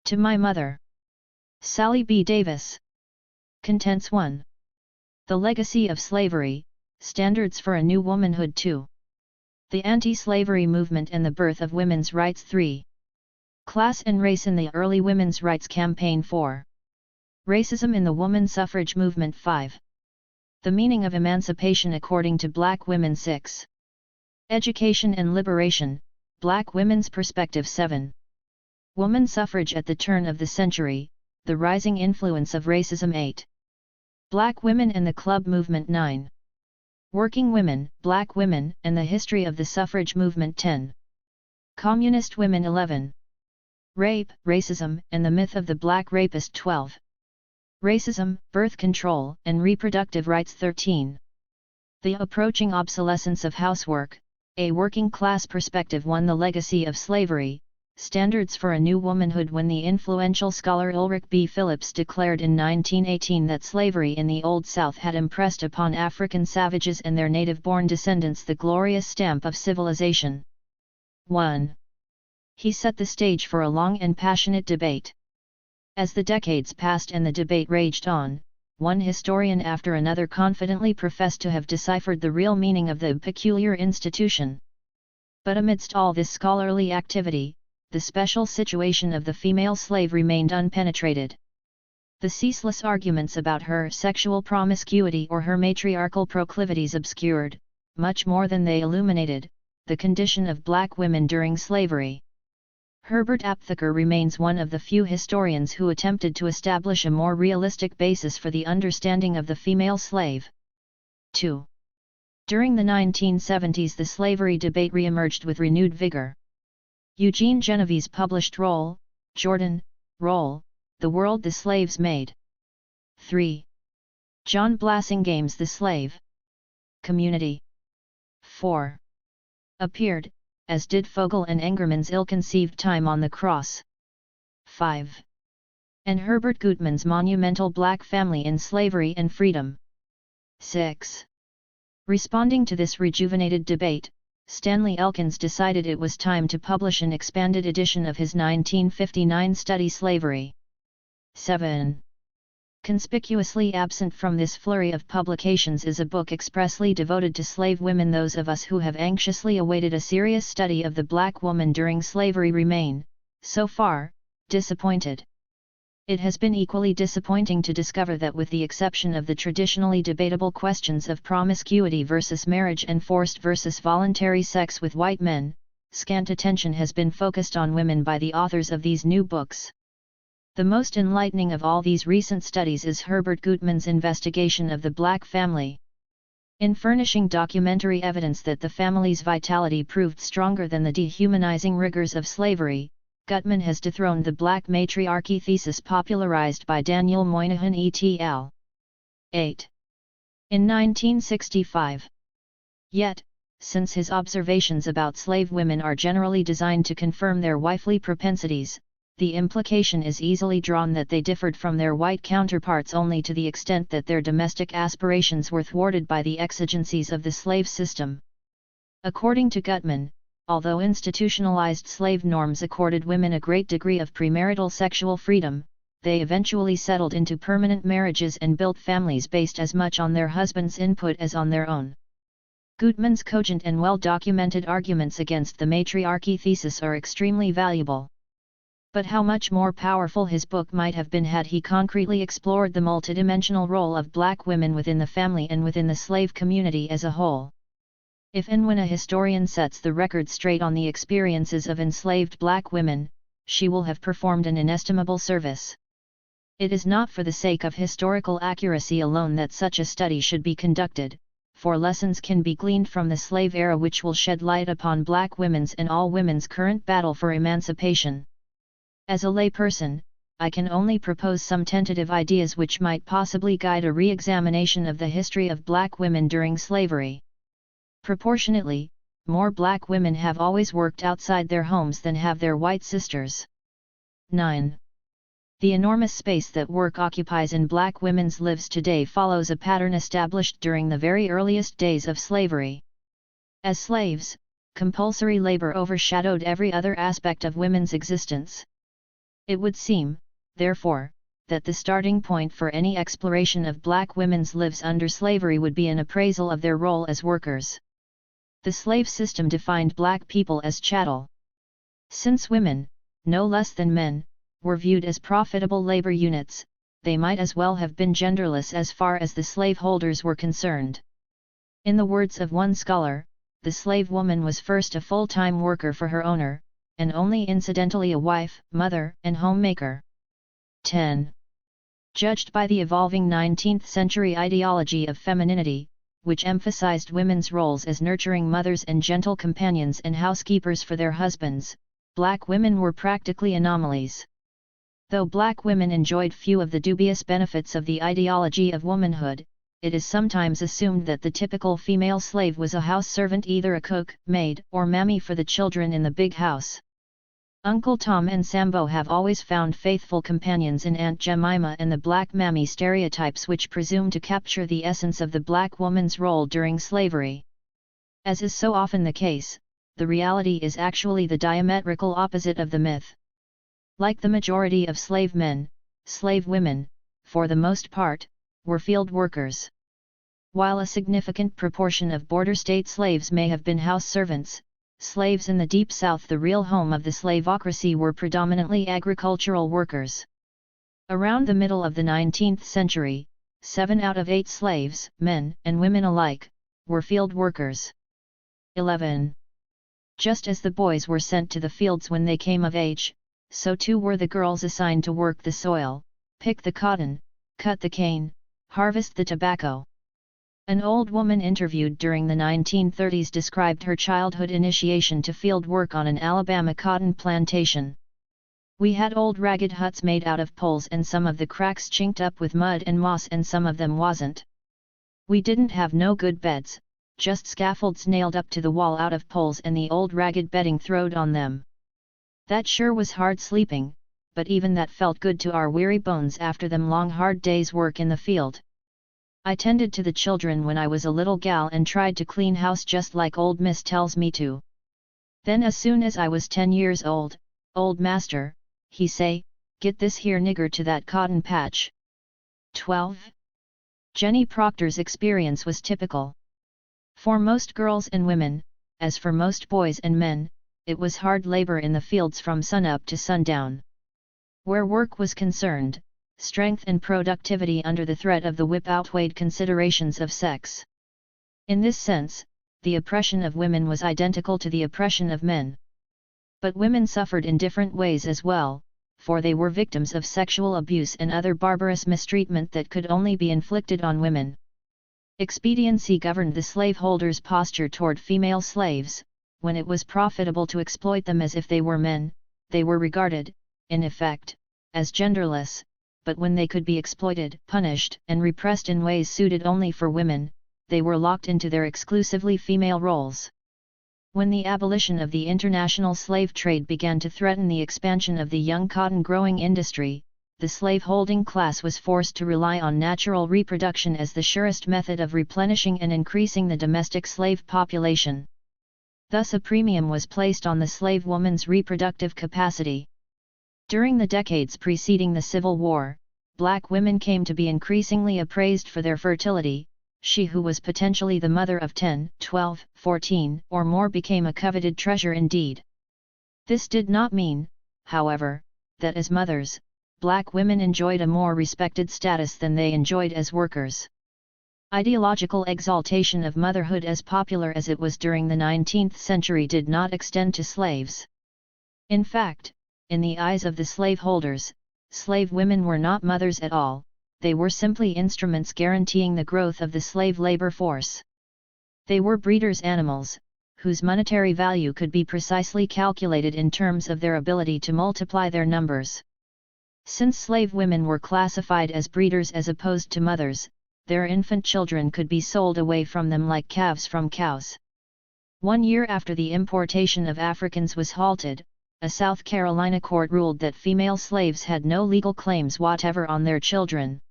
To My Mother. Sally B. Davis. Contents 1. The Legacy of Slavery, Standards for a New Womanhood 2. The Anti-Slavery Movement and the Birth of Women's Rights 3. Class and Race in the Early Women's Rights Campaign 4. Racism in the Woman Suffrage Movement 5. The Meaning of Emancipation According to Black Women 6. Education and Liberation, Black Women's Perspective 7. Woman Suffrage at the Turn of the Century, The Rising Influence of Racism 8. Black Women and the Club Movement 9. Working Women, Black Women, and the History of the Suffrage Movement 10. Communist Women 11. Rape, Racism, and the Myth of the Black Rapist 12. Racism, Birth Control, and Reproductive Rights 13. The Approaching Obsolescence of Housework, A Working Class Perspective 1. The Legacy of Slavery, Standards for a New Womanhood. When the influential scholar Ulrich B. Phillips declared in 1918 that slavery in the Old South had impressed upon African savages and their native-born descendants the glorious stamp of civilization. 1. He set the stage for a long and passionate debate. As the decades passed and the debate raged on, one historian after another confidently professed to have deciphered the real meaning of the peculiar institution. But amidst all this scholarly activity, the special situation of the female slave remained unpenetrated. The ceaseless arguments about her sexual promiscuity or her matriarchal proclivities obscured, much more than they illuminated, the condition of black women during slavery. Herbert Aptheker remains one of the few historians who attempted to establish a more realistic basis for the understanding of the female slave. 2. During the 1970s the slavery debate re-emerged with renewed vigor. Eugene Genovese published Roll, Jordan, Roll, The World the Slaves Made. 3. John Blassingame's The Slave Community. 4. Appeared, as did Fogel and Engerman's Ill-Conceived Time on the Cross. 5. And Herbert Gutman's monumental Black Family in Slavery and Freedom. 6. Responding to this rejuvenated debate, Stanley Elkins decided it was time to publish an expanded edition of his 1959 study Slavery. 7. Conspicuously absent from this flurry of publications is a book expressly devoted to slave women. Those of us who have anxiously awaited a serious study of the black woman during slavery remain, so far, disappointed. It has been equally disappointing to discover that with the exception of the traditionally debatable questions of promiscuity versus marriage and forced versus voluntary sex with white men, scant attention has been focused on women by the authors of these new books. The most enlightening of all these recent studies is Herbert Gutman's investigation of the black family. In furnishing documentary evidence that the family's vitality proved stronger than the dehumanizing rigors of slavery, Gutman has dethroned the black matriarchy thesis popularized by Daniel Moynihan et al. 8. In 1965. Yet, since his observations about slave women are generally designed to confirm their wifely propensities, the implication is easily drawn that they differed from their white counterparts only to the extent that their domestic aspirations were thwarted by the exigencies of the slave system. According to Gutman, although institutionalized slave norms accorded women a great degree of premarital sexual freedom, they eventually settled into permanent marriages and built families based as much on their husband's input as on their own. Gutman's cogent and well-documented arguments against the matriarchy thesis are extremely valuable. But how much more powerful his book might have been had he concretely explored the multidimensional role of black women within the family and within the slave community as a whole. If and when a historian sets the record straight on the experiences of enslaved black women, she will have performed an inestimable service. It is not for the sake of historical accuracy alone that such a study should be conducted, for lessons can be gleaned from the slave era which will shed light upon black women's and all women's current battle for emancipation. As a layperson, I can only propose some tentative ideas which might possibly guide a re-examination of the history of black women during slavery. Proportionately, more black women have always worked outside their homes than have their white sisters. 9. The enormous space that work occupies in black women's lives today follows a pattern established during the very earliest days of slavery. As slaves, compulsory labor overshadowed every other aspect of women's existence. It would seem, therefore, that the starting point for any exploration of black women's lives under slavery would be an appraisal of their role as workers. The slave system defined black people as chattel. Since women, no less than men, were viewed as profitable labor units, they might as well have been genderless as far as the slaveholders were concerned. In the words of one scholar, the slave woman was first a full-time worker for her owner, and only incidentally a wife, mother, and homemaker. 10. Judged by the evolving 19th-century ideology of femininity, which emphasized women's roles as nurturing mothers and gentle companions and housekeepers for their husbands, black women were practically anomalies. Though black women enjoyed few of the dubious benefits of the ideology of womanhood, it is sometimes assumed that the typical female slave was a house servant, either a cook, maid, or mammy for the children in the big house. Uncle Tom and Sambo have always found faithful companions in Aunt Jemima and the black mammy stereotypes, which presume to capture the essence of the black woman's role during slavery. As is so often the case, the reality is actually the diametrical opposite of the myth. Like the majority of slave men, slave women, for the most part, were field workers. While a significant proportion of border state slaves may have been house servants, slaves in the Deep South, the real home of the slavocracy, were predominantly agricultural workers. Around the middle of the 19th century, 7 out of 8 slaves, men and women alike, were field workers. 11. Just as the boys were sent to the fields when they came of age, so too were the girls assigned to work the soil, pick the cotton, cut the cane, harvest the tobacco. An old woman interviewed during the 1930s described her childhood initiation to field work on an Alabama cotton plantation. "We had old ragged huts made out of poles, and some of the cracks chinked up with mud and moss, and some of them wasn't. We didn't have no good beds, just scaffolds nailed up to the wall out of poles and the old ragged bedding throwed on them. That sure was hard sleeping, but even that felt good to our weary bones after them long hard days' work in the field. I tended to the children when I was a little gal and tried to clean house just like old miss tells me to. Then as soon as I was 10 years old, old master, he say, get this here nigger to that cotton patch." 12. Jenny Proctor's experience was typical. For most girls and women, as for most boys and men, it was hard labor in the fields from sunup to sundown. Where work was concerned, strength and productivity under the threat of the whip outweighed considerations of sex. In this sense, the oppression of women was identical to the oppression of men. But women suffered in different ways as well, for they were victims of sexual abuse and other barbarous mistreatment that could only be inflicted on women. Expediency governed the slaveholders' posture toward female slaves. When it was profitable to exploit them as if they were men, they were regarded, in effect, as genderless, but when they could be exploited, punished, and repressed in ways suited only for women, they were locked into their exclusively female roles. When the abolition of the international slave trade began to threaten the expansion of the young cotton-growing industry, the slave-holding class was forced to rely on natural reproduction as the surest method of replenishing and increasing the domestic slave population. Thus a premium was placed on the slave woman's reproductive capacity. During the decades preceding the Civil War, black women came to be increasingly appraised for their fertility. She who was potentially the mother of 10, 12, 14, or more became a coveted treasure indeed. This did not mean, however, that as mothers, black women enjoyed a more respected status than they enjoyed as workers. Ideological exaltation of motherhood, as popular as it was during the 19th century, did not extend to slaves. In fact, in the eyes of the slaveholders, slave women were not mothers at all, they were simply instruments guaranteeing the growth of the slave labor force. They were breeders' animals, whose monetary value could be precisely calculated in terms of their ability to multiply their numbers. Since slave women were classified as breeders as opposed to mothers, their infant children could be sold away from them like calves from cows. 1 year after the importation of Africans was halted, a South Carolina court ruled that female slaves had no legal claims whatever on their children.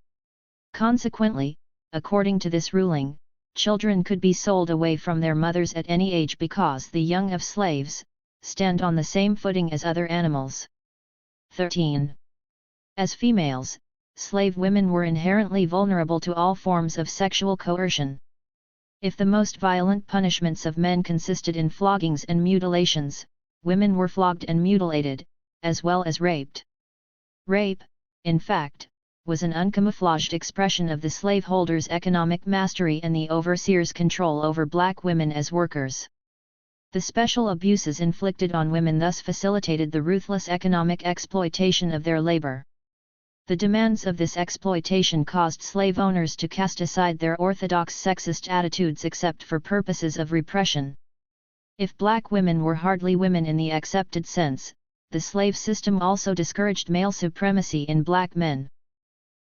Consequently, according to this ruling, children could be sold away from their mothers at any age because the young of slaves stand on the same footing as other animals. 13. As females, slave women were inherently vulnerable to all forms of sexual coercion. If the most violent punishments of men consisted in floggings and mutilations, women were flogged and mutilated, as well as raped. Rape, in fact, was an uncamouflaged expression of the slaveholders' economic mastery and the overseers' control over black women as workers. The special abuses inflicted on women thus facilitated the ruthless economic exploitation of their labor. The demands of this exploitation caused slave owners to cast aside their orthodox sexist attitudes except for purposes of repression. If black women were hardly women in the accepted sense, the slave system also discouraged male supremacy in black men.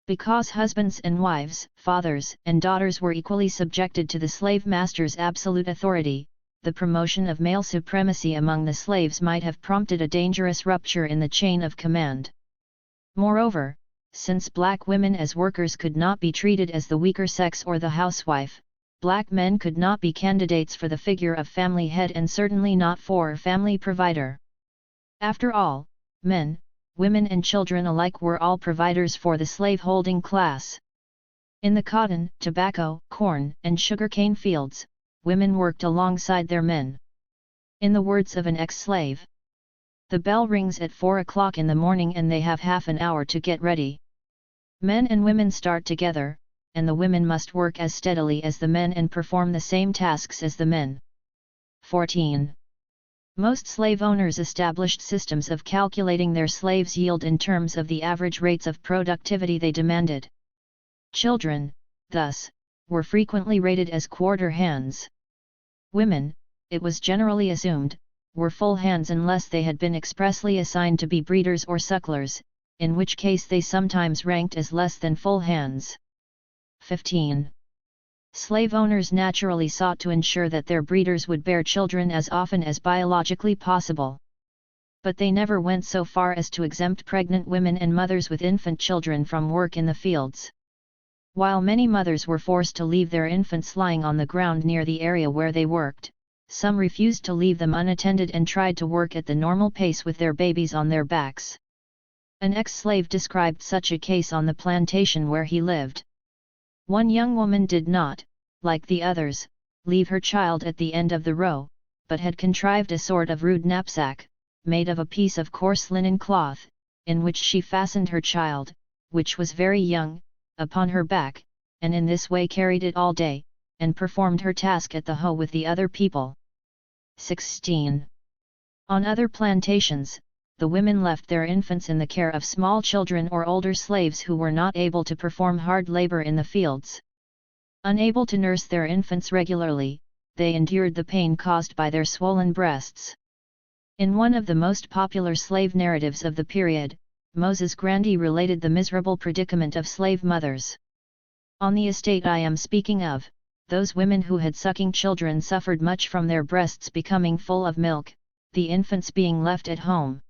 Because husbands and wives, fathers and daughters were equally subjected to the slave master's absolute authority, the promotion of male supremacy among the slaves might have prompted a dangerous rupture in the chain of command. Moreover, since black women as workers could not be treated as the weaker sex or the housewife, black men could not be candidates for the figure of family head and certainly not for family provider. After all, men, women and children alike were all providers for the slave-holding class. In the cotton, tobacco, corn, and sugarcane fields, women worked alongside their men. In the words of an ex-slave, "The bell rings at 4 o'clock in the morning and they have half an hour to get ready. Men and women start together, and the women must work as steadily as the men and perform the same tasks as the men." 14. Most slave owners established systems of calculating their slaves' yield in terms of the average rates of productivity they demanded. Children, thus, were frequently rated as quarter hands. Women, it was generally assumed, were full hands unless they had been expressly assigned to be breeders or sucklers, in which case they sometimes ranked as less than full hands. 15. Slave owners naturally sought to ensure that their breeders would bear children as often as biologically possible. But they never went so far as to exempt pregnant women and mothers with infant children from work in the fields. While many mothers were forced to leave their infants lying on the ground near the area where they worked, some refused to leave them unattended and tried to work at the normal pace with their babies on their backs. An ex-slave described such a case on the plantation where he lived. One young woman did not, like the others, leave her child at the end of the row, but had contrived a sort of rude knapsack, made of a piece of coarse linen cloth, in which she fastened her child, which was very young, upon her back, and in this way carried it all day, and performed her task at the hoe with the other people. 16. On other plantations, the women left their infants in the care of small children or older slaves who were not able to perform hard labor in the fields. Unable to nurse their infants regularly, they endured the pain caused by their swollen breasts. In one of the most popular slave narratives of the period, Moses Grandy related the miserable predicament of slave mothers. On the estate I am speaking of, those women who had sucking children suffered much from their breasts becoming full of milk, the infants being left at home.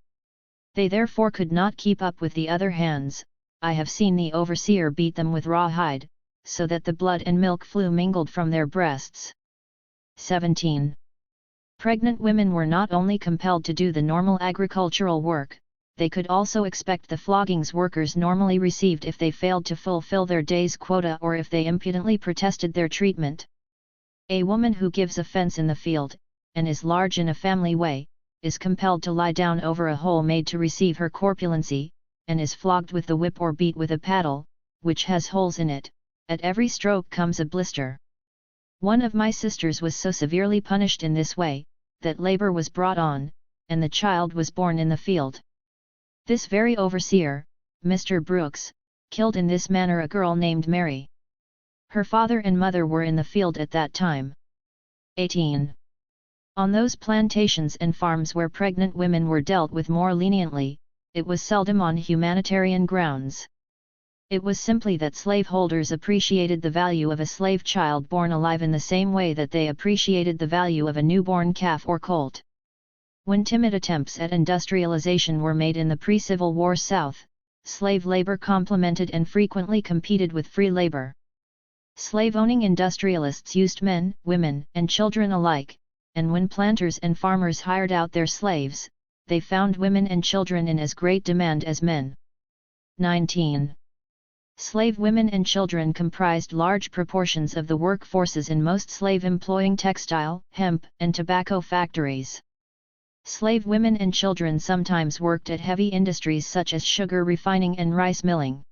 They therefore could not keep up with the other hands. I have seen the overseer beat them with rawhide, so that the blood and milk flew mingled from their breasts. 17. Pregnant women were not only compelled to do the normal agricultural work, they could also expect the floggings workers normally received if they failed to fulfill their day's quota or if they impudently protested their treatment. A woman who gives offense in the field, and is large in a family way, is compelled to lie down over a hole made to receive her corpulency, and is flogged with the whip or beat with a paddle, which has holes in it. At every stroke comes a blister. One of my sisters was so severely punished in this way, that labor was brought on, and the child was born in the field. This very overseer, Mr. Brooks, killed in this manner a girl named Mary. Her father and mother were in the field at that time. 18. On those plantations and farms where pregnant women were dealt with more leniently, it was seldom on humanitarian grounds. It was simply that slaveholders appreciated the value of a slave child born alive in the same way that they appreciated the value of a newborn calf or colt. When timid attempts at industrialization were made in the pre-Civil War South, slave labor complemented and frequently competed with free labor. Slave-owning industrialists used men, women, and children alike, and when planters and farmers hired out their slaves, they found women and children in as great demand as men. 19. Slave women and children comprised large proportions of the workforces in most slave-employing textile, hemp, and tobacco factories. Slave women and children sometimes worked at heavy industries such as sugar refining and rice milling.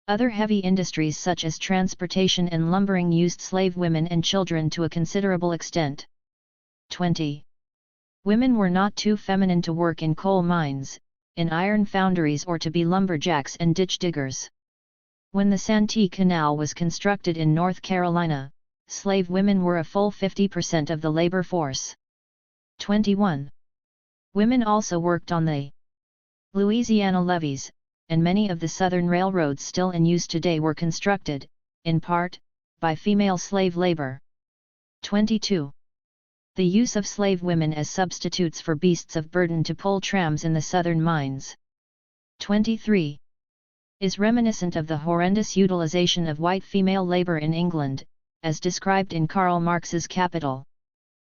Other heavy industries such as transportation and lumbering used slave women and children to a considerable extent. 20. Women were not too feminine to work in coal mines, in iron foundries, or to be lumberjacks and ditch diggers. When the Santee Canal was constructed in North Carolina, slave women were a full 50% of the labor force. 21. Women also worked on the Louisiana levees, and many of the Southern railroads still in use today were constructed, in part, by female slave labor. 22. The use of slave women as substitutes for beasts of burden to pull trams in the southern mines. 23. Is reminiscent of the horrendous utilization of white female labor in England, as described in Karl Marx's Capital.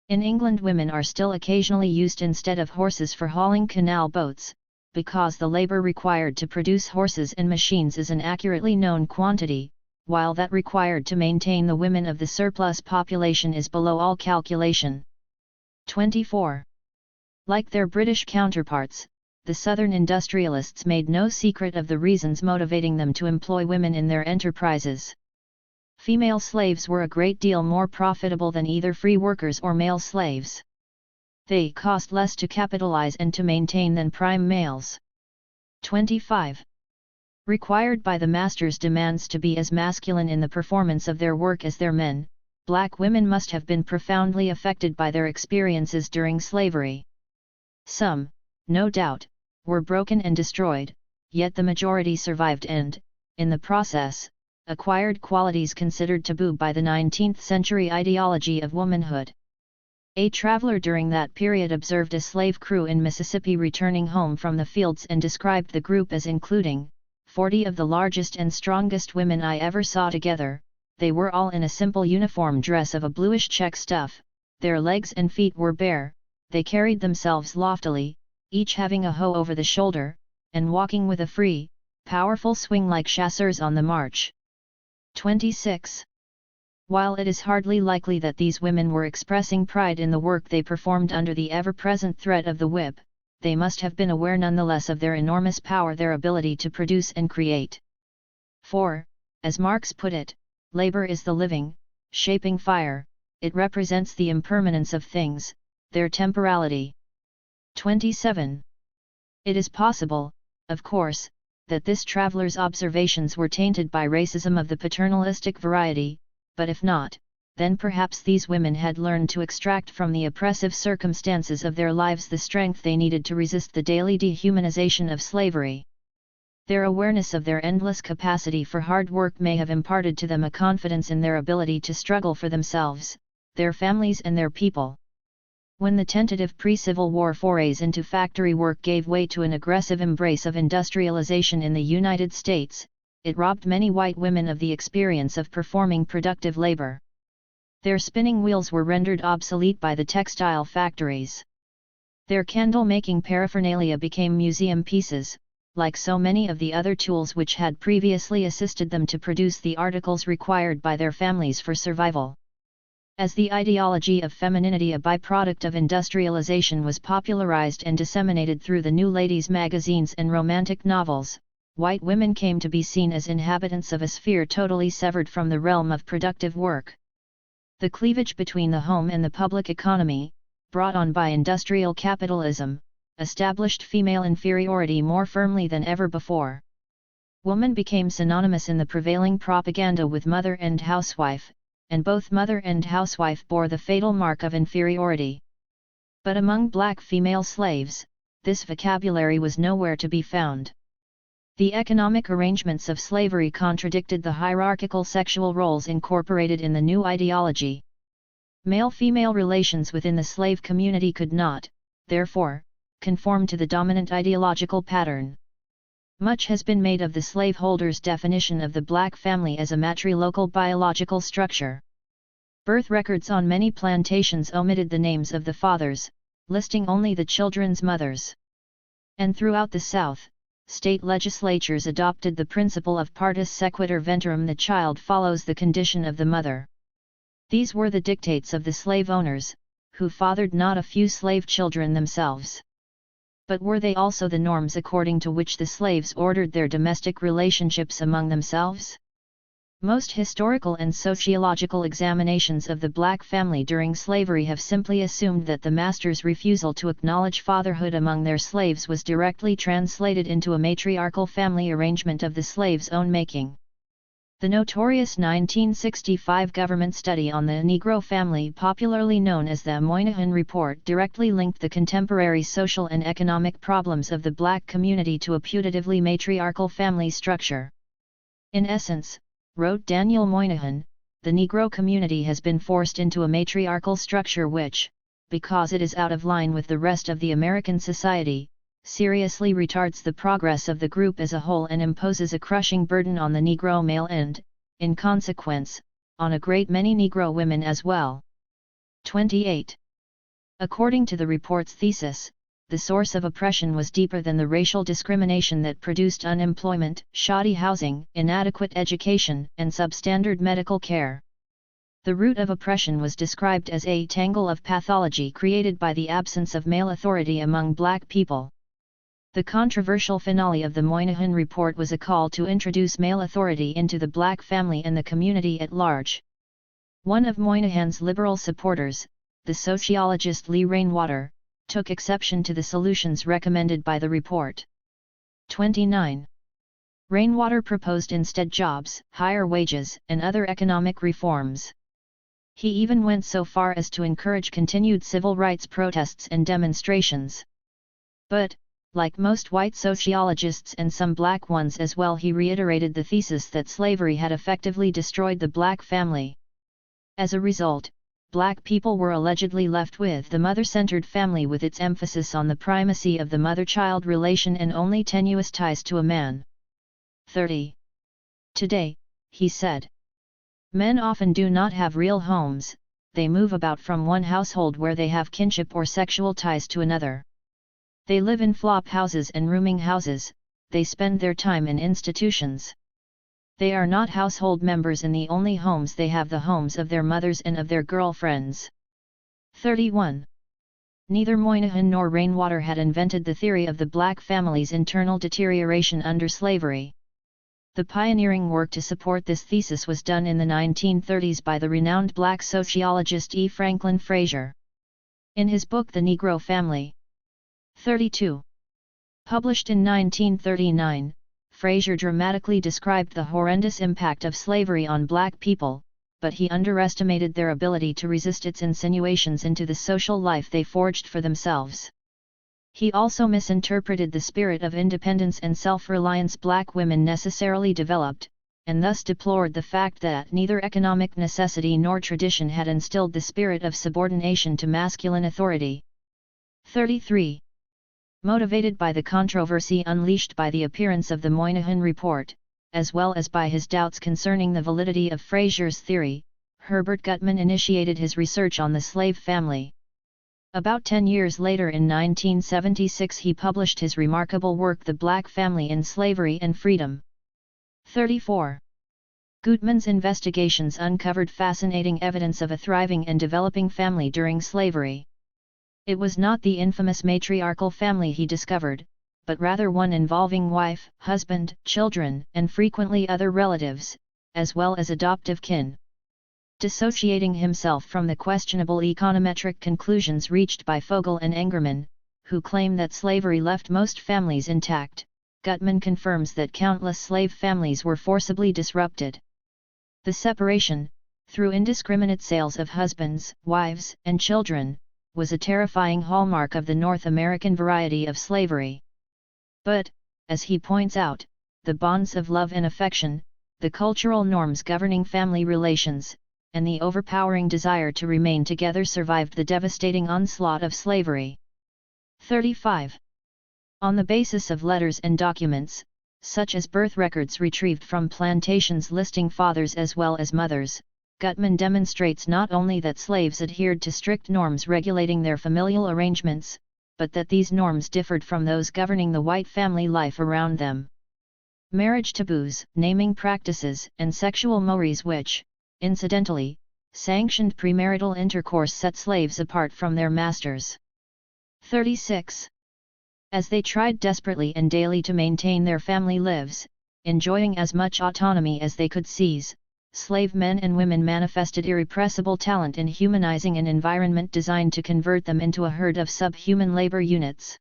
In England, women are still occasionally used instead of horses for hauling canal boats, because the labor required to produce horses and machines is an accurately known quantity, while that required to maintain the women of the surplus population is below all calculation. 24. Like their British counterparts, the Southern industrialists made no secret of the reasons motivating them to employ women in their enterprises. Female slaves were a great deal more profitable than either free workers or male slaves. They cost less to capitalize and to maintain than prime males. 25. Required by the master's demands to be as masculine in the performance of their work as their men, black women must have been profoundly affected by their experiences during slavery. Some, no doubt, were broken and destroyed, yet the majority survived and, in the process, acquired qualities considered taboo by the 19th century ideology of womanhood. A traveler during that period observed a slave crew in Mississippi returning home from the fields and described the group as including 40 of the largest and strongest women I ever saw together. They were all in a simple uniform dress of a bluish check stuff, their legs and feet were bare, they carried themselves loftily, each having a hoe over the shoulder, and walking with a free, powerful swing like chasseurs on the march. 26. While it is hardly likely that these women were expressing pride in the work they performed under the ever-present threat of the whip, they must have been aware nonetheless of their enormous power, their ability to produce and create. For, as Marx put it, labor is the living, shaping fire, it represents the impermanence of things, their temporality. 27. It is possible, of course, that this traveler's observations were tainted by racism of the paternalistic variety, but if not, then perhaps these women had learned to extract from the oppressive circumstances of their lives the strength they needed to resist the daily dehumanization of slavery. Their awareness of their endless capacity for hard work may have imparted to them a confidence in their ability to struggle for themselves, their families and their people. When the tentative pre-Civil War forays into factory work gave way to an aggressive embrace of industrialization in the United States, it robbed many white women of the experience of performing productive labor. Their spinning wheels were rendered obsolete by the textile factories. Their candle-making paraphernalia became museum pieces, like so many of the other tools which had previously assisted them to produce the articles required by their families for survival. As the ideology of femininity, a byproduct of industrialization, was popularized and disseminated through the new ladies' magazines and romantic novels, white women came to be seen as inhabitants of a sphere totally severed from the realm of productive work. The cleavage between the home and the public economy, brought on by industrial capitalism, established female inferiority more firmly than ever before. Woman became synonymous in the prevailing propaganda with mother and housewife, and both mother and housewife bore the fatal mark of inferiority. But among black female slaves, this vocabulary was nowhere to be found. The economic arrangements of slavery contradicted the hierarchical sexual roles incorporated in the new ideology. Male-female relations within the slave community could not, therefore, conform to the dominant ideological pattern. Much has been made of the slaveholder's definition of the black family as a matrilocal biological structure. Birth records on many plantations omitted the names of the fathers, listing only the children's mothers. And throughout the South, state legislatures adopted the principle of partus sequitur venturum, the child follows the condition of the mother. These were the dictates of the slave owners, who fathered not a few slave children themselves. But were they also the norms according to which the slaves ordered their domestic relationships among themselves? Most historical and sociological examinations of the black family during slavery have simply assumed that the master's refusal to acknowledge fatherhood among their slaves was directly translated into a matriarchal family arrangement of the slave's own making. The notorious 1965 government study on the Negro family, popularly known as the Moynihan Report, directly linked the contemporary social and economic problems of the black community to a putatively matriarchal family structure. In essence, wrote Daniel Moynihan, the Negro community has been forced into a matriarchal structure which, because it is out of line with the rest of the American society, seriously retards the progress of the group as a whole and imposes a crushing burden on the Negro male and, in consequence, on a great many Negro women as well. 28. According to the report's thesis, the source of oppression was deeper than the racial discrimination that produced unemployment, shoddy housing, inadequate education, and substandard medical care. The root of oppression was described as a tangle of pathology created by the absence of male authority among black people. The controversial finale of the Moynihan Report was a call to introduce male authority into the black family and the community at large. One of Moynihan's liberal supporters, the sociologist Lee Rainwater, took exception to the solutions recommended by the report. 29. Rainwater proposed instead jobs, higher wages, and other economic reforms. He even went so far as to encourage continued civil rights protests and demonstrations. But, like most white sociologists and some black ones as well, he reiterated the thesis that slavery had effectively destroyed the black family. As a result, black people were allegedly left with the mother-centered family with its emphasis on the primacy of the mother-child relation and only tenuous ties to a man. 30. Today, he said, men often do not have real homes, they move about from one household where they have kinship or sexual ties to another. They live in flop houses and rooming houses, they spend their time in institutions. They are not household members in the only homes they have, the homes of their mothers and of their girlfriends. 31. Neither Moynihan nor Rainwater had invented the theory of the black family's internal deterioration under slavery. The pioneering work to support this thesis was done in the 1930s by the renowned black sociologist E. Franklin Frazier. In his book The Negro Family. 32. Published in 1939, Frazier dramatically described the horrendous impact of slavery on black people, but he underestimated their ability to resist its insinuations into the social life they forged for themselves. He also misinterpreted the spirit of independence and self-reliance black women necessarily developed, and thus deplored the fact that neither economic necessity nor tradition had instilled the spirit of subordination to masculine authority. 33. Motivated by the controversy unleashed by the appearance of the Moynihan Report, as well as by his doubts concerning the validity of Frazier's theory, Herbert Gutman initiated his research on the slave family. About 10 years later, in 1976, he published his remarkable work The Black Family in Slavery and Freedom. 34. Gutman's investigations uncovered fascinating evidence of a thriving and developing family during slavery. It was not the infamous matriarchal family he discovered, but rather one involving wife, husband, children, and frequently other relatives, as well as adoptive kin. Dissociating himself from the questionable econometric conclusions reached by Fogel and Engerman, who claim that slavery left most families intact, Gutman confirms that countless slave families were forcibly disrupted. The separation, through indiscriminate sales of husbands, wives, and children, was a terrifying hallmark of the North American variety of slavery. But, as he points out, the bonds of love and affection, the cultural norms governing family relations, and the overpowering desire to remain together survived the devastating onslaught of slavery. 35. On the basis of letters and documents, such as birth records retrieved from plantations listing fathers as well as mothers, Gutman demonstrates not only that slaves adhered to strict norms regulating their familial arrangements, but that these norms differed from those governing the white family life around them. Marriage taboos, naming practices, and sexual mores which, incidentally, sanctioned premarital intercourse set slaves apart from their masters. 36. As they tried desperately and daily to maintain their family lives, enjoying as much autonomy as they could seize, slave men and women manifested irrepressible talent in humanizing an environment designed to convert them into a herd of subhuman labor units.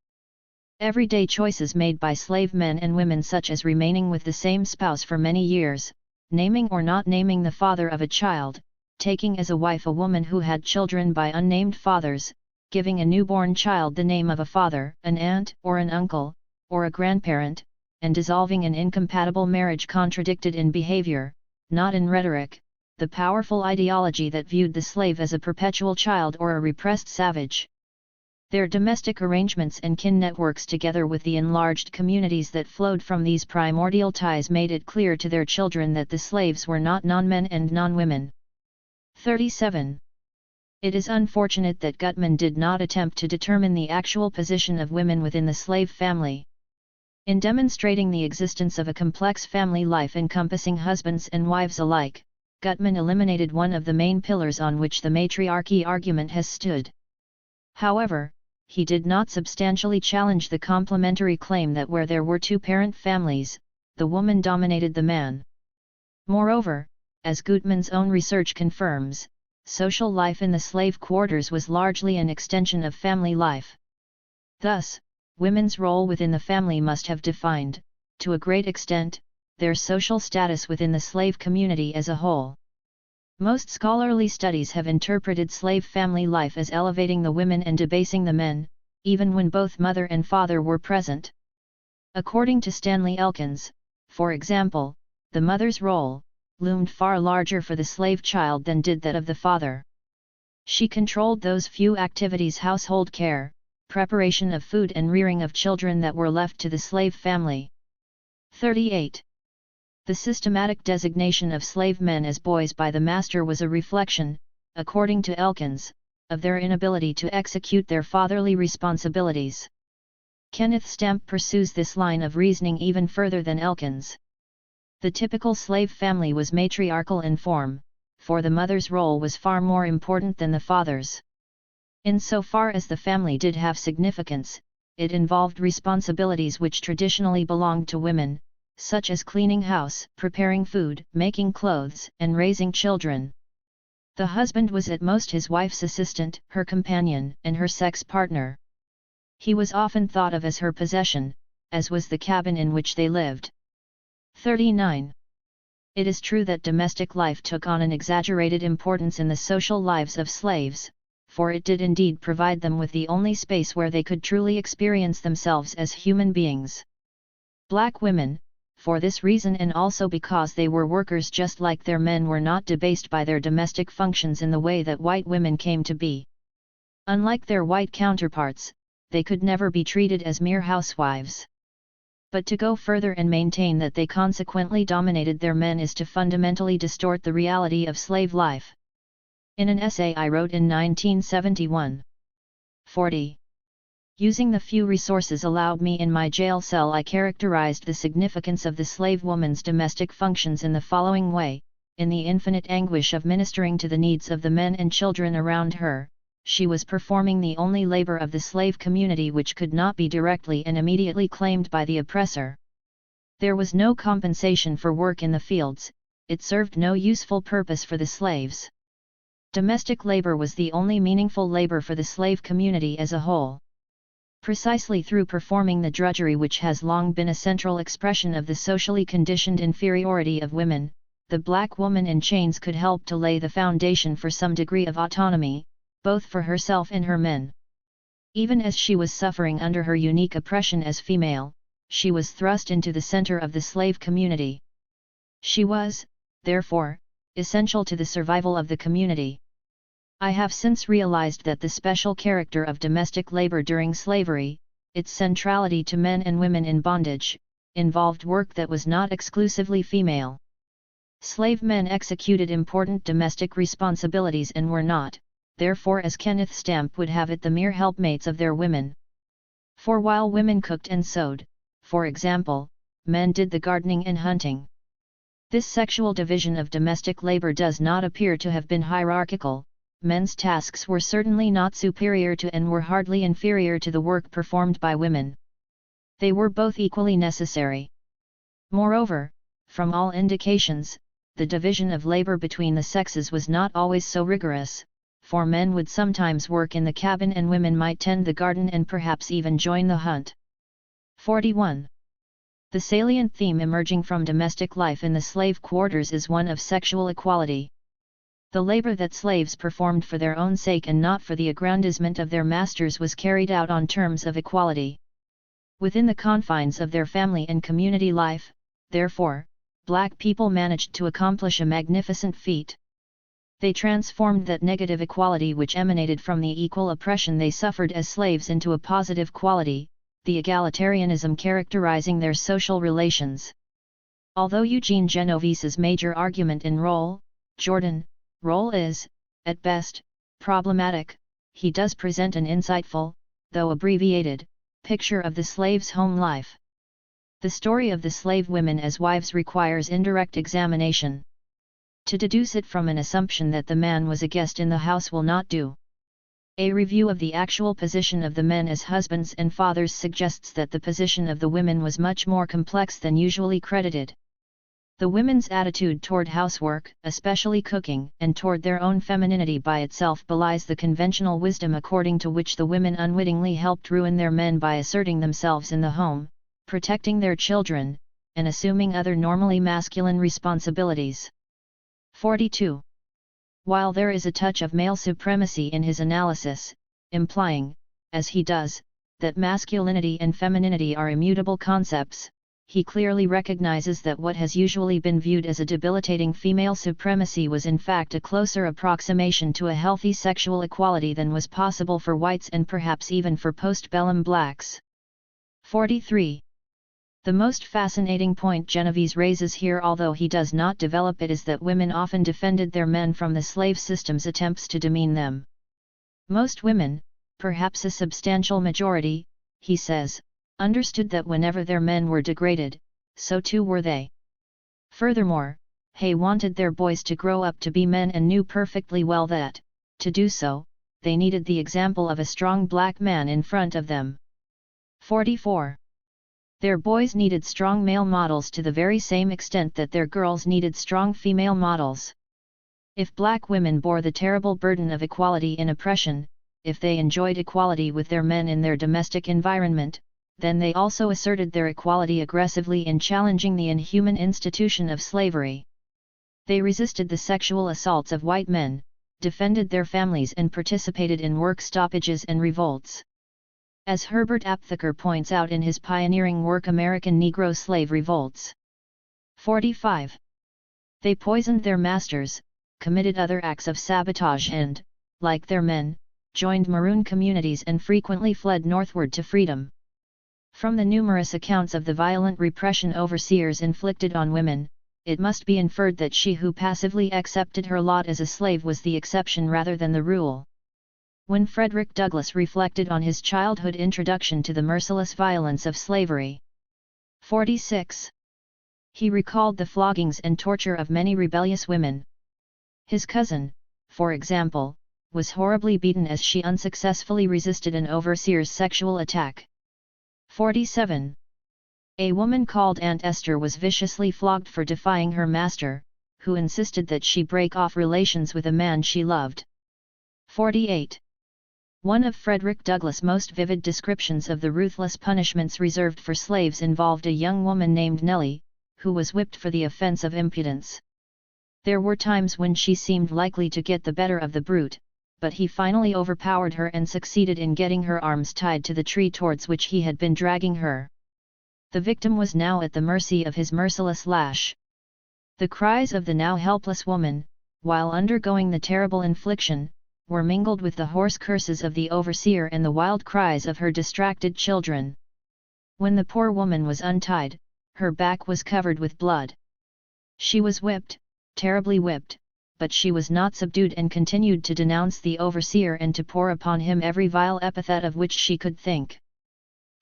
Everyday choices made by slave men and women, such as remaining with the same spouse for many years, naming or not naming the father of a child, taking as a wife a woman who had children by unnamed fathers, giving a newborn child the name of a father, an aunt, or an uncle, or a grandparent, and dissolving an incompatible marriage contradicted in behavior, not in rhetoric, the powerful ideology that viewed the slave as a perpetual child or a repressed savage. Their domestic arrangements and kin networks, together with the enlarged communities that flowed from these primordial ties, made it clear to their children that the slaves were not non-men and non-women. 37. It is unfortunate that Gutman did not attempt to determine the actual position of women within the slave family. In demonstrating the existence of a complex family life encompassing husbands and wives alike, Gutman eliminated one of the main pillars on which the matriarchy argument has stood. However, he did not substantially challenge the complementary claim that where there were two-parent families, the woman dominated the man. Moreover, as Gutman's own research confirms, social life in the slave quarters was largely an extension of family life. Thus, women's role within the family must have defined, to a great extent, their social status within the slave community as a whole. Most scholarly studies have interpreted slave family life as elevating the women and debasing the men, even when both mother and father were present. According to Stanley Elkins, for example, the mother's role loomed far larger for the slave child than did that of the father. She controlled those few activities: household care, preparation of food, and rearing of children that were left to the slave family. 38. The systematic designation of slave men as boys by the master was a reflection, according to Elkins, of their inability to execute their fatherly responsibilities. Kenneth Stamp pursues this line of reasoning even further than Elkins. The typical slave family was matriarchal in form, for the mother's role was far more important than the father's. Insofar as the family did have significance, it involved responsibilities which traditionally belonged to women, such as cleaning house, preparing food, making clothes, and raising children. The husband was at most his wife's assistant, her companion, and her sex partner. He was often thought of as her possession, as was the cabin in which they lived. 39. It is true that domestic life took on an exaggerated importance in the social lives of slaves, for it did indeed provide them with the only space where they could truly experience themselves as human beings. Black women, for this reason and also because they were workers just like their men, were not debased by their domestic functions in the way that white women came to be. Unlike their white counterparts, they could never be treated as mere housewives. But to go further and maintain that they consequently dominated their men is to fundamentally distort the reality of slave life. In an essay I wrote in 1971. 40. Using the few resources allowed me in my jail cell, I characterized the significance of the slave woman's domestic functions in the following way: in the infinite anguish of ministering to the needs of the men and children around her, she was performing the only labor of the slave community which could not be directly and immediately claimed by the oppressor. There was no compensation for work in the fields, it served no useful purpose for the slaves. Domestic labor was the only meaningful labor for the slave community as a whole. Precisely through performing the drudgery which has long been a central expression of the socially conditioned inferiority of women, the black woman in chains could help to lay the foundation for some degree of autonomy, both for herself and her men. Even as she was suffering under her unique oppression as female, she was thrust into the center of the slave community. She was, therefore, essential to the survival of the community. I have since realized that the special character of domestic labor during slavery, its centrality to men and women in bondage, involved work that was not exclusively female. Slave men executed important domestic responsibilities and were not, therefore, as Kenneth Stamp would have it, the mere helpmates of their women, For while women cooked and sewed, for example, men did the gardening and hunting. This sexual division of domestic labor does not appear to have been hierarchical. Men's tasks were certainly not superior to and were hardly inferior to the work performed by women. They were both equally necessary. Moreover, from all indications, the division of labor between the sexes was not always so rigorous, for men would sometimes work in the cabin and women might tend the garden and perhaps even join the hunt. 41. The salient theme emerging from domestic life in the slave quarters is one of sexual equality. The labor that slaves performed for their own sake and not for the aggrandizement of their masters was carried out on terms of equality. Within the confines of their family and community life, therefore, black people managed to accomplish a magnificent feat. They transformed that negative equality which emanated from the equal oppression they suffered as slaves into a positive quality, the egalitarianism characterizing their social relations. Although Eugene Genovese's major argument in Jordan, role is, at best, problematic, he does present an insightful, though abbreviated, picture of the slave's home life. The story of the slave women as wives requires indirect examination. To deduce it from an assumption that the man was a guest in the house will not do. A review of the actual position of the men as husbands and fathers suggests that the position of the women was much more complex than usually credited. The women's attitude toward housework, especially cooking, and toward their own femininity by itself belies the conventional wisdom according to which the women unwittingly helped ruin their men by asserting themselves in the home, protecting their children, and assuming other normally masculine responsibilities. 42. While there is a touch of male supremacy in his analysis, implying, as he does, that masculinity and femininity are immutable concepts, he clearly recognizes that what has usually been viewed as a debilitating female supremacy was in fact a closer approximation to a healthy sexual equality than was possible for whites and perhaps even for postbellum blacks. 43. The most fascinating point Genovese raises here, although he does not develop it, is that women often defended their men from the slave system's attempts to demean them. Most women, perhaps a substantial majority, he says, understood that whenever their men were degraded, so too were they. Furthermore, they wanted their boys to grow up to be men and knew perfectly well that, to do so, they needed the example of a strong black man in front of them. 44. Their boys needed strong male models to the very same extent that their girls needed strong female models. If black women bore the terrible burden of equality in oppression, if they enjoyed equality with their men in their domestic environment, then they also asserted their equality aggressively in challenging the inhuman institution of slavery. They resisted the sexual assaults of white men, defended their families and participated in work stoppages and revolts. As Herbert Aptheker points out in his pioneering work American Negro Slave Revolts. 45. They poisoned their masters, committed other acts of sabotage and, like their men, joined maroon communities and frequently fled northward to freedom. From the numerous accounts of the violent repression overseers inflicted on women, it must be inferred that she who passively accepted her lot as a slave was the exception rather than the rule. When Frederick Douglass reflected on his childhood introduction to the merciless violence of slavery. 46. He recalled the floggings and torture of many rebellious women. His cousin, for example, was horribly beaten as she unsuccessfully resisted an overseer's sexual attack. 47. A woman called Aunt Esther was viciously flogged for defying her master, who insisted that she break off relations with a man she loved. 48. One of Frederick Douglass' most vivid descriptions of the ruthless punishments reserved for slaves involved a young woman named Nellie, who was whipped for the offense of impudence. There were times when she seemed likely to get the better of the brute, but he finally overpowered her and succeeded in getting her arms tied to the tree towards which he had been dragging her. The victim was now at the mercy of his merciless lash. The cries of the now helpless woman, while undergoing the terrible infliction, were mingled with the hoarse curses of the overseer and the wild cries of her distracted children. When the poor woman was untied, her back was covered with blood. She was whipped, terribly whipped, but she was not subdued and continued to denounce the overseer and to pour upon him every vile epithet of which she could think.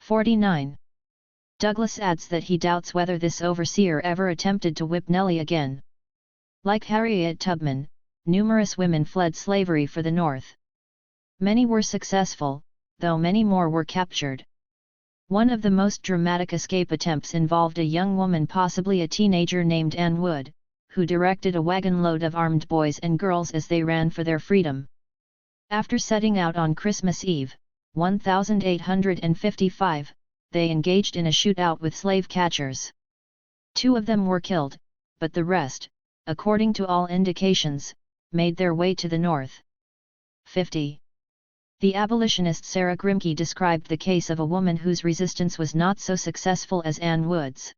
49. Douglas adds that he doubts whether this overseer ever attempted to whip Nellie again. Like Harriet Tubman, numerous women fled slavery for the North. Many were successful, though many more were captured. One of the most dramatic escape attempts involved a young woman, possibly a teenager, named Ann Wood, who directed a wagon load of armed boys and girls as they ran for their freedom. After setting out on Christmas Eve, 1855, they engaged in a shootout with slave catchers. 2 of them were killed, but the rest, according to all indications, made their way to the North. 50. The abolitionist Sarah Grimke described the case of a woman whose resistance was not so successful as Ann Wood's.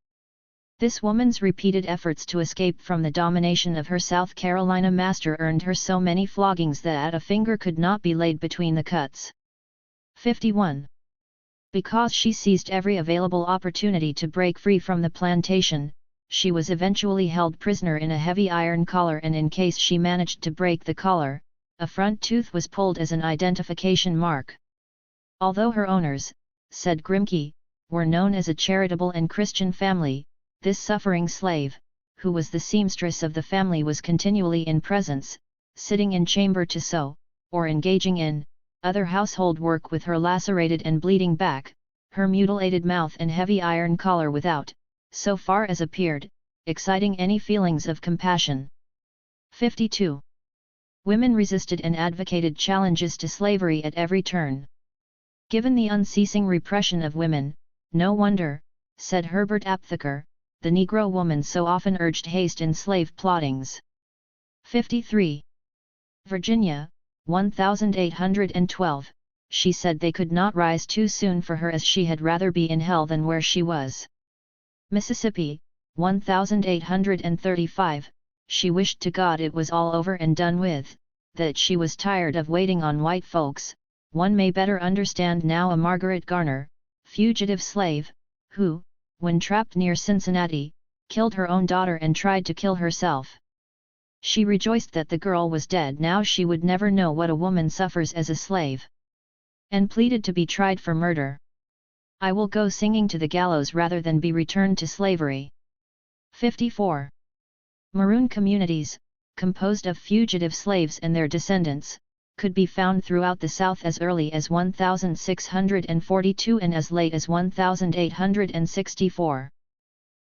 This woman's repeated efforts to escape from the domination of her South Carolina master earned her so many floggings that a finger could not be laid between the cuts. 51. Because she seized every available opportunity to break free from the plantation, she was eventually held prisoner in a heavy iron collar, and in case she managed to break the collar, a front tooth was pulled as an identification mark. Although her owners, said Grimke, were known as a charitable and Christian family, this suffering slave, who was the seamstress of the family, was continually in presence, sitting in chamber to sew, or engaging in other household work with her lacerated and bleeding back, her mutilated mouth and heavy iron collar without, so far as appeared, exciting any feelings of compassion. 52. Women resisted and advocated challenges to slavery at every turn. Given the unceasing repression of women, no wonder, said Herbert Aptheker, the Negro woman so often urged haste in slave plottings. 53. Virginia, 1812, she said they could not rise too soon for her, as she had rather be in hell than where she was. Mississippi, 1835, she wished to God it was all over and done with, that she was tired of waiting on white folks. One may better understand now a Margaret Garner, fugitive slave, who, when trapped near Cincinnati, killed her own daughter and tried to kill herself. She rejoiced that the girl was dead, now she would never know what a woman suffers as a slave, and pleaded to be tried for murder. I will go singing to the gallows rather than be returned to slavery. 54. Maroon communities, composed of fugitive slaves and their descendants, could be found throughout the South as early as 1642 and as late as 1864.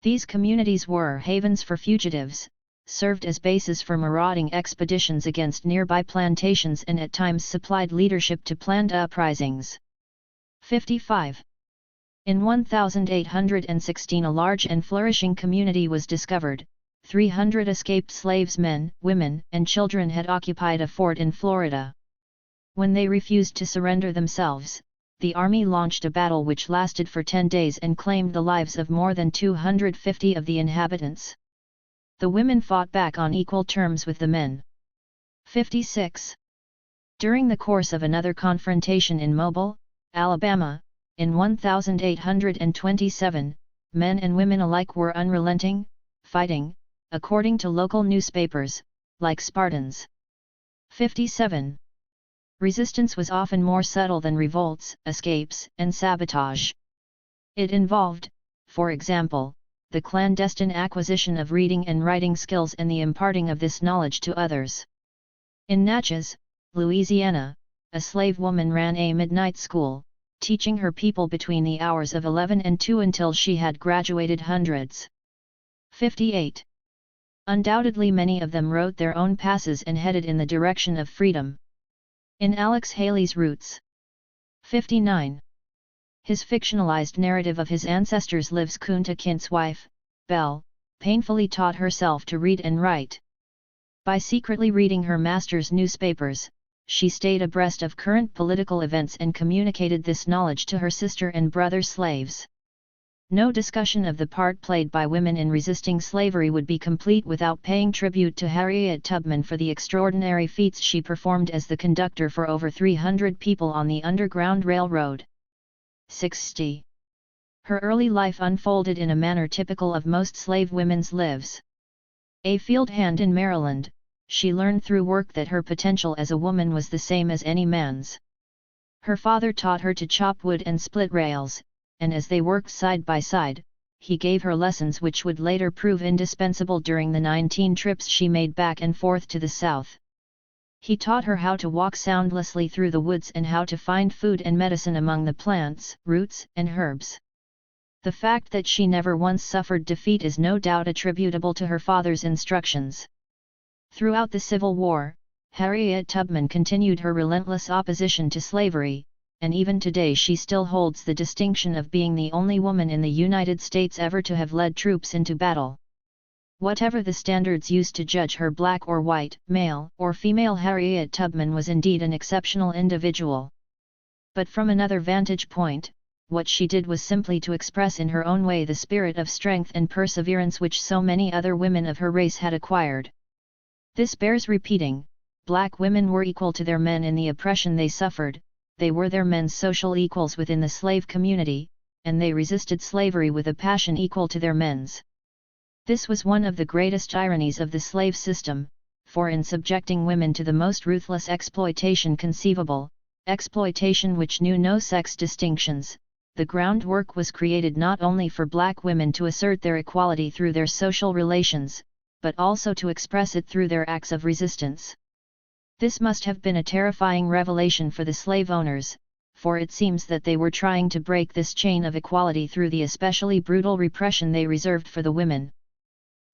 These communities were havens for fugitives, served as bases for marauding expeditions against nearby plantations, and at times supplied leadership to planned uprisings. 55. In 1816 a large and flourishing community was discovered. 300 escaped slaves, men, women, and children, had occupied a fort in Florida. When they refused to surrender themselves, the army launched a battle which lasted for 10 days and claimed the lives of more than 250 of the inhabitants. The women fought back on equal terms with the men. 56. During the course of another confrontation in Mobile, Alabama, in 1827, men and women alike were unrelenting, fighting, according to local newspapers, like Spartans. 57. Resistance was often more subtle than revolts, escapes, and sabotage. It involved, for example, the clandestine acquisition of reading and writing skills and the imparting of this knowledge to others. In Natchez, Louisiana, a slave woman ran a midnight school, teaching her people between the hours of 11 and 2 until she had graduated hundreds. 58. Undoubtedly many of them wrote their own passes and headed in the direction of freedom. In Alex Haley's Roots. 59. His fictionalized narrative of his ancestors lives. Kunta Kinte's wife, Belle, painfully taught herself to read and write. By secretly reading her master's newspapers, she stayed abreast of current political events and communicated this knowledge to her sister and brother slaves. No discussion of the part played by women in resisting slavery would be complete without paying tribute to Harriet Tubman for the extraordinary feats she performed as the conductor for over 300 people on the Underground Railroad. 60. Her early life unfolded in a manner typical of most slave women's lives. A field hand in Maryland, she learned through work that her potential as a woman was the same as any man's. Her father taught her to chop wood and split rails, and as they worked side by side, he gave her lessons which would later prove indispensable during the 19 trips she made back and forth to the south. He taught her how to walk soundlessly through the woods and how to find food and medicine among the plants, roots, and herbs. The fact that she never once suffered defeat is no doubt attributable to her father's instructions. Throughout the Civil War, Harriet Tubman continued her relentless opposition to slavery, and even today she still holds the distinction of being the only woman in the United States ever to have led troops into battle. Whatever the standards used to judge her black or white, male or female, Harriet Tubman was indeed an exceptional individual. But from another vantage point, what she did was simply to express in her own way the spirit of strength and perseverance which so many other women of her race had acquired. This bears repeating: black women were equal to their men in the oppression they suffered, they were their men's social equals within the slave community, and they resisted slavery with a passion equal to their men's. This was one of the greatest ironies of the slave system, for in subjecting women to the most ruthless exploitation conceivable, exploitation which knew no sex distinctions, the groundwork was created not only for black women to assert their equality through their social relations, but also to express it through their acts of resistance. This must have been a terrifying revelation for the slave owners, for it seems that they were trying to break this chain of equality through the especially brutal repression they reserved for the women.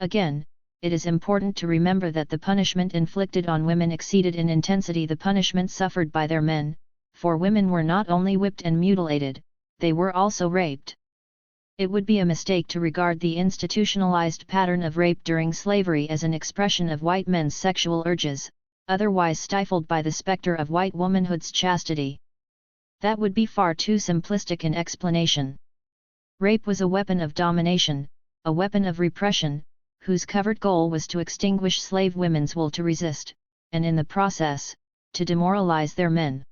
Again, it is important to remember that the punishment inflicted on women exceeded in intensity the punishment suffered by their men, for women were not only whipped and mutilated, they were also raped. It would be a mistake to regard the institutionalized pattern of rape during slavery as an expression of white men's sexual urges, otherwise stifled by the specter of white womanhood's chastity. That would be far too simplistic an explanation. Rape was a weapon of domination, a weapon of repression, whose covert goal was to extinguish slave women's will to resist, and in the process, to demoralize their men.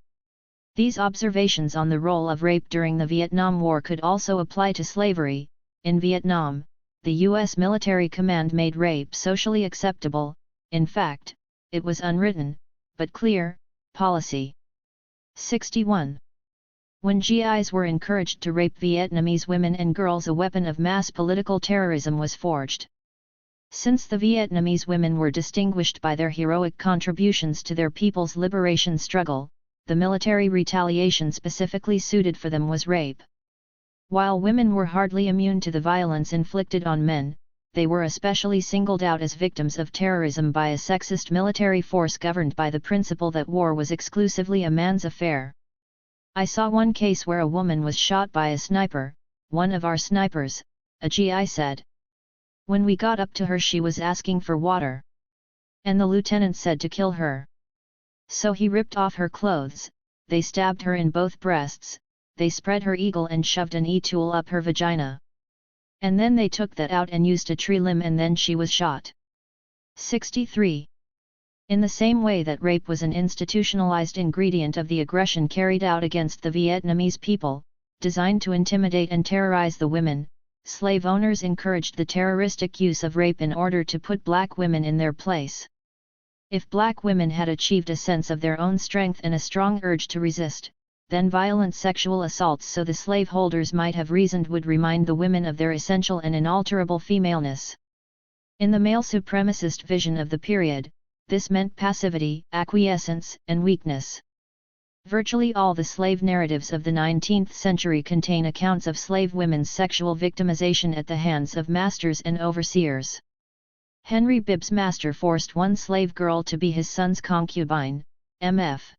These observations on the role of rape during the Vietnam War could also apply to slavery. In Vietnam, the U.S. military command made rape socially acceptable. In fact, it was unwritten, but clear, policy. 61. When GIs were encouraged to rape Vietnamese women and girls, a weapon of mass political terrorism was forged. Since the Vietnamese women were distinguished by their heroic contributions to their people's liberation struggle, the military retaliation specifically suited for them was rape. While women were hardly immune to the violence inflicted on men, they were especially singled out as victims of terrorism by a sexist military force governed by the principle that war was exclusively a man's affair. I saw one case where a woman was shot by a sniper, one of our snipers, a GI said. When we got up to her, she was asking for water. And the lieutenant said to kill her. So he ripped off her clothes, they stabbed her in both breasts, they spread her eagle and shoved an e-tool up her vagina. And then they took that out and used a tree limb, and then she was shot. 63. In the same way that rape was an institutionalized ingredient of the aggression carried out against the Vietnamese people, designed to intimidate and terrorize the women, slave owners encouraged the terroristic use of rape in order to put black women in their place. If black women had achieved a sense of their own strength and a strong urge to resist, then violent sexual assaults, so the slaveholders might have reasoned, would remind the women of their essential and inalterable femaleness. In the male supremacist vision of the period, this meant passivity, acquiescence, and weakness. Virtually all the slave narratives of the 19th century contain accounts of slave women's sexual victimization at the hands of masters and overseers. Henry Bibb's master forced one slave girl to be his son's concubine, M.F.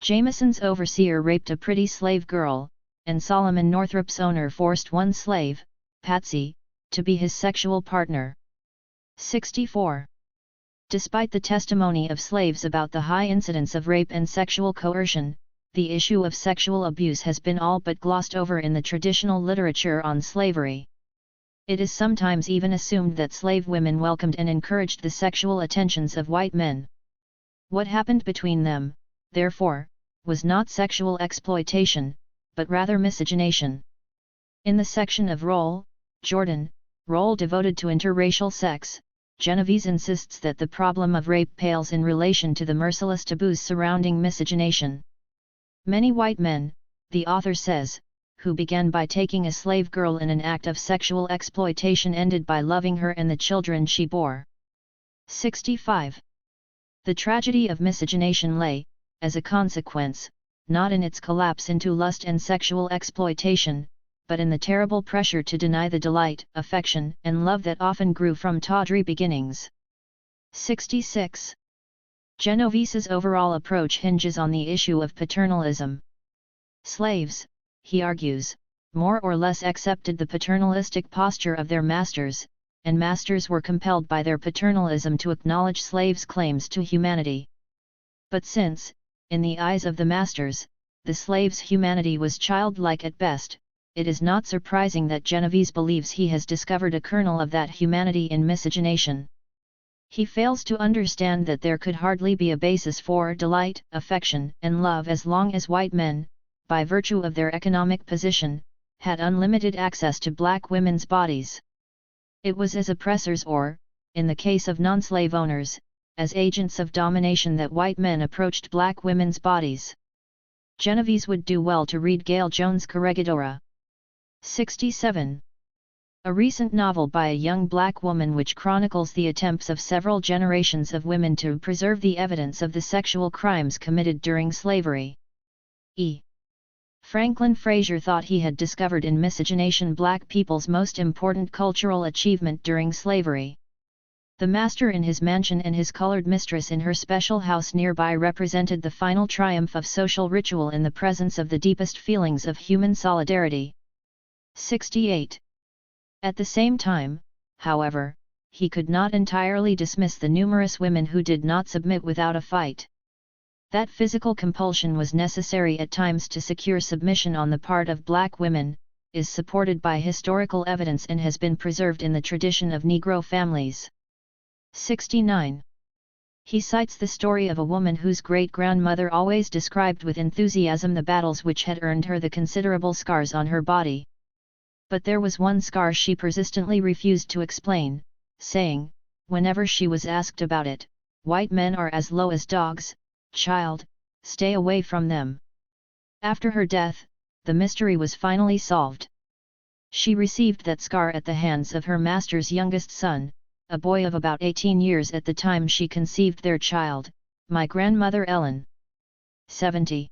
Jameson's overseer raped a pretty slave girl, and Solomon Northrop's owner forced one slave, Patsy, to be his sexual partner. 64. Despite the testimony of slaves about the high incidence of rape and sexual coercion, the issue of sexual abuse has been all but glossed over in the traditional literature on slavery. It is sometimes even assumed that slave women welcomed and encouraged the sexual attentions of white men. What happened between them, therefore, was not sexual exploitation, but rather miscegenation. In the section of role devoted to interracial sex, Genovese insists that the problem of rape pales in relation to the merciless taboos surrounding miscegenation. Many white men, the author says, who began by taking a slave girl in an act of sexual exploitation, ended by loving her and the children she bore. 65. The tragedy of miscegenation lay, as a consequence, not in its collapse into lust and sexual exploitation, but in the terrible pressure to deny the delight, affection, and love that often grew from tawdry beginnings. 66. Genovese's overall approach hinges on the issue of paternalism. Slaves, he argues, more or less accepted the paternalistic posture of their masters, and masters were compelled by their paternalism to acknowledge slaves' claims to humanity. But since, in the eyes of the masters, the slave's humanity was childlike at best, it is not surprising that Genovese believes he has discovered a kernel of that humanity in miscegenation. He fails to understand that there could hardly be a basis for delight, affection, and love as long as white men, by virtue of their economic position, had unlimited access to black women's bodies. It was as oppressors or, in the case of non-slave owners, as agents of domination that white men approached black women's bodies. Genovese would do well to read Gale Jones' Corregidora. 67. A recent novel by a young black woman which chronicles the attempts of several generations of women to preserve the evidence of the sexual crimes committed during slavery. E. Franklin Frazier thought he had discovered in miscegenation black people's most important cultural achievement during slavery. The master in his mansion and his colored mistress in her special house nearby represented the final triumph of social ritual in the presence of the deepest feelings of human solidarity. 68. At the same time, however, he could not entirely dismiss the numerous women who did not submit without a fight. That physical compulsion was necessary at times to secure submission on the part of black women, is supported by historical evidence and has been preserved in the tradition of Negro families. 69. He cites the story of a woman whose great-grandmother always described with enthusiasm the battles which had earned her the considerable scars on her body. But there was one scar she persistently refused to explain, saying, whenever she was asked about it, "White men are as low as dogs, child, stay away from them." After her death, the mystery was finally solved. She received that scar at the hands of her master's youngest son, a boy of about 18 years at the time she conceived their child, my grandmother Ellen. 70.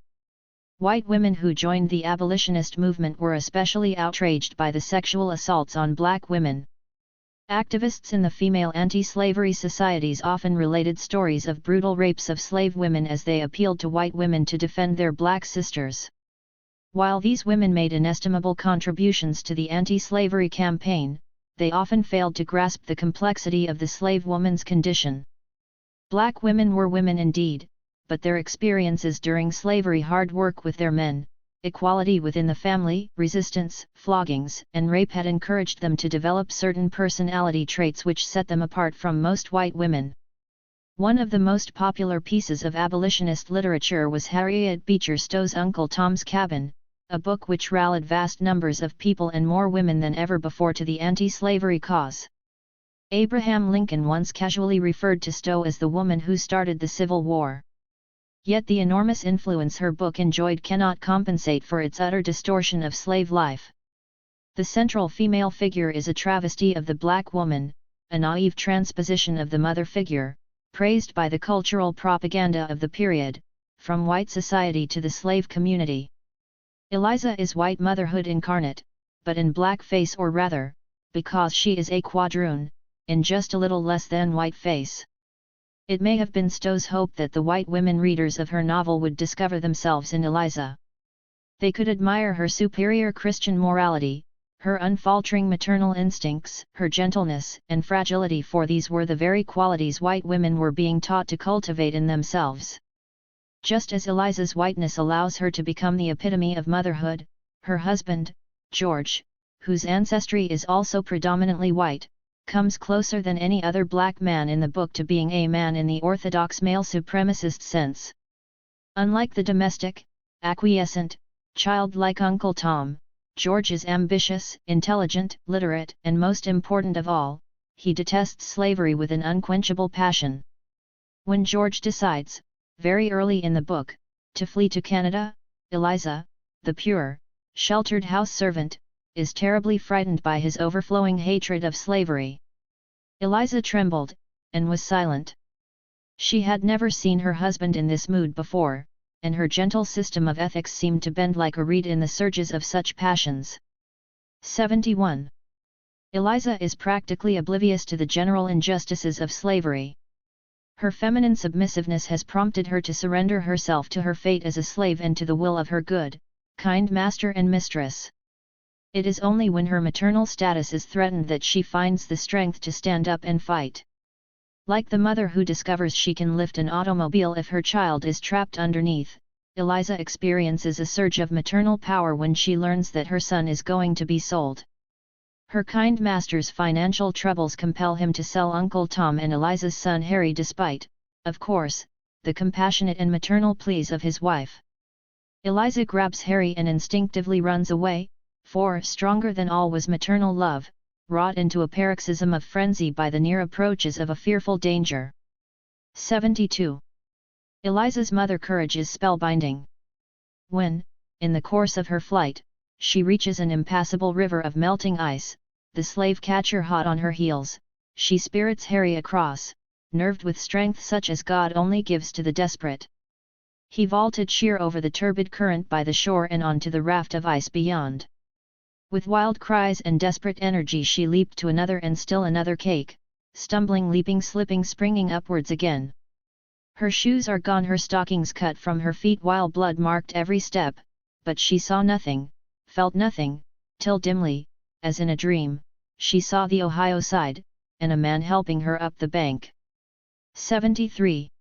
White women who joined the abolitionist movement were especially outraged by the sexual assaults on black women. Activists in the female anti-slavery societies often related stories of brutal rapes of slave women as they appealed to white women to defend their black sisters. While these women made inestimable contributions to the anti-slavery campaign, they often failed to grasp the complexity of the slave woman's condition. Black women were women indeed, but their experiences during slavery, hard work with their men, equality within the family, resistance, floggings, and rape had encouraged them to develop certain personality traits which set them apart from most white women. One of the most popular pieces of abolitionist literature was Harriet Beecher Stowe's Uncle Tom's Cabin, a book which rallied vast numbers of people and more women than ever before to the anti-slavery cause. Abraham Lincoln once casually referred to Stowe as the woman who started the Civil War. Yet the enormous influence her book enjoyed cannot compensate for its utter distortion of slave life. The central female figure is a travesty of the black woman, a naive transposition of the mother figure, praised by the cultural propaganda of the period, from white society to the slave community. Eliza is white motherhood incarnate, but in blackface, or rather, because she is a quadroon, in just a little less than white face. It may have been Stowe's hope that the white women readers of her novel would discover themselves in Eliza. They could admire her superior Christian morality, her unfaltering maternal instincts, her gentleness and fragility, for these were the very qualities white women were being taught to cultivate in themselves. Just as Eliza's whiteness allows her to become the epitome of motherhood, her husband, George, whose ancestry is also predominantly white, comes closer than any other black man in the book to being a man in the orthodox male supremacist sense. Unlike the domestic, acquiescent, childlike Uncle Tom, George is ambitious, intelligent, literate, and most important of all, he detests slavery with an unquenchable passion. When George decides, very early in the book, to flee to Canada, Eliza, the pure, sheltered house servant, is terribly frightened by his overflowing hatred of slavery. Eliza trembled, and was silent. She had never seen her husband in this mood before, and her gentle system of ethics seemed to bend like a reed in the surges of such passions. 71. Eliza is practically oblivious to the general injustices of slavery. Her feminine submissiveness has prompted her to surrender herself to her fate as a slave and to the will of her good, kind master and mistress. It is only when her maternal status is threatened that she finds the strength to stand up and fight. Like the mother who discovers she can lift an automobile if her child is trapped underneath, Eliza experiences a surge of maternal power when she learns that her son is going to be sold. Her kind master's financial troubles compel him to sell Uncle Tom and Eliza's son Harry despite, of course, the compassionate and maternal pleas of his wife. Eliza grabs Harry and instinctively runs away, for stronger than all was maternal love, wrought into a paroxysm of frenzy by the near approaches of a fearful danger. 72. Eliza's mother courage is spellbinding. When, in the course of her flight, she reaches an impassable river of melting ice, the slave catcher hot on her heels, she spirits Harry across, nerved with strength such as God only gives to the desperate. He vaulted sheer over the turbid current by the shore and onto the raft of ice beyond. With wild cries and desperate energy she leaped to another and still another cake, stumbling, leaping, slipping, springing upwards again. Her shoes are gone, her stockings cut from her feet while blood marked every step, but she saw nothing, felt nothing, till dimly, as in a dream, she saw the Ohio side, and a man helping her up the bank. 73.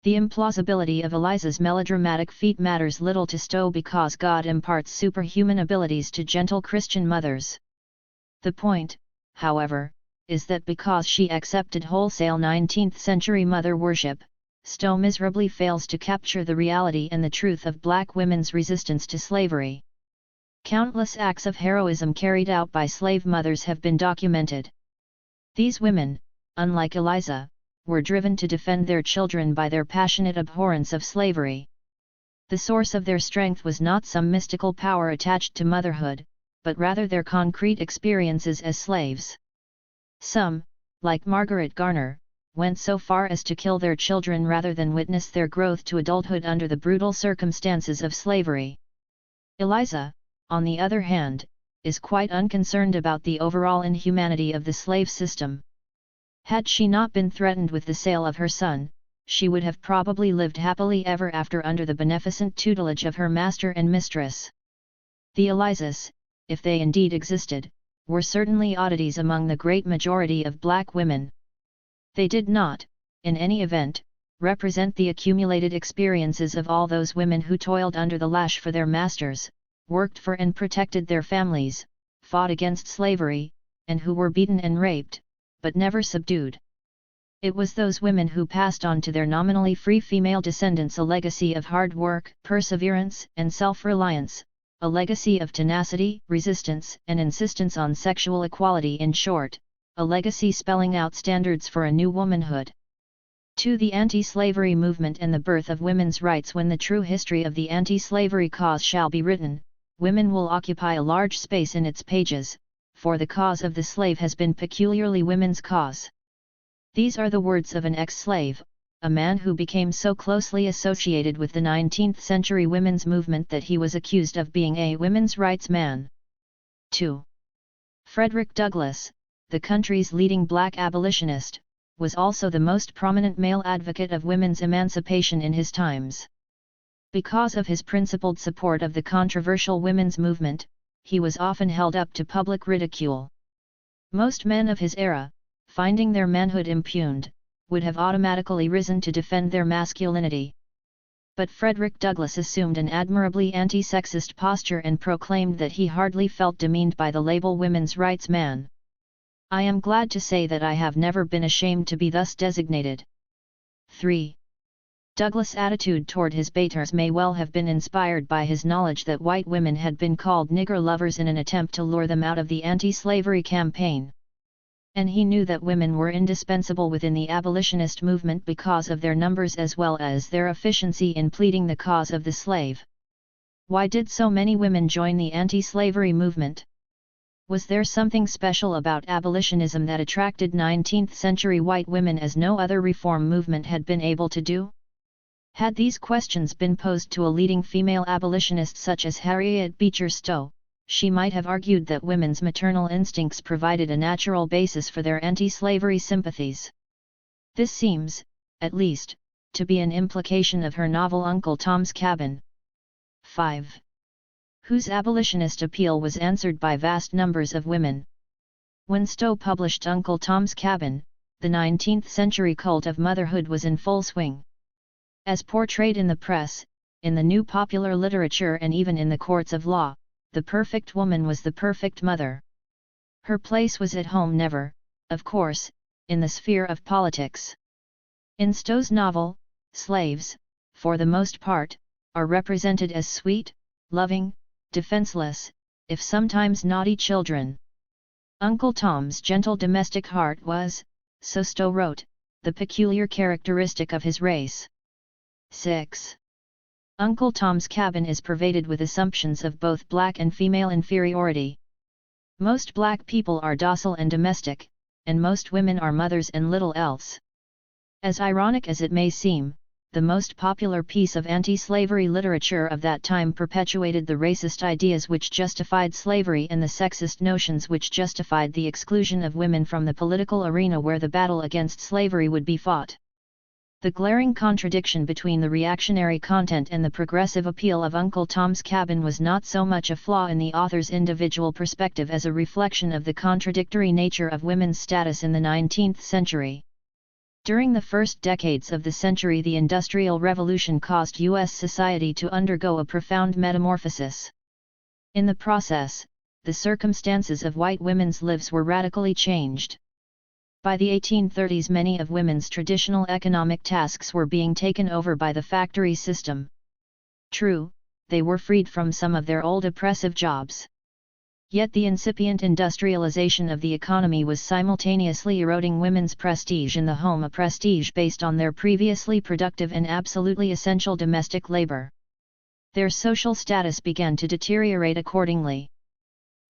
The implausibility of Eliza's melodramatic feat matters little to Stowe because God imparts superhuman abilities to gentle Christian mothers. The point, however, is that because she accepted wholesale 19th-century mother worship, Stowe miserably fails to capture the reality and the truth of black women's resistance to slavery. Countless acts of heroism carried out by slave mothers have been documented. These women, unlike Eliza, were driven to defend their children by their passionate abhorrence of slavery. The source of their strength was not some mystical power attached to motherhood, but rather their concrete experiences as slaves. Some, like Margaret Garner, went so far as to kill their children rather than witness their growth to adulthood under the brutal circumstances of slavery. Eliza, on the other hand, is quite unconcerned about the overall inhumanity of the slave system. Had she not been threatened with the sale of her son, she would have probably lived happily ever after under the beneficent tutelage of her master and mistress. The Elizas, if they indeed existed, were certainly oddities among the great majority of black women. They did not, in any event, represent the accumulated experiences of all those women who toiled under the lash for their masters, worked for and protected their families, fought against slavery, and who were beaten and raped, but never subdued. It was those women who passed on to their nominally free female descendants a legacy of hard work, perseverance, and self-reliance, a legacy of tenacity, resistance, and insistence on sexual equality, in short, a legacy spelling out standards for a new womanhood. To the anti-slavery movement and the birth of women's rights. When the true history of the anti-slavery cause shall be written, women will occupy a large space in its pages, for the cause of the slave has been peculiarly women's cause. These are the words of an ex-slave, a man who became so closely associated with the 19th-century women's movement that he was accused of being a women's rights man. 2. Frederick Douglass, the country's leading black abolitionist, was also the most prominent male advocate of women's emancipation in his times. Because of his principled support of the controversial women's movement, he was often held up to public ridicule. Most men of his era, finding their manhood impugned, would have automatically risen to defend their masculinity. But Frederick Douglass assumed an admirably anti-sexist posture and proclaimed that he hardly felt demeaned by the label women's rights man. I am glad to say that I have never been ashamed to be thus designated. 3. Douglas' attitude toward his baiters may well have been inspired by his knowledge that white women had been called nigger lovers in an attempt to lure them out of the anti-slavery campaign. And he knew that women were indispensable within the abolitionist movement because of their numbers as well as their efficiency in pleading the cause of the slave. Why did so many women join the anti-slavery movement? Was there something special about abolitionism that attracted 19th-century white women as no other reform movement had been able to do? Had these questions been posed to a leading female abolitionist such as Harriet Beecher Stowe, she might have argued that women's maternal instincts provided a natural basis for their anti-slavery sympathies. This seems, at least, to be an implication of her novel Uncle Tom's Cabin. 5. Whose abolitionist appeal was answered by vast numbers of women. When Stowe published Uncle Tom's Cabin, the 19th-century cult of motherhood was in full swing. As portrayed in the press, in the new popular literature and even in the courts of law, the perfect woman was the perfect mother. Her place was at home, never, of course, in the sphere of politics. In Stowe's novel, slaves, for the most part, are represented as sweet, loving, defenseless, if sometimes naughty children. Uncle Tom's gentle domestic heart was, so Stowe wrote, the peculiar characteristic of his race. 6. Uncle Tom's Cabin is pervaded with assumptions of both black and female inferiority. Most black people are docile and domestic, and most women are mothers and little else. As ironic as it may seem, the most popular piece of anti-slavery literature of that time perpetuated the racist ideas which justified slavery and the sexist notions which justified the exclusion of women from the political arena where the battle against slavery would be fought. The glaring contradiction between the reactionary content and the progressive appeal of Uncle Tom's Cabin was not so much a flaw in the author's individual perspective as a reflection of the contradictory nature of women's status in the 19th century. During the first decades of the century, the Industrial Revolution caused U.S. society to undergo a profound metamorphosis. In the process, the circumstances of white women's lives were radically changed. By the 1830s, many of women's traditional economic tasks were being taken over by the factory system. True, they were freed from some of their old oppressive jobs. Yet the incipient industrialization of the economy was simultaneously eroding women's prestige in the home, a prestige based on their previously productive and absolutely essential domestic labor. Their social status began to deteriorate accordingly.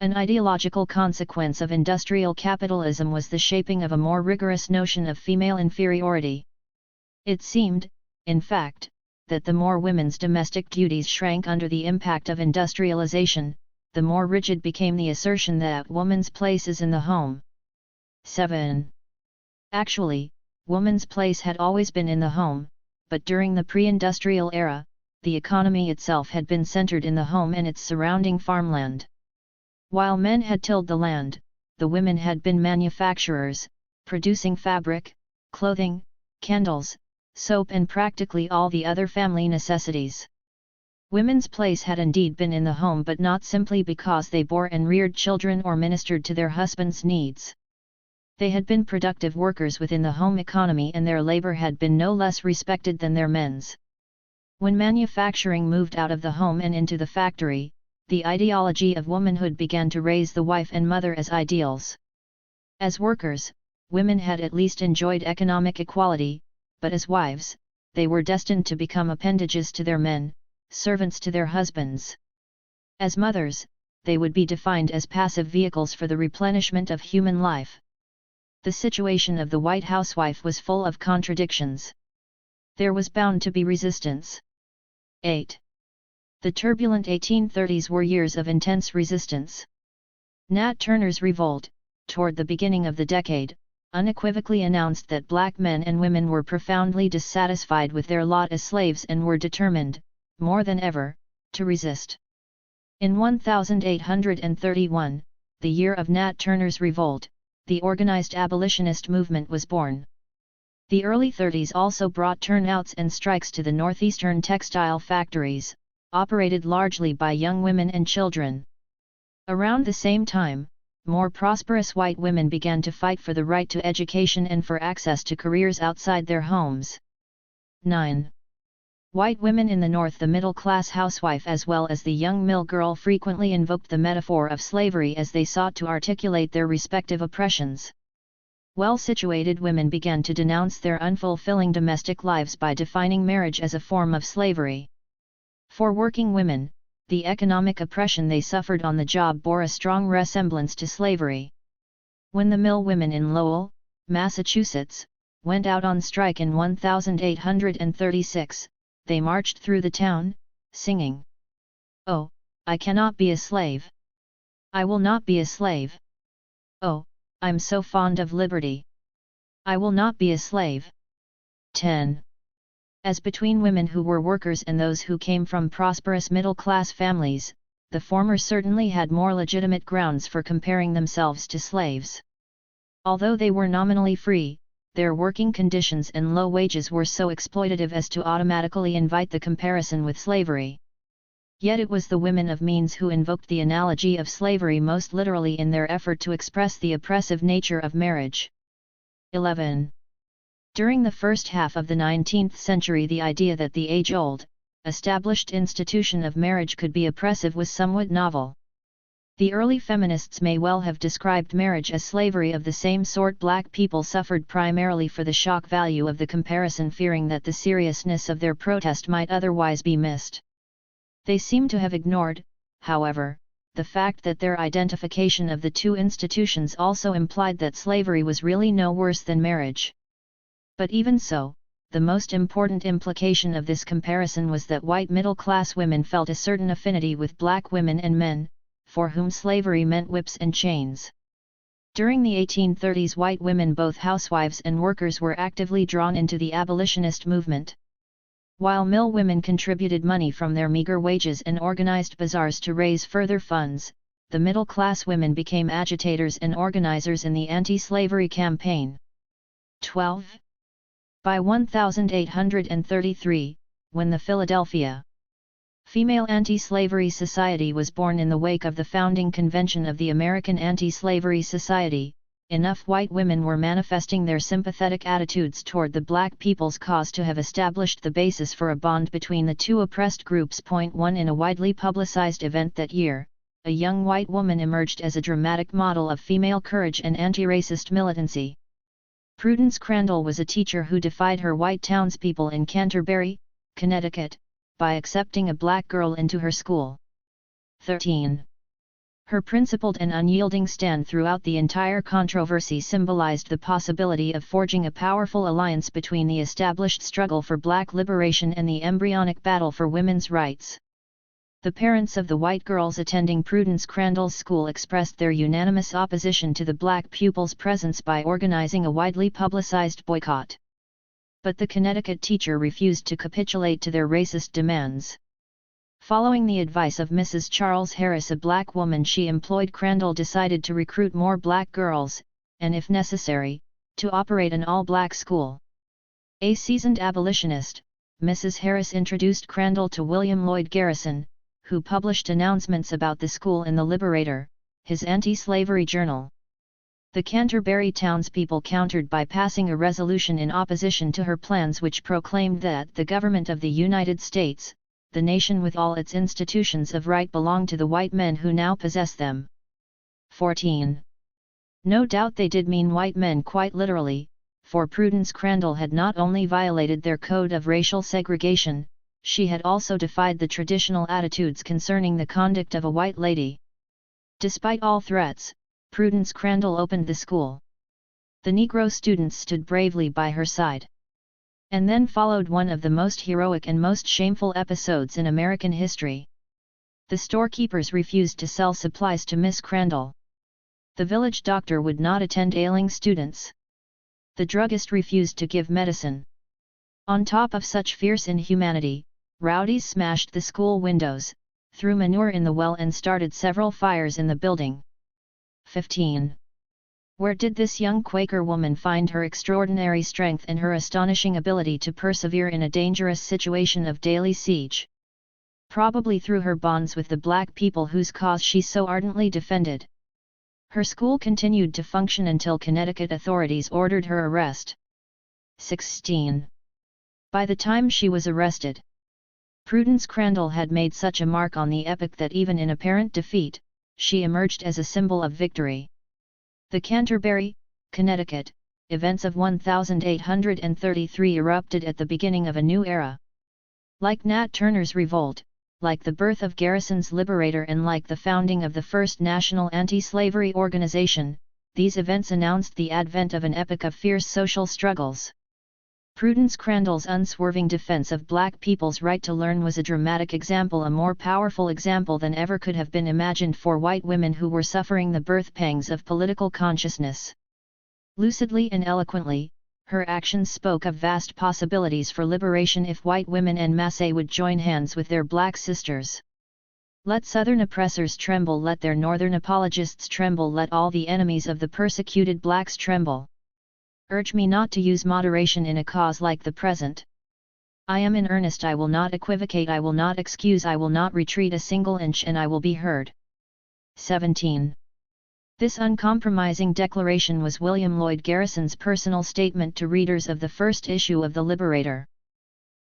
An ideological consequence of industrial capitalism was the shaping of a more rigorous notion of female inferiority. It seemed, in fact, that the more women's domestic duties shrank under the impact of industrialization, the more rigid became the assertion that woman's place is in the home. 7. Actually, woman's place had always been in the home, but during the pre-industrial era, the economy itself had been centered in the home and its surrounding farmland. While men had tilled the land, the women had been manufacturers, producing fabric, clothing, candles, soap and practically all the other family necessities. Women's place had indeed been in the home, but not simply because they bore and reared children or ministered to their husbands' needs. They had been productive workers within the home economy, and their labor had been no less respected than their men's. When manufacturing moved out of the home and into the factory, the ideology of womanhood began to raise the wife and mother as ideals. As workers, women had at least enjoyed economic equality, but as wives, they were destined to become appendages to their men, servants to their husbands. As mothers, they would be defined as passive vehicles for the replenishment of human life. The situation of the white housewife was full of contradictions. There was bound to be resistance. 8. The turbulent 1830s were years of intense resistance. Nat Turner's revolt, toward the beginning of the decade, unequivocally announced that black men and women were profoundly dissatisfied with their lot as slaves and were determined, more than ever, to resist. In 1831, the year of Nat Turner's revolt, the organized abolitionist movement was born. The early 30s also brought turnouts and strikes to the northeastern textile factories, operated largely by young women and children. Around the same time, more prosperous white women began to fight for the right to education and for access to careers outside their homes. 9. White women in the North, the middle-class housewife as well as the young mill girl, frequently invoked the metaphor of slavery as they sought to articulate their respective oppressions. Well-situated women began to denounce their unfulfilling domestic lives by defining marriage as a form of slavery. For working women, the economic oppression they suffered on the job bore a strong resemblance to slavery. When the mill women in Lowell, Massachusetts, went out on strike in 1836, they marched through the town, singing, "Oh, I cannot be a slave. I will not be a slave. Oh, I'm so fond of liberty. I will not be a slave." 10. As between women who were workers and those who came from prosperous middle-class families, the former certainly had more legitimate grounds for comparing themselves to slaves. Although they were nominally free, their working conditions and low wages were so exploitative as to automatically invite the comparison with slavery. Yet it was the women of means who invoked the analogy of slavery most literally in their effort to express the oppressive nature of marriage. 11. During the first half of the 19th century, the idea that the age-old, established institution of marriage could be oppressive was somewhat novel. The early feminists may well have described marriage as slavery of the same sort black people suffered, primarily for the shock value of the comparison, fearing that the seriousness of their protest might otherwise be missed. They seem to have ignored, however, the fact that their identification of the two institutions also implied that slavery was really no worse than marriage. But even so, the most important implication of this comparison was that white middle-class women felt a certain affinity with black women and men, for whom slavery meant whips and chains. During the 1830s, white women, both housewives and workers, were actively drawn into the abolitionist movement. While mill women contributed money from their meager wages and organized bazaars to raise further funds, the middle-class women became agitators and organizers in the anti-slavery campaign. 12. By 1833, when the Philadelphia Female Anti-Slavery Society was born in the wake of the founding convention of the American Anti-Slavery Society, enough white women were manifesting their sympathetic attitudes toward the black people's cause to have established the basis for a bond between the two oppressed groups. 1. In a widely publicized event that year, a young white woman emerged as a dramatic model of female courage and anti-racist militancy. Prudence Crandall was a teacher who defied her white townspeople in Canterbury, Connecticut, by accepting a black girl into her school. 13. Her principled and unyielding stand throughout the entire controversy symbolized the possibility of forging a powerful alliance between the established struggle for black liberation and the embryonic battle for women's rights. The parents of the white girls attending Prudence Crandall's school expressed their unanimous opposition to the black pupils' presence by organizing a widely publicized boycott. But the Connecticut teacher refused to capitulate to their racist demands. Following the advice of Mrs. Charles Harris, a black woman she employed, Crandall decided to recruit more black girls, and if necessary, to operate an all-black school. A seasoned abolitionist, Mrs. Harris introduced Crandall to William Lloyd Garrison, who published announcements about the school in the Liberator, his anti-slavery journal. The Canterbury townspeople countered by passing a resolution in opposition to her plans, which proclaimed that the government of the United States, the nation with all its institutions of right, belonged to the white men who now possess them. 14. No doubt they did mean white men quite literally, for Prudence Crandall had not only violated their code of racial segregation, she had also defied the traditional attitudes concerning the conduct of a white lady. Despite all threats, Prudence Crandall opened the school. The Negro students stood bravely by her side. And then followed one of the most heroic and most shameful episodes in American history. The storekeepers refused to sell supplies to Miss Crandall. The village doctor would not attend ailing students. The druggist refused to give medicine. On top of such fierce inhumanity, rowdies smashed the school windows, threw manure in the well and started several fires in the building. 15. Where did this young Quaker woman find her extraordinary strength and her astonishing ability to persevere in a dangerous situation of daily siege? Probably through her bonds with the black people whose cause she so ardently defended. Her school continued to function until Connecticut authorities ordered her arrest. 16. By the time she was arrested, Prudence Crandall had made such a mark on the epoch that even in apparent defeat, she emerged as a symbol of victory. The Canterbury, Connecticut, events of 1833 erupted at the beginning of a new era. Like Nat Turner's revolt, like the birth of Garrison's Liberator and like the founding of the first national anti-slavery organization, these events announced the advent of an epoch of fierce social struggles. Prudence Crandall's unswerving defense of black people's right to learn was a dramatic example, a more powerful example than ever could have been imagined for white women who were suffering the birth pangs of political consciousness. Lucidly and eloquently, her actions spoke of vast possibilities for liberation if white women en masse would join hands with their black sisters. Let Southern oppressors tremble, let their Northern apologists tremble, let all the enemies of the persecuted blacks tremble. Urge me not to use moderation in a cause like the present. I am in earnest, I will not equivocate, I will not excuse, I will not retreat a single inch, and I will be heard. 17. This uncompromising declaration was William Lloyd Garrison's personal statement to readers of the first issue of The Liberator.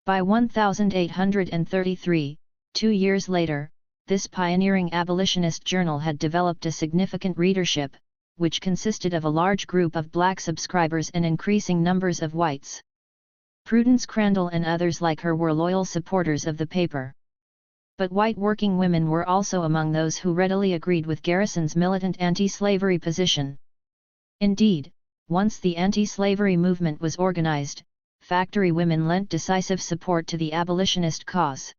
By 1833, 2 years later, this pioneering abolitionist journal had developed a significant readership, which consisted of a large group of black subscribers and increasing numbers of whites. Prudence Crandall and others like her were loyal supporters of the paper. But white working women were also among those who readily agreed with Garrison's militant anti-slavery position. Indeed, once the anti-slavery movement was organized, factory women lent decisive support to the abolitionist cause.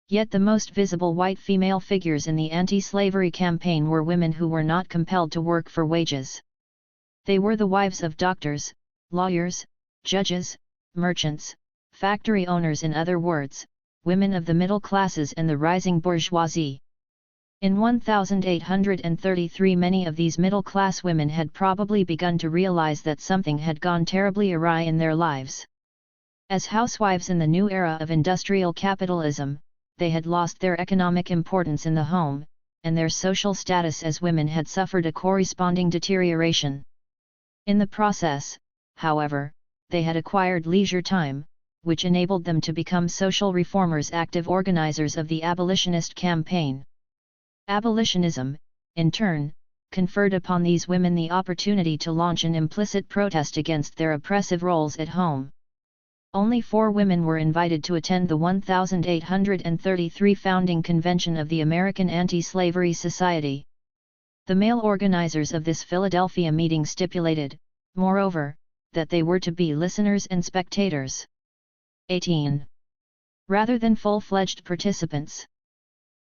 Yet the most visible white female figures in the anti-slavery campaign were women who were not compelled to work for wages. They were the wives of doctors, lawyers, judges, merchants, factory owners, in other words, women of the middle classes and the rising bourgeoisie. In 1833, many of these middle-class women had probably begun to realize that something had gone terribly awry in their lives. As housewives in the new era of industrial capitalism, they had lost their economic importance in the home, and their social status as women had suffered a corresponding deterioration. In the process, however, they had acquired leisure time, which enabled them to become social reformers, active organizers of the abolitionist campaign. Abolitionism, in turn, conferred upon these women the opportunity to launch an implicit protest against their oppressive roles at home. Only 4 women were invited to attend the 1833 founding convention of the American Anti-Slavery Society. The male organizers of this Philadelphia meeting stipulated, moreover, that they were to be listeners and spectators. 18. Rather than full-fledged participants.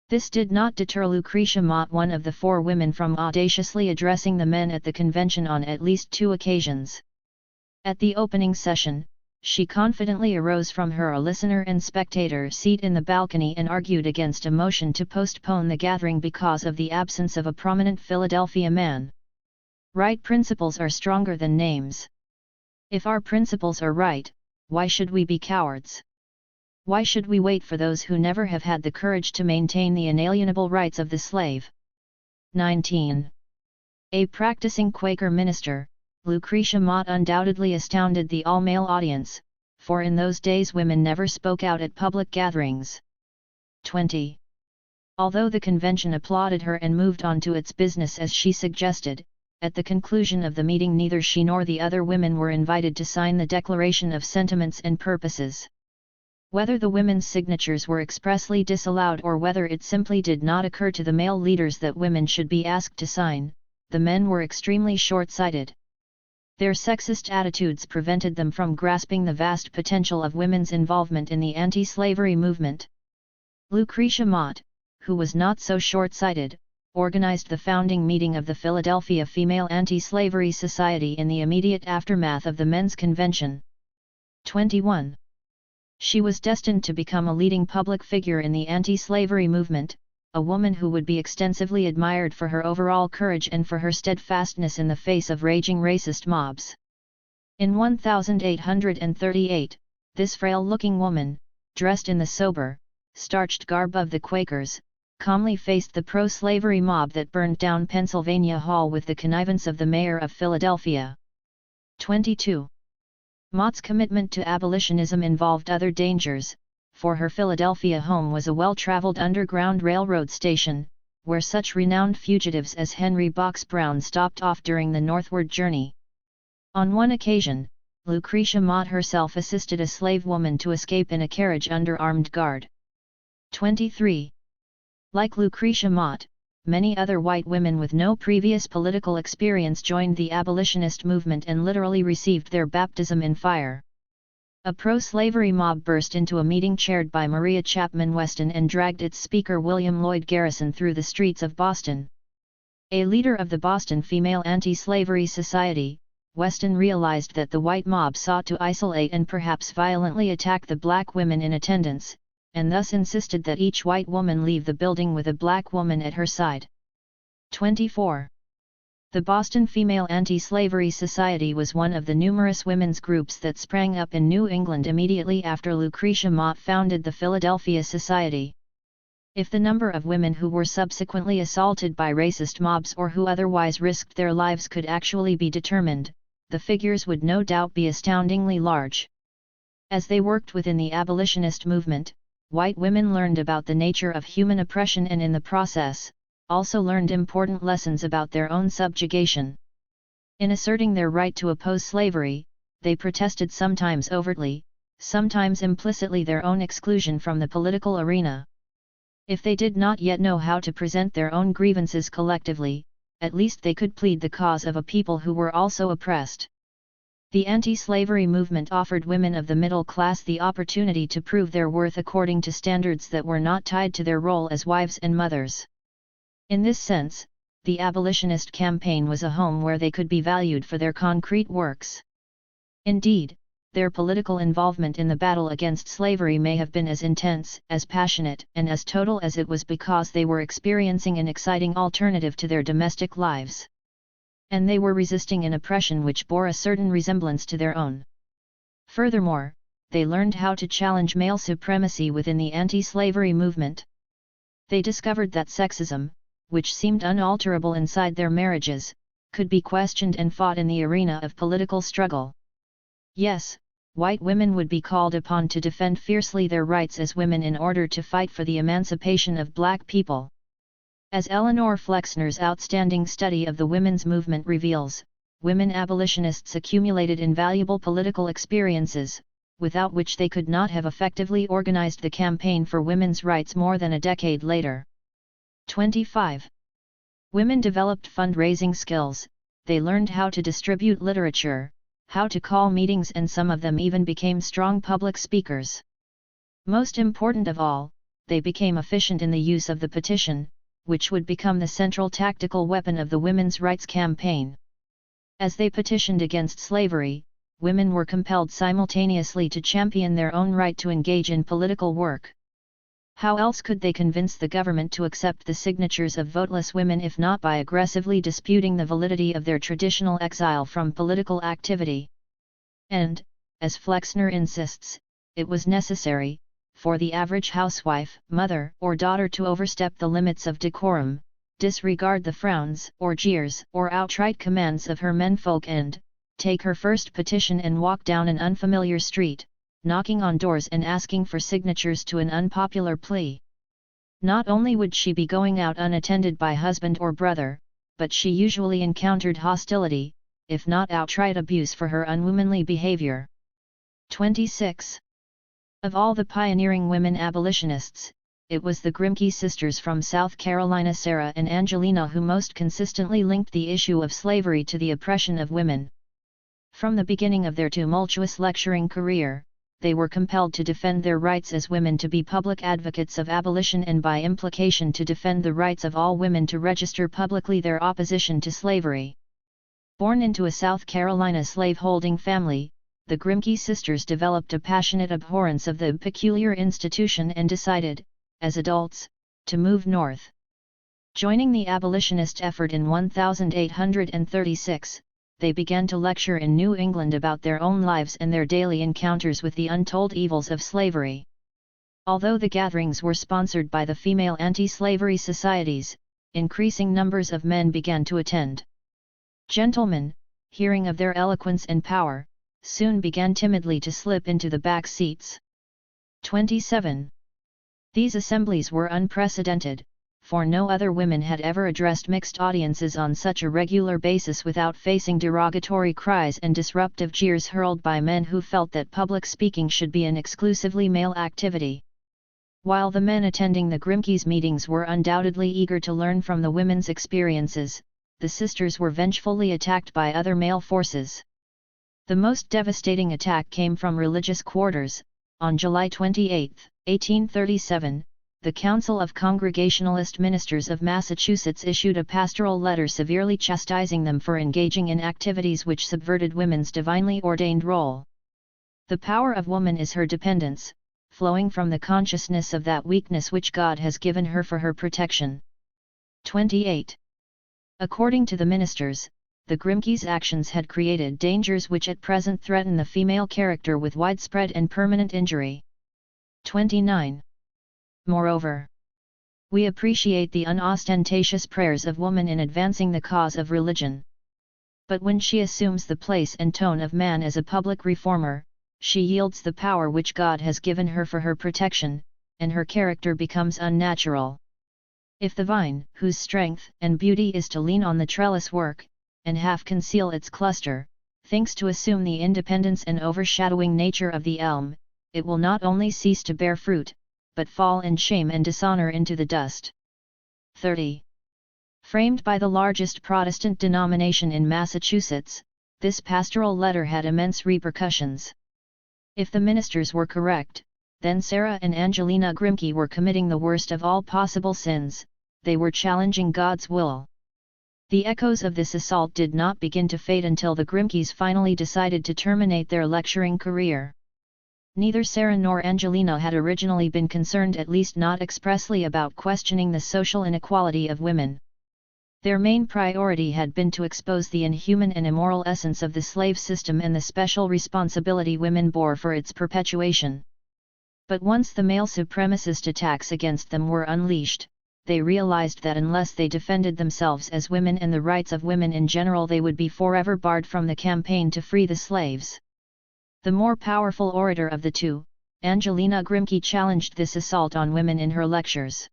This did not deter Lucretia Mott, one of the 4 women, from audaciously addressing the men at the convention on at least 2 occasions. At the opening session, she confidently arose from her listener and spectator seat in the balcony and argued against a motion to postpone the gathering because of the absence of a prominent Philadelphia man. Right principles are stronger than names. If our principles are right, why should we be cowards? Why should we wait for those who never have had the courage to maintain the inalienable rights of the slave? 19. A practicing Quaker minister, Lucretia Mott undoubtedly astounded the all-male audience, for in those days women never spoke out at public gatherings. 20. Although the convention applauded her and moved on to its business as she suggested, at the conclusion of the meeting neither she nor the other women were invited to sign the Declaration of Sentiments and Purposes. Whether the women's signatures were expressly disallowed or whether it simply did not occur to the male leaders that women should be asked to sign, the men were extremely short-sighted. Their sexist attitudes prevented them from grasping the vast potential of women's involvement in the anti-slavery movement. Lucretia Mott, who was not so short-sighted, organized the founding meeting of the Philadelphia Female Anti-Slavery Society in the immediate aftermath of the men's convention. 21. She was destined to become a leading public figure in the anti-slavery movement, a woman who would be extensively admired for her overall courage and for her steadfastness in the face of raging racist mobs. In 1838, this frail-looking woman, dressed in the sober, starched garb of the Quakers, calmly faced the pro-slavery mob that burned down Pennsylvania Hall with the connivance of the mayor of Philadelphia. 22. Mott's commitment to abolitionism involved other dangers, for her Philadelphia home was a well-traveled underground railroad station, where such renowned fugitives as Henry Box Brown stopped off during the northward journey. On one occasion, Lucretia Mott herself assisted a slave woman to escape in a carriage under armed guard. 23. Like Lucretia Mott, many other white women with no previous political experience joined the abolitionist movement and literally received their baptism in fire. A pro-slavery mob burst into a meeting chaired by Maria Chapman Weston and dragged its speaker William Lloyd Garrison through the streets of Boston. A leader of the Boston Female Anti-Slavery Society, Weston realized that the white mob sought to isolate and perhaps violently attack the black women in attendance, and thus insisted that each white woman leave the building with a black woman at her side. 24. The Boston Female Anti-Slavery Society was one of the numerous women's groups that sprang up in New England immediately after Lucretia Mott founded the Philadelphia Society. If the number of women who were subsequently assaulted by racist mobs or who otherwise risked their lives could actually be determined, the figures would no doubt be astoundingly large. As they worked within the abolitionist movement, white women learned about the nature of human oppression and in the process, also learned important lessons about their own subjugation. In asserting their right to oppose slavery, they protested sometimes overtly, sometimes implicitly their own exclusion from the political arena. If they did not yet know how to present their own grievances collectively, at least they could plead the cause of a people who were also oppressed. The anti-slavery movement offered women of the middle class the opportunity to prove their worth according to standards that were not tied to their role as wives and mothers. In this sense, the abolitionist campaign was a home where they could be valued for their concrete works. Indeed, their political involvement in the battle against slavery may have been as intense, as passionate, and as total as it was because they were experiencing an exciting alternative to their domestic lives. And they were resisting an oppression which bore a certain resemblance to their own. Furthermore, they learned how to challenge male supremacy within the anti-slavery movement. They discovered that sexism, which seemed unalterable inside their marriages, could be questioned and fought in the arena of political struggle. Yes, white women would be called upon to defend fiercely their rights as women in order to fight for the emancipation of black people. As Eleanor Flexner's outstanding study of the women's movement reveals, women abolitionists accumulated invaluable political experiences, without which they could not have effectively organized the campaign for women's rights more than a decade later. 25. Women developed fundraising skills, they learned how to distribute literature, how to call meetings, and some of them even became strong public speakers. Most important of all, they became efficient in the use of the petition, which would become the central tactical weapon of the women's rights campaign. As they petitioned against slavery, women were compelled simultaneously to champion their own right to engage in political work. How else could they convince the government to accept the signatures of voteless women if not by aggressively disputing the validity of their traditional exile from political activity? And, as Flexner insists, it was necessary, for the average housewife, mother, or daughter to overstep the limits of decorum, disregard the frowns, or jeers, or outright commands of her menfolk and, take her first petition and walk down an unfamiliar street, knocking on doors and asking for signatures to an unpopular plea. Not only would she be going out unattended by husband or brother, but she usually encountered hostility, if not outright abuse for her unwomanly behavior. 26. Of all the pioneering women abolitionists, it was the Grimke sisters from South Carolina, Sarah and Angelina, who most consistently linked the issue of slavery to the oppression of women. From the beginning of their tumultuous lecturing career, they were compelled to defend their rights as women to be public advocates of abolition and by implication to defend the rights of all women to register publicly their opposition to slavery. Born into a South Carolina slave-holding family, the Grimke sisters developed a passionate abhorrence of the peculiar institution and decided, as adults, to move north. Joining the abolitionist effort in 1836, they began to lecture in New England about their own lives and their daily encounters with the untold evils of slavery. Although the gatherings were sponsored by the female anti-slavery societies, increasing numbers of men began to attend. Gentlemen, hearing of their eloquence and power, soon began timidly to slip into the back seats. 27. These assemblies were unprecedented, for no other women had ever addressed mixed audiences on such a regular basis without facing derogatory cries and disruptive jeers hurled by men who felt that public speaking should be an exclusively male activity. While the men attending the Grimke's meetings were undoubtedly eager to learn from the women's experiences, the sisters were vengefully attacked by other male forces. The most devastating attack came from religious quarters. On July 28, 1837, the Council of Congregationalist Ministers of Massachusetts issued a pastoral letter severely chastising them for engaging in activities which subverted women's divinely ordained role. The power of woman is her dependence, flowing from the consciousness of that weakness which God has given her for her protection. 28. According to the ministers, the Grimke's actions had created dangers which at present threaten the female character with widespread and permanent injury. 29. Moreover, we appreciate the unostentatious prayers of woman in advancing the cause of religion. But when she assumes the place and tone of man as a public reformer, she yields the power which God has given her for her protection, and her character becomes unnatural. If the vine, whose strength and beauty is to lean on the trellis work, and half conceal its cluster, thinks to assume the independence and overshadowing nature of the elm, it will not only cease to bear fruit, but fall in shame and dishonor into the dust. 30. Framed by the largest Protestant denomination in Massachusetts, this pastoral letter had immense repercussions. If the ministers were correct, then Sarah and Angelina Grimke were committing the worst of all possible sins. They were challenging God's will. The echoes of this assault did not begin to fade until the Grimkes finally decided to terminate their lecturing career. Neither Sarah nor Angelina had originally been concerned, at least not expressly, about questioning the social inequality of women. Their main priority had been to expose the inhuman and immoral essence of the slave system and the special responsibility women bore for its perpetuation. But once the male supremacist attacks against them were unleashed, they realized that unless they defended themselves as women and the rights of women in general, they would be forever barred from the campaign to free the slaves. The more powerful orator of the two, Angelina Grimke, challenged this assault on women in her lectures.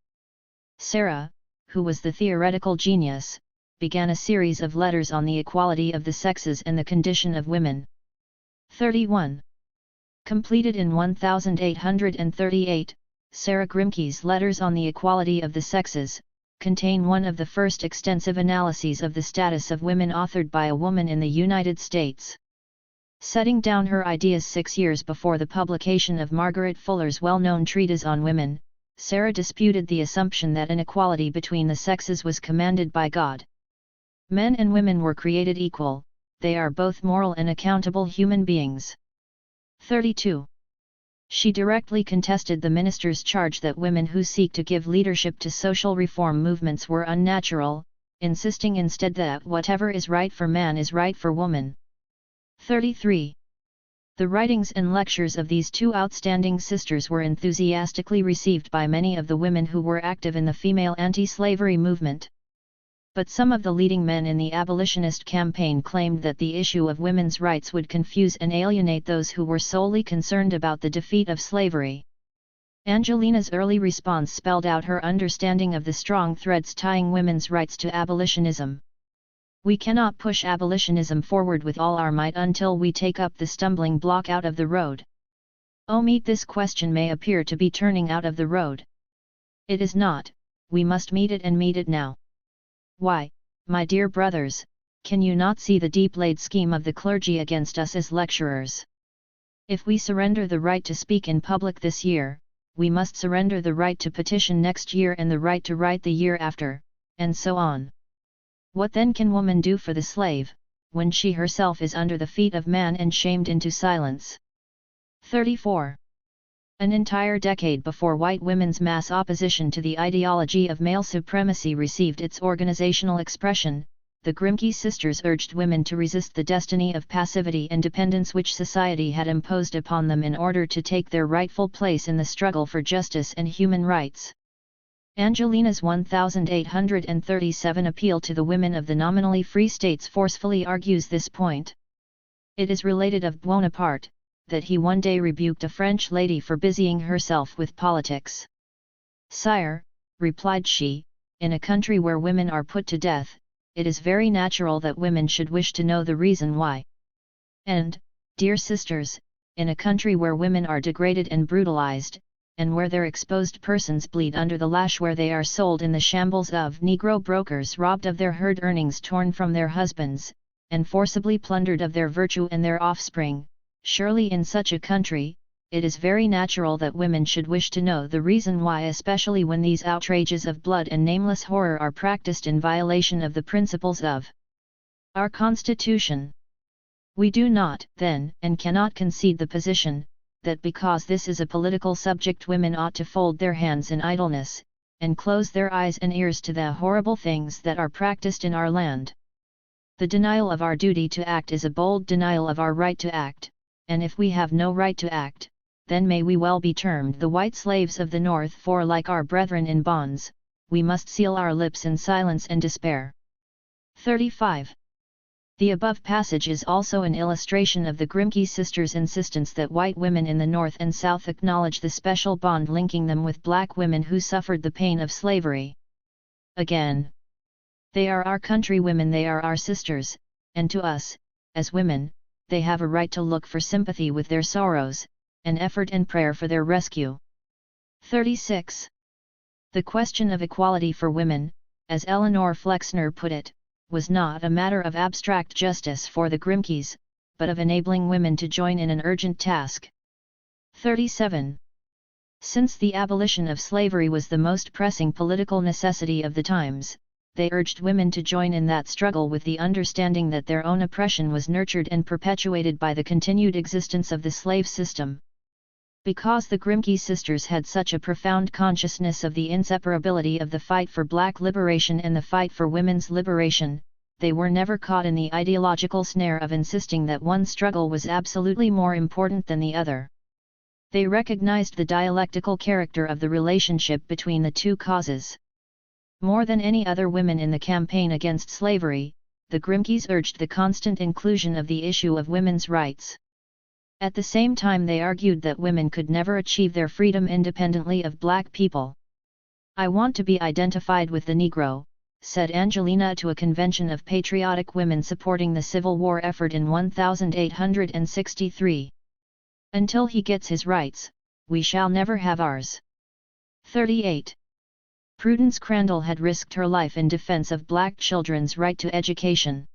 Sarah, who was the theoretical genius, began a series of letters on the equality of the sexes and the condition of women. 31. Completed in 1838, Sarah Grimke's Letters on the Equality of the Sexes contain one of the first extensive analyses of the status of women authored by a woman in the United States. Setting down her ideas 6 years before the publication of Margaret Fuller's well-known treatise on women, Sarah disputed the assumption that inequality between the sexes was commanded by God. Men and women were created equal, they are both moral and accountable human beings. 32. She directly contested the minister's charge that women who seek to give leadership to social reform movements were unnatural, insisting instead that whatever is right for man is right for woman. 33. The writings and lectures of these two outstanding sisters were enthusiastically received by many of the women who were active in the female anti-slavery movement. But some of the leading men in the abolitionist campaign claimed that the issue of women's rights would confuse and alienate those who were solely concerned about the defeat of slavery. Angelina's early response spelled out her understanding of the strong threads tying women's rights to abolitionism. We cannot push abolitionism forward with all our might until we take up the stumbling block out of the road. Oh, meet this question may appear to be turning out of the road. It is not, we must meet it and meet it now. Why, my dear brothers, can you not see the deep-laid scheme of the clergy against us as lecturers? If we surrender the right to speak in public this year, we must surrender the right to petition next year and the right to write the year after, and so on. What then can woman do for the slave, when she herself is under the feet of man and shamed into silence? 34. An entire decade before white women's mass opposition to the ideology of male supremacy received its organizational expression, the Grimke sisters urged women to resist the destiny of passivity and dependence which society had imposed upon them in order to take their rightful place in the struggle for justice and human rights. Angelina's 1837 appeal to the women of the nominally free states forcefully argues this point. It is related of Bonaparte, that he one day rebuked a French lady for busying herself with politics. "Sire," replied she, "in a country where women are put to death, it is very natural that women should wish to know the reason why. And, dear sisters, in a country where women are degraded and brutalized, and where their exposed persons bleed under the lash, where they are sold in the shambles of Negro brokers, robbed of their herd earnings, torn from their husbands, and forcibly plundered of their virtue and their offspring, surely in such a country, it is very natural that women should wish to know the reason why, especially when these outrages of blood and nameless horror are practiced in violation of the principles of our Constitution. We do not, then, and cannot concede the position, that because this is a political subject women ought to fold their hands in idleness, and close their eyes and ears to the horrible things that are practiced in our land. The denial of our duty to act is a bold denial of our right to act, and if we have no right to act, then may we well be termed the white slaves of the North, for like our brethren in bonds, we must seal our lips in silence and despair. 35. The above passage is also an illustration of the Grimke sisters' insistence that white women in the North and South acknowledge the special bond linking them with black women who suffered the pain of slavery. Again, they are our countrywomen, they are our sisters, and to us, as women, they have a right to look for sympathy with their sorrows, and effort and prayer for their rescue. 36. The question of equality for women, as Eleanor Flexner put it, was not a matter of abstract justice for the Grimkes, but of enabling women to join in an urgent task. 37. Since the abolition of slavery was the most pressing political necessity of the times, they urged women to join in that struggle with the understanding that their own oppression was nurtured and perpetuated by the continued existence of the slave system. Because the Grimke sisters had such a profound consciousness of the inseparability of the fight for black liberation and the fight for women's liberation, they were never caught in the ideological snare of insisting that one struggle was absolutely more important than the other. They recognized the dialectical character of the relationship between the two causes. More than any other women in the campaign against slavery, the Grimkes urged the constant inclusion of the issue of women's rights. At the same time they argued that women could never achieve their freedom independently of black people. "I want to be identified with the Negro," said Angelina to a convention of patriotic women supporting the Civil War effort in 1863. "Until he gets his rights, we shall never have ours." 38. Prudence Crandall had risked her life in defense of black children's right to education.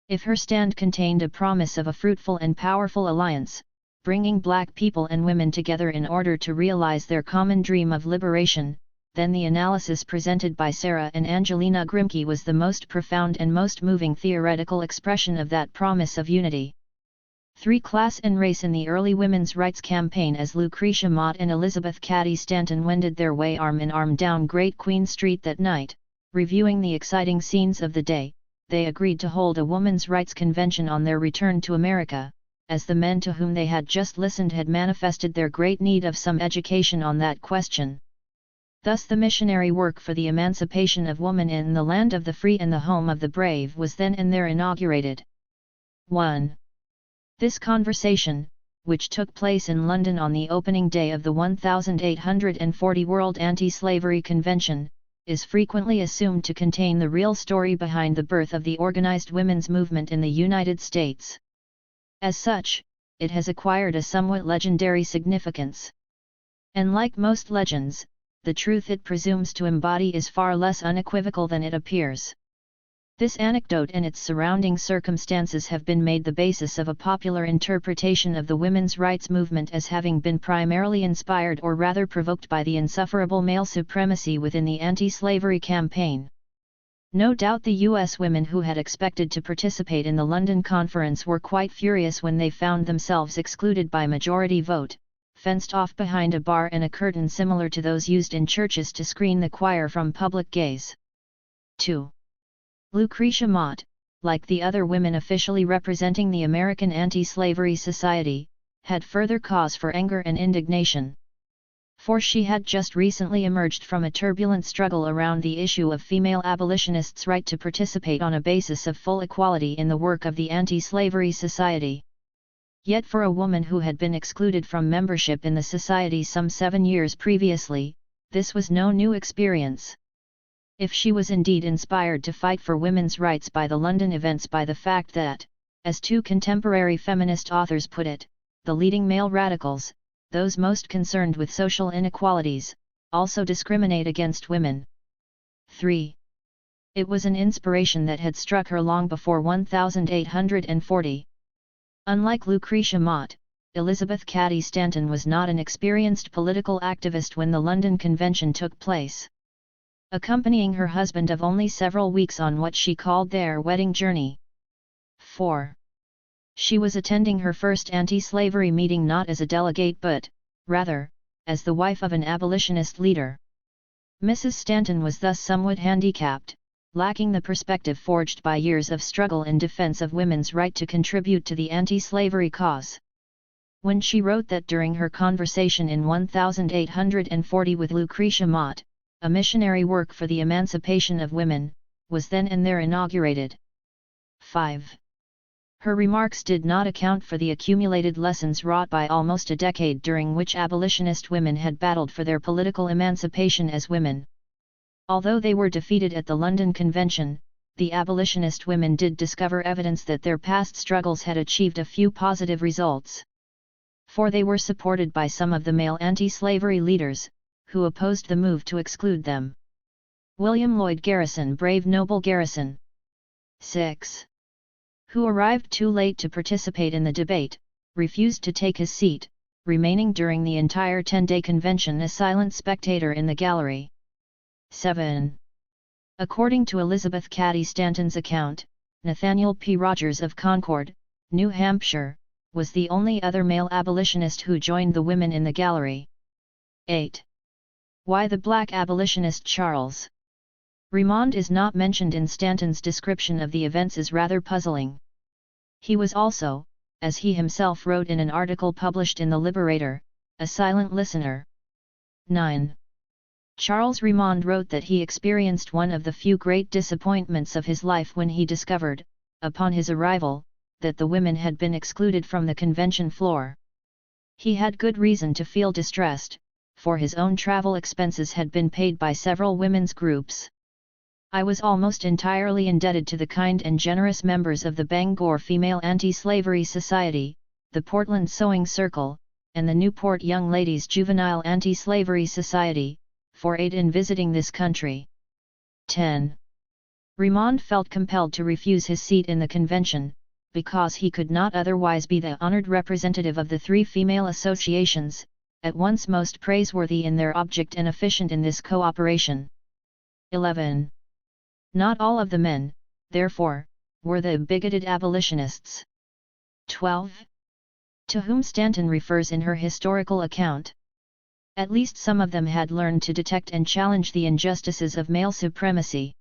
If her stand contained a promise of a fruitful and powerful alliance, bringing black people and women together in order to realize their common dream of liberation, then the analysis presented by Sarah and Angelina Grimke was the most profound and most moving theoretical expression of that promise of unity. 3. Class and race in the early women's rights campaign. As Lucretia Mott and Elizabeth Cady Stanton wended their way arm in arm down Great Queen Street that night, reviewing the exciting scenes of the day, they agreed to hold a women's rights convention on their return to America, as the men to whom they had just listened had manifested their great need of some education on that question. Thus the missionary work for the emancipation of woman in the land of the free and the home of the brave was then and there inaugurated. 1. This conversation, which took place in London on the opening day of the 1840 World Anti-Slavery Convention, is frequently assumed to contain the real story behind the birth of the organized women's movement in the United States. As such, it has acquired a somewhat legendary significance. And like most legends, the truth it presumes to embody is far less unequivocal than it appears. This anecdote and its surrounding circumstances have been made the basis of a popular interpretation of the women's rights movement as having been primarily inspired or rather provoked by the insufferable male supremacy within the anti-slavery campaign. No doubt the U.S. women who had expected to participate in the London conference were quite furious when they found themselves excluded by majority vote, fenced off behind a bar and a curtain similar to those used in churches to screen the choir from public gaze. 2. Lucretia Mott, like the other women officially representing the American Anti-Slavery Society, had further cause for anger and indignation. For she had just recently emerged from a turbulent struggle around the issue of female abolitionists' right to participate on a basis of full equality in the work of the Anti-Slavery Society. Yet for a woman who had been excluded from membership in the society some 7 years previously, this was no new experience. If she was indeed inspired to fight for women's rights by the London events, by the fact that, as two contemporary feminist authors put it, the leading male radicals, those most concerned with social inequalities, also discriminate against women. 3. It was an inspiration that had struck her long before 1840. Unlike Lucretia Mott, Elizabeth Cady Stanton was not an experienced political activist when the London Convention took place. Accompanying her husband of only several weeks on what she called their wedding journey. 4. She was attending her first anti-slavery meeting not as a delegate but, rather, as the wife of an abolitionist leader. Mrs. Stanton was thus somewhat handicapped, lacking the perspective forged by years of struggle in defense of women's right to contribute to the anti-slavery cause. When she wrote that during her conversation in 1840 with Lucretia Mott, a missionary work for the emancipation of women, was then and there inaugurated. 5. Her remarks did not account for the accumulated lessons wrought by almost a decade during which abolitionist women had battled for their political emancipation as women. Although they were defeated at the London Convention, the abolitionist women did discover evidence that their past struggles had achieved a few positive results. For they were supported by some of the male anti-slavery leaders, who opposed the move to exclude them. William Lloyd Garrison, brave noble Garrison. 6. Who arrived too late to participate in the debate, refused to take his seat, remaining during the entire 10-day convention a silent spectator in the gallery. 7. According to Elizabeth Cady Stanton's account, Nathaniel P. Rogers of Concord, New Hampshire, was the only other male abolitionist who joined the women in the gallery. 8. Why the black abolitionist Charles Remond is not mentioned in Stanton's description of the events is rather puzzling. He was also, as he himself wrote in an article published in The Liberator, a silent listener. 9. Charles Remond wrote that he experienced one of the few great disappointments of his life when he discovered, upon his arrival, that the women had been excluded from the convention floor. He had good reason to feel distressed, for his own travel expenses had been paid by several women's groups. I was almost entirely indebted to the kind and generous members of the Bangor Female Anti-Slavery Society, the Portland Sewing Circle, and the Newport Young Ladies Juvenile Anti-Slavery Society, for aid in visiting this country. 10. Remond felt compelled to refuse his seat in the convention, because he could not otherwise be the honored representative of the three female associations, at once most praiseworthy in their object and efficient in this cooperation. 11. Not all of the men, therefore, were the bigoted abolitionists. 12. To whom Stanton refers in her historical account. At least some of them had learned to detect and challenge the injustices of male supremacy.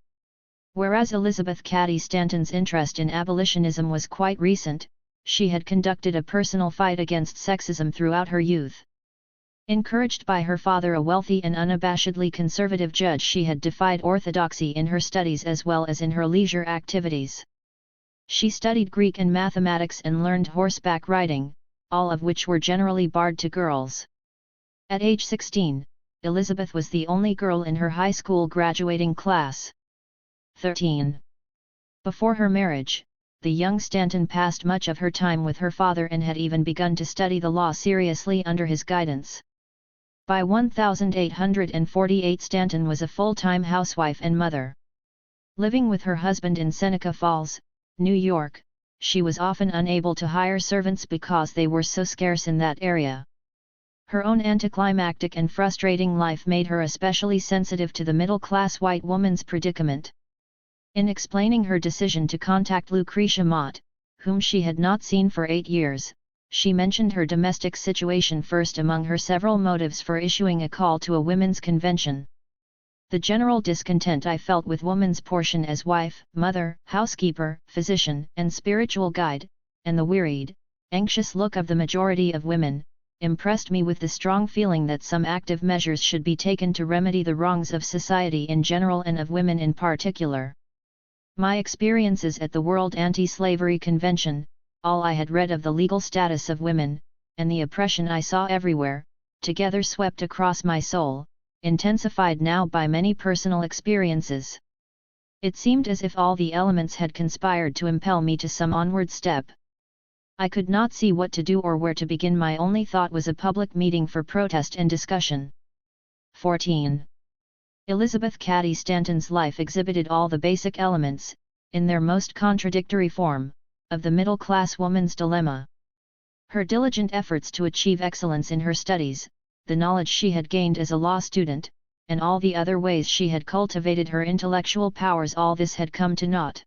Whereas Elizabeth Cady Stanton's interest in abolitionism was quite recent, she had conducted a personal fight against sexism throughout her youth. Encouraged by her father, a wealthy and unabashedly conservative judge, she had defied orthodoxy in her studies as well as in her leisure activities. She studied Greek and mathematics and learned horseback riding, all of which were generally barred to girls. At age 16, Elizabeth was the only girl in her high school graduating class. 13. Before her marriage, the young Stanton passed much of her time with her father and had even begun to study the law seriously under his guidance. By 1848 Stanton was a full-time housewife and mother. Living with her husband in Seneca Falls, New York, she was often unable to hire servants because they were so scarce in that area. Her own anticlimactic and frustrating life made her especially sensitive to the middle-class white woman's predicament. In explaining her decision to contact Lucretia Mott, whom she had not seen for 8 years, she mentioned her domestic situation first among her several motives for issuing a call to a women's convention. The general discontent I felt with woman's portion as wife, mother, housekeeper, physician, and spiritual guide, and the wearied, anxious look of the majority of women, impressed me with the strong feeling that some active measures should be taken to remedy the wrongs of society in general and of women in particular. My experiences at the World Anti-Slavery Convention, all I had read of the legal status of women, and the oppression I saw everywhere, together swept across my soul, intensified now by many personal experiences. It seemed as if all the elements had conspired to impel me to some onward step. I could not see what to do or where to begin. My only thought was a public meeting for protest and discussion. 14. Elizabeth Cady Stanton's life exhibited all the basic elements, in their most contradictory form, of the middle-class woman's dilemma. Her diligent efforts to achieve excellence in her studies, the knowledge she had gained as a law student, and all the other ways she had cultivated her intellectual powers, all this had come to naught.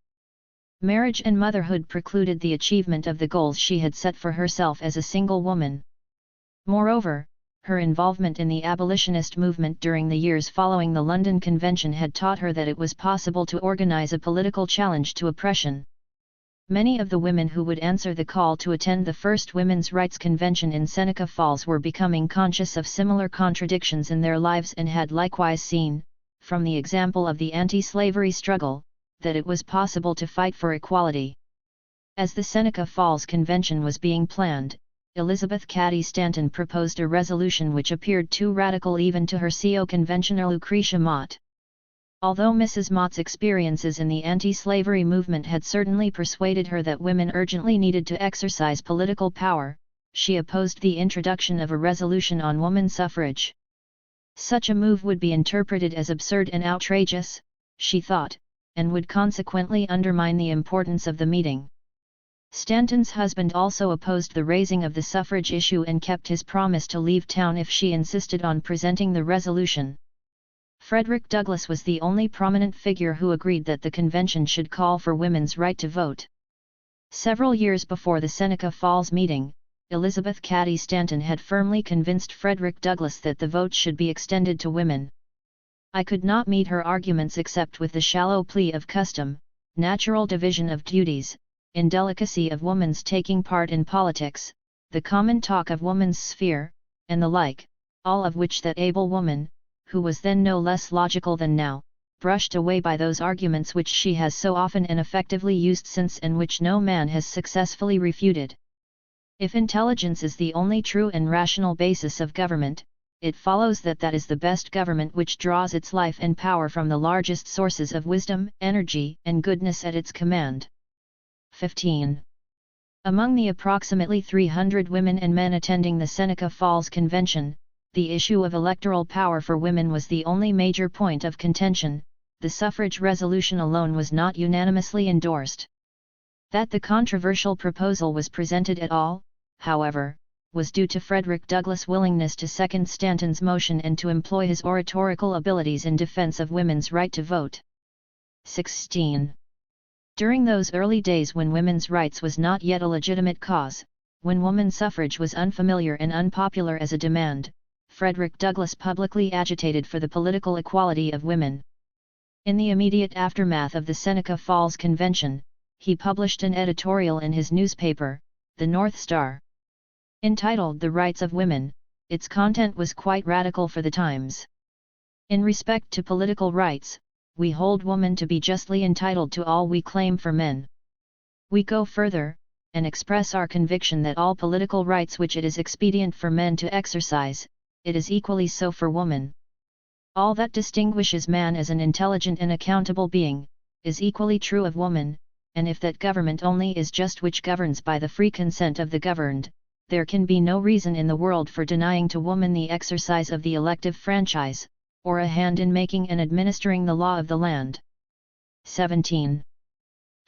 Marriage and motherhood precluded the achievement of the goals she had set for herself as a single woman. Moreover, her involvement in the abolitionist movement during the years following the London Convention had taught her that it was possible to organize a political challenge to oppression. Many of the women who would answer the call to attend the first Women's Rights Convention in Seneca Falls were becoming conscious of similar contradictions in their lives and had likewise seen, from the example of the anti-slavery struggle, that it was possible to fight for equality. As the Seneca Falls Convention was being planned, Elizabeth Cady Stanton proposed a resolution which appeared too radical even to her CO conventioner Lucretia Mott. Although Mrs. Mott's experiences in the anti-slavery movement had certainly persuaded her that women urgently needed to exercise political power, she opposed the introduction of a resolution on woman suffrage. Such a move would be interpreted as absurd and outrageous, she thought, and would consequently undermine the importance of the meeting. Stanton's husband also opposed the raising of the suffrage issue and kept his promise to leave town if she insisted on presenting the resolution. Frederick Douglass was the only prominent figure who agreed that the convention should call for women's right to vote. Several years before the Seneca Falls meeting, Elizabeth Cady Stanton had firmly convinced Frederick Douglass that the vote should be extended to women. I could not meet her arguments except with the shallow plea of custom, natural division of duties, indelicacy of woman's taking part in politics, the common talk of woman's sphere, and the like, all of which that able woman, who was then no less logical than now, brushed away by those arguments which she has so often and effectively used since and which no man has successfully refuted. If intelligence is the only true and rational basis of government, it follows that that is the best government which draws its life and power from the largest sources of wisdom, energy, and goodness at its command. 15. Among the approximately 300 women and men attending the Seneca Falls Convention, the issue of electoral power for women was the only major point of contention. The suffrage resolution alone was not unanimously endorsed. That the controversial proposal was presented at all, however, was due to Frederick Douglass' willingness to second Stanton's motion and to employ his oratorical abilities in defense of women's right to vote. 16. During those early days when women's rights was not yet a legitimate cause, when woman suffrage was unfamiliar and unpopular as a demand, Frederick Douglass publicly agitated for the political equality of women. In the immediate aftermath of the Seneca Falls Convention, he published an editorial in his newspaper, the North Star. Entitled The Rights of Women, its content was quite radical for the times. In respect to political rights, we hold woman to be justly entitled to all we claim for men. We go further, and express our conviction that all political rights which it is expedient for men to exercise, it is equally so for woman. All that distinguishes man as an intelligent and accountable being, is equally true of woman, and if that government only is just which governs by the free consent of the governed, there can be no reason in the world for denying to woman the exercise of the elective franchise, or a hand in making and administering the law of the land. 17.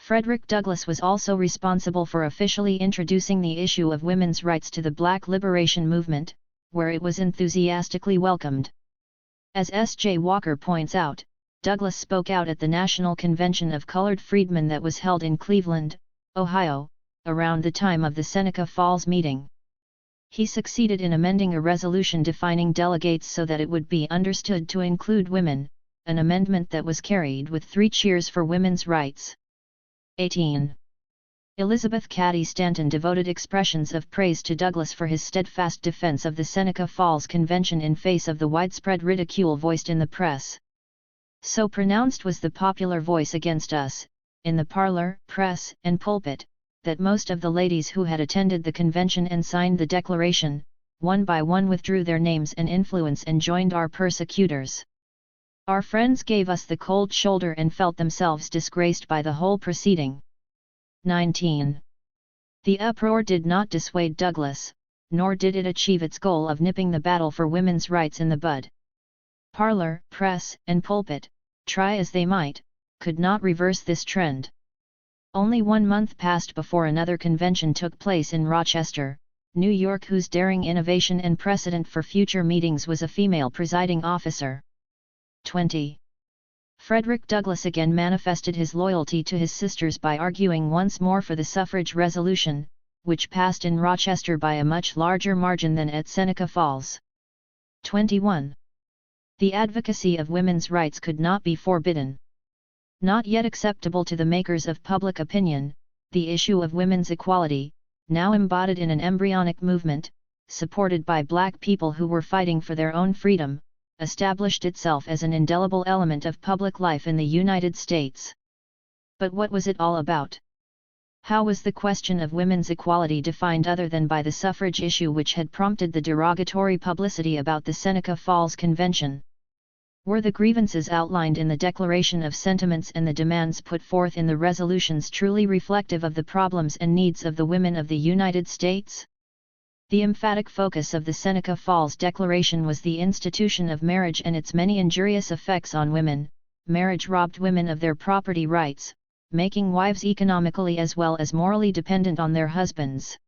Frederick Douglass was also responsible for officially introducing the issue of women's rights to the Black liberation movement, where it was enthusiastically welcomed. As S. J. Walker points out, Douglass spoke out at the National Convention of Colored Freedmen that was held in Cleveland, Ohio, around the time of the Seneca Falls meeting. He succeeded in amending a resolution defining delegates so that it would be understood to include women, an amendment that was carried with 3 cheers for women's rights. 18. Elizabeth Cady Stanton devoted expressions of praise to Douglass for his steadfast defense of the Seneca Falls Convention in face of the widespread ridicule voiced in the press. So pronounced was the popular voice against us, in the parlor, press, and pulpit, that most of the ladies who had attended the convention and signed the declaration, one by one withdrew their names and influence and joined our persecutors. Our friends gave us the cold shoulder and felt themselves disgraced by the whole proceeding. 19. The uproar did not dissuade Douglas, nor did it achieve its goal of nipping the battle for women's rights in the bud. Parlor, press, and pulpit, try as they might, could not reverse this trend. Only 1 month passed before another convention took place in Rochester, New York, whose daring innovation and precedent for future meetings was a female presiding officer. 20. Frederick Douglass again manifested his loyalty to his sisters by arguing once more for the suffrage resolution, which passed in Rochester by a much larger margin than at Seneca Falls. 21. The advocacy of women's rights could not be forbidden. Not yet acceptable to the makers of public opinion, the issue of women's equality, now embodied in an embryonic movement, supported by black people who were fighting for their own freedom, established itself as an indelible element of public life in the United States. But what was it all about? How was the question of women's equality defined other than by the suffrage issue which had prompted the derogatory publicity about the Seneca Falls Convention? Were the grievances outlined in the Declaration of Sentiments and the demands put forth in the resolutions truly reflective of the problems and needs of the women of the United States? The emphatic focus of the Seneca Falls Declaration was the institution of marriage and its many injurious effects on women. Marriage robbed women of their property rights, making wives economically as well as morally dependent on their husbands.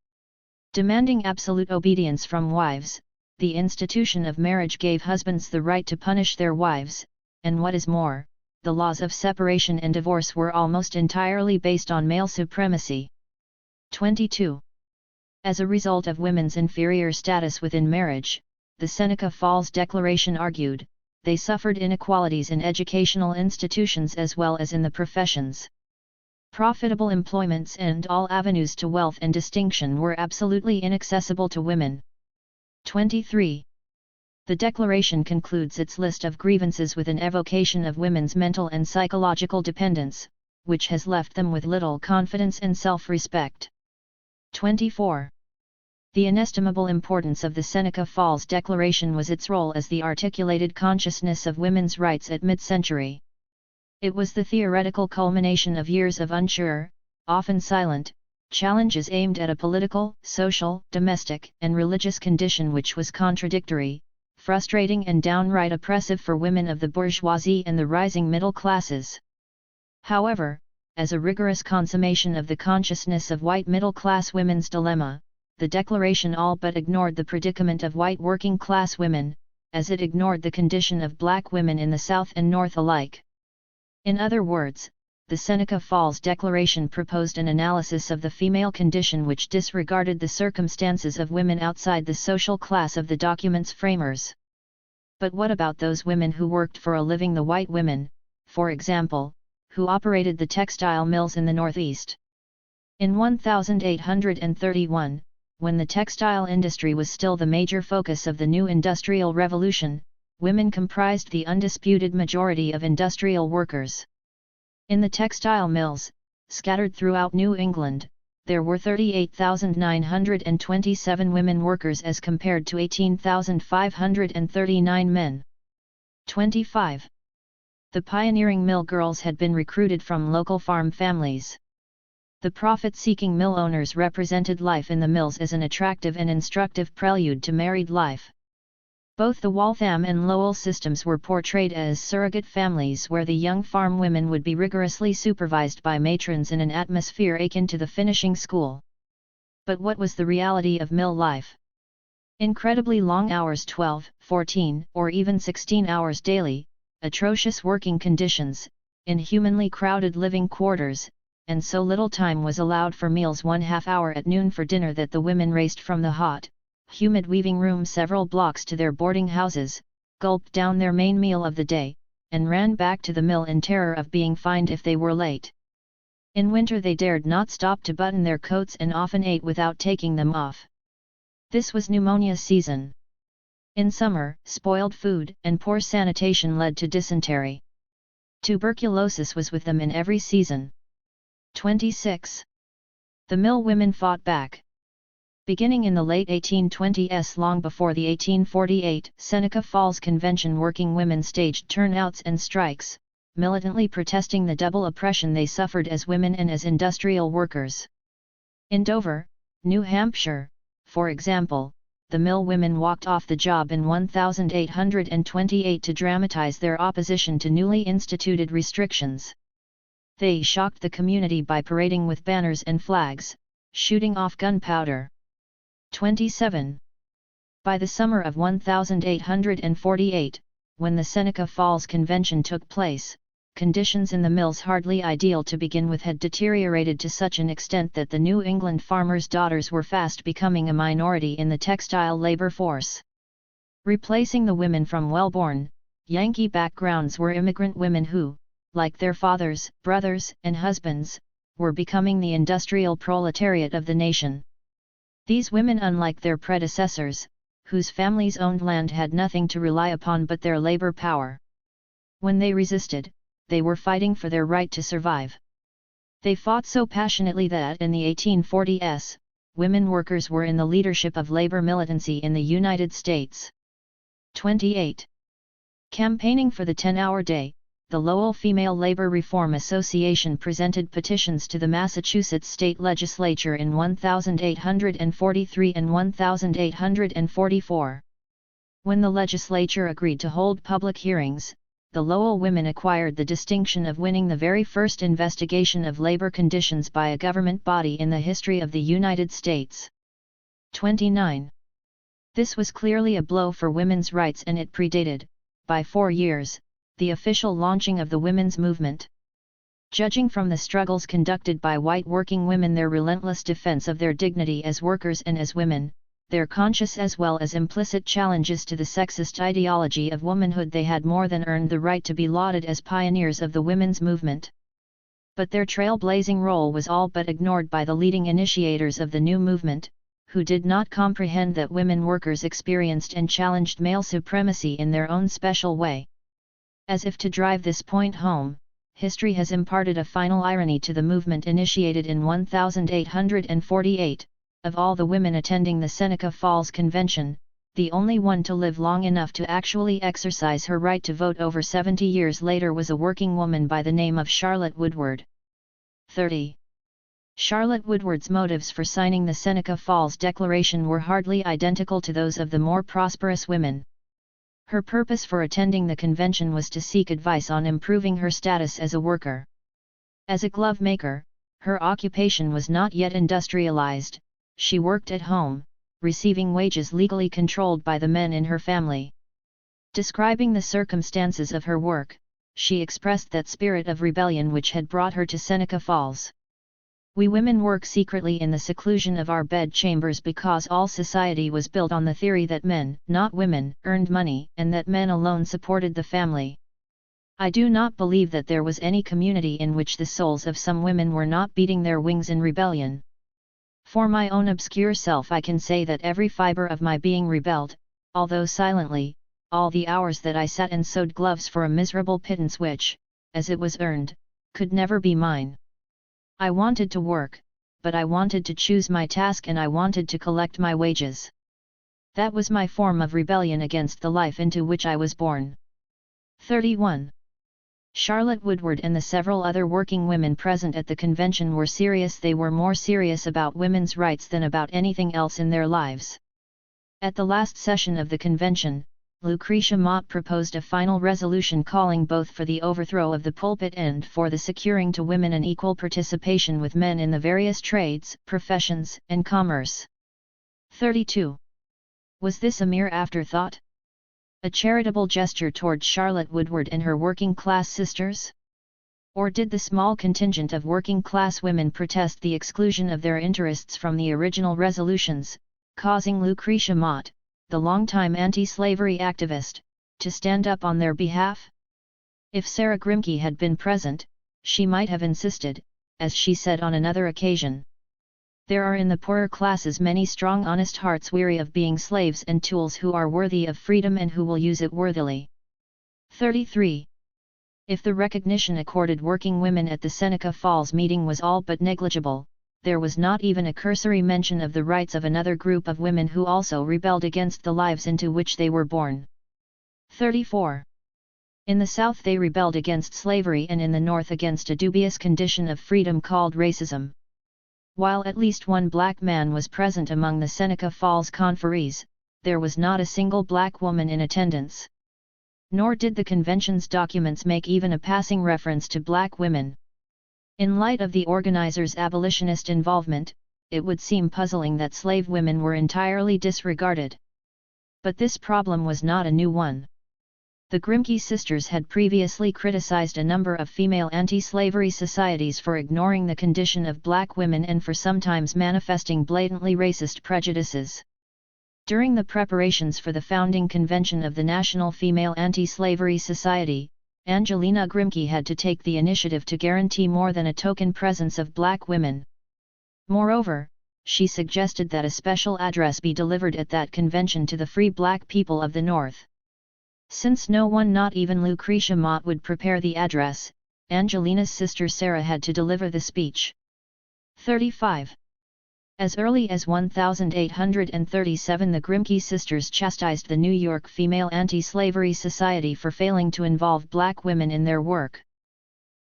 Demanding absolute obedience from wives, the institution of marriage gave husbands the right to punish their wives, and what is more, the laws of separation and divorce were almost entirely based on male supremacy. 22. As a result of women's inferior status within marriage, the Seneca Falls Declaration argued, they suffered inequalities in educational institutions as well as in the professions. Profitable employments and all avenues to wealth and distinction were absolutely inaccessible to women. 23. The Declaration concludes its list of grievances with an evocation of women's mental and psychological dependence, which has left them with little confidence and self-respect. 24. The inestimable importance of the Seneca Falls Declaration was its role as the articulated consciousness of women's rights at mid-century. It was the theoretical culmination of years of unsure, often silent, challenges aimed at a political, social, domestic, and religious condition which was contradictory, frustrating and downright oppressive for women of the bourgeoisie and the rising middle classes. However, as a rigorous consummation of the consciousness of white middle-class women's dilemma, the Declaration all but ignored the predicament of white working-class women, as it ignored the condition of black women in the South and North alike. In other words, the Seneca Falls Declaration proposed an analysis of the female condition which disregarded the circumstances of women outside the social class of the document's framers. But what about those women who worked for a living, the white women, for example, who operated the textile mills in the Northeast? In 1831, when the textile industry was still the major focus of the new Industrial Revolution, women comprised the undisputed majority of industrial workers. In the textile mills, scattered throughout New England, there were 38,927 women workers as compared to 18,539 men. 25. The pioneering mill girls had been recruited from local farm families. The profit-seeking mill owners represented life in the mills as an attractive and instructive prelude to married life. Both the Waltham and Lowell systems were portrayed as surrogate families where the young farm women would be rigorously supervised by matrons in an atmosphere akin to the finishing school. But what was the reality of mill life? Incredibly long hours, 12, 14, or even 16 hours daily, atrocious working conditions, inhumanly crowded living quarters, and so little time was allowed for meals, 1/2 hour at noon for dinner, that the women raced from the hot, humid weaving room several blocks to their boarding houses, gulped down their main meal of the day, and ran back to the mill in terror of being fined if they were late. In winter they dared not stop to button their coats and often ate without taking them off. This was pneumonia season. In summer, spoiled food and poor sanitation led to dysentery. Tuberculosis was with them in every season. 26. The mill women fought back. Beginning in the late 1820s, long before the 1848 Seneca Falls Convention, working women staged turnouts and strikes, militantly protesting the double oppression they suffered as women and as industrial workers. In Dover, New Hampshire, for example, the mill women walked off the job in 1828 to dramatize their opposition to newly instituted restrictions. They shocked the community by parading with banners and flags, shooting off gunpowder. 27. By the summer of 1848, when the Seneca Falls Convention took place, conditions in the mills hardly ideal to begin with had deteriorated to such an extent that the New England farmers' daughters were fast becoming a minority in the textile labor force. Replacing the women from well-born, Yankee backgrounds were immigrant women who, like their fathers, brothers, and husbands, were becoming the industrial proletariat of the nation. These women, unlike their predecessors, whose families owned land, had nothing to rely upon but their labor power. When they resisted, they were fighting for their right to survive. They fought so passionately that in the 1840s, women workers were in the leadership of labor militancy in the United States. 28. Campaigning for the 10-hour day, the Lowell Female Labor Reform Association presented petitions to the Massachusetts state legislature in 1843 and 1844. When the legislature agreed to hold public hearings, the Lowell women acquired the distinction of winning the very first investigation of labor conditions by a government body in the history of the United States. 29. This was clearly a blow for women's rights, and it predated, by 4 years, the official launching of the women's movement. Judging from the struggles conducted by white working women, their relentless defense of their dignity as workers and as women, their conscious as well as implicit challenges to the sexist ideology of womanhood, they had more than earned the right to be lauded as pioneers of the women's movement. But their trailblazing role was all but ignored by the leading initiators of the new movement, who did not comprehend that women workers experienced and challenged male supremacy in their own special way. As if to drive this point home, history has imparted a final irony to the movement initiated in 1848. Of all the women attending the Seneca Falls Convention, the only one to live long enough to actually exercise her right to vote over 70 years later was a working woman by the name of Charlotte Woodward. 30. Charlotte Woodward's motives for signing the Seneca Falls Declaration were hardly identical to those of the more prosperous women. Her purpose for attending the convention was to seek advice on improving her status as a worker. As a glove maker, her occupation was not yet industrialized. She worked at home, receiving wages legally controlled by the men in her family. Describing the circumstances of her work, she expressed that spirit of rebellion which had brought her to Seneca Falls. We women work secretly in the seclusion of our bed chambers because all society was built on the theory that men, not women, earned money, and that men alone supported the family. I do not believe that there was any community in which the souls of some women were not beating their wings in rebellion. For my own obscure self, I can say that every fiber of my being rebelled, although silently, all the hours that I sat and sewed gloves for a miserable pittance which, as it was earned, could never be mine. I wanted to work, but I wanted to choose my task and I wanted to collect my wages. That was my form of rebellion against the life into which I was born. 31. Charlotte Woodward and the several other working women present at the convention were serious. They were more serious about women's rights than about anything else in their lives. At the last session of the convention, Lucretia Mott proposed a final resolution calling both for the overthrow of the pulpit and for the securing to women an equal participation with men in the various trades, professions, and commerce. 32. Was this a mere afterthought? A charitable gesture toward Charlotte Woodward and her working-class sisters? Or did the small contingent of working-class women protest the exclusion of their interests from the original resolutions, causing Lucretia Mott, the longtime anti-slavery activist, to stand up on their behalf? If Sarah Grimke had been present, she might have insisted, as she said on another occasion. There are in the poorer classes many strong honest hearts weary of being slaves and tools who are worthy of freedom and who will use it worthily. 33. If the recognition accorded working women at the Seneca Falls meeting was all but negligible, there was not even a cursory mention of the rights of another group of women who also rebelled against the lives into which they were born. 34. In the South they rebelled against slavery and in the North against a dubious condition of freedom called racism. While at least one black man was present among the Seneca Falls conferees, there was not a single black woman in attendance. Nor did the convention's documents make even a passing reference to black women. In light of the organizers' abolitionist involvement, it would seem puzzling that slave women were entirely disregarded. But this problem was not a new one. The Grimke sisters had previously criticized a number of female anti-slavery societies for ignoring the condition of black women and for sometimes manifesting blatantly racist prejudices. During the preparations for the founding convention of the National Female Anti-Slavery Society, Angelina Grimke had to take the initiative to guarantee more than a token presence of black women. Moreover, she suggested that a special address be delivered at that convention to the free black people of the North. Since no one, not even Lucretia Mott, would prepare the address, Angelina's sister Sarah had to deliver the speech. 35. As early as 1837, the Grimke sisters chastised the New York Female Anti-Slavery Society for failing to involve black women in their work.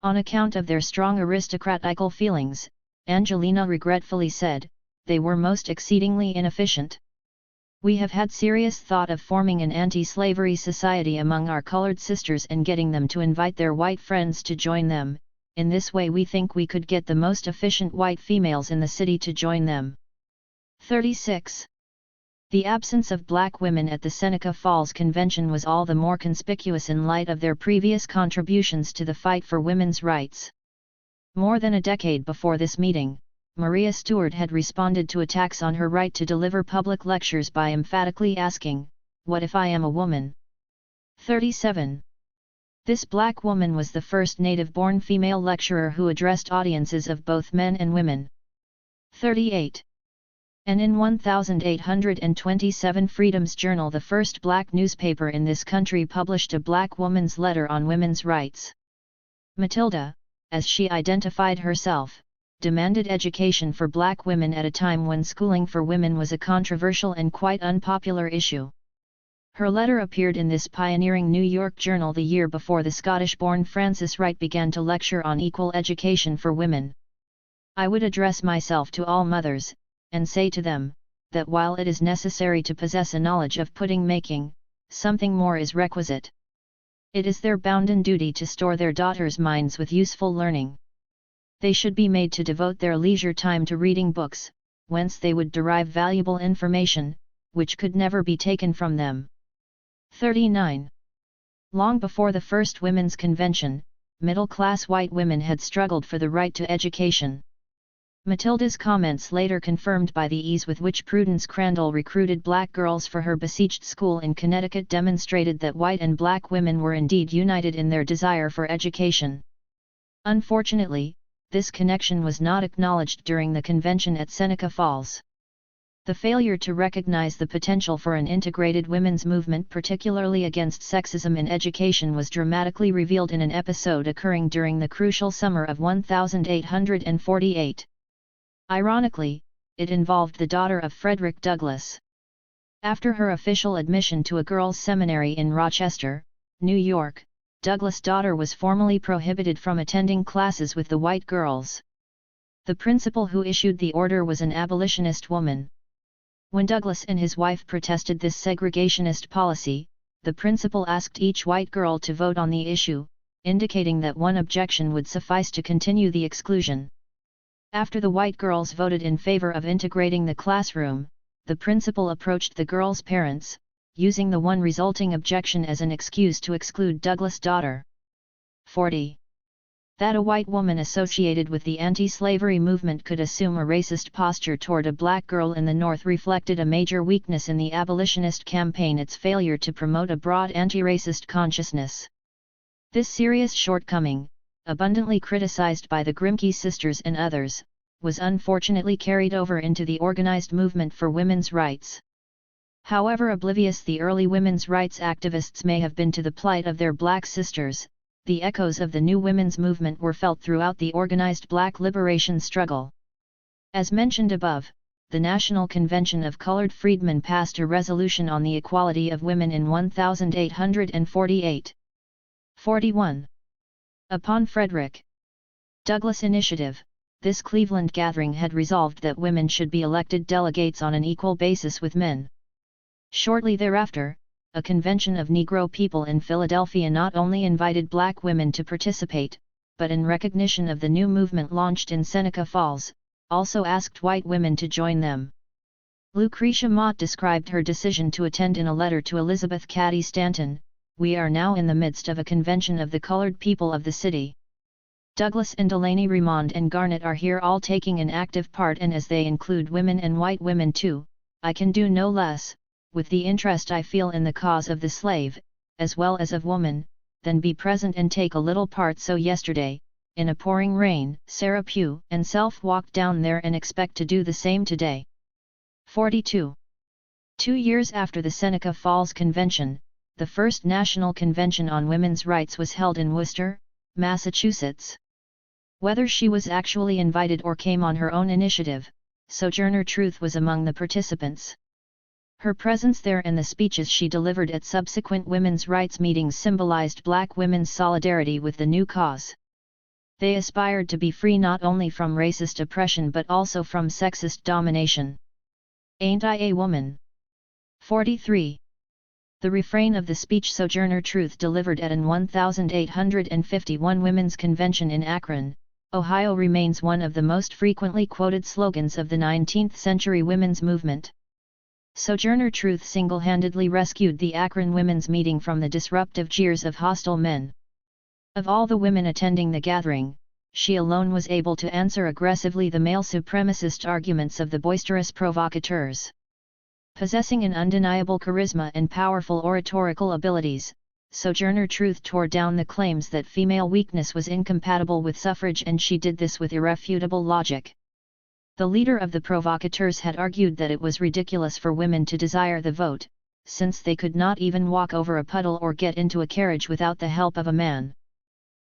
On account of their strong aristocratical feelings, Angelina regretfully said, they were most exceedingly inefficient. We have had serious thought of forming an anti-slavery society among our colored sisters and getting them to invite their white friends to join them. In this way we think we could get the most efficient white females in the city to join them. 36. The absence of black women at the Seneca Falls Convention was all the more conspicuous in light of their previous contributions to the fight for women's rights. More than a decade before this meeting, Maria Stuart had responded to attacks on her right to deliver public lectures by emphatically asking, "What if I am a woman?" 37. This black woman was the first native-born female lecturer who addressed audiences of both men and women. 38. And in 1827, Freedom's Journal, the first black newspaper in this country, published a black woman's letter on women's rights. Matilda, as she identified herself, demanded education for black women at a time when schooling for women was a controversial and quite unpopular issue. Her letter appeared in this pioneering New York journal the year before the Scottish-born Frances Wright began to lecture on equal education for women. I would address myself to all mothers, and say to them, that while it is necessary to possess a knowledge of pudding making, something more is requisite. It is their bounden duty to store their daughters' minds with useful learning. They should be made to devote their leisure time to reading books, whence they would derive valuable information, which could never be taken from them. 39. Long before the first women's convention, middle-class white women had struggled for the right to education. Matilda's comments, later confirmed by the ease with which Prudence Crandall recruited black girls for her besieged school in Connecticut, demonstrated that white and black women were indeed united in their desire for education. Unfortunately, this connection was not acknowledged during the convention at Seneca Falls. The failure to recognize the potential for an integrated women's movement, particularly against sexism in education, was dramatically revealed in an episode occurring during the crucial summer of 1848. Ironically, it involved the daughter of Frederick Douglass. After her official admission to a girls' seminary in Rochester, New York, Douglass' daughter was formally prohibited from attending classes with the white girls. The principal who issued the order was an abolitionist woman. When Douglass and his wife protested this segregationist policy, the principal asked each white girl to vote on the issue, indicating that one objection would suffice to continue the exclusion. After the white girls voted in favor of integrating the classroom, the principal approached the girls' parents, using the one resulting objection as an excuse to exclude Douglass' daughter. 40. That a white woman associated with the anti-slavery movement could assume a racist posture toward a black girl in the North reflected a major weakness in the abolitionist campaign: its failure to promote a broad anti-racist consciousness. This serious shortcoming, abundantly criticized by the Grimke sisters and others, was unfortunately carried over into the organized movement for women's rights. However oblivious the early women's rights activists may have been to the plight of their black sisters, the echoes of the new women's movement were felt throughout the organized black liberation struggle. As mentioned above, the National Convention of Colored Freedmen passed a resolution on the equality of women in 1848. 41. Upon Frederick Douglass' initiative, this Cleveland gathering had resolved that women should be elected delegates on an equal basis with men. Shortly thereafter, a convention of Negro people in Philadelphia not only invited black women to participate, but in recognition of the new movement launched in Seneca Falls, also asked white women to join them. Lucretia Mott described her decision to attend in a letter to Elizabeth Cady Stanton: "We are now in the midst of a convention of the colored people of the city. Douglas and Delaney Remond and Garnett are here, all taking an active part, and as they include women and white women too, I can do no less, with the interest I feel in the cause of the slave, as well as of woman, than be present and take a little part. So yesterday, in a pouring rain, Sarah Pugh and self walked down there and expect to do the same today." 42. 2 years after the Seneca Falls Convention, the first National Convention on Women's Rights was held in Worcester, Massachusetts. Whether she was actually invited or came on her own initiative, Sojourner Truth was among the participants. Her presence there and the speeches she delivered at subsequent women's rights meetings symbolized black women's solidarity with the new cause. They aspired to be free not only from racist oppression but also from sexist domination. "Ain't I a woman?" 43. The refrain of the speech Sojourner Truth delivered at an 1851 Women's Convention in Akron, Ohio remains one of the most frequently quoted slogans of the 19th century women's movement. Sojourner Truth single-handedly rescued the Akron women's meeting from the disruptive jeers of hostile men. Of all the women attending the gathering, she alone was able to answer aggressively the male supremacist arguments of the boisterous provocateurs. Possessing an undeniable charisma and powerful oratorical abilities, Sojourner Truth tore down the claims that female weakness was incompatible with suffrage, and she did this with irrefutable logic. The leader of the provocateurs had argued that it was ridiculous for women to desire the vote, since they could not even walk over a puddle or get into a carriage without the help of a man.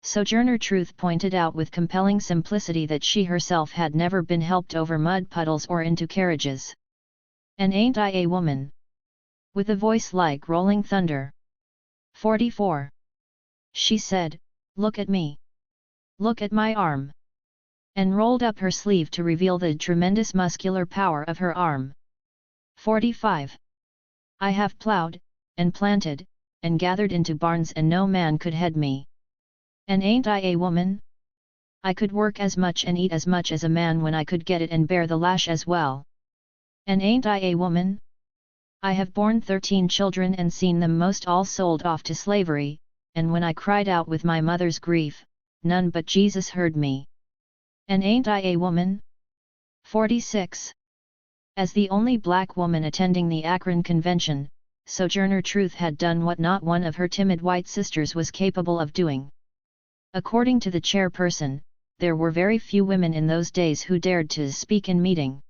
Sojourner Truth pointed out with compelling simplicity that she herself had never been helped over mud puddles or into carriages. "And ain't I a woman?" with a voice like rolling thunder. 44. She said, "Look at me. Look at my arm," and rolled up her sleeve to reveal the tremendous muscular power of her arm. 45. "I have plowed, and planted, and gathered into barns, and no man could head me. And ain't I a woman? I could work as much and eat as much as a man when I could get it, and bear the lash as well. And ain't I a woman? I have borne 13 children and seen them most all sold off to slavery, and when I cried out with my mother's grief, none but Jesus heard me. And ain't I a woman?" 46. As the only black woman attending the Akron Convention, Sojourner Truth had done what not one of her timid white sisters was capable of doing. According to the chairperson, there were very few women in those days who dared to speak in meeting.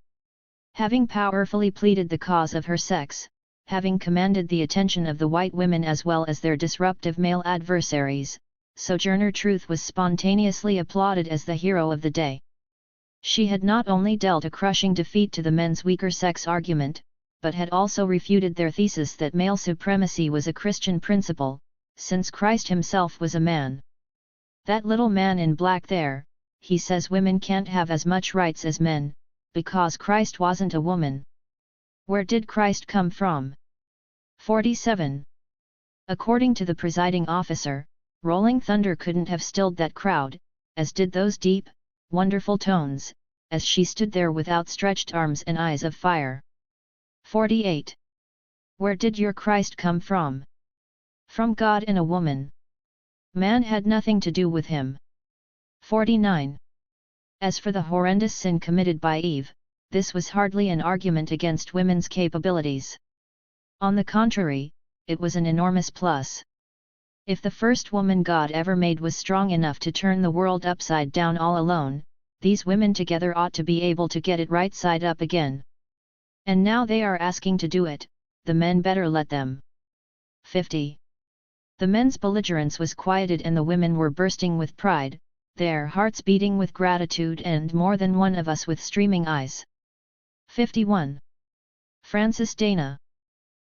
Having powerfully pleaded the cause of her sex, having commanded the attention of the white women as well as their disruptive male adversaries, Sojourner Truth was spontaneously applauded as the hero of the day. She had not only dealt a crushing defeat to the men's weaker sex argument, but had also refuted their thesis that male supremacy was a Christian principle, since Christ himself was a man. "That little man in black there, he says women can't have as much rights as men, because Christ wasn't a woman. Where did Christ come from?" 47. According to the presiding officer, rolling thunder couldn't have stilled that crowd, as did those deep, wonderful tones, as she stood there with outstretched arms and eyes of fire. 48. Where did your Christ come from? From God and a woman. Man had nothing to do with him. 49. As for the horrendous sin committed by Eve, this was hardly an argument against women's capabilities. On the contrary, it was an enormous plus. If the first woman God ever made was strong enough to turn the world upside down all alone, these women together ought to be able to get it right side up again. And now they are asking to do it, the men better let them. 50. The men's belligerence was quieted and the women were bursting with pride, their hearts beating with gratitude, and more than one of us with streaming eyes. 51. Frances Dana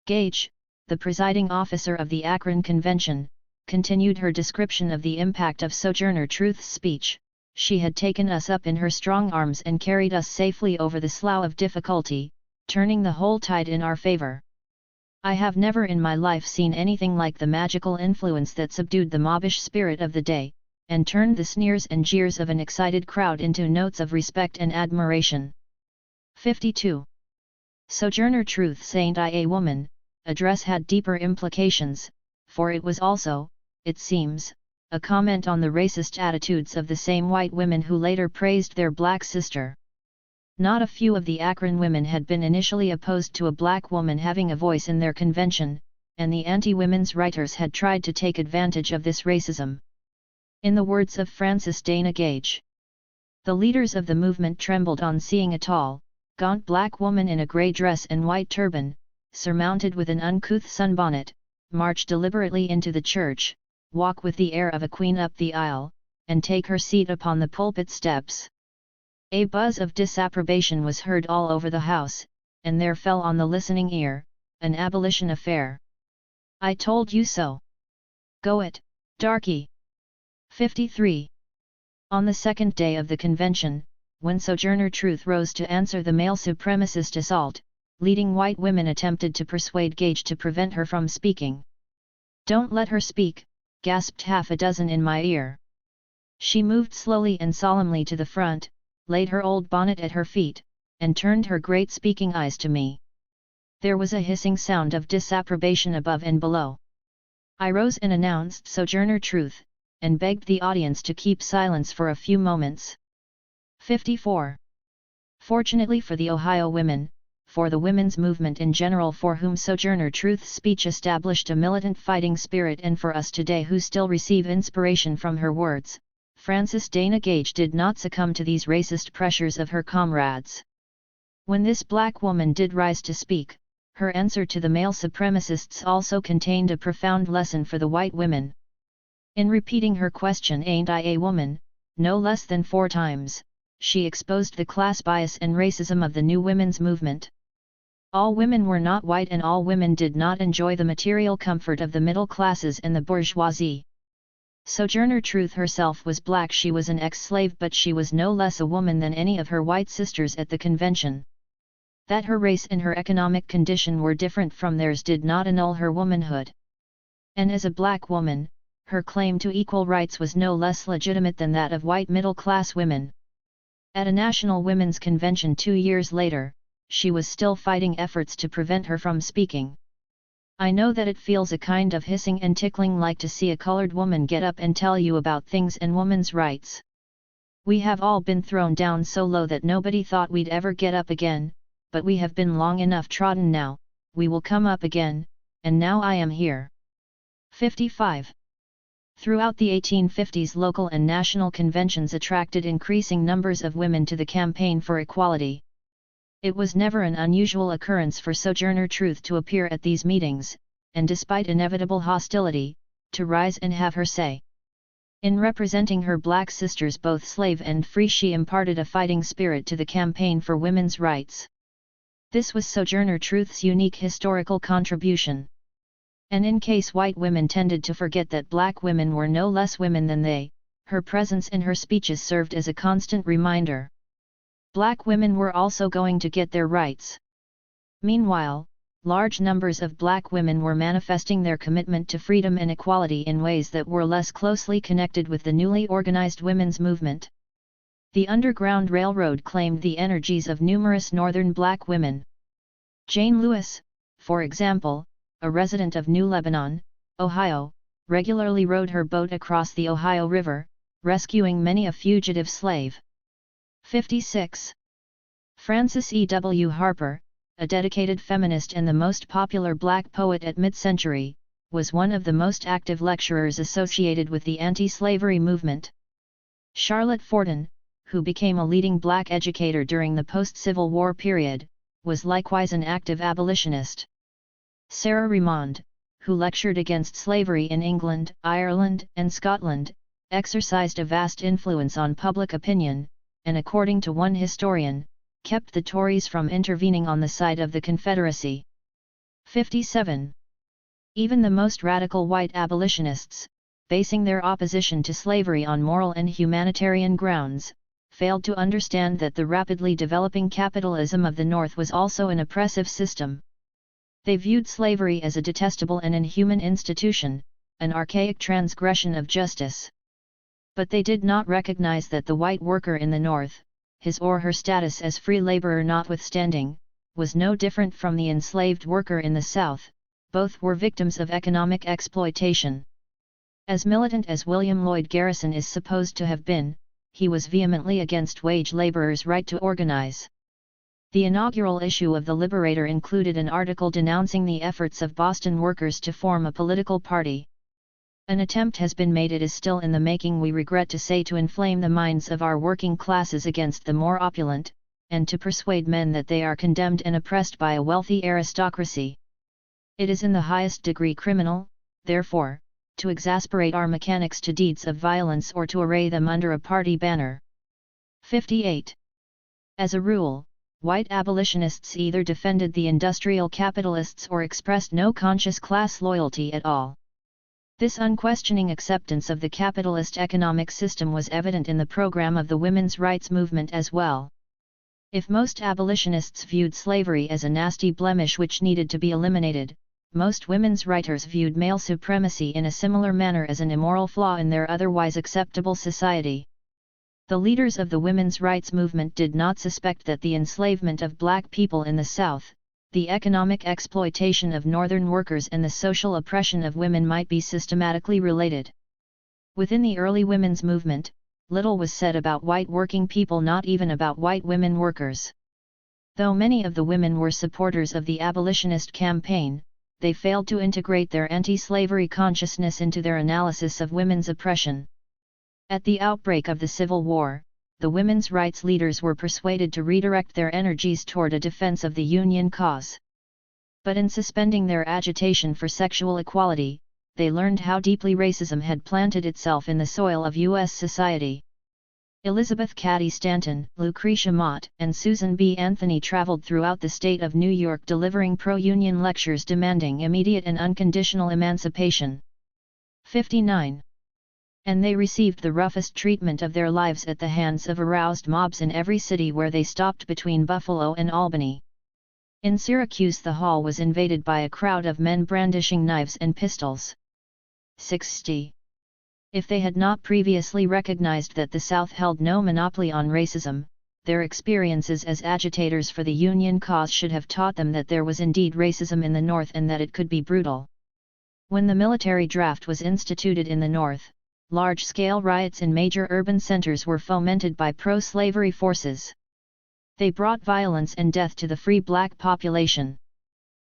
Gage, the presiding officer of the Akron Convention, continued her description of the impact of Sojourner Truth's speech. she had taken us up in her strong arms and carried us safely over the slough of difficulty, turning the whole tide in our favor. I have never in my life seen anything like the magical influence that subdued the mobbish spirit of the day, and turned the sneers and jeers of an excited crowd into notes of respect and admiration. 52. Sojourner Truth's Ain't I a Woman address had deeper implications, for it was also, it seems, a comment on the racist attitudes of the same white women who later praised their black sister. Not a few of the Akron women had been initially opposed to a black woman having a voice in their convention, and the anti-women's writers had tried to take advantage of this racism. In the words of Frances Dana Gage, the leaders of the movement trembled on seeing a tall, gaunt black woman in a grey dress and white turban, surmounted with an uncouth sunbonnet, march deliberately into the church, walk with the air of a queen up the aisle, and take her seat upon the pulpit steps. A buzz of disapprobation was heard all over the house, and there fell on the listening ear, an abolition affair. I told you so. Go it, darky. 53. On the second day of the convention, when Sojourner Truth rose to answer the male supremacist assault, leading white women attempted to persuade Gage to prevent her from speaking. Don't let her speak, gasped half a dozen in my ear. She moved slowly and solemnly to the front, laid her old bonnet at her feet, and turned her great speaking eyes to me. There was a hissing sound of disapprobation above and below. I rose and announced Sojourner Truth, and begged the audience to keep silence for a few moments. 54. Fortunately for the Ohio women, for the women's movement in general for whom Sojourner Truth's speech established a militant fighting spirit and for us today who still receive inspiration from her words, Frances Dana Gage did not succumb to these racist pressures of her comrades. When this black woman did rise to speak, her answer to the male supremacists also contained a profound lesson for the white women. In repeating her question, "Ain't I a woman?" no less than 4 times, she exposed the class bias and racism of the new women's movement. All women were not white and all women did not enjoy the material comfort of the middle classes and the bourgeoisie. Sojourner Truth herself was black, she was an ex-slave, but she was no less a woman than any of her white sisters at the convention. That her race and her economic condition were different from theirs did not annul her womanhood. And as a black woman, her claim to equal rights was no less legitimate than that of white middle-class women. At a national women's convention 2 years later, she was still fighting efforts to prevent her from speaking. I know that it feels a kind of hissing and tickling like to see a colored woman get up and tell you about things and women's rights. We have all been thrown down so low that nobody thought we'd ever get up again, but we have been long enough trodden now, we will come up again, and now I am here. 55. Throughout the 1850s, local and national conventions attracted increasing numbers of women to the campaign for equality. It was never an unusual occurrence for Sojourner Truth to appear at these meetings, and despite inevitable hostility, to rise and have her say. In representing her black sisters, both slave and free, she imparted a fighting spirit to the campaign for women's rights. This was Sojourner Truth's unique historical contribution. And in case white women tended to forget that black women were no less women than they, her presence in her speeches served as a constant reminder. Black women were also going to get their rights. Meanwhile, large numbers of black women were manifesting their commitment to freedom and equality in ways that were less closely connected with the newly organized women's movement. The Underground Railroad claimed the energies of numerous northern black women. Jane Lewis, for example, a resident of New Lebanon, Ohio, regularly rowed her boat across the Ohio River, rescuing many a fugitive slave. 56. Frances E. W. Harper, a dedicated feminist and the most popular black poet at mid-century, was one of the most active lecturers associated with the anti-slavery movement. Charlotte Forten, who became a leading black educator during the post-Civil War period, was likewise an active abolitionist. Sarah Remond, who lectured against slavery in England, Ireland, and Scotland, exercised a vast influence on public opinion, and according to one historian, kept the Tories from intervening on the side of the Confederacy. 57. Even the most radical white abolitionists, basing their opposition to slavery on moral and humanitarian grounds, failed to understand that the rapidly developing capitalism of the North was also an oppressive system. They viewed slavery as a detestable and inhuman institution, an archaic transgression of justice. But they did not recognize that the white worker in the North, his or her status as free laborer notwithstanding, was no different from the enslaved worker in the South. Both were victims of economic exploitation. As militant as William Lloyd Garrison is supposed to have been, he was vehemently against wage laborers' right to organize. The inaugural issue of The Liberator included an article denouncing the efforts of Boston workers to form a political party. An attempt has been made, it is still in the making, we regret to say, to inflame the minds of our working classes against the more opulent, and to persuade men that they are condemned and oppressed by a wealthy aristocracy. It is in the highest degree criminal, therefore, to exasperate our mechanics to deeds of violence or to array them under a party banner. 58. As a rule, white abolitionists either defended the industrial capitalists or expressed no conscious class loyalty at all. This unquestioning acceptance of the capitalist economic system was evident in the program of the women's rights movement as well. If most abolitionists viewed slavery as a nasty blemish which needed to be eliminated, most women's writers viewed male supremacy in a similar manner as an immoral flaw in their otherwise acceptable society. The leaders of the women's rights movement did not suspect that the enslavement of black people in the South, the economic exploitation of Northern workers and the social oppression of women might be systematically related. Within the early women's movement, little was said about white working people, not even about white women workers. Though many of the women were supporters of the abolitionist campaign, they failed to integrate their anti-slavery consciousness into their analysis of women's oppression. At the outbreak of the Civil War, the women's rights leaders were persuaded to redirect their energies toward a defense of the Union cause. But in suspending their agitation for sexual equality, they learned how deeply racism had planted itself in the soil of U.S. society. Elizabeth Cady Stanton, Lucretia Mott, and Susan B. Anthony traveled throughout the state of New York delivering pro-union lectures demanding immediate and unconditional emancipation. 59. And they received the roughest treatment of their lives at the hands of aroused mobs in every city where they stopped between Buffalo and Albany. In Syracuse, the hall was invaded by a crowd of men brandishing knives and pistols. 60. If they had not previously recognized that the South held no monopoly on racism, their experiences as agitators for the Union cause should have taught them that there was indeed racism in the North and that it could be brutal. When the military draft was instituted in the North, large-scale riots in major urban centers were fomented by pro-slavery forces. They brought violence and death to the free black population.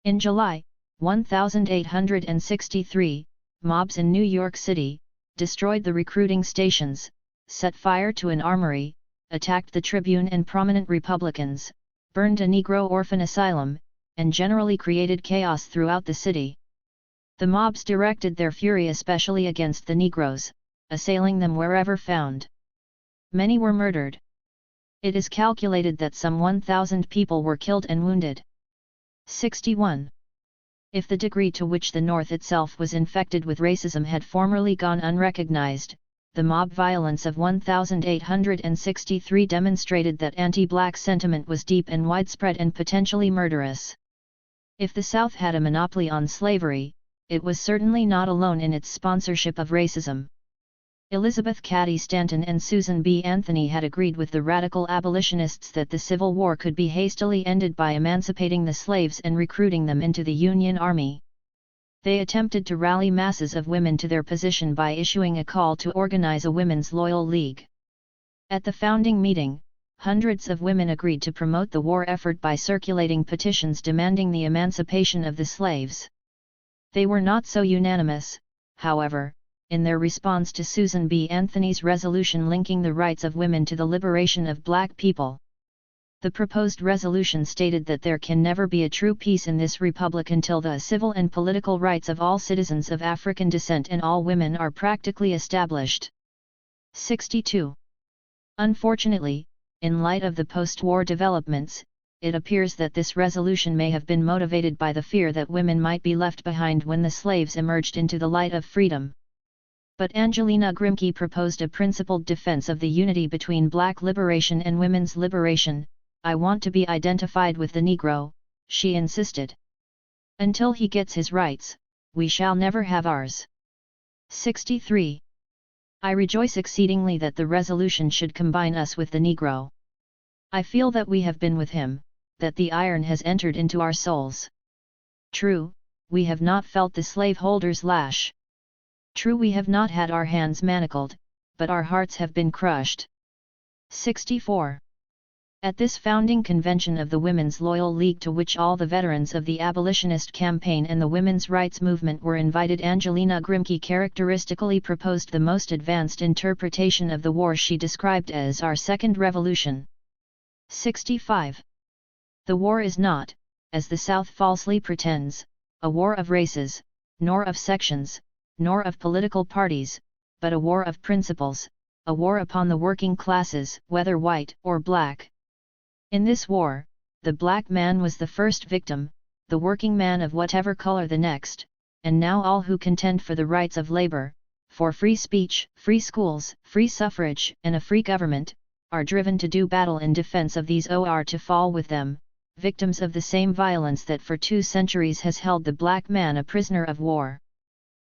In July 1863, mobs in New York City destroyed the recruiting stations, set fire to an armory, attacked the Tribune and prominent Republicans, burned a Negro orphan asylum, and generally created chaos throughout the city. The mobs directed their fury especially against the Negroes, assailing them wherever found. Many were murdered. It is calculated that some 1,000 people were killed and wounded. 61. If the degree to which the North itself was infected with racism had formerly gone unrecognized, the mob violence of 1863 demonstrated that anti-black sentiment was deep and widespread and potentially murderous. If the South had a monopoly on slavery, it was certainly not alone in its sponsorship of racism. Elizabeth Cady Stanton and Susan B. Anthony had agreed with the radical abolitionists that the Civil War could be hastily ended by emancipating the slaves and recruiting them into the Union Army. They attempted to rally masses of women to their position by issuing a call to organize a Women's Loyal League. At the founding meeting, hundreds of women agreed to promote the war effort by circulating petitions demanding the emancipation of the slaves. They were not so unanimous, however, in their response to Susan B. Anthony's resolution linking the rights of women to the liberation of black people. The proposed resolution stated that there can never be a true peace in this republic until the civil and political rights of all citizens of African descent and all women are practically established. 62. Unfortunately, in light of the post-war developments, it appears that this resolution may have been motivated by the fear that women might be left behind when the slaves emerged into the light of freedom. But Angelina Grimke proposed a principled defense of the unity between black liberation and women's liberation. "I want to be identified with the Negro," she insisted. "Until he gets his rights, we shall never have ours." 63. I rejoice exceedingly that the resolution should combine us with the Negro. I feel that we have been with him, that the iron has entered into our souls. True, we have not felt the slaveholder's lash. True, we have not had our hands manacled, but our hearts have been crushed. 64. At this founding convention of the Women's Loyal League, to which all the veterans of the abolitionist campaign and the women's rights movement were invited, Angelina Grimke characteristically proposed the most advanced interpretation of the war she described as our second revolution. 65. The war is not, as the South falsely pretends, a war of races, nor of sections, nor of political parties, but a war of principles, a war upon the working classes, whether white or black. In this war, the black man was the first victim, the working man of whatever color the next, and now all who contend for the rights of labor, for free speech, free schools, free suffrage, and a free government, are driven to do battle in defense of these, or to fall with them, victims of the same violence that for 2 centuries has held the black man a prisoner of war.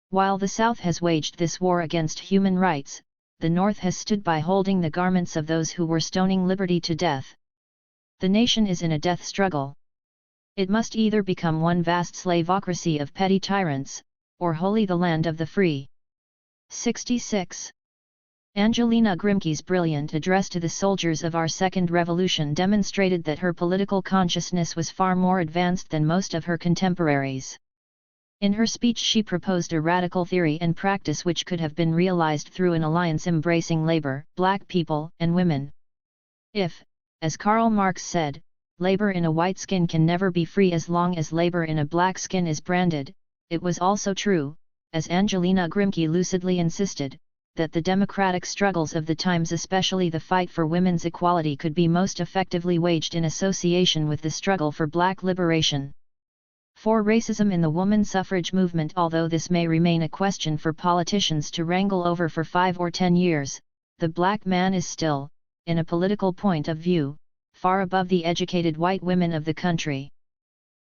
While the South has waged this war against human rights, the North has stood by holding the garments of those who were stoning liberty to death. The nation is in a death struggle. It must either become one vast slavocracy of petty tyrants, or wholly the land of the free. 66. Angelina Grimke's brilliant address to the soldiers of our second revolution demonstrated that her political consciousness was far more advanced than most of her contemporaries. In her speech she proposed a radical theory and practice which could have been realized through an alliance embracing labor, black people, and women. If, as Karl Marx said, labor in a white skin can never be free as long as labor in a black skin is branded, it was also true, as Angelina Grimke lucidly insisted, that the democratic struggles of the times, especially the fight for women's equality, could be most effectively waged in association with the struggle for black liberation. For racism in the woman suffrage movement, although this may remain a question for politicians to wrangle over for 5 or 10 years, the black man is still, in a political point of view, far above the educated white women of the country.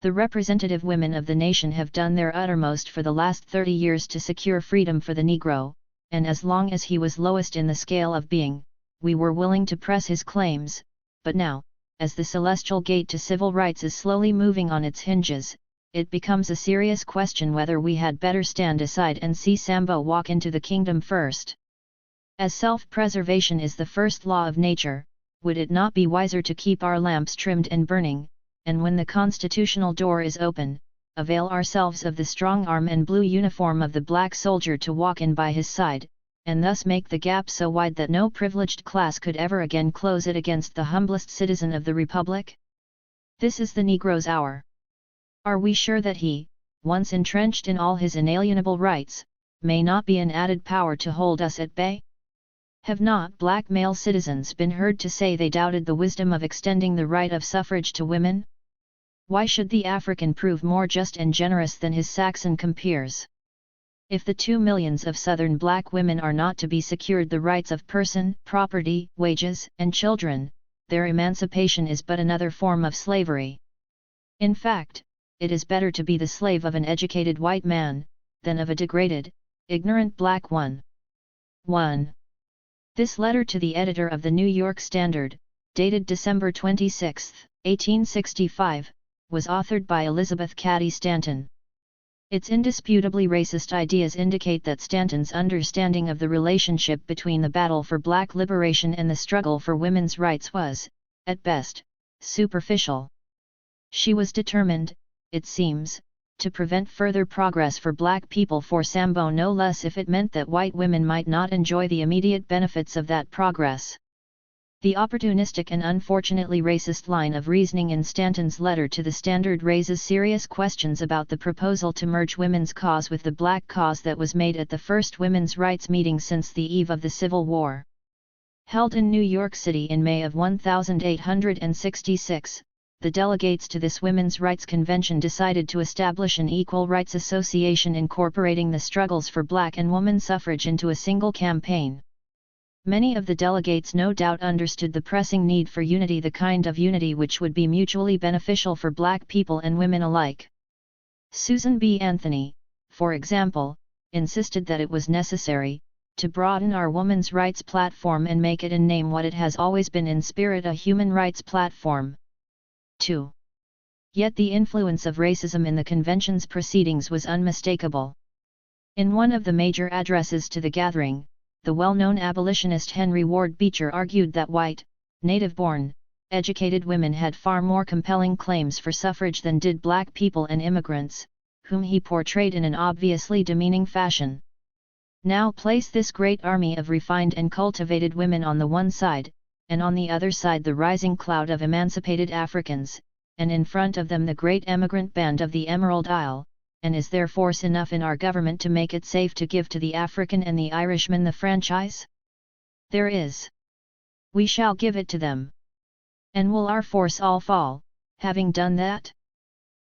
The representative women of the nation have done their uttermost for the last 30 years to secure freedom for the Negro, and as long as he was lowest in the scale of being, we were willing to press his claims, but now, as the celestial gate to civil rights is slowly moving on its hinges, it becomes a serious question whether we had better stand aside and see Sambo walk into the kingdom first. As self-preservation is the first law of nature, would it not be wiser to keep our lamps trimmed and burning, and when the constitutional door is open, avail ourselves of the strong arm and blue uniform of the black soldier to walk in by his side, and thus make the gap so wide that no privileged class could ever again close it against the humblest citizen of the Republic? This is the Negro's hour. Are we sure that he, once entrenched in all his inalienable rights, may not be an added power to hold us at bay? Have not black male citizens been heard to say they doubted the wisdom of extending the right of suffrage to women? Why should the African prove more just and generous than his Saxon compeers? If the 2 millions of Southern black women are not to be secured the rights of person, property, wages, and children, their emancipation is but another form of slavery. In fact, it is better to be the slave of an educated white man, than of a degraded, ignorant black one. 1. This letter to the editor of the New York Standard, dated December 26, 1865, was authored by Elizabeth Cady Stanton. Its indisputably racist ideas indicate that Stanton's understanding of the relationship between the battle for black liberation and the struggle for women's rights was, at best, superficial. She was determined, it seems, to prevent further progress for black people for Sambo, no less if it meant that white women might not enjoy the immediate benefits of that progress. The opportunistic and unfortunately racist line of reasoning in Stanton's letter to the Standard raises serious questions about the proposal to merge women's cause with the black cause that was made at the first women's rights meeting since the eve of the Civil War. Held in New York City in May of 1866, the delegates to this Women's Rights Convention decided to establish an Equal Rights Association incorporating the struggles for black and woman suffrage into a single campaign. Many of the delegates no doubt understood the pressing need for unity, the kind of unity which would be mutually beneficial for black people and women alike. Susan B. Anthony, for example, insisted that it was necessary to broaden our women's rights platform and make it in name what it has always been in spirit, a human rights platform. 2. Yet the influence of racism in the convention's proceedings was unmistakable. In one of the major addresses to the gathering, the well-known abolitionist Henry Ward Beecher argued that white, native-born, educated women had far more compelling claims for suffrage than did black people and immigrants, whom he portrayed in an obviously demeaning fashion. Now place this great army of refined and cultivated women on the one side, and on the other side the rising cloud of emancipated Africans, and in front of them the great emigrant band of the Emerald Isle, and is there force enough in our government to make it safe to give to the African and the Irishman the franchise? There is. We shall give it to them. And will our force all fall, having done that?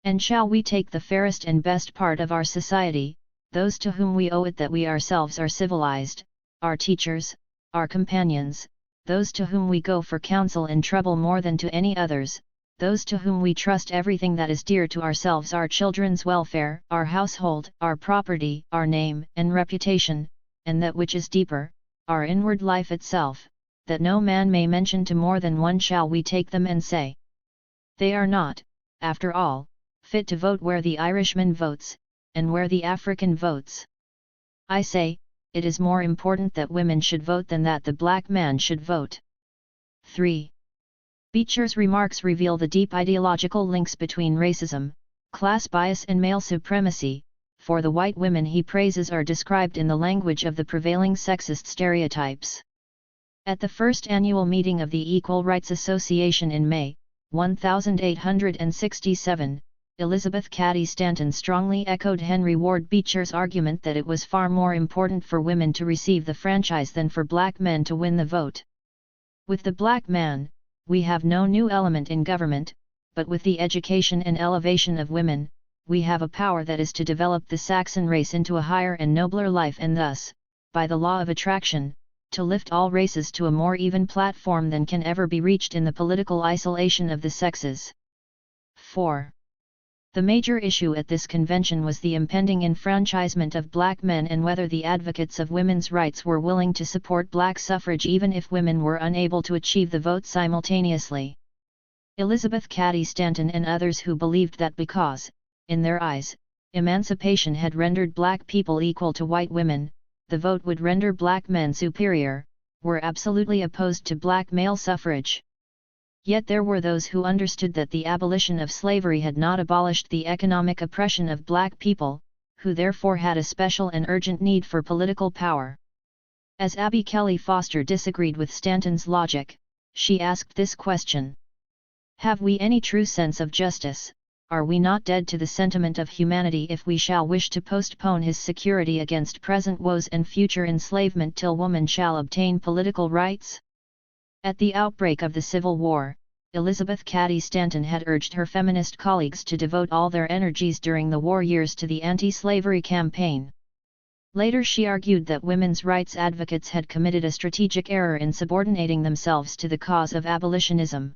And shall we take the fairest and best part of our society, those to whom we owe it that we ourselves are civilized, our teachers, our companions, those to whom we go for counsel and trouble more than to any others, those to whom we trust everything that is dear to ourselves, our children's welfare, our household, our property, our name and reputation, and that which is deeper, our inward life itself, that no man may mention to more than one, shall we take them and say, they are not, after all, fit to vote where the Irishman votes, and where the African votes? I say, it is more important that women should vote than that the black man should vote. 3. Beecher's remarks reveal the deep ideological links between racism, class bias and male supremacy, for the white women he praises are described in the language of the prevailing sexist stereotypes. At the first annual meeting of the Equal Rights Association in May, 1867, Elizabeth Cady Stanton strongly echoed Henry Ward Beecher's argument that it was far more important for women to receive the franchise than for black men to win the vote. With the black man, we have no new element in government, but with the education and elevation of women, we have a power that is to develop the Saxon race into a higher and nobler life, and thus, by the law of attraction, to lift all races to a more even platform than can ever be reached in the political isolation of the sexes. 4. The major issue at this convention was the impending enfranchisement of black men and whether the advocates of women's rights were willing to support black suffrage even if women were unable to achieve the vote simultaneously. Elizabeth Cady Stanton and others who believed that because, in their eyes, emancipation had rendered black people equal to white women, the vote would render black men superior, were absolutely opposed to black male suffrage. Yet there were those who understood that the abolition of slavery had not abolished the economic oppression of black people, who therefore had a special and urgent need for political power. As Abby Kelly Foster disagreed with Stanton's logic, she asked this question: have we any true sense of justice? Are we not dead to the sentiment of humanity if we shall wish to postpone his security against present woes and future enslavement till woman shall obtain political rights? At the outbreak of the Civil War, Elizabeth Cady Stanton had urged her feminist colleagues to devote all their energies during the war years to the anti-slavery campaign. Later she argued that women's rights advocates had committed a strategic error in subordinating themselves to the cause of abolitionism.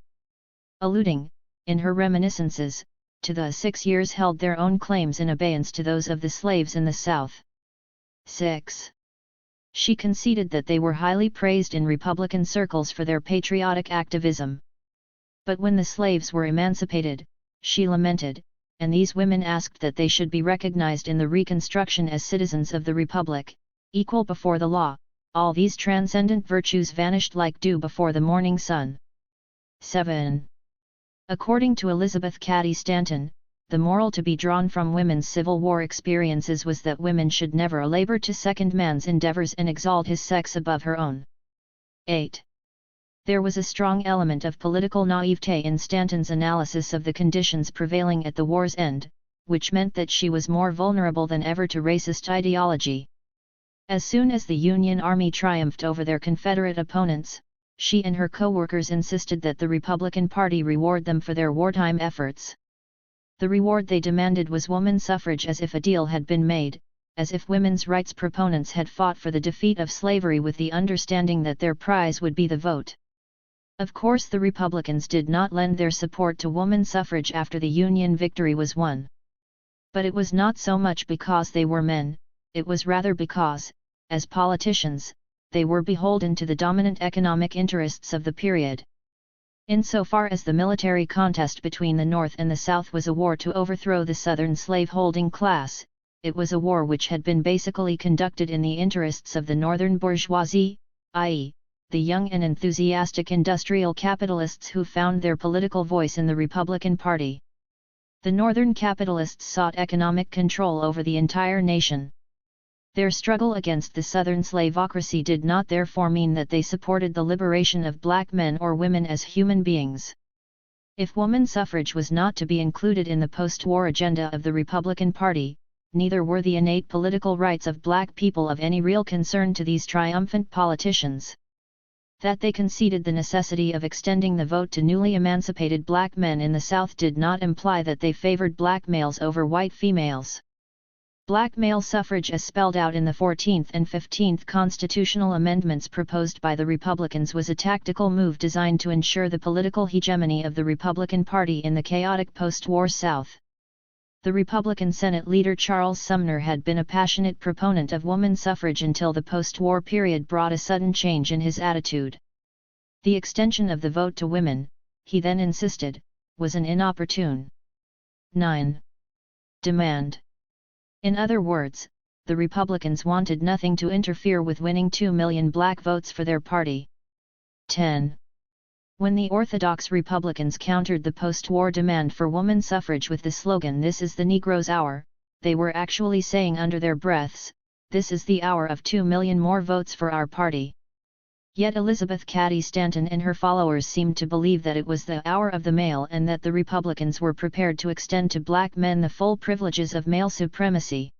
Alluding, in her reminiscences, to the 6 years held their own claims in abeyance to those of the slaves in the South. 6. She conceded that they were highly praised in Republican circles for their patriotic activism. But when the slaves were emancipated, she lamented, and these women asked that they should be recognized in the Reconstruction as citizens of the Republic, equal before the law. All these transcendent virtues vanished like dew before the morning sun. 7. According to Elizabeth Cady Stanton, the moral to be drawn from women's Civil War experiences was that women should never labor to second man's endeavors and exalt his sex above her own. 8. There was a strong element of political naivete in Stanton's analysis of the conditions prevailing at the war's end, which meant that she was more vulnerable than ever to racist ideology. As soon as the Union Army triumphed over their Confederate opponents, she and her co-workers insisted that the Republican Party reward them for their wartime efforts. The reward they demanded was woman suffrage, as if a deal had been made, as if women's rights proponents had fought for the defeat of slavery with the understanding that their prize would be the vote. Of course, the Republicans did not lend their support to woman suffrage after the Union victory was won. But it was not so much because they were men, it was rather because, as politicians, they were beholden to the dominant economic interests of the period. Insofar as the military contest between the North and the South was a war to overthrow the Southern slaveholding class, it was a war which had been basically conducted in the interests of the Northern bourgeoisie, i.e., the young and enthusiastic industrial capitalists who found their political voice in the Republican Party. The Northern capitalists sought economic control over the entire nation. Their struggle against the Southern slavocracy did not therefore mean that they supported the liberation of black men or women as human beings. If woman suffrage was not to be included in the post-war agenda of the Republican Party, neither were the innate political rights of black people of any real concern to these triumphant politicians. That they conceded the necessity of extending the vote to newly emancipated black men in the South did not imply that they favored black males over white females. Black male suffrage, as spelled out in the 14th and 15th constitutional amendments proposed by the Republicans, was a tactical move designed to ensure the political hegemony of the Republican Party in the chaotic post-war South. The Republican Senate leader Charles Sumner had been a passionate proponent of woman suffrage until the post-war period brought a sudden change in his attitude. The extension of the vote to women, he then insisted, was an inopportune 9. demand. In other words, the Republicans wanted nothing to interfere with winning 2 million black votes for their party. 10. When the orthodox Republicans countered the post-war demand for woman suffrage with the slogan "This is the Negro's hour," they were actually saying under their breaths, "This is the hour of 2 million more votes for our party." Yet Elizabeth Cady Stanton and her followers seemed to believe that it was the hour of the male and that the Republicans were prepared to extend to black men the full privileges of male supremacy.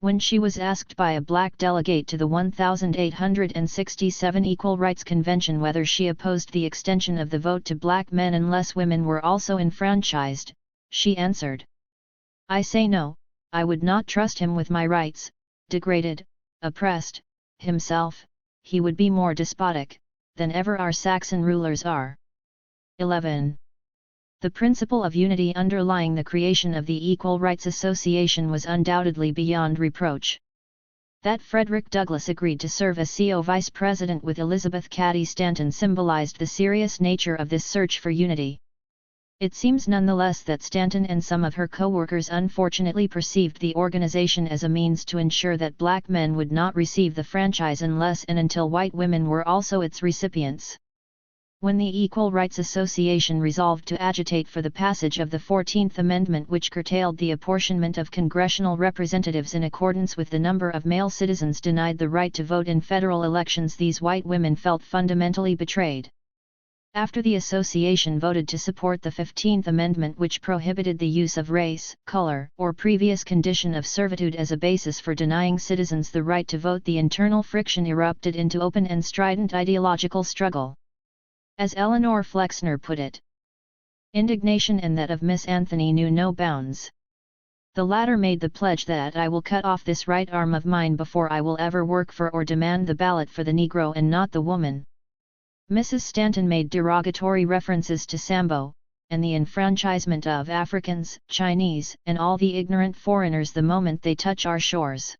When she was asked by a black delegate to the 1867 Equal Rights Convention whether she opposed the extension of the vote to black men unless women were also enfranchised, she answered, "I say no, I would not trust him with my rights. Degraded, oppressed, himself, he would be more despotic than ever our Saxon rulers are." 11. The principle of unity underlying the creation of the Equal Rights Association was undoubtedly beyond reproach. That Frederick Douglass agreed to serve as CO vice president with Elizabeth Cady Stanton symbolized the serious nature of this search for unity. It seems nonetheless that Stanton and some of her co-workers unfortunately perceived the organization as a means to ensure that black men would not receive the franchise unless and until white women were also its recipients. When the Equal Rights Association resolved to agitate for the passage of the 14th Amendment, which curtailed the apportionment of congressional representatives in accordance with the number of male citizens denied the right to vote in federal elections, these white women felt fundamentally betrayed. After the association voted to support the 15th Amendment, which prohibited the use of race, color, or previous condition of servitude as a basis for denying citizens the right to vote, the internal friction erupted into open and strident ideological struggle. As Eleanor Flexner put it, indignation and that of Miss Anthony knew no bounds. The latter made the pledge that "I will cut off this right arm of mine before I will ever work for or demand the ballot for the Negro and not the woman." Mrs. Stanton made derogatory references to Sambo, and the enfranchisement of Africans, Chinese, and all the ignorant foreigners the moment they touch our shores.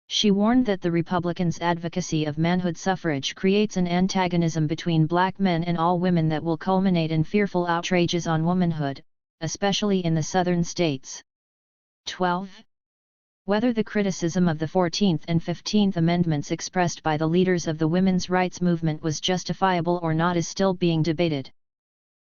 She warned that the Republicans' advocacy of manhood suffrage creates an antagonism between black men and all women that will culminate in fearful outrages on womanhood, especially in the southern states. 12. Whether the criticism of the 14th and 15th Amendments expressed by the leaders of the women's rights movement was justifiable or not is still being debated.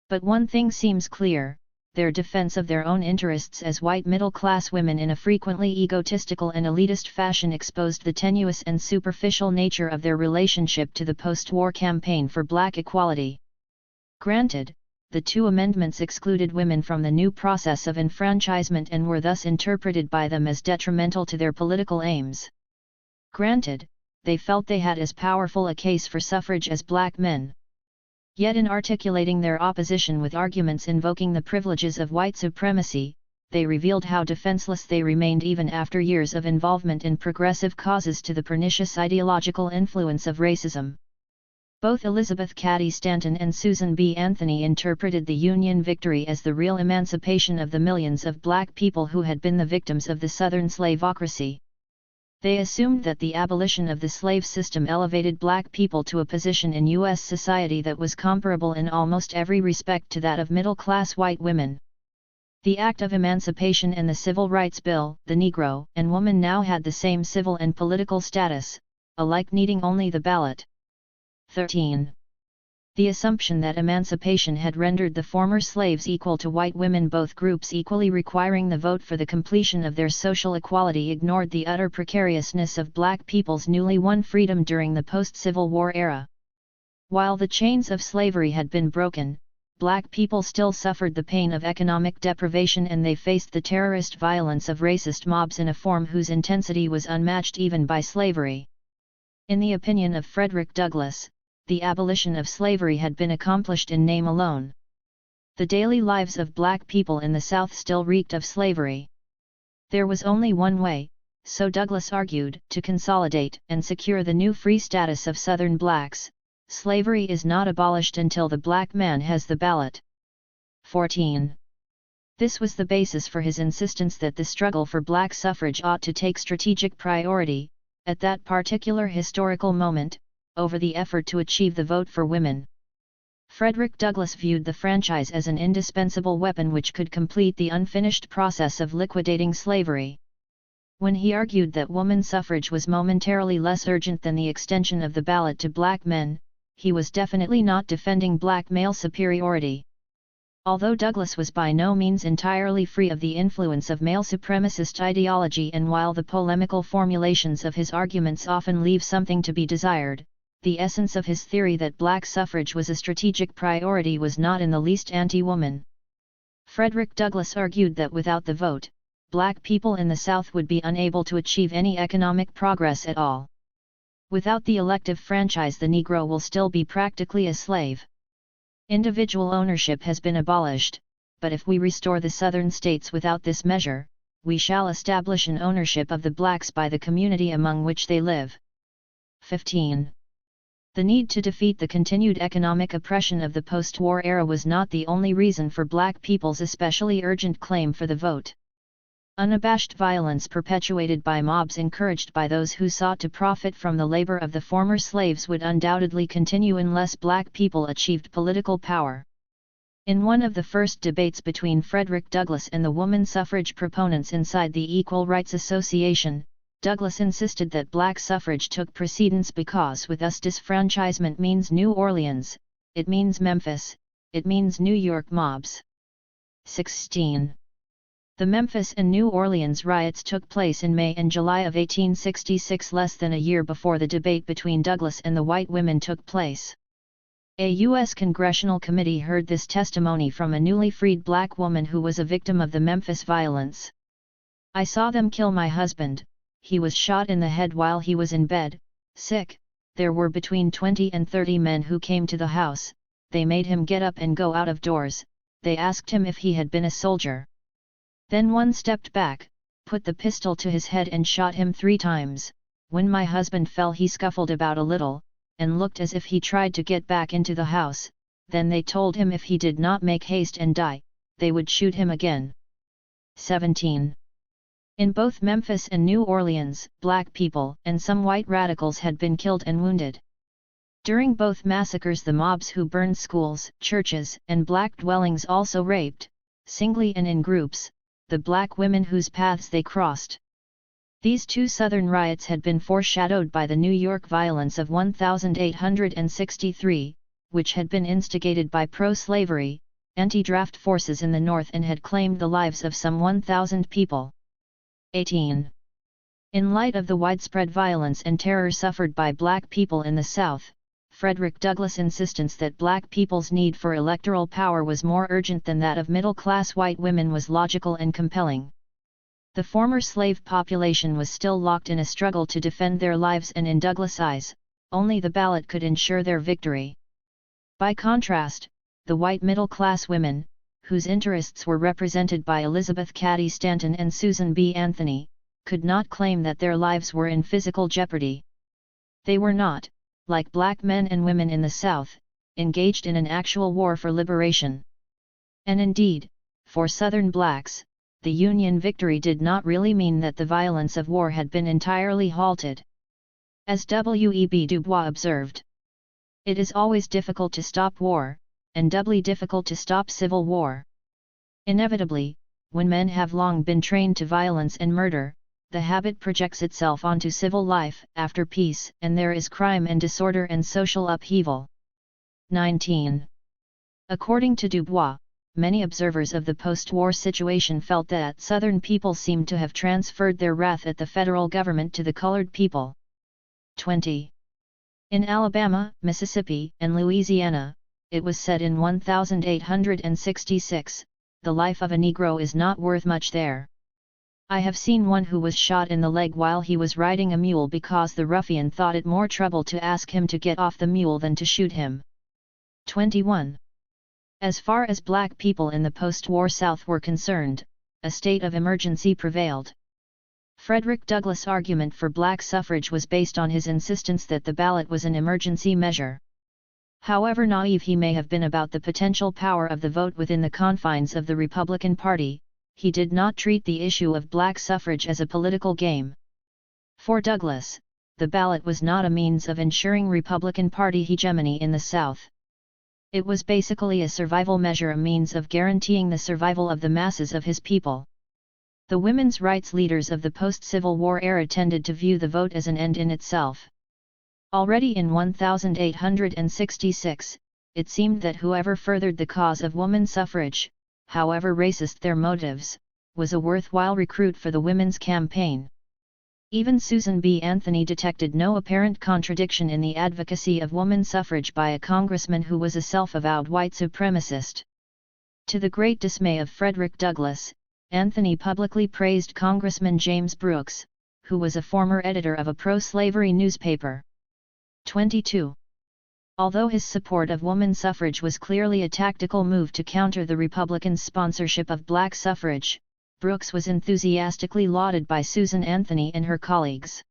But one thing seems clear: their defense of their own interests as white middle-class women in a frequently egotistical and elitist fashion exposed the tenuous and superficial nature of their relationship to the post-war campaign for black equality. Granted, the two amendments excluded women from the new process of enfranchisement and were thus interpreted by them as detrimental to their political aims. Granted, they felt they had as powerful a case for suffrage as black men. Yet in articulating their opposition with arguments invoking the privileges of white supremacy, they revealed how defenseless they remained even after years of involvement in progressive causes to the pernicious ideological influence of racism. Both Elizabeth Cady Stanton and Susan B. Anthony interpreted the Union victory as the real emancipation of the millions of black people who had been the victims of the Southern slaveocracy. They assumed that the abolition of the slave system elevated black people to a position in U.S. society that was comparable in almost every respect to that of middle-class white women. The Act of Emancipation and the Civil Rights Bill, the Negro and woman now had the same civil and political status, alike needing only the ballot. 13. The assumption that emancipation had rendered the former slaves equal to white women, both groups equally requiring the vote for the completion of their social equality, ignored the utter precariousness of black people's newly won freedom during the post-Civil War era. While the chains of slavery had been broken, black people still suffered the pain of economic deprivation, and they faced the terrorist violence of racist mobs in a form whose intensity was unmatched even by slavery. In the opinion of Frederick Douglass, the abolition of slavery had been accomplished in name alone. The daily lives of black people in the South still reeked of slavery. There was only one way, so Douglass argued, to consolidate and secure the new free status of Southern blacks. Slavery is not abolished until the black man has the ballot. 14. This was the basis for his insistence that the struggle for black suffrage ought to take strategic priority, at that particular historical moment, over the effort to achieve the vote for women. Frederick Douglass viewed the franchise as an indispensable weapon which could complete the unfinished process of liquidating slavery. When he argued that woman suffrage was momentarily less urgent than the extension of the ballot to black men, he was definitely not defending black male superiority. Although Douglass was by no means entirely free of the influence of male supremacist ideology, and while the polemical formulations of his arguments often leave something to be desired, the essence of his theory that black suffrage was a strategic priority was not in the least anti-woman. Frederick Douglass argued that without the vote, black people in the South would be unable to achieve any economic progress at all. Without the elective franchise, the Negro will still be practically a slave. Individual ownership has been abolished, but if we restore the Southern states without this measure, we shall establish an ownership of the blacks by the community among which they live. 15. The need to defeat the continued economic oppression of the post-war era was not the only reason for black people's especially urgent claim for the vote. Unabashed violence perpetuated by mobs encouraged by those who sought to profit from the labor of the former slaves would undoubtedly continue unless black people achieved political power. In one of the first debates between Frederick Douglass and the woman suffrage proponents inside the Equal Rights Association, Douglass insisted that black suffrage took precedence because with us disfranchisement means New Orleans, it means Memphis, it means New York mobs. 16. The Memphis and New Orleans riots took place in May and July of 1866, less than a year before the debate between Douglass and the white women took place. A U.S. congressional committee heard this testimony from a newly freed black woman who was a victim of the Memphis violence. "I saw them kill my husband. He was shot in the head while he was in bed, sick. There were between 20 and 30 men who came to the house. They made him get up and go out of doors. They asked him if he had been a soldier. Then one stepped back, put the pistol to his head and shot him 3 times. When my husband fell, he scuffled about a little, and looked as if he tried to get back into the house. Then they told him if he did not make haste and die, they would shoot him again." 17. In both Memphis and New Orleans, black people and some white radicals had been killed and wounded. During both massacres, the mobs who burned schools, churches, and black dwellings also raped, singly and in groups, the black women whose paths they crossed. These two Southern riots had been foreshadowed by the New York violence of 1863, which had been instigated by pro-slavery, anti-draft forces in the North and had claimed the lives of some 1,000 people. 18. In light of the widespread violence and terror suffered by black people in the South, Frederick Douglass' insistence that black people's need for electoral power was more urgent than that of middle-class white women was logical and compelling. The former slave population was still locked in a struggle to defend their lives, and in Douglass' eyes, only the ballot could ensure their victory. By contrast, the white middle-class women, whose interests were represented by Elizabeth Cady Stanton and Susan B. Anthony, could not claim that their lives were in physical jeopardy. They were not, like black men and women in the South, engaged in an actual war for liberation. And indeed, for Southern blacks, the Union victory did not really mean that the violence of war had been entirely halted. As W.E.B. Du Bois observed, "It is always difficult to stop war, and doubly difficult to stop civil war. Inevitably, when men have long been trained to violence and murder, the habit projects itself onto civil life after peace, and there is crime and disorder and social upheaval." 19. According to Du Bois, many observers of the post-war situation felt that Southern people seemed to have transferred their wrath at the federal government to the colored people. 20. In Alabama, Mississippi, and Louisiana, it was said in 1866, "The life of a Negro is not worth much there. I have seen one who was shot in the leg while he was riding a mule because the ruffian thought it more trouble to ask him to get off the mule than to shoot him." 21. As far as black people in the post-war South were concerned, a state of emergency prevailed. Frederick Douglass' argument for black suffrage was based on his insistence that the ballot was an emergency measure. However naive he may have been about the potential power of the vote within the confines of the Republican Party, he did not treat the issue of black suffrage as a political game. For Douglass, the ballot was not a means of ensuring Republican Party hegemony in the South. It was basically a survival measure, a means of guaranteeing the survival of the masses of his people. The women's rights leaders of the post-Civil War era tended to view the vote as an end in itself. Already in 1866, it seemed that whoever furthered the cause of woman suffrage, however racist their motives, was a worthwhile recruit for the women's campaign. Even Susan B. Anthony detected no apparent contradiction in the advocacy of woman suffrage by a congressman who was a self-avowed white supremacist. To the great dismay of Frederick Douglass, Anthony publicly praised Congressman James Brooks, who was a former editor of a pro-slavery newspaper. 22. Although his support of woman suffrage was clearly a tactical move to counter the Republicans' sponsorship of black suffrage, Brooks was enthusiastically lauded by Susan Anthony and her colleagues.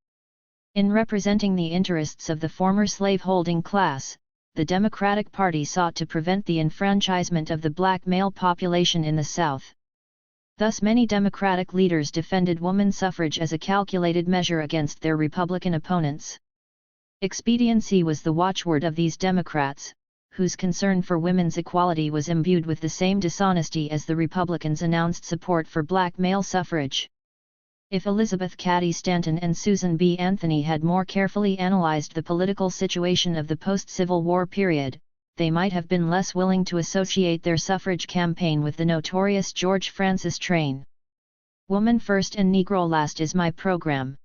In representing the interests of the former slave-holding class, the Democratic Party sought to prevent the enfranchisement of the black male population in the South. Thus many Democratic leaders defended woman suffrage as a calculated measure against their Republican opponents. Expediency was the watchword of these Democrats, whose concern for women's equality was imbued with the same dishonesty as the Republicans' announced support for black male suffrage. If Elizabeth Cady Stanton and Susan B. Anthony had more carefully analyzed the political situation of the post-Civil War period, they might have been less willing to associate their suffrage campaign with the notorious George Francis train. "Woman first and Negro last is my program."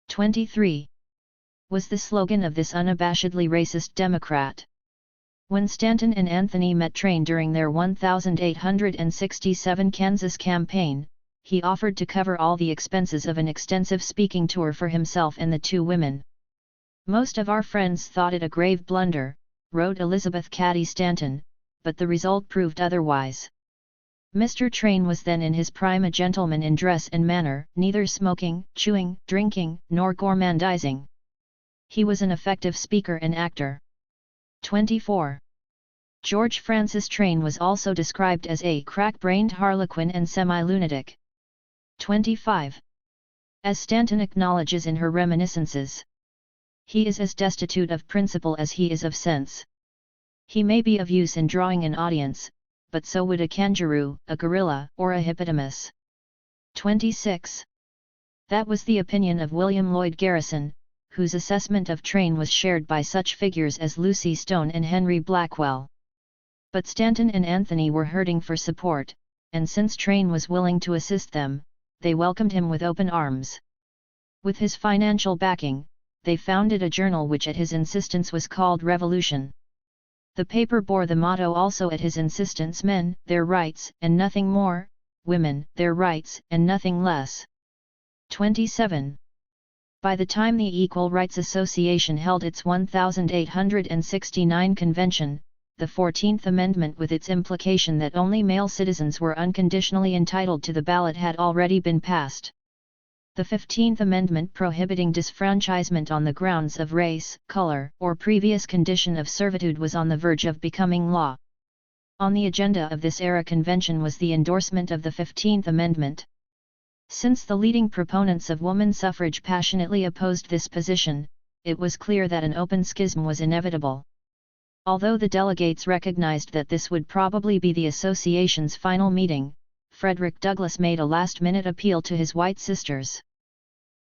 23. Was the slogan of this unabashedly racist Democrat. When Stanton and Anthony met Train during their 1867 Kansas campaign, he offered to cover all the expenses of an extensive speaking tour for himself and the two women. "Most of our friends thought it a grave blunder," wrote Elizabeth Cady Stanton, "but the result proved otherwise. Mr. Train was then in his prime, a gentleman in dress and manner, neither smoking, chewing, drinking, nor gormandizing. He was an effective speaker and actor." 24. George Francis Train was also described as a crack-brained harlequin and semi-lunatic. 25. As Stanton acknowledges in her reminiscences, "He is as destitute of principle as he is of sense. He may be of use in drawing an audience, but so would a kangaroo, a gorilla, or a hippopotamus." 26. That was the opinion of William Lloyd Garrison, whose assessment of Train was shared by such figures as Lucy Stone and Henry Blackwell. But Stanton and Anthony were hurting for support, and since Train was willing to assist them, they welcomed him with open arms. With his financial backing, they founded a journal which at his insistence was called Revolution. The paper bore the motto also at his insistence: "Men, their rights, and nothing more; women, their rights, and nothing less." 27. By the time the Equal Rights Association held its 1869 convention, the 14th Amendment with its implication that only male citizens were unconditionally entitled to the ballot had already been passed. The 15th Amendment prohibiting disfranchisement on the grounds of race, color, or previous condition of servitude was on the verge of becoming law. On the agenda of this era convention was the endorsement of the 15th Amendment. Since the leading proponents of woman suffrage passionately opposed this position, it was clear that an open schism was inevitable. Although the delegates recognized that this would probably be the association's final meeting, Frederick Douglass made a last-minute appeal to his white sisters.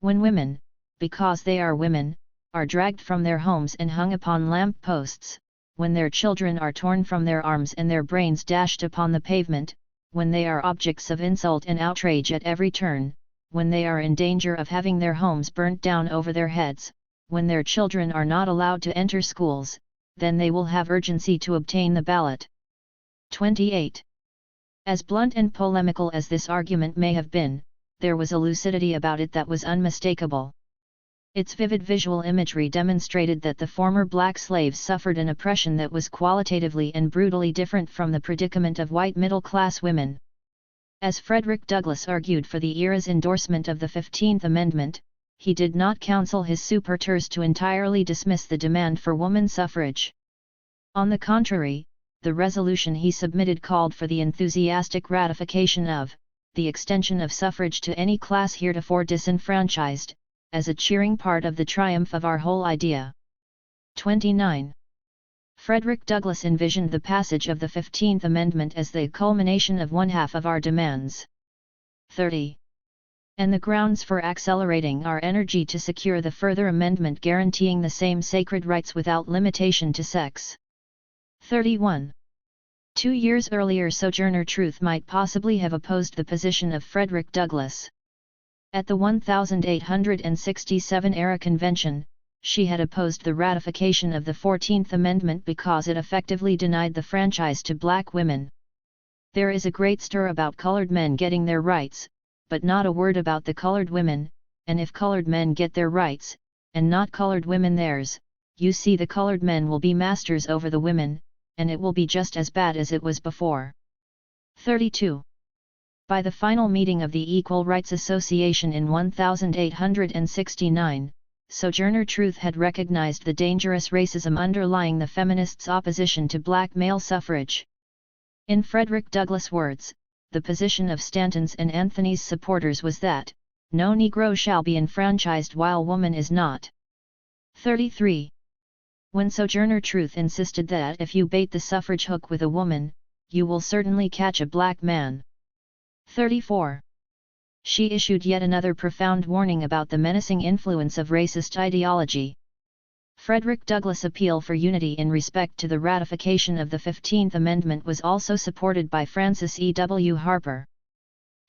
When women, because they are women, are dragged from their homes and hung upon lamp posts, when their children are torn from their arms and their brains dashed upon the pavement, when they are objects of insult and outrage at every turn, when they are in danger of having their homes burnt down over their heads, when their children are not allowed to enter schools, then they will have urgency to obtain the ballot. 28. As blunt and polemical as this argument may have been, there was a lucidity about it that was unmistakable. Its vivid visual imagery demonstrated that the former black slaves suffered an oppression that was qualitatively and brutally different from the predicament of white middle-class women. As Frederick Douglass argued for the era's endorsement of the 15th Amendment, he did not counsel his supporters to entirely dismiss the demand for woman suffrage. On the contrary, the resolution he submitted called for the enthusiastic ratification of the extension of suffrage to any class heretofore disenfranchised, as a cheering part of the triumph of our whole idea. 29. Frederick Douglass envisioned the passage of the 15th Amendment as the culmination of one half of our demands. 30. And the grounds for accelerating our energy to secure the further amendment guaranteeing the same sacred rights without limitation to sex. 31. 2 years earlier Sojourner Truth might possibly have opposed the position of Frederick Douglass. At the 1867 era convention, she had opposed the ratification of the 14th Amendment because it effectively denied the franchise to black women. There is a great stir about colored men getting their rights, but not a word about the colored women, and if colored men get their rights, and not colored women theirs, you see the colored men will be masters over the women, and it will be just as bad as it was before. 32. By the final meeting of the Equal Rights Association in 1869, Sojourner Truth had recognized the dangerous racism underlying the feminists' opposition to black male suffrage. In Frederick Douglass' words, the position of Stanton's and Anthony's supporters was that, no Negro shall be enfranchised while woman is not. 33. When Sojourner Truth insisted that if you bait the suffrage hook with a woman, you will certainly catch a black man. 34. She issued yet another profound warning about the menacing influence of racist ideology. Frederick Douglass' appeal for unity in respect to the ratification of the 15th Amendment was also supported by Frances E. W. Harper.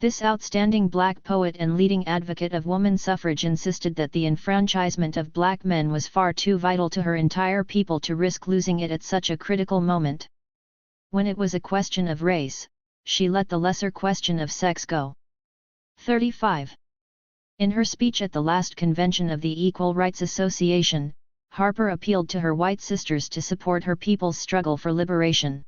This outstanding black poet and leading advocate of woman suffrage insisted that the enfranchisement of black men was far too vital to her entire people to risk losing it at such a critical moment. When it was a question of race, she let the lesser question of sex go. 35. In her speech at the last convention of the Equal Rights Association, Harper appealed to her white sisters to support her people's struggle for liberation.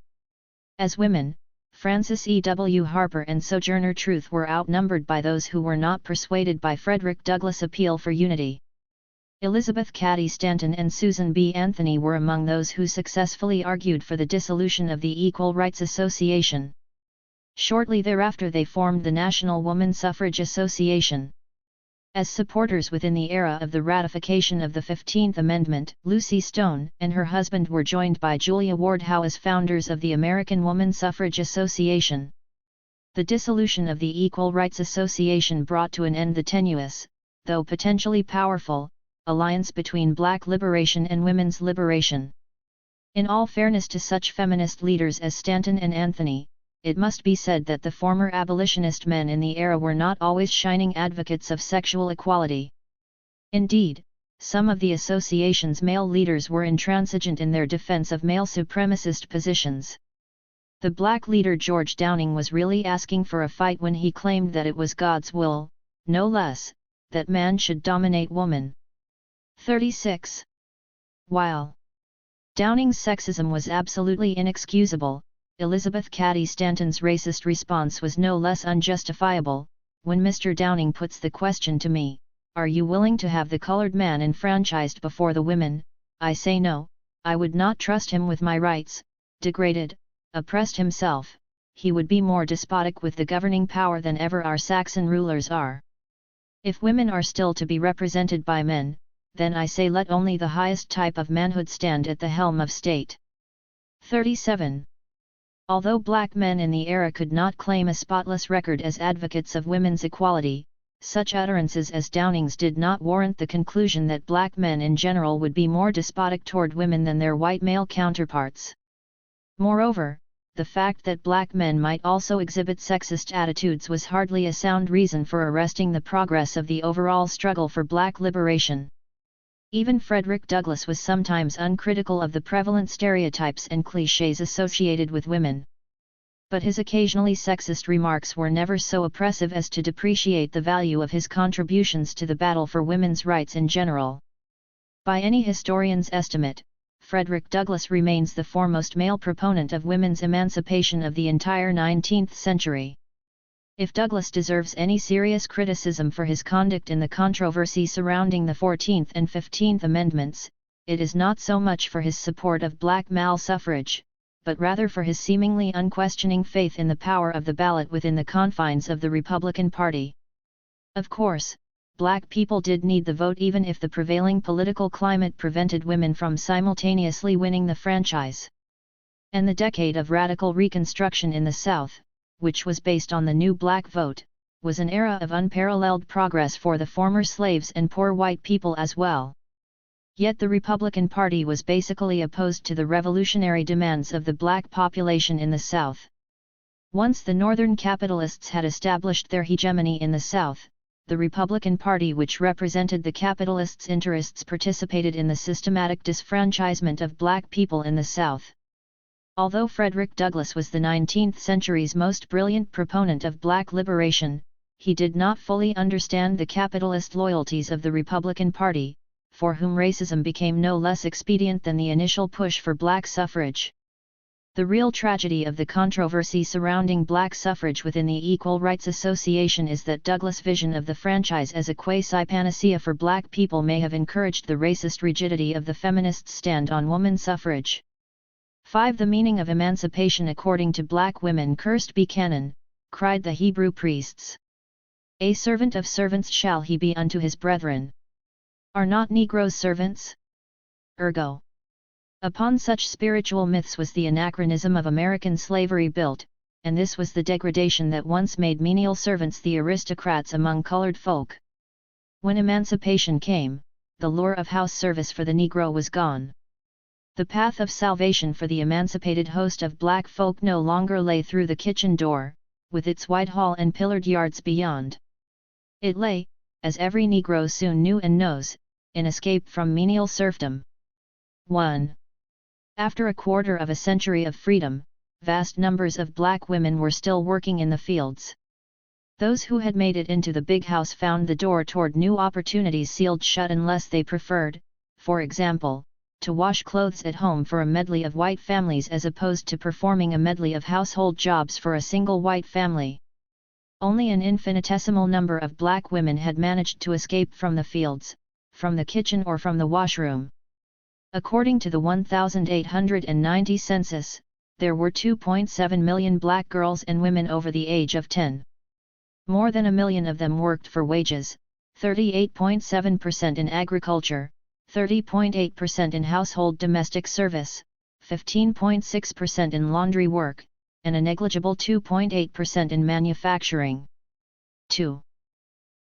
As women, Frances E. W. Harper and Sojourner Truth were outnumbered by those who were not persuaded by Frederick Douglass' appeal for unity. Elizabeth Cady Stanton and Susan B. Anthony were among those who successfully argued for the dissolution of the Equal Rights Association. Shortly thereafter they formed the National Woman Suffrage Association. As supporters within the era of the ratification of the 15th Amendment, Lucy Stone and her husband were joined by Julia Ward Howe as founders of the American Woman Suffrage Association. The dissolution of the Equal Rights Association brought to an end the tenuous, though potentially powerful, alliance between black liberation and women's liberation. In all fairness to such feminist leaders as Stanton and Anthony, it must be said that the former abolitionist men in the era were not always shining advocates of sexual equality. Indeed, some of the association's male leaders were intransigent in their defense of male supremacist positions. The black leader George Downing was really asking for a fight when he claimed that it was God's will, no less, that man should dominate woman. 36. While Downing's sexism was absolutely inexcusable. Elizabeth Cady Stanton's racist response was no less unjustifiable. When Mr. Downing puts the question to me, "Are you willing to have the colored man enfranchised before the women?" I say no. I would not trust him with my rights. Degraded, oppressed himself, he would be more despotic with the governing power than ever our Saxon rulers are. If women are still to be represented by men, then I say let only the highest type of manhood stand at the helm of state. 37. Although black men in the era could not claim a spotless record as advocates of women's equality, such utterances as Downing's did not warrant the conclusion that black men in general would be more despotic toward women than their white male counterparts. Moreover, the fact that black men might also exhibit sexist attitudes was hardly a sound reason for arresting the progress of the overall struggle for black liberation. Even Frederick Douglass was sometimes uncritical of the prevalent stereotypes and clichés associated with women. But his occasionally sexist remarks were never so oppressive as to depreciate the value of his contributions to the battle for women's rights in general. By any historian's estimate, Frederick Douglass remains the foremost male proponent of women's emancipation of the entire 19th century. If Douglass deserves any serious criticism for his conduct in the controversy surrounding the 14th and 15th Amendments, it is not so much for his support of black male suffrage, but rather for his seemingly unquestioning faith in the power of the ballot within the confines of the Republican Party. Of course, black people did need the vote even if the prevailing political climate prevented women from simultaneously winning the franchise. And the decade of radical Reconstruction in the South, which was based on the new black vote, was an era of unparalleled progress for the former slaves and poor white people as well. Yet the Republican Party was basically opposed to the revolutionary demands of the black population in the South. Once the Northern capitalists had established their hegemony in the South, the Republican Party, which represented the capitalists' interests, participated in the systematic disfranchisement of black people in the South. Although Frederick Douglass was the 19th century's most brilliant proponent of black liberation, he did not fully understand the capitalist loyalties of the Republican Party, for whom racism became no less expedient than the initial push for black suffrage. The real tragedy of the controversy surrounding black suffrage within the Equal Rights Association is that Douglass' vision of the franchise as a quasi-panacea for black people may have encouraged the racist rigidity of the feminists' stand on woman suffrage. 5. The meaning of emancipation according to black women. "Cursed be Canaan," cried the Hebrew priests. "A servant of servants shall he be unto his brethren. Are not Negroes servants? Ergo." Upon such spiritual myths was the anachronism of American slavery built, and this was the degradation that once made menial servants the aristocrats among colored folk. When emancipation came, the lure of house service for the Negro was gone. The path of salvation for the emancipated host of black folk no longer lay through the kitchen door, with its white hall and pillared yards beyond. It lay, as every Negro soon knew and knows, in escape from menial serfdom. 1. After a quarter of a century of freedom, vast numbers of black women were still working in the fields. Those who had made it into the big house found the door toward new opportunities sealed shut unless they preferred, for example, to wash clothes at home for a medley of white families as opposed to performing a medley of household jobs for a single white family. Only an infinitesimal number of black women had managed to escape from the fields, from the kitchen or from the washroom. According to the 1890 census, there were 2.7 million black girls and women over the age of 10. More than 1 million of them worked for wages, 38.7% in agriculture, 30.8% in household domestic service, 15.6% in laundry work, and a negligible 2.8% in manufacturing. 2.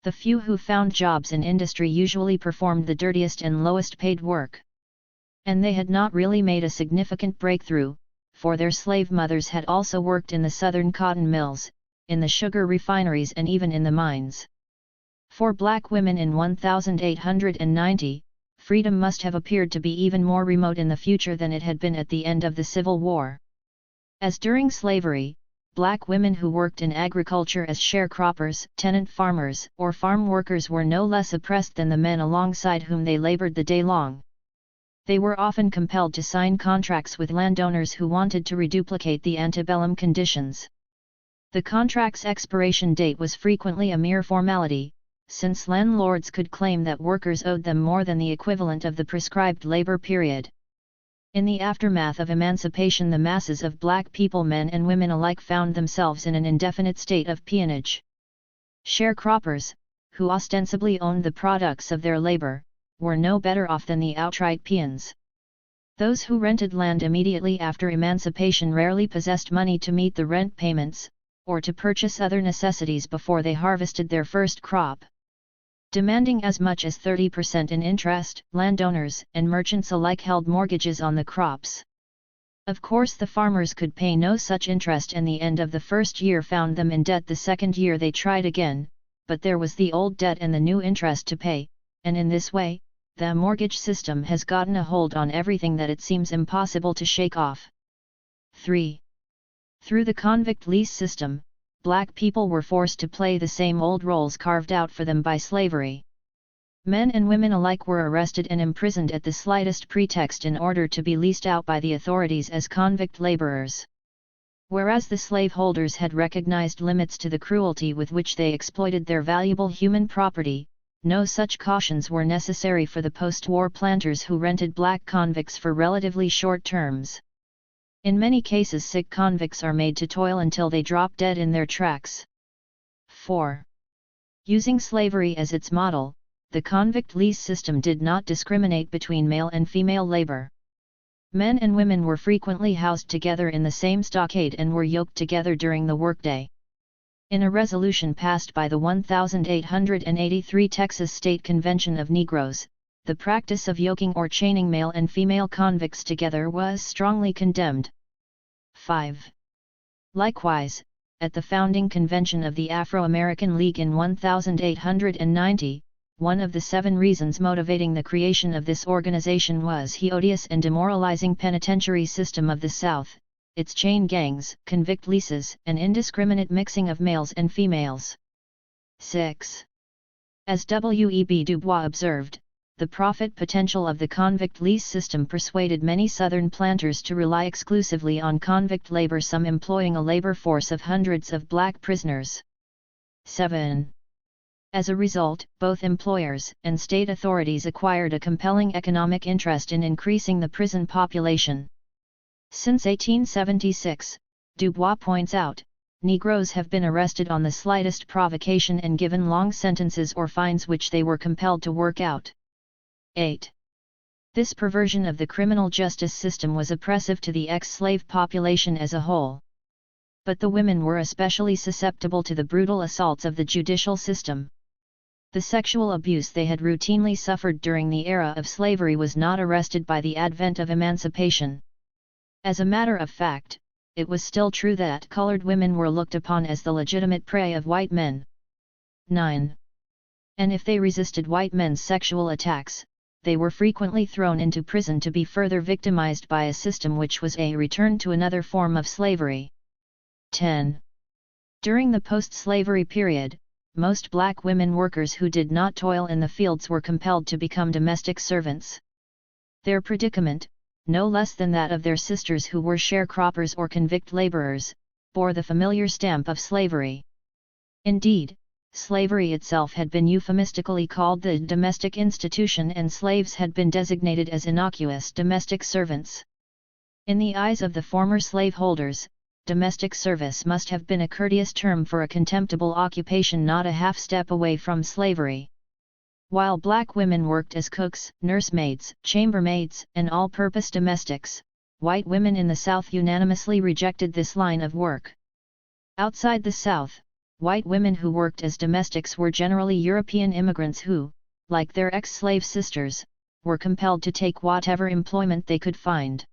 The few who found jobs in industry usually performed the dirtiest and lowest paid work. And they had not really made a significant breakthrough, for their slave mothers had also worked in the southern cotton mills, in the sugar refineries and even in the mines. For black women in 1890, freedom must have appeared to be even more remote in the future than it had been at the end of the Civil War. As during slavery, black women who worked in agriculture as sharecroppers, tenant farmers, or farm workers were no less oppressed than the men alongside whom they labored the day long. They were often compelled to sign contracts with landowners who wanted to reduplicate the antebellum conditions. The contract's expiration date was frequently a mere formality, since landlords could claim that workers owed them more than the equivalent of the prescribed labor period. In the aftermath of emancipation, the masses of black people, men and women alike, found themselves in an indefinite state of peonage. Sharecroppers, who ostensibly owned the products of their labor, were no better off than the outright peons. Those who rented land immediately after emancipation rarely possessed money to meet the rent payments, or to purchase other necessities before they harvested their first crop. Demanding as much as 30% in interest, landowners and merchants alike held mortgages on the crops. Of course, the farmers could pay no such interest, and the end of the first year found them in debt. The second year they tried again, but there was the old debt and the new interest to pay, and in this way, the mortgage system has gotten a hold on everything that it seems impossible to shake off. 3. Through the convict lease system, black people were forced to play the same old roles carved out for them by slavery. Men and women alike were arrested and imprisoned at the slightest pretext in order to be leased out by the authorities as convict laborers. Whereas the slaveholders had recognized limits to the cruelty with which they exploited their valuable human property, no such cautions were necessary for the post-war planters who rented black convicts for relatively short terms. In many cases, sick convicts are made to toil until they drop dead in their tracks. 4. Using slavery as its model, the convict lease system did not discriminate between male and female labor. Men and women were frequently housed together in the same stockade and were yoked together during the workday. In a resolution passed by the 1883 Texas State Convention of Negroes, the practice of yoking or chaining male and female convicts together was strongly condemned. 5. Likewise, at the founding convention of the Afro-American League in 1890, one of the 7 reasons motivating the creation of this organization was the odious and demoralizing penitentiary system of the South, its chain gangs, convict leases, and indiscriminate mixing of males and females. 6. As W.E.B. Du Bois observed, the profit potential of the convict lease system persuaded many Southern planters to rely exclusively on convict labor, some employing a labor force of hundreds of black prisoners. 7. As a result, both employers and state authorities acquired a compelling economic interest in increasing the prison population. Since 1876, Du Bois points out, Negroes have been arrested on the slightest provocation and given long sentences or fines which they were compelled to work out. 8. This perversion of the criminal justice system was oppressive to the ex-slave population as a whole. But the women were especially susceptible to the brutal assaults of the judicial system. The sexual abuse they had routinely suffered during the era of slavery was not arrested by the advent of emancipation. As a matter of fact, it was still true that colored women were looked upon as the legitimate prey of white men. 9. And if they resisted white men's sexual attacks, they were frequently thrown into prison to be further victimized by a system which was a return to another form of slavery. 10. During the post-slavery period, most black women workers who did not toil in the fields were compelled to become domestic servants. Their predicament, no less than that of their sisters who were sharecroppers or convict laborers, bore the familiar stamp of slavery. Indeed, slavery itself had been euphemistically called the domestic institution, and slaves had been designated as innocuous domestic servants. In the eyes of the former slaveholders, domestic service must have been a courteous term for a contemptible occupation not a half step away from slavery. While black women worked as cooks, nursemaids, chambermaids, and all-purpose domestics, white women in the South unanimously rejected this line of work. Outside the South, white women who worked as domestics were generally European immigrants who, like their ex-slave sisters, were compelled to take whatever employment they could find.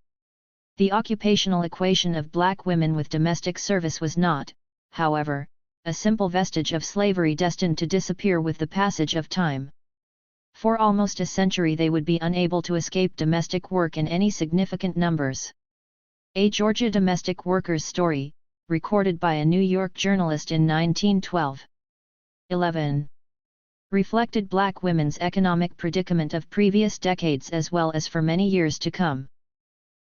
The occupational equation of black women with domestic service was not, however, a simple vestige of slavery destined to disappear with the passage of time. For almost a century they would be unable to escape domestic work in any significant numbers. A Georgia domestic worker's story, recorded by a New York journalist in 1912. 11. reflected black women's economic predicament of previous decades as well as for many years to come.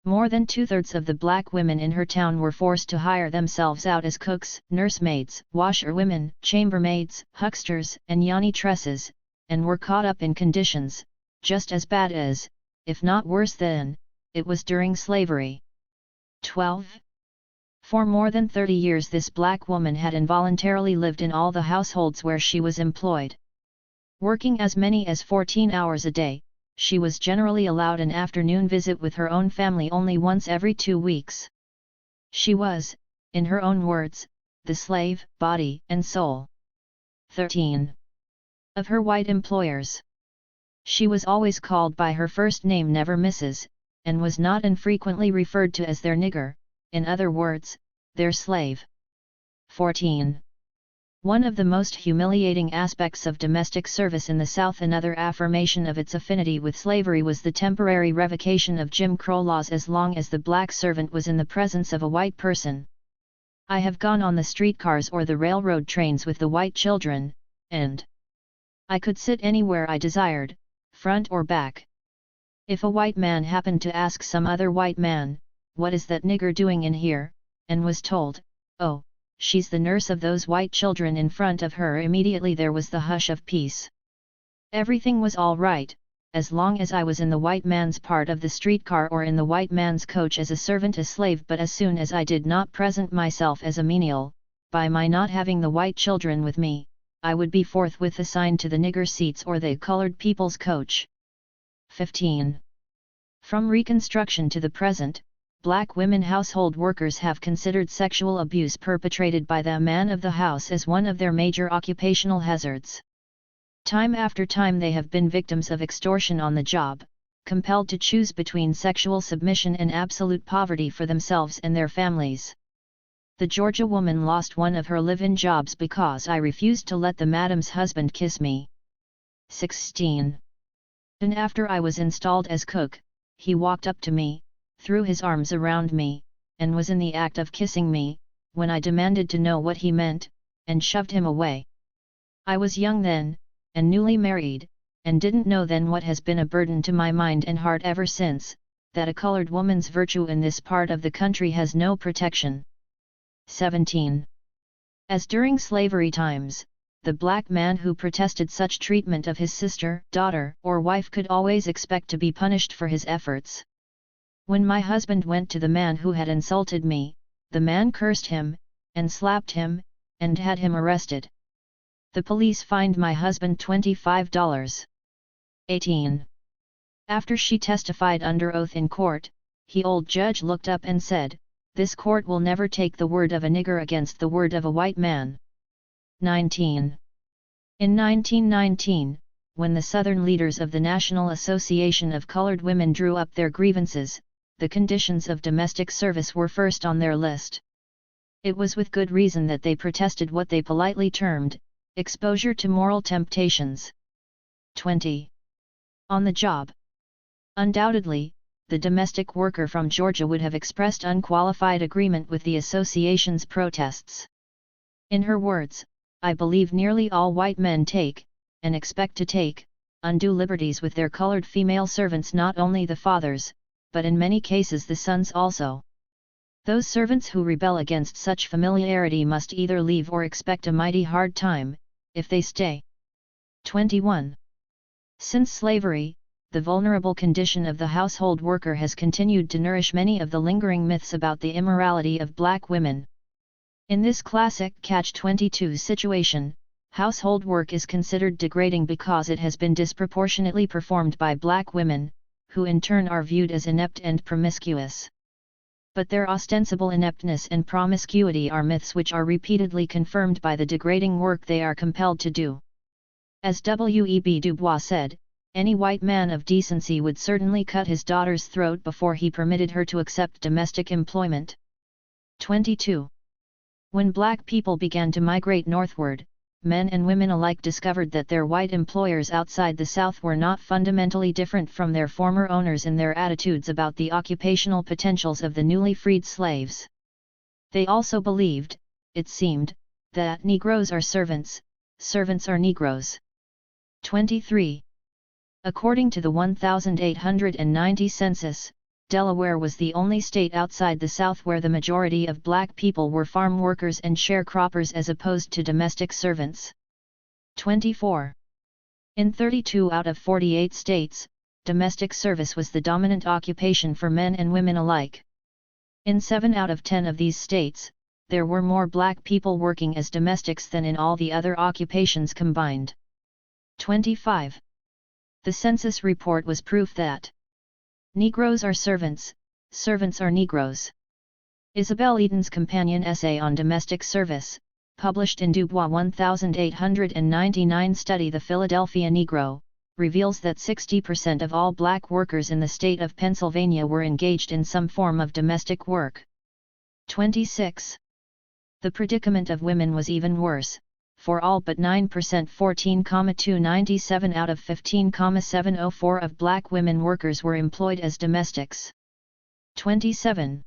More than two-thirds of the black women in her town were forced to hire themselves out as cooks, nursemaids, washerwomen, chambermaids, hucksters, and yanni-tresses, and were caught up in conditions, just as bad as, if not worse than, it was during slavery. 12. For more than 30 years this black woman had involuntarily lived in all the households where she was employed. Working as many as 14 hours a day, she was generally allowed an afternoon visit with her own family only once every 2 weeks. She was, in her own words, the slave, body and soul. 13. Of her white employers. She was always called by her first name, never Mrs., and was not infrequently referred to as their nigger, in other words, their slave. 14. One of the most humiliating aspects of domestic service in the South, another affirmation of its affinity with slavery, was the temporary revocation of Jim Crow laws as long as the black servant was in the presence of a white person. I have gone on the streetcars or the railroad trains with the white children, and I could sit anywhere I desired, front or back. If a white man happened to ask some other white man, "What is that nigger doing in here?" and was told, "Oh, she's the nurse of those white children in front of her," immediately there was the hush of peace. Everything was all right, as long as I was in the white man's part of the streetcar or in the white man's coach as a servant, a slave, but as soon as I did not present myself as a menial, by my not having the white children with me, I would be forthwith assigned to the nigger seats or the colored people's coach. 15. From Reconstruction to the present, black women household workers have considered sexual abuse perpetrated by the man of the house as one of their major occupational hazards. Time after time they have been victims of extortion on the job, compelled to choose between sexual submission and absolute poverty for themselves and their families. The Georgia woman lost one of her live-in jobs because I refused to let the madam's husband kiss me. 16. And after I was installed as cook, he walked up to me, threw his arms around me, and was in the act of kissing me, when I demanded to know what he meant, and shoved him away. I was young then, and newly married, and didn't know then what has been a burden to my mind and heart ever since, that a colored woman's virtue in this part of the country has no protection. 17. As during slavery times, the black man who protested such treatment of his sister, daughter, or wife could always expect to be punished for his efforts. When my husband went to the man who had insulted me, the man cursed him, and slapped him, and had him arrested. The police fined my husband $25. 18. After she testified under oath in court, the old judge looked up and said, "This court will never take the word of a nigger against the word of a white man." 19. In 1919, when the Southern leaders of the National Association of Colored Women drew up their grievances, the conditions of domestic service were first on their list. It was with good reason that they protested what they politely termed exposure to moral temptations. 20. On the job. Undoubtedly, the domestic worker from Georgia would have expressed unqualified agreement with the association's protests. In her words, "I believe nearly all white men take, and expect to take, undue liberties with their colored female servants, not only the fathers, but in many cases the sons also. Those servants who rebel against such familiarity must either leave or expect a mighty hard time, if they stay." 21. Since slavery, the vulnerable condition of the household worker has continued to nourish many of the lingering myths about the immorality of black women. In this classic catch-22 situation, household work is considered degrading because it has been disproportionately performed by black women, who in turn are viewed as inept and promiscuous. But their ostensible ineptness and promiscuity are myths which are repeatedly confirmed by the degrading work they are compelled to do. As W.E.B. Du Bois said, any white man of decency would certainly cut his daughter's throat before he permitted her to accept domestic employment. 22. When black people began to migrate northward, men and women alike discovered that their white employers outside the South were not fundamentally different from their former owners in their attitudes about the occupational potentials of the newly freed slaves. They also believed, it seemed, that Negroes are servants, servants are Negroes. 23. According to the 1890 census, Delaware was the only state outside the South where the majority of black people were farm workers and sharecroppers as opposed to domestic servants. 24. In 32 out of 48 states, domestic service was the dominant occupation for men and women alike. In 7 out of 10 of these states, there were more black people working as domestics than in all the other occupations combined. 25. The census report was proof that Negroes are servants, servants are Negroes. Isabel Eden's companion essay on domestic service, published in Dubois' 1899 study The Philadelphia Negro, reveals that 60% of all black workers in the state of Pennsylvania were engaged in some form of domestic work. 26. The predicament of women was even worse, for all but 9% 14,297 out of 15,704 of black women workers were employed as domestics. 27.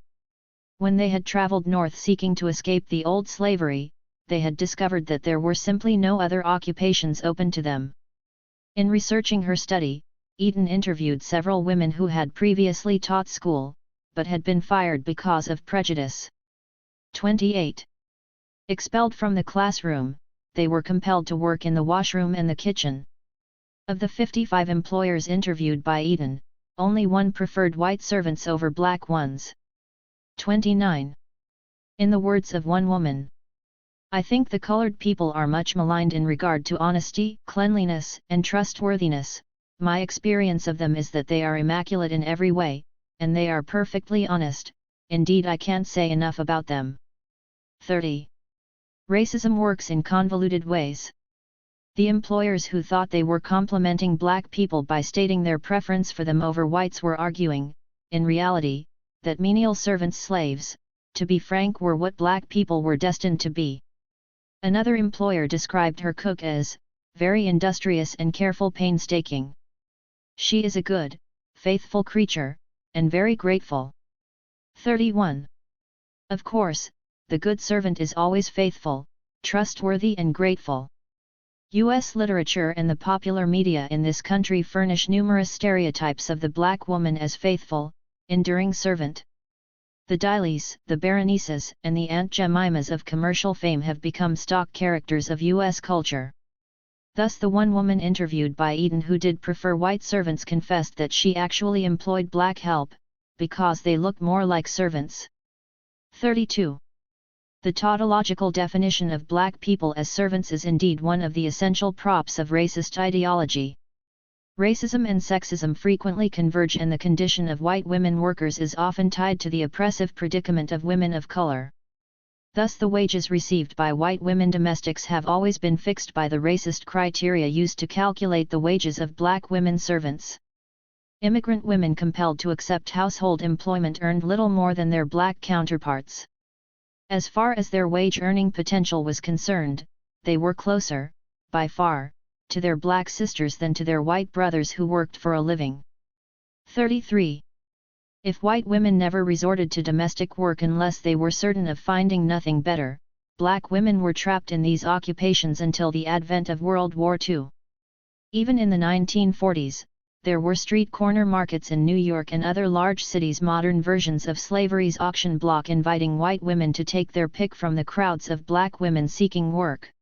When they had traveled north seeking to escape the old slavery, they had discovered that there were simply no other occupations open to them. In researching her study, Eden interviewed several women who had previously taught school, but had been fired because of prejudice. 28. Expelled from the classroom, they were compelled to work in the washroom and the kitchen. Of the 55 employers interviewed by Eden, only one preferred white servants over black ones. 29. In the words of one woman, I think the colored people are much maligned in regard to honesty, cleanliness, and trustworthiness. My experience of them is that they are immaculate in every way, and they are perfectly honest. Indeed, I can't say enough about them. 30. Racism works in convoluted ways. The employers who thought they were complimenting black people by stating their preference for them over whites were arguing, in reality, that menial servants, slaves, to be frank, were what black people were destined to be. Another employer described her cook as very industrious and careful, painstaking. She is a good, faithful creature, and very grateful. 31. Of course, the good servant is always faithful, trustworthy and grateful. U.S. literature and the popular media in this country furnish numerous stereotypes of the black woman as faithful, enduring servant. The Dileys, the Berenices, and the Aunt Jemimas of commercial fame have become stock characters of U.S. culture. Thus the one woman interviewed by Eden who did prefer white servants confessed that she actually employed black help, because they looked more like servants. 32. The tautological definition of black people as servants is indeed one of the essential props of racist ideology. Racism and sexism frequently converge, and the condition of white women workers is often tied to the oppressive predicament of women of color. Thus the wages received by white women domestics have always been fixed by the racist criteria used to calculate the wages of black women servants. Immigrant women compelled to accept household employment earned little more than their black counterparts. As far as their wage earning potential was concerned, they were closer, by far, to their black sisters than to their white brothers who worked for a living. 33. If white women never resorted to domestic work unless they were certain of finding nothing better, black women were trapped in these occupations until the advent of World War II. Even in the 1940s, there were street corner markets in New York and other large cities, modern versions of slavery's auction block, inviting white women to take their pick from the crowds of black women seeking work.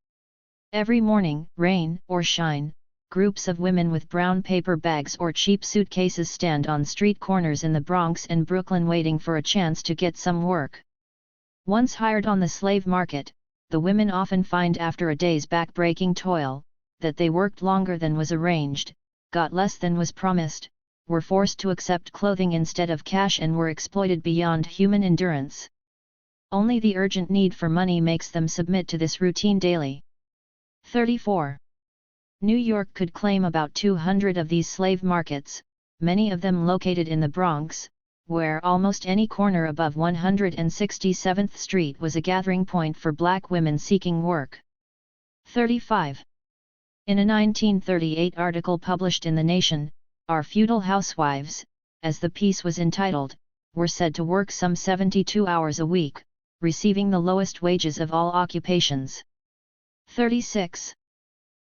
Every morning, rain or shine, groups of women with brown paper bags or cheap suitcases stand on street corners in the Bronx and Brooklyn waiting for a chance to get some work. Once hired on the slave market, the women often find after a day's back-breaking toil, that they worked longer than was arranged, got less than was promised, were forced to accept clothing instead of cash, and were exploited beyond human endurance. Only the urgent need for money makes them submit to this routine daily. 34. New York could claim about 200 of these slave markets, many of them located in the Bronx, where almost any corner above 167th Street was a gathering point for black women seeking work. 35. In a 1938 article published in The Nation, our feudal housewives, as the piece was entitled, were said to work some 72 hours a week, receiving the lowest wages of all occupations. 36.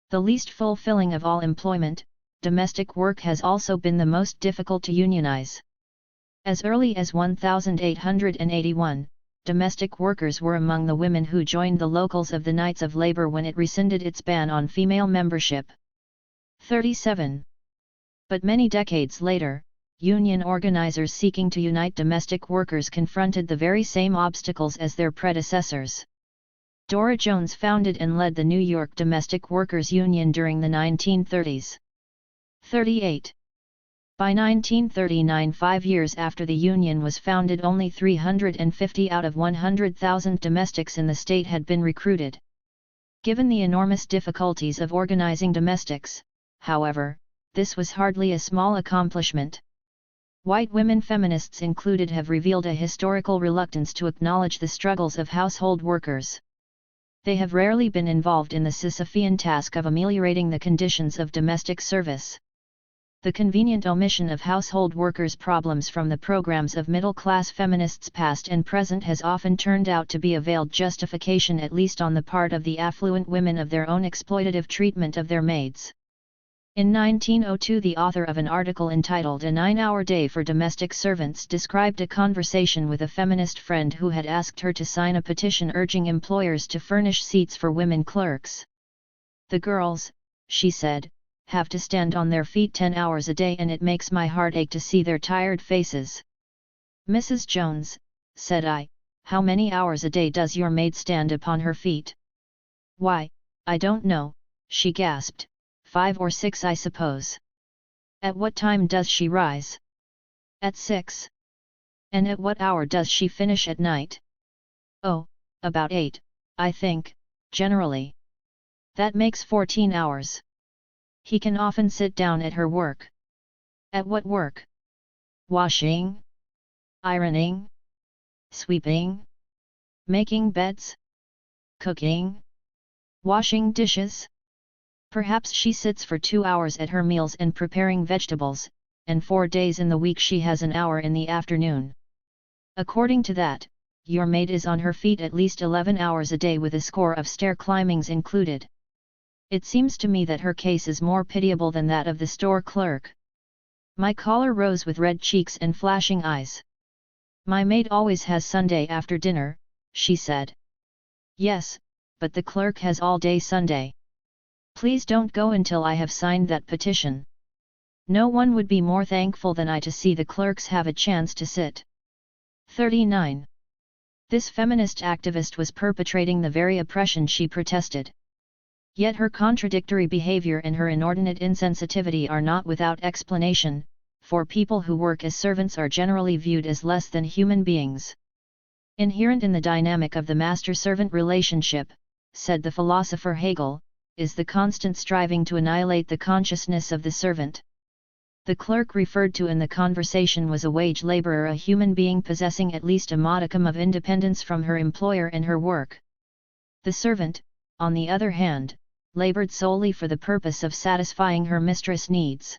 The The least fulfilling of all employment, domestic work has also been the most difficult to unionize. As early as 1881, domestic workers were among the women who joined the locals of the Knights of Labor when it rescinded its ban on female membership. 37. But many decades later, union organizers seeking to unite domestic workers confronted the very same obstacles as their predecessors. Dora Jones founded and led the New York Domestic Workers Union during the 1930s. 38. By 1939, 5 years after the union was founded, only 350 out of 100,000 domestics in the state had been recruited. Given the enormous difficulties of organizing domestics, however, this was hardly a small accomplishment. White women feminists included have revealed a historical reluctance to acknowledge the struggles of household workers. They have rarely been involved in the Sisyphean task of ameliorating the conditions of domestic service. The convenient omission of household workers' problems from the programs of middle-class feminists past and present has often turned out to be a veiled justification, at least on the part of the affluent women, of their own exploitative treatment of their maids. In 1902, the author of an article entitled "A 9-Hour Day for Domestic Servants" described a conversation with a feminist friend who had asked her to sign a petition urging employers to furnish seats for women clerks. "The girls," she said, "have to stand on their feet 10 hours a day, and it makes my heart ache to see their tired faces." "Mrs. Jones," said I, "how many hours a day does your maid stand upon her feet?" "Why, I don't know," she gasped, "5 or 6 I suppose." "At what time does she rise?" "At 6. "And at what hour does she finish at night?" "Oh, about 8, I think, generally." "That makes 14 hours. He can often sit down at her work." "At what work?" "Washing? Ironing? Sweeping? Making beds? Cooking? Washing dishes?" "Perhaps she sits for 2 hours at her meals and preparing vegetables, and 4 days in the week she has an hour in the afternoon." "According to that, your maid is on her feet at least 11 hours a day, with a score of stair climbings included. It seems to me that her case is more pitiable than that of the store clerk." My caller rose with red cheeks and flashing eyes. "My maid always has Sunday after dinner," she said. "Yes, but the clerk has all day Sunday." "Please don't go until I have signed that petition. No one would be more thankful than I to see the clerks have a chance to sit." 39. This feminist activist was perpetrating the very oppression she protested. Yet her contradictory behavior and her inordinate insensitivity are not without explanation, for people who work as servants are generally viewed as less than human beings. "Inherent in the dynamic of the master-servant relationship," said the philosopher Hegel, "is the constant striving to annihilate the consciousness of the servant." The clerk referred to in the conversation was a wage laborer, a human being possessing at least a modicum of independence from her employer and her work. The servant, on the other hand, labored solely for the purpose of satisfying her mistress' needs.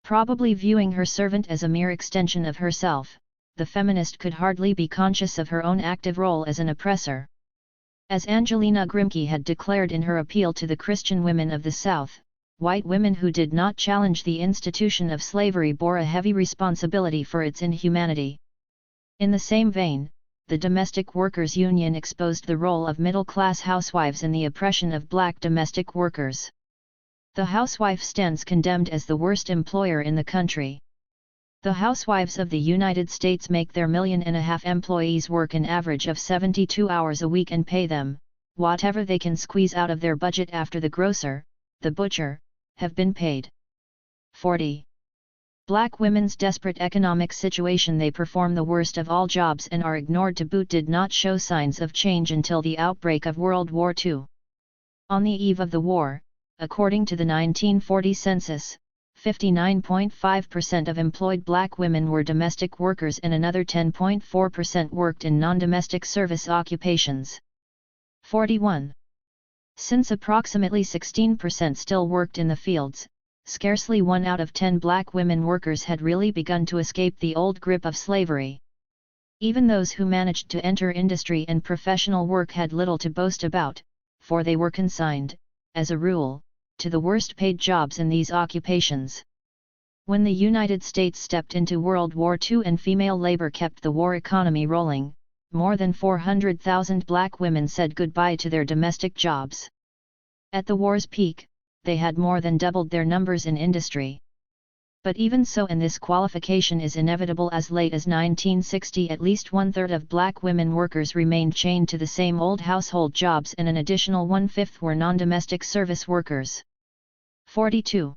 Probably viewing her servant as a mere extension of herself, the feminist could hardly be conscious of her own active role as an oppressor. As Angelina Grimke had declared in her appeal to the Christian women of the South, white women who did not challenge the institution of slavery bore a heavy responsibility for its inhumanity. In the same vein, the Domestic Workers Union exposed the role of middle-class housewives in the oppression of black domestic workers. The housewife stands condemned as the worst employer in the country. The housewives of the United States make their 1.5 million employees work an average of 72 hours a week and pay them whatever they can squeeze out of their budget after the grocer, the butcher, have been paid. 40. Black women's desperate economic situation. They perform the worst of all jobs and are ignored to boot. Did not show signs of change until the outbreak of World War II. On the eve of the war, according to the 1940 census, 59.5% of employed black women were domestic workers and another 10.4% worked in non-domestic service occupations. 41. Since approximately 16% still worked in the fields, scarcely 1 out of 10 black women workers had really begun to escape the old grip of slavery. Even those who managed to enter industry and professional work had little to boast about, for they were consigned, as a rule, to the worst-paid jobs in these occupations. When the United States stepped into World War II and female labor kept the war economy rolling, more than 400,000 black women said goodbye to their domestic jobs. At the war's peak, they had more than doubled their numbers in industry. But even so, and this qualification is inevitable, as late as 1960 at least one-third of black women workers remained chained to the same old household jobs, and an additional one-fifth were non-domestic service workers. 42.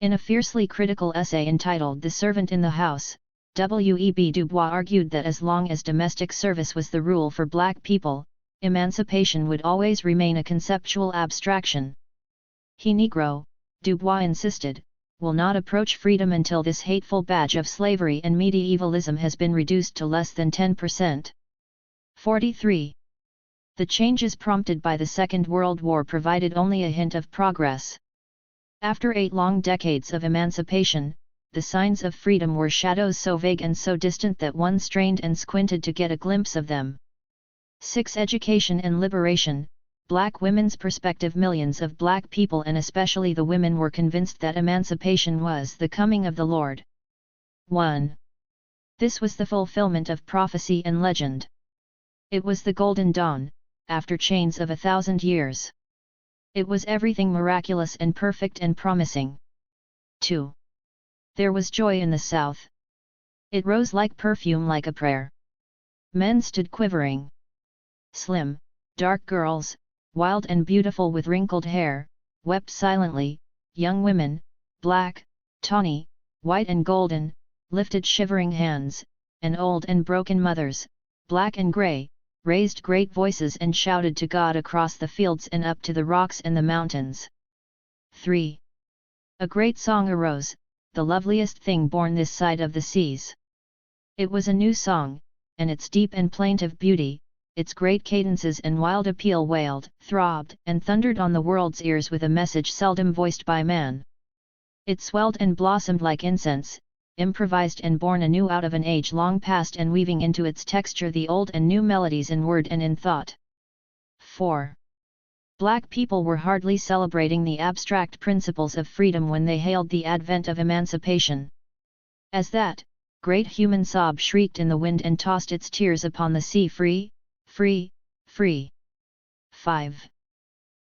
In a fiercely critical essay entitled The Servant in the House, W.E.B. Du Bois argued that as long as domestic service was the rule for black people, emancipation would always remain a conceptual abstraction. He Negro, Du Bois insisted, will not approach freedom until this hateful badge of slavery and medievalism has been reduced to less than 10%. 43. The changes prompted by the Second World War provided only a hint of progress. After 8 long decades of emancipation, the signs of freedom were shadows so vague and so distant that one strained and squinted to get a glimpse of them. 6. Education and liberation. Black women's perspective. Millions of black people, and especially the women, were convinced that emancipation was the coming of the Lord. 1. This was the fulfillment of prophecy and legend. It was the golden dawn, after chains of 1,000 years. It was everything miraculous and perfect and promising. 2. There was joy in the South. It rose like perfume, like a prayer. Men stood quivering. Slim, dark girls, wild and beautiful with wrinkled hair, wept silently. Young women, black, tawny, white and golden, lifted shivering hands, and old and broken mothers, black and grey, raised great voices and shouted to God across the fields and up to the rocks and the mountains. 3. A great song arose, the loveliest thing born this side of the seas. It was a new song, and its deep and plaintive beauty, its great cadences and wild appeal wailed, throbbed, and thundered on the world's ears with a message seldom voiced by man. It swelled and blossomed like incense, improvised and born anew out of an age long past, and weaving into its texture the old and new melodies in word and in thought. 4. Black people were hardly celebrating the abstract principles of freedom when they hailed the advent of emancipation. As that great human sob shrieked in the wind and tossed its tears upon the sea, free, free, free. 5.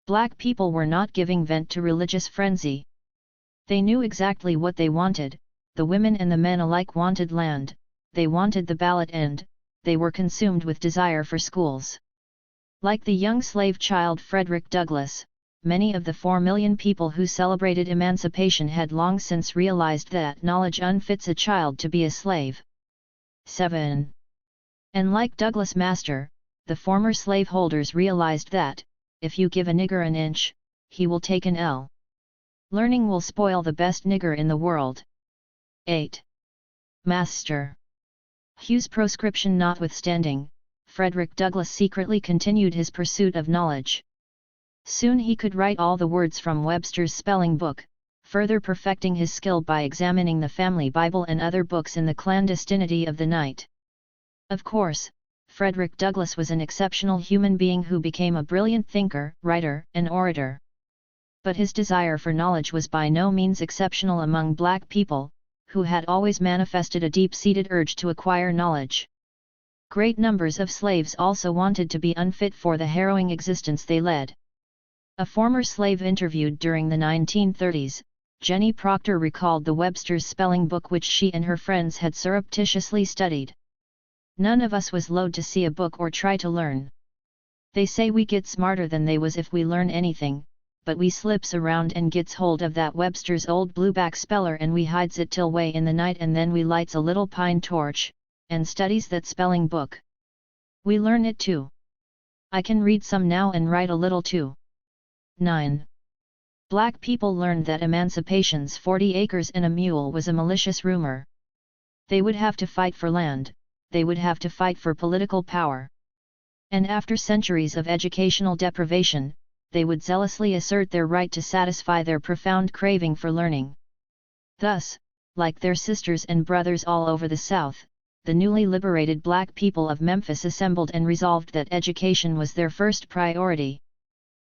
Black people were not giving vent to religious frenzy. They knew exactly what they wanted. The women and the men alike wanted land, they wanted the ballot, and they were consumed with desire for schools. Like the young slave child Frederick Douglass, many of the 4 million people who celebrated emancipation had long since realized that knowledge unfits a child to be a slave. 7. And like Douglass' master, the former slaveholders realized that, if you give a nigger an inch, he will take an ell. Learning will spoil the best nigger in the world. 8. Master. Hugh's proscription notwithstanding, Frederick Douglass secretly continued his pursuit of knowledge. Soon he could write all the words from Webster's spelling book, further perfecting his skill by examining the family Bible and other books in the clandestinity of the night. Of course, Frederick Douglass was an exceptional human being who became a brilliant thinker, writer, and orator. But his desire for knowledge was by no means exceptional among black people, who had always manifested a deep-seated urge to acquire knowledge. Great numbers of slaves also wanted to be unfit for the harrowing existence they led. A former slave interviewed during the 1930s, Jenny Proctor, recalled the Webster's spelling book which she and her friends had surreptitiously studied. None of us was loath to see a book or try to learn. They say we get smarter than they was if we learn anything, but we slips around and gets hold of that Webster's old blueback speller and we hides it till way in the night, and then we lights a little pine torch, and studies that spelling book. We learn it too. I can read some now and write a little too. 9. Black people learned that emancipation's 40 acres and a mule was a malicious rumor. They would have to fight for land, they would have to fight for political power. And after centuries of educational deprivation, they would zealously assert their right to satisfy their profound craving for learning. Thus, like their sisters and brothers all over the South, the newly liberated black people of Memphis assembled and resolved that education was their first priority.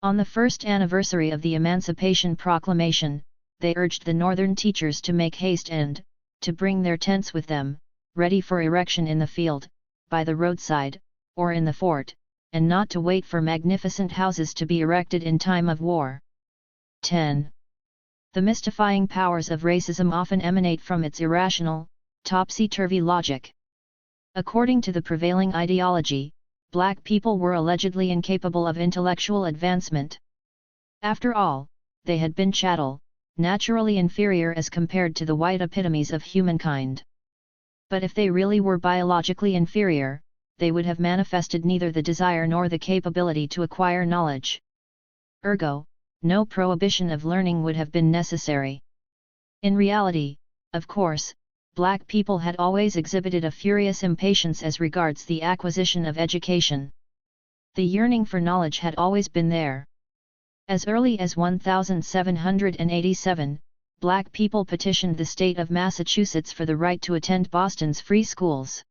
On the first anniversary of the Emancipation Proclamation, they urged the northern teachers to make haste and, to bring their tents with them, ready for erection in the field, by the roadside, or in the fort, and not to wait for magnificent houses to be erected in time of war. 10. The mystifying powers of racism often emanate from its irrational, topsy-turvy logic. According to the prevailing ideology, black people were allegedly incapable of intellectual advancement. After all, they had been chattel, naturally inferior as compared to the white epitomes of humankind. But if they really were biologically inferior, they would have manifested neither the desire nor the capability to acquire knowledge. Ergo, no prohibition of learning would have been necessary. In reality, of course, black people had always exhibited a furious impatience as regards the acquisition of education. The yearning for knowledge had always been there. As early as 1787, black people petitioned the state of Massachusetts for the right to attend Boston's free schools.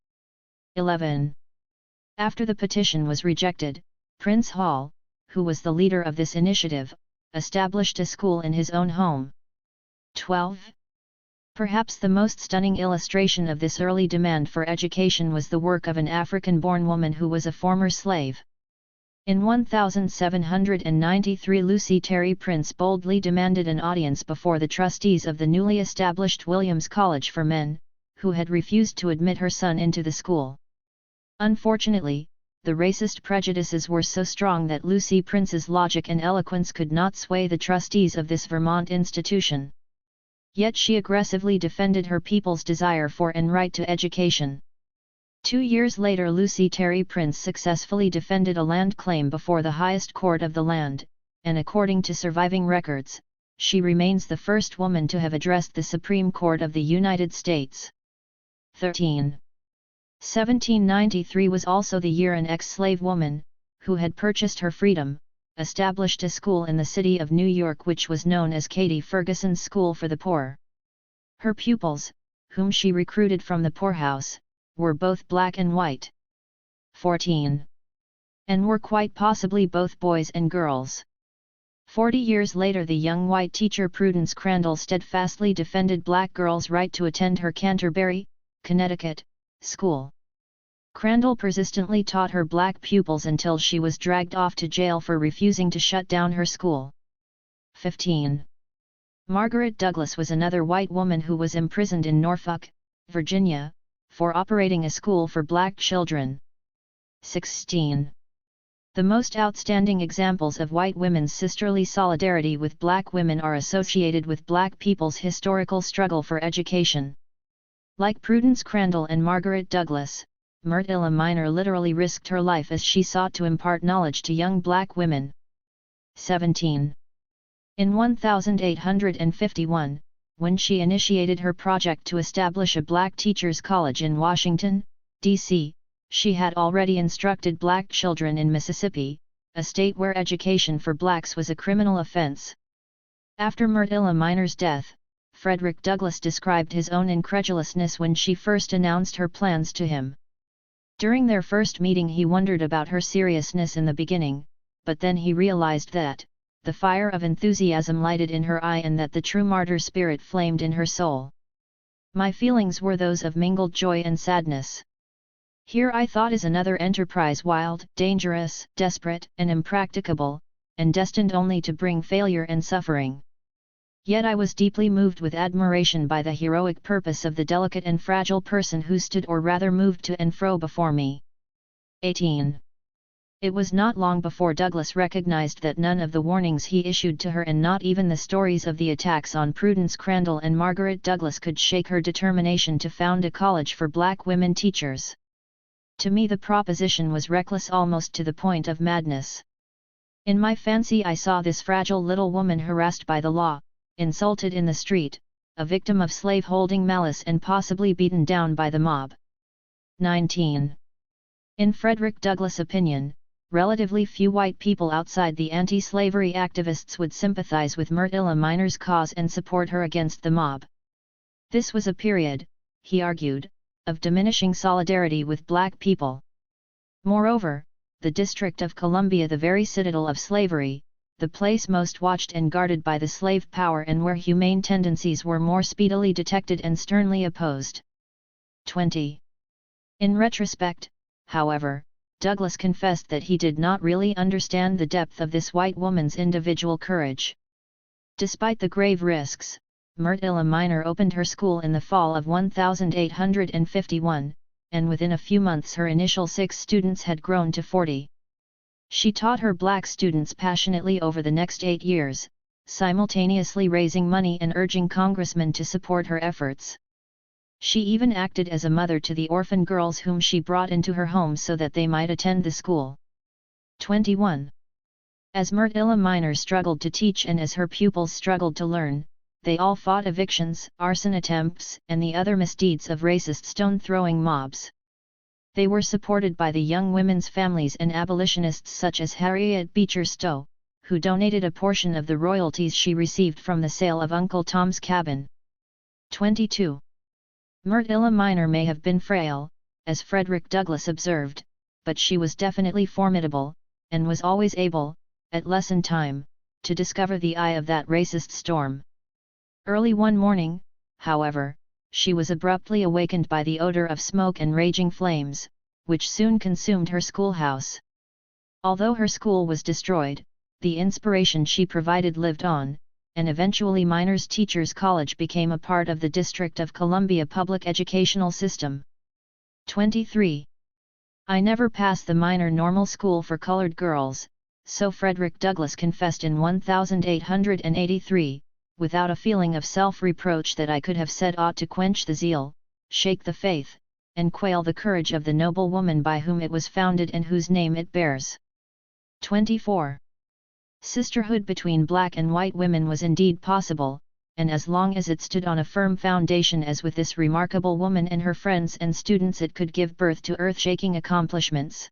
11. After the petition was rejected, Prince Hall, who was the leader of this initiative, established a school in his own home. 12. Perhaps the most stunning illustration of this early demand for education was the work of an African-born woman who was a former slave. In 1793, Lucy Terry Prince boldly demanded an audience before the trustees of the newly established Williams College for Men, who had refused to admit her son into the school. Unfortunately, the racist prejudices were so strong that Lucy Prince's logic and eloquence could not sway the trustees of this Vermont institution. Yet she aggressively defended her people's desire for and right to education. 2 years later, Lucy Terry Prince successfully defended a land claim before the highest court of the land, and according to surviving records, she remains the first woman to have addressed the Supreme Court of the United States. 13. 1793 was also the year an ex-slave woman, who had purchased her freedom, established a school in the city of New York which was known as Katie Ferguson's School for the Poor. Her pupils, whom she recruited from the poorhouse, were both black and white. 14. And were quite possibly both boys and girls. 40 years later, the young white teacher Prudence Crandall steadfastly defended black girls' right to attend her Canterbury, Connecticut, school. Crandall persistently taught her black pupils until she was dragged off to jail for refusing to shut down her school. 15. Margaret Douglas was another white woman who was imprisoned in Norfolk, Virginia, for operating a school for black children. 16. The most outstanding examples of white women's sisterly solidarity with black women are associated with black people's historical struggle for education. Like Prudence Crandall and Margaret Douglas, Myrtilla Minor literally risked her life as she sought to impart knowledge to young black women. 17. In 1851, when she initiated her project to establish a black teachers' college in Washington, D.C., she had already instructed black children in Mississippi, a state where education for blacks was a criminal offense. After Myrtilla Minor's death, Frederick Douglass described his own incredulousness when she first announced her plans to him. During their first meeting, he wondered about her seriousness in the beginning, but then he realized that the fire of enthusiasm lighted in her eye and that the true martyr spirit flamed in her soul. My feelings were those of mingled joy and sadness. Here I thought is another enterprise wild, dangerous, desperate, and impracticable, and destined only to bring failure and suffering. Yet I was deeply moved with admiration by the heroic purpose of the delicate and fragile person who stood or rather moved to and fro before me. 18. It was not long before Douglass recognized that none of the warnings he issued to her and not even the stories of the attacks on Prudence Crandall and Margaret Douglas could shake her determination to found a college for black women teachers. To me the proposition was reckless almost to the point of madness. In my fancy I saw this fragile little woman harassed by the law, insulted in the street, a victim of slave-holding malice and possibly beaten down by the mob. 19. In Frederick Douglass' opinion, relatively few white people outside the anti-slavery activists would sympathize with Myrtilla Minor's cause and support her against the mob. This was a period, he argued, of diminishing solidarity with black people. Moreover, the District of Columbia, the very citadel of slavery, the place most watched and guarded by the slave power and where humane tendencies were more speedily detected and sternly opposed. 20. In retrospect, however, Douglas confessed that he did not really understand the depth of this white woman's individual courage. Despite the grave risks, Myrtilla Minor opened her school in the fall of 1851, and within a few months her initial 6 students had grown to 40. She taught her black students passionately over the next 8 years, simultaneously raising money and urging congressmen to support her efforts. She even acted as a mother to the orphan girls whom she brought into her home so that they might attend the school. 21. As Myrtilla Minor struggled to teach and as her pupils struggled to learn, they all fought evictions, arson attempts, and the other misdeeds of racist stone-throwing mobs. They were supported by the young women's families and abolitionists such as Harriet Beecher Stowe, who donated a portion of the royalties she received from the sale of Uncle Tom's Cabin. 22. Myrtilla Minor may have been frail, as Frederick Douglass observed, but she was definitely formidable, and was always able, at lesson time, to discover the eye of that racist storm. Early one morning, however, she was abruptly awakened by the odor of smoke and raging flames, which soon consumed her schoolhouse. Although her school was destroyed, the inspiration she provided lived on, and eventually Minors Teachers College became a part of the District of Columbia public educational system. 23. I never passed the minor normal school for colored girls, so Frederick Douglass confessed in 1883, without a feeling of self-reproach that I could have said aught to quench the zeal, shake the faith, and quail the courage of the noble woman by whom it was founded and whose name it bears. 24. Sisterhood between black and white women was indeed possible, and as long as it stood on a firm foundation as with this remarkable woman and her friends and students it could give birth to earth-shaking accomplishments.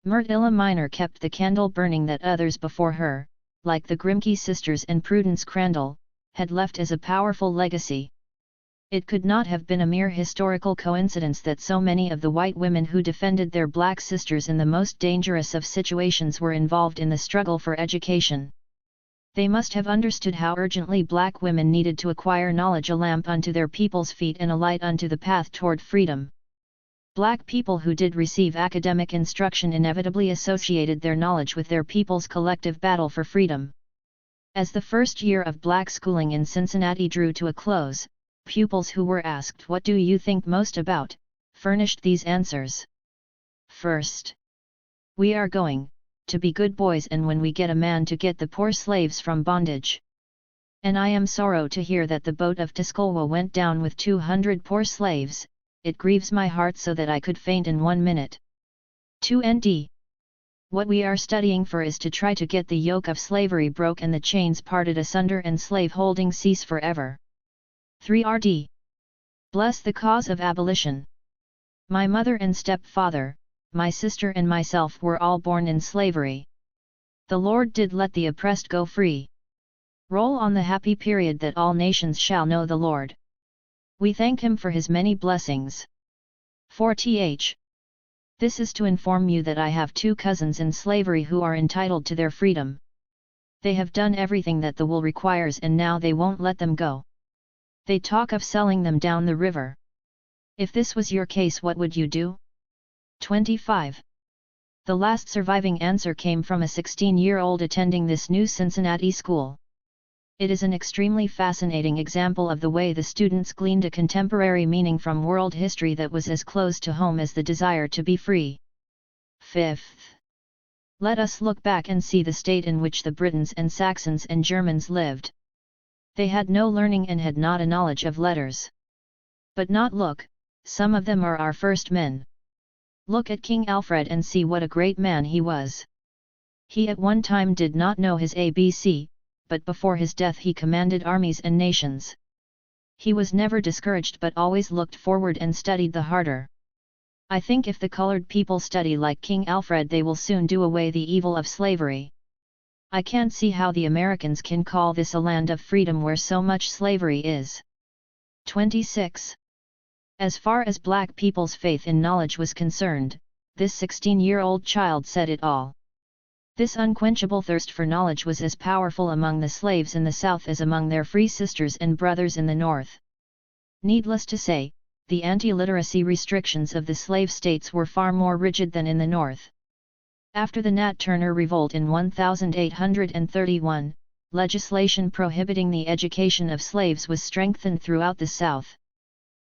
Myrtilla Minor kept the candle burning that others before her, like the Grimke sisters and Prudence Crandall, had left as a powerful legacy. It could not have been a mere historical coincidence that so many of the white women who defended their black sisters in the most dangerous of situations were involved in the struggle for education. They must have understood how urgently black women needed to acquire knowledge, a lamp unto their people's feet and a light unto the path toward freedom. Black people who did receive academic instruction inevitably associated their knowledge with their people's collective battle for freedom. As the first year of black schooling in Cincinnati drew to a close, pupils who were asked, "What do you think most about?" furnished these answers. First, we are going to be good boys, and when we get a man to get the poor slaves from bondage. And I am sorrow to hear that the boat of Tuscolwa went down with 200 poor slaves, it grieves my heart so that I could faint in 1 minute. 2nd. What we are studying for is to try to get the yoke of slavery broke and the chains parted asunder and slave-holding cease forever. 3rd. Bless the cause of abolition. My mother and stepfather, my sister and myself were all born in slavery. The Lord did let the oppressed go free. Roll on the happy period that all nations shall know the Lord. We thank Him for His many blessings. 4th. This is to inform you that I have 2 cousins in slavery who are entitled to their freedom. They have done everything that the wool requires and now they won't let them go. They talk of selling them down the river. If this was your case, what would you do? 25. The last surviving answer came from a 16-year-old attending this new Cincinnati school. It is an extremely fascinating example of the way the students gleaned a contemporary meaning from world history that was as close to home as the desire to be free. 5th. Let us look back and see the state in which the Britons and Saxons and Germans lived. They had no learning and had not a knowledge of letters. But not look, some of them are our first men. Look at King Alfred and see what a great man he was. He at one time did not know his ABC, but before his death he commanded armies and nations. He was never discouraged but always looked forward and studied the harder. I think if the colored people study like King Alfred they will soon do away the evil of slavery. I can't see how the Americans can call this a land of freedom where so much slavery is. 26. As far as black people's faith in knowledge was concerned, this 16-year-old child said it all. This unquenchable thirst for knowledge was as powerful among the slaves in the South as among their free sisters and brothers in the North. Needless to say, the anti-literacy restrictions of the slave states were far more rigid than in the North. After the Nat Turner Revolt in 1831, legislation prohibiting the education of slaves was strengthened throughout the South.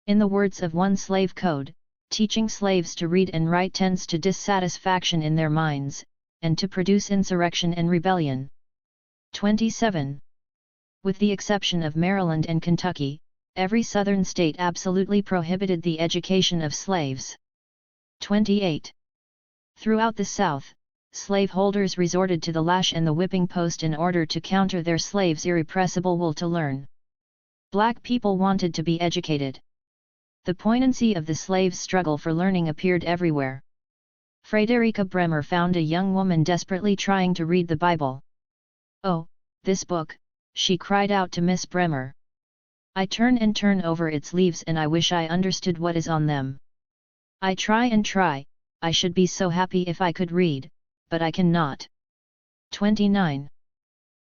In the words of one slave code, teaching slaves to read and write tends to dissatisfaction in their minds, and to produce insurrection and rebellion. 27. With the exception of Maryland and Kentucky, every southern state absolutely prohibited the education of slaves. 28. Throughout the South, slaveholders resorted to the lash and the whipping post in order to counter their slaves' irrepressible will to learn. Black people wanted to be educated. The poignancy of the slaves' struggle for learning appeared everywhere. Frederica Bremer found a young woman desperately trying to read the Bible. "Oh, this book," she cried out to Miss Bremer. "I turn and turn over its leaves and I wish I understood what is on them. I try and try, I should be so happy if I could read, but I cannot." 29.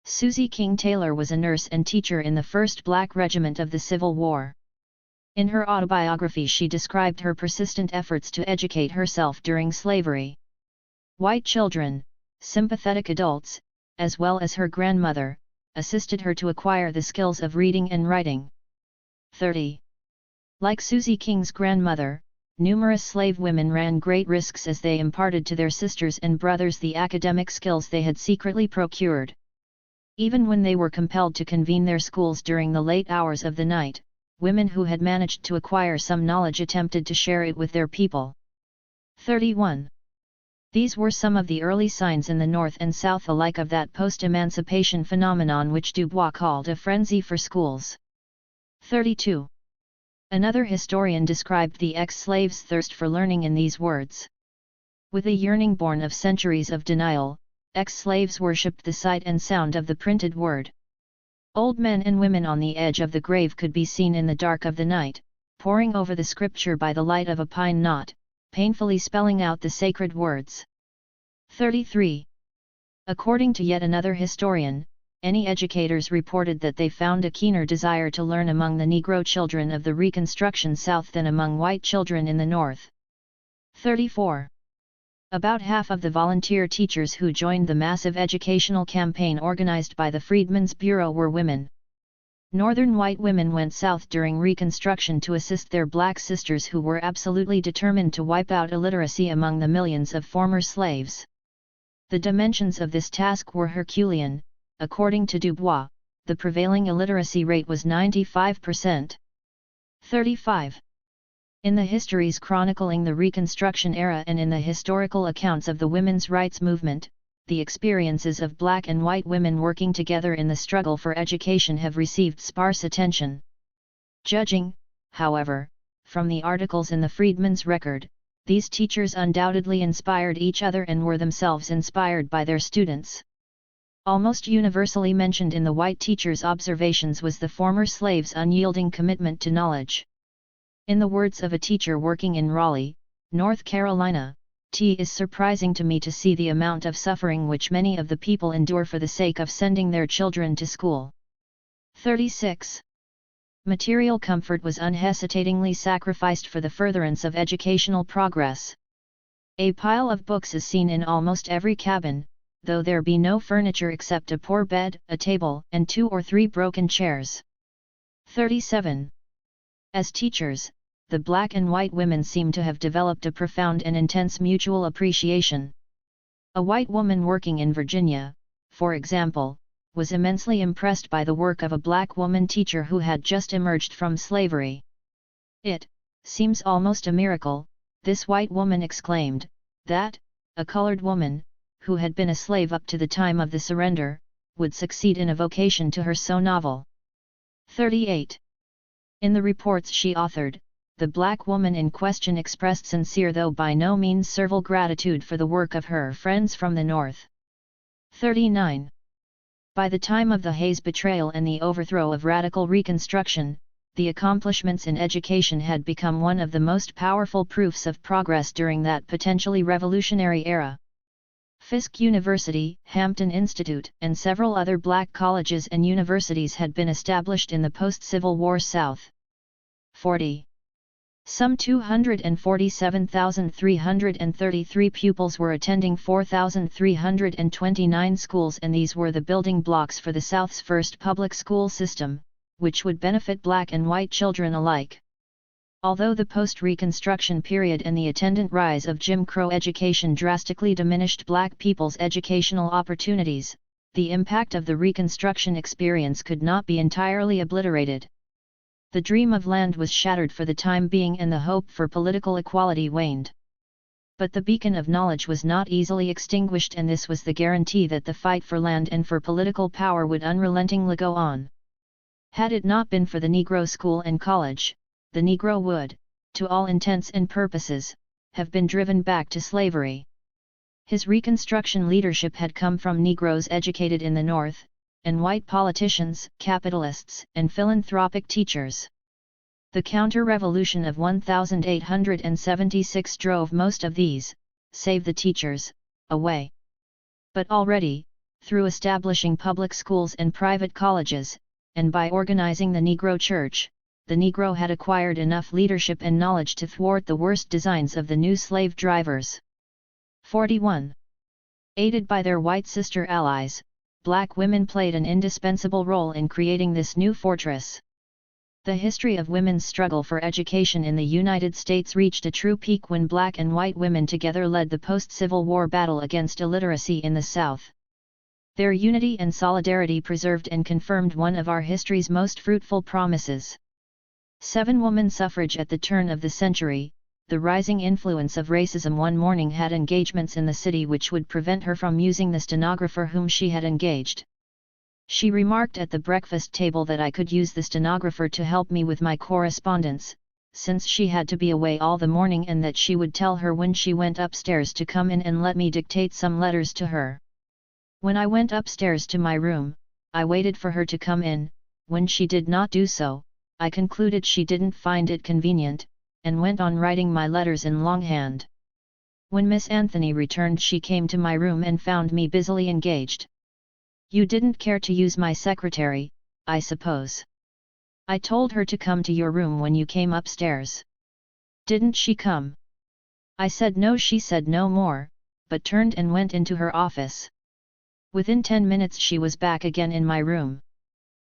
Susie King Taylor was a nurse and teacher in the 1st Black Regiment of the Civil War. In her autobiography she described her persistent efforts to educate herself during slavery. White children, sympathetic adults, as well as her grandmother, assisted her to acquire the skills of reading and writing. 30. Like Susie King's grandmother, numerous slave women ran great risks as they imparted to their sisters and brothers the academic skills they had secretly procured. Even when they were compelled to convene their schools during the late hours of the night, women who had managed to acquire some knowledge attempted to share it with their people. 31. These were some of the early signs in the North and South alike of that post-emancipation phenomenon which Dubois called a frenzy for schools. 32. Another historian described the ex-slaves' thirst for learning in these words. With a yearning born of centuries of denial, ex-slaves worshipped the sight and sound of the printed word. Old men and women on the edge of the grave could be seen in the dark of the night, poring over the scripture by the light of a pine knot, painfully spelling out the sacred words. 33. According to yet another historian, any educators reported that they found a keener desire to learn among the Negro children of the Reconstruction South than among white children in the North. 34. About half of the volunteer teachers who joined the massive educational campaign organized by the Freedmen's Bureau were women. Northern white women went south during Reconstruction to assist their black sisters who were absolutely determined to wipe out illiteracy among the millions of former slaves. The dimensions of this task were Herculean. According to Dubois, the prevailing illiteracy rate was 95%. 35. In the histories chronicling the Reconstruction era and in the historical accounts of the women's rights movement, the experiences of black and white women working together in the struggle for education have received sparse attention. Judging, however, from the articles in the Freedmen's Record, these teachers undoubtedly inspired each other and were themselves inspired by their students. Almost universally mentioned in the white teachers' observations was the former slaves' unyielding commitment to knowledge. In the words of a teacher working in Raleigh, North Carolina, "It is surprising to me to see the amount of suffering which many of the people endure for the sake of sending their children to school." 36. Material comfort was unhesitatingly sacrificed for the furtherance of educational progress. A pile of books is seen in almost every cabin, though there be no furniture except a poor bed, a table, and 2 or 3 broken chairs. 37. As teachers, the black and white women seem to have developed a profound and intense mutual appreciation. A white woman working in Virginia, for example, was immensely impressed by the work of a black woman teacher who had just emerged from slavery. "It seems almost a miracle," this white woman exclaimed, "that a colored woman, who had been a slave up to the time of the surrender, would succeed in a vocation to her so novel." 38. In the reports she authored, the black woman in question expressed sincere though by no means servile gratitude for the work of her friends from the North. 39. By the time of the Hayes betrayal and the overthrow of radical Reconstruction, the accomplishments in education had become one of the most powerful proofs of progress during that potentially revolutionary era. Fisk University, Hampton Institute, and several other black colleges and universities had been established in the post-Civil War South. 40. Some 247,333 pupils were attending 4,329 schools, and these were the building blocks for the South's first public school system, which would benefit black and white children alike. Although the post-Reconstruction period and the attendant rise of Jim Crow education drastically diminished black people's educational opportunities, the impact of the Reconstruction experience could not be entirely obliterated. The dream of land was shattered for the time being, and the hope for political equality waned. But the beacon of knowledge was not easily extinguished, and this was the guarantee that the fight for land and for political power would unrelentingly go on. Had it not been for the Negro school and college, the Negro would, to all intents and purposes, have been driven back to slavery. His Reconstruction leadership had come from Negroes educated in the North, and white politicians, capitalists, and philanthropic teachers. The counter-revolution of 1876 drove most of these, save the teachers, away. But already, through establishing public schools and private colleges, and by organizing the Negro Church, the Negro had acquired enough leadership and knowledge to thwart the worst designs of the new slave drivers. 41. Aided by their white sister allies, black women played an indispensable role in creating this new fortress. The history of women's struggle for education in the United States reached a true peak when black and white women together led the post-Civil War battle against illiteracy in the South. Their unity and solidarity preserved and confirmed one of our history's most fruitful promises. 7. Woman suffrage. At the turn of the century, the rising influence of racism one morning had engagements in the city which would prevent her from using the stenographer whom she had engaged. She remarked at the breakfast table that I could use the stenographer to help me with my correspondence, since she had to be away all the morning, and that she would tell her when she went upstairs to come in and let me dictate some letters to her. When I went upstairs to my room, I waited for her to come in. When she did not do so, I concluded she didn't find it convenient, and went on writing my letters in longhand. When Miss Anthony returned, she came to my room and found me busily engaged. "You didn't care to use my secretary, I suppose? I told her to come to your room when you came upstairs. Didn't she come?" I said no. She said no more, but turned and went into her office. Within 10 minutes she was back again in my room.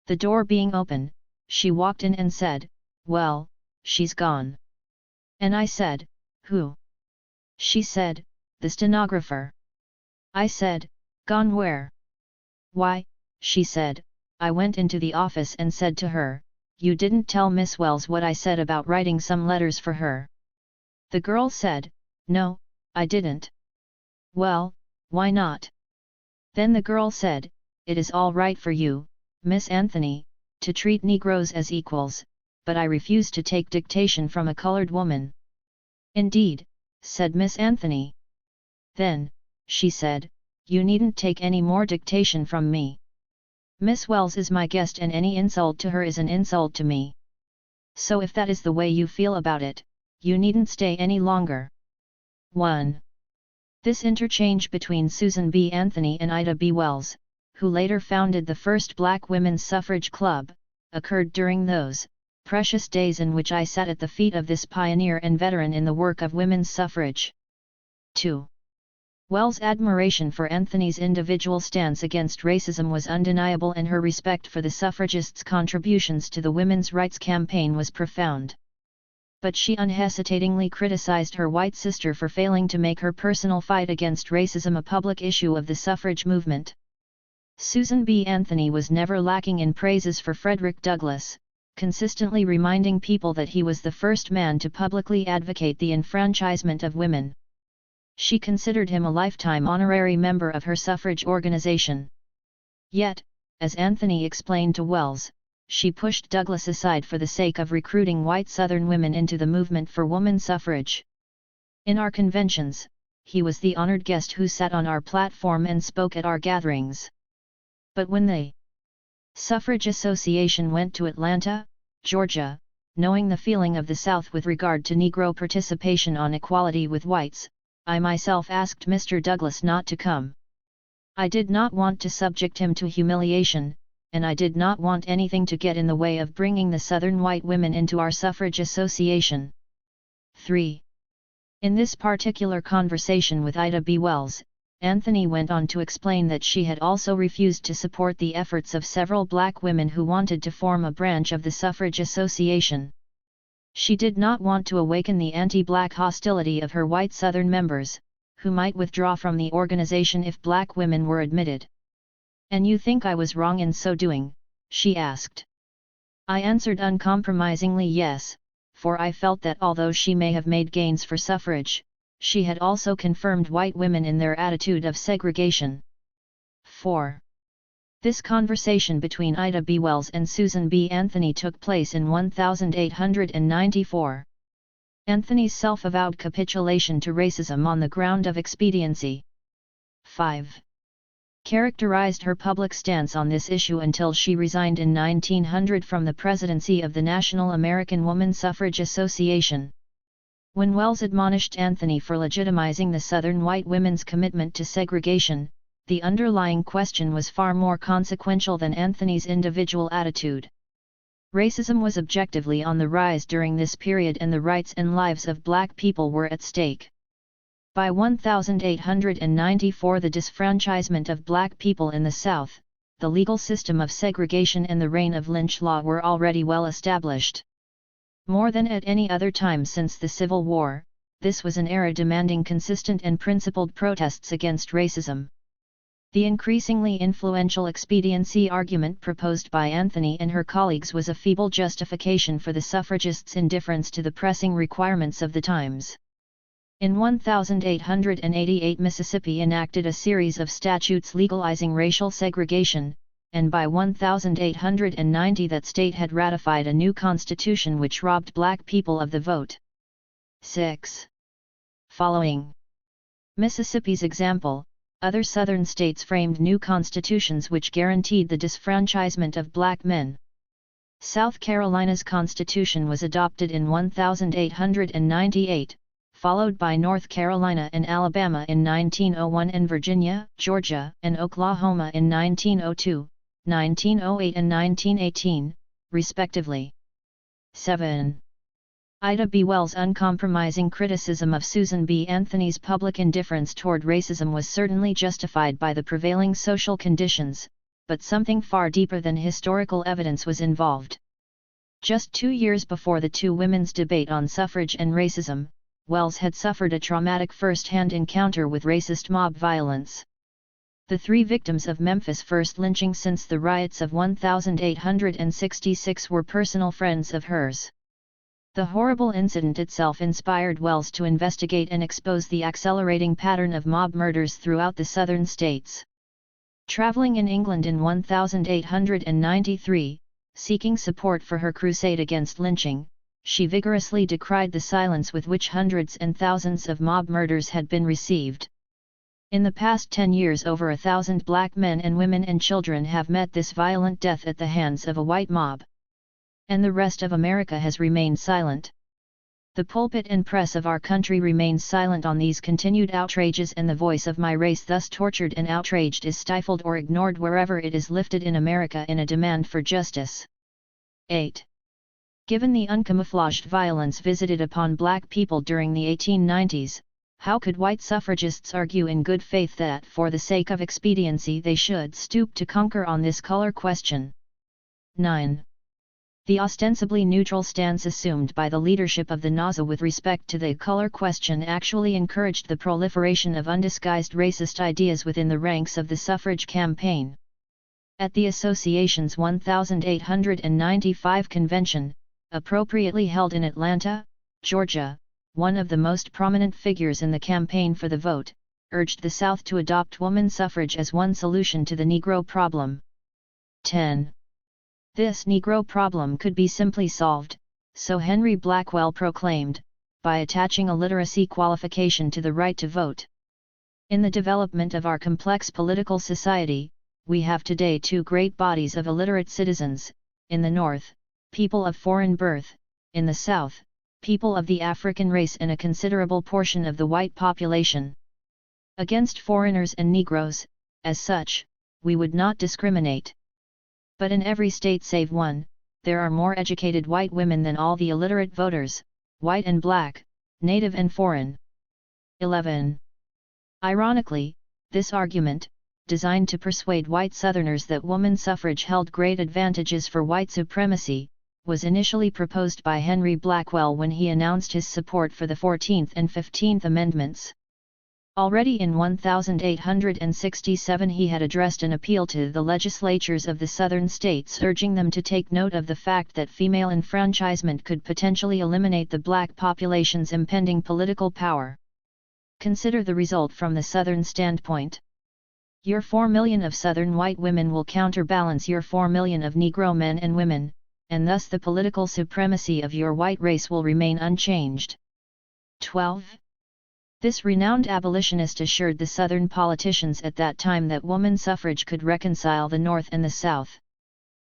The door being open, she walked in and said, "Well, she's gone." And I said, "Who?" She said, "The stenographer." I said, "Gone where?" "Why," she said, "I went into the office and said to her, 'You didn't tell Miss Wells what I said about writing some letters for her.'" The girl said, "No, I didn't." "Well, why not?" Then the girl said, "It is all right for you, Miss Anthony, to treat Negroes as equals, but I refuse to take dictation from a colored woman." "Indeed," said Miss Anthony. "Then," she said, "you needn't take any more dictation from me. Miss Wells is my guest, and any insult to her is an insult to me. So if that is the way you feel about it, you needn't stay any longer." 1. This interchange between Susan B. Anthony and Ida B. Wells, who later founded the first Black Women's Suffrage Club, occurred during those precious days in which I sat at the feet of this pioneer and veteran in the work of women's suffrage. 2. Wells' admiration for Anthony's individual stance against racism was undeniable, and her respect for the suffragists' contributions to the women's rights campaign was profound. But she unhesitatingly criticized her white sister for failing to make her personal fight against racism a public issue of the suffrage movement. Susan B. Anthony was never lacking in praises for Frederick Douglass, consistently reminding people that he was the first man to publicly advocate the enfranchisement of women. She considered him a lifetime honorary member of her suffrage organization. Yet, as Anthony explained to Wells, she pushed Douglass aside for the sake of recruiting white Southern women into the movement for woman suffrage. "In our conventions, he was the honored guest who sat on our platform and spoke at our gatherings. But when the Suffrage Association went to Atlanta, Georgia, knowing the feeling of the South with regard to Negro participation on equality with whites, I myself asked Mr. Douglas not to come. I did not want to subject him to humiliation, and I did not want anything to get in the way of bringing the Southern white women into our suffrage association. 3. In this particular conversation with Ida B. Wells, Anthony went on to explain that she had also refused to support the efforts of several black women who wanted to form a branch of the suffrage association. She did not want to awaken the anti-black hostility of her white Southern members, who might withdraw from the organization if black women were admitted. "And you think I was wrong in so doing?" she asked. I answered uncompromisingly yes, for I felt that although she may have made gains for suffrage, she had also confirmed white women in their attitude of segregation. 4. This conversation between Ida B. Wells and Susan B. Anthony took place in 1894. Anthony's self-avowed capitulation to racism on the ground of expediency. 5. Characterized her public stance on this issue until she resigned in 1900 from the presidency of the National American Woman Suffrage Association. When Wells admonished Anthony for legitimizing the Southern white women's commitment to segregation, the underlying question was far more consequential than Anthony's individual attitude. Racism was objectively on the rise during this period, and the rights and lives of black people were at stake. By 1894, the disfranchisement of black people in the South, the legal system of segregation and the reign of lynch law were already well established. More than at any other time since the Civil War, this was an era demanding consistent and principled protests against racism. The increasingly influential expediency argument proposed by Anthony and her colleagues was a feeble justification for the suffragists' indifference to the pressing requirements of the times. In 1888, Mississippi enacted a series of statutes legalizing racial segregation, and by 1890 that state had ratified a new constitution which robbed black people of the vote. 6. Following Mississippi's example, other Southern states framed new constitutions which guaranteed the disfranchisement of black men. South Carolina's constitution was adopted in 1898, followed by North Carolina and Alabama in 1901 and Virginia, Georgia, and Oklahoma in 1902, 1908 and 1918, respectively. 7. Ida B. Wells' uncompromising criticism of Susan B. Anthony's public indifference toward racism was certainly justified by the prevailing social conditions, but something far deeper than historical evidence was involved. Just 2 years before the two women's debate on suffrage and racism, Wells had suffered a traumatic first-hand encounter with racist mob violence. The 3 victims of Memphis' first lynching since the riots of 1866 were personal friends of hers. The horrible incident itself inspired Wells to investigate and expose the accelerating pattern of mob murders throughout the southern states. Traveling in England in 1893, seeking support for her crusade against lynching, she vigorously decried the silence with which hundreds and thousands of mob murders had been received. In the past 10 years, over 1,000 black men and women and children have met this violent death at the hands of a white mob. And the rest of America has remained silent. The pulpit and press of our country remains silent on these continued outrages, and the voice of my race thus tortured and outraged is stifled or ignored wherever it is lifted in America in a demand for justice. 8. Given the uncamouflaged violence visited upon black people during the 1890s, how could white suffragists argue in good faith that for the sake of expediency they should stoop to conquer on this color question? 9. The ostensibly neutral stance assumed by the leadership of the NASA with respect to the color question actually encouraged the proliferation of undisguised racist ideas within the ranks of the suffrage campaign. At the association's 1895 convention, appropriately held in Atlanta, Georgia, one of the most prominent figures in the campaign for the vote, urged the South to adopt woman suffrage as one solution to the Negro problem. 10. This Negro problem could be simply solved, so Henry Blackwell proclaimed, by attaching a literacy qualification to the right to vote. In the development of our complex political society, we have today 2 great bodies of illiterate citizens: in the North, people of foreign birth; in the South, people of the African race and a considerable portion of the white population. Against foreigners and Negroes, as such, we would not discriminate. But in every state save one, there are more educated white women than all the illiterate voters, white and black, native and foreign. 11. Ironically, this argument, designed to persuade white Southerners that woman suffrage held great advantages for white supremacy, was initially proposed by Henry Blackwell when he announced his support for the 14th and 15th Amendments. Already in 1867 he had addressed an appeal to the legislatures of the Southern states urging them to take note of the fact that female enfranchisement could potentially eliminate the black population's impending political power. Consider the result from the Southern standpoint. Your 4 million of Southern white women will counterbalance your 4 million of Negro men and women, and thus the political supremacy of your white race will remain unchanged. 12. This renowned abolitionist assured the Southern politicians at that time that woman suffrage could reconcile the North and the South.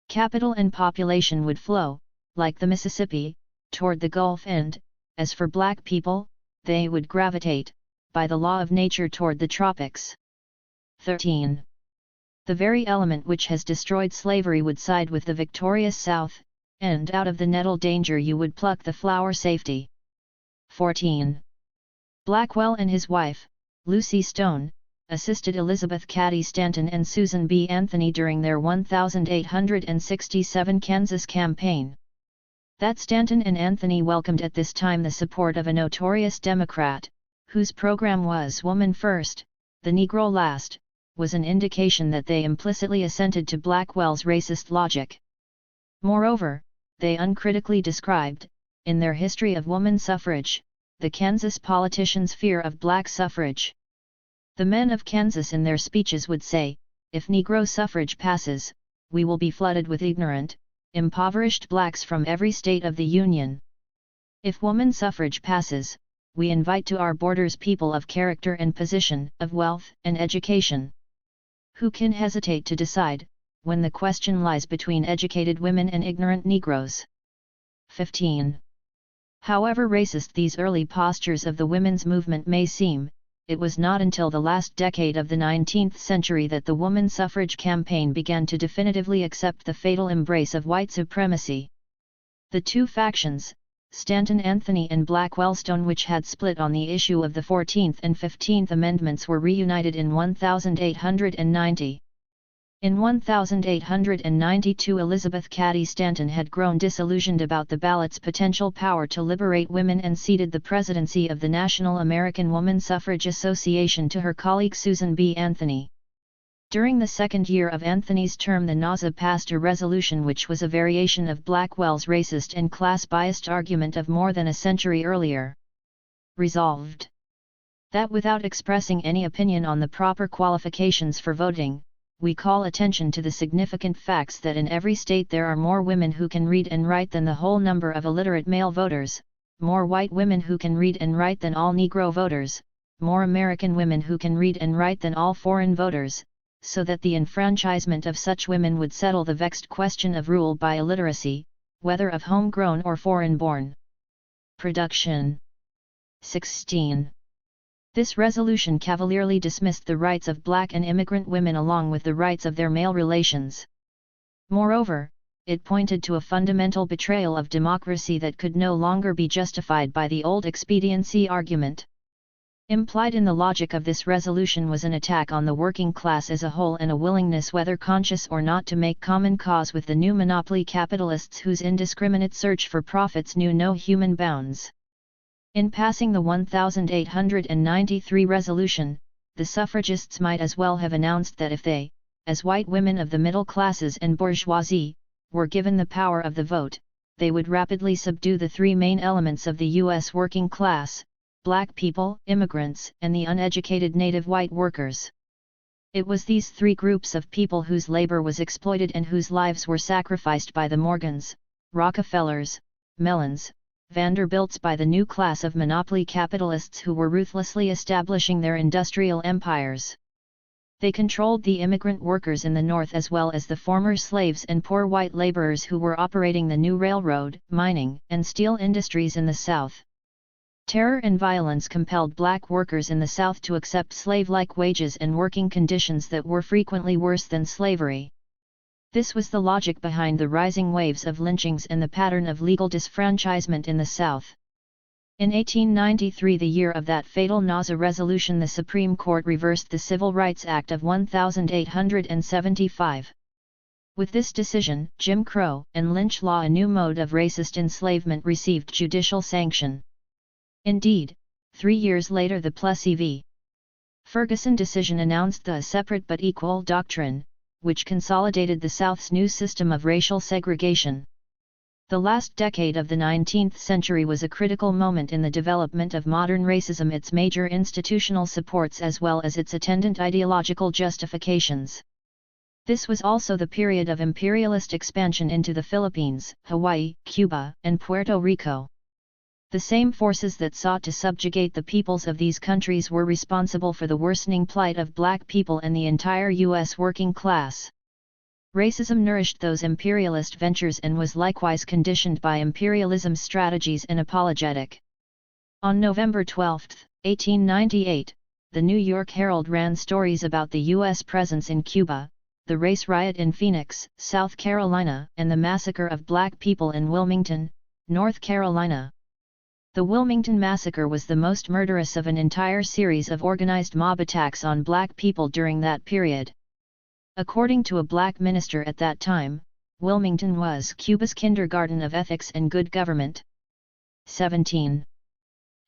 Capital and population would flow, like the Mississippi, toward the Gulf and, as for black people, they would gravitate, by the law of nature toward the tropics. 13. The very element which has destroyed slavery would side with the victorious South, and out of the nettle danger you would pluck the flower safety. 14. Blackwell and his wife, Lucy Stone, assisted Elizabeth Cady Stanton and Susan B. Anthony during their 1867 Kansas campaign. That Stanton and Anthony welcomed at this time the support of a notorious Democrat, whose program was Woman First, the Negro Last, was an indication that they implicitly assented to Blackwell's racist logic. Moreover, they uncritically described, in their History of Woman Suffrage, the Kansas politicians' fear of black suffrage. The men of Kansas in their speeches would say, if Negro suffrage passes, we will be flooded with ignorant, impoverished blacks from every state of the Union. If woman suffrage passes, we invite to our borders people of character and position, of wealth and education. Who can hesitate to decide, when the question lies between educated women and ignorant Negroes? 15. However racist these early postures of the women's movement may seem, it was not until the last decade of the 19th century that the woman suffrage campaign began to definitively accept the fatal embrace of white supremacy. The two factions, Stanton Anthony and Blackwell Stone, which had split on the issue of the 14th and 15th Amendments, were reunited in 1890. In 1892 Elizabeth Cady Stanton had grown disillusioned about the ballot's potential power to liberate women and ceded the presidency of the National American Woman Suffrage Association to her colleague Susan B. Anthony. During the second year of Anthony's term, the NASA passed a resolution which was a variation of Blackwell's racist and class-biased argument of more than a century earlier. Resolved, that without expressing any opinion on the proper qualifications for voting, we call attention to the significant facts that in every state there are more women who can read and write than the whole number of illiterate male voters, more white women who can read and write than all Negro voters, more American women who can read and write than all foreign voters, so that the enfranchisement of such women would settle the vexed question of rule by illiteracy, whether of homegrown or foreign-born. Production. 16. This resolution cavalierly dismissed the rights of black and immigrant women along with the rights of their male relations. Moreover, it pointed to a fundamental betrayal of democracy that could no longer be justified by the old expediency argument. Implied in the logic of this resolution was an attack on the working class as a whole and a willingness, whether conscious or not, to make common cause with the new monopoly capitalists whose indiscriminate search for profits knew no human bounds. In passing the 1893 resolution, the suffragists might as well have announced that if they, as white women of the middle classes and bourgeoisie, were given the power of the vote, they would rapidly subdue the three main elements of the U.S. working class: black people, immigrants, and the uneducated native white workers. It was these three groups of people whose labor was exploited and whose lives were sacrificed by the Morgans, Rockefellers, Mellons, Vanderbilts, by the new class of monopoly capitalists who were ruthlessly establishing their industrial empires. They controlled the immigrant workers in the North as well as the former slaves and poor white laborers who were operating the new railroad, mining, and steel industries in the South. Terror and violence compelled black workers in the South to accept slave-like wages and working conditions that were frequently worse than slavery. This was the logic behind the rising waves of lynchings and the pattern of legal disfranchisement in the South. In 1893, the year of that fatal Naza resolution, the Supreme Court reversed the Civil Rights Act of 1875. With this decision, Jim Crow and lynch law, a new mode of racist enslavement, received judicial sanction. Indeed, 3 years later the Plessy v. Ferguson decision announced the separate but equal doctrine, which consolidated the South's new system of racial segregation. The last decade of the 19th century was a critical moment in the development of modern racism, its major institutional supports as well as its attendant ideological justifications. This was also the period of imperialist expansion into the Philippines, Hawaii, Cuba, and Puerto Rico. The same forces that sought to subjugate the peoples of these countries were responsible for the worsening plight of black people and the entire U.S. working class. Racism nourished those imperialist ventures and was likewise conditioned by imperialism's strategies and apologetic. On November 12, 1898, the New York Herald ran stories about the U.S. presence in Cuba, the race riot in Phoenix, South Carolina, and the massacre of black people in Wilmington, North Carolina. The Wilmington Massacre was the most murderous of an entire series of organized mob attacks on black people during that period. According to a black minister at that time, Wilmington was Cuba's kindergarten of ethics and good government. 17.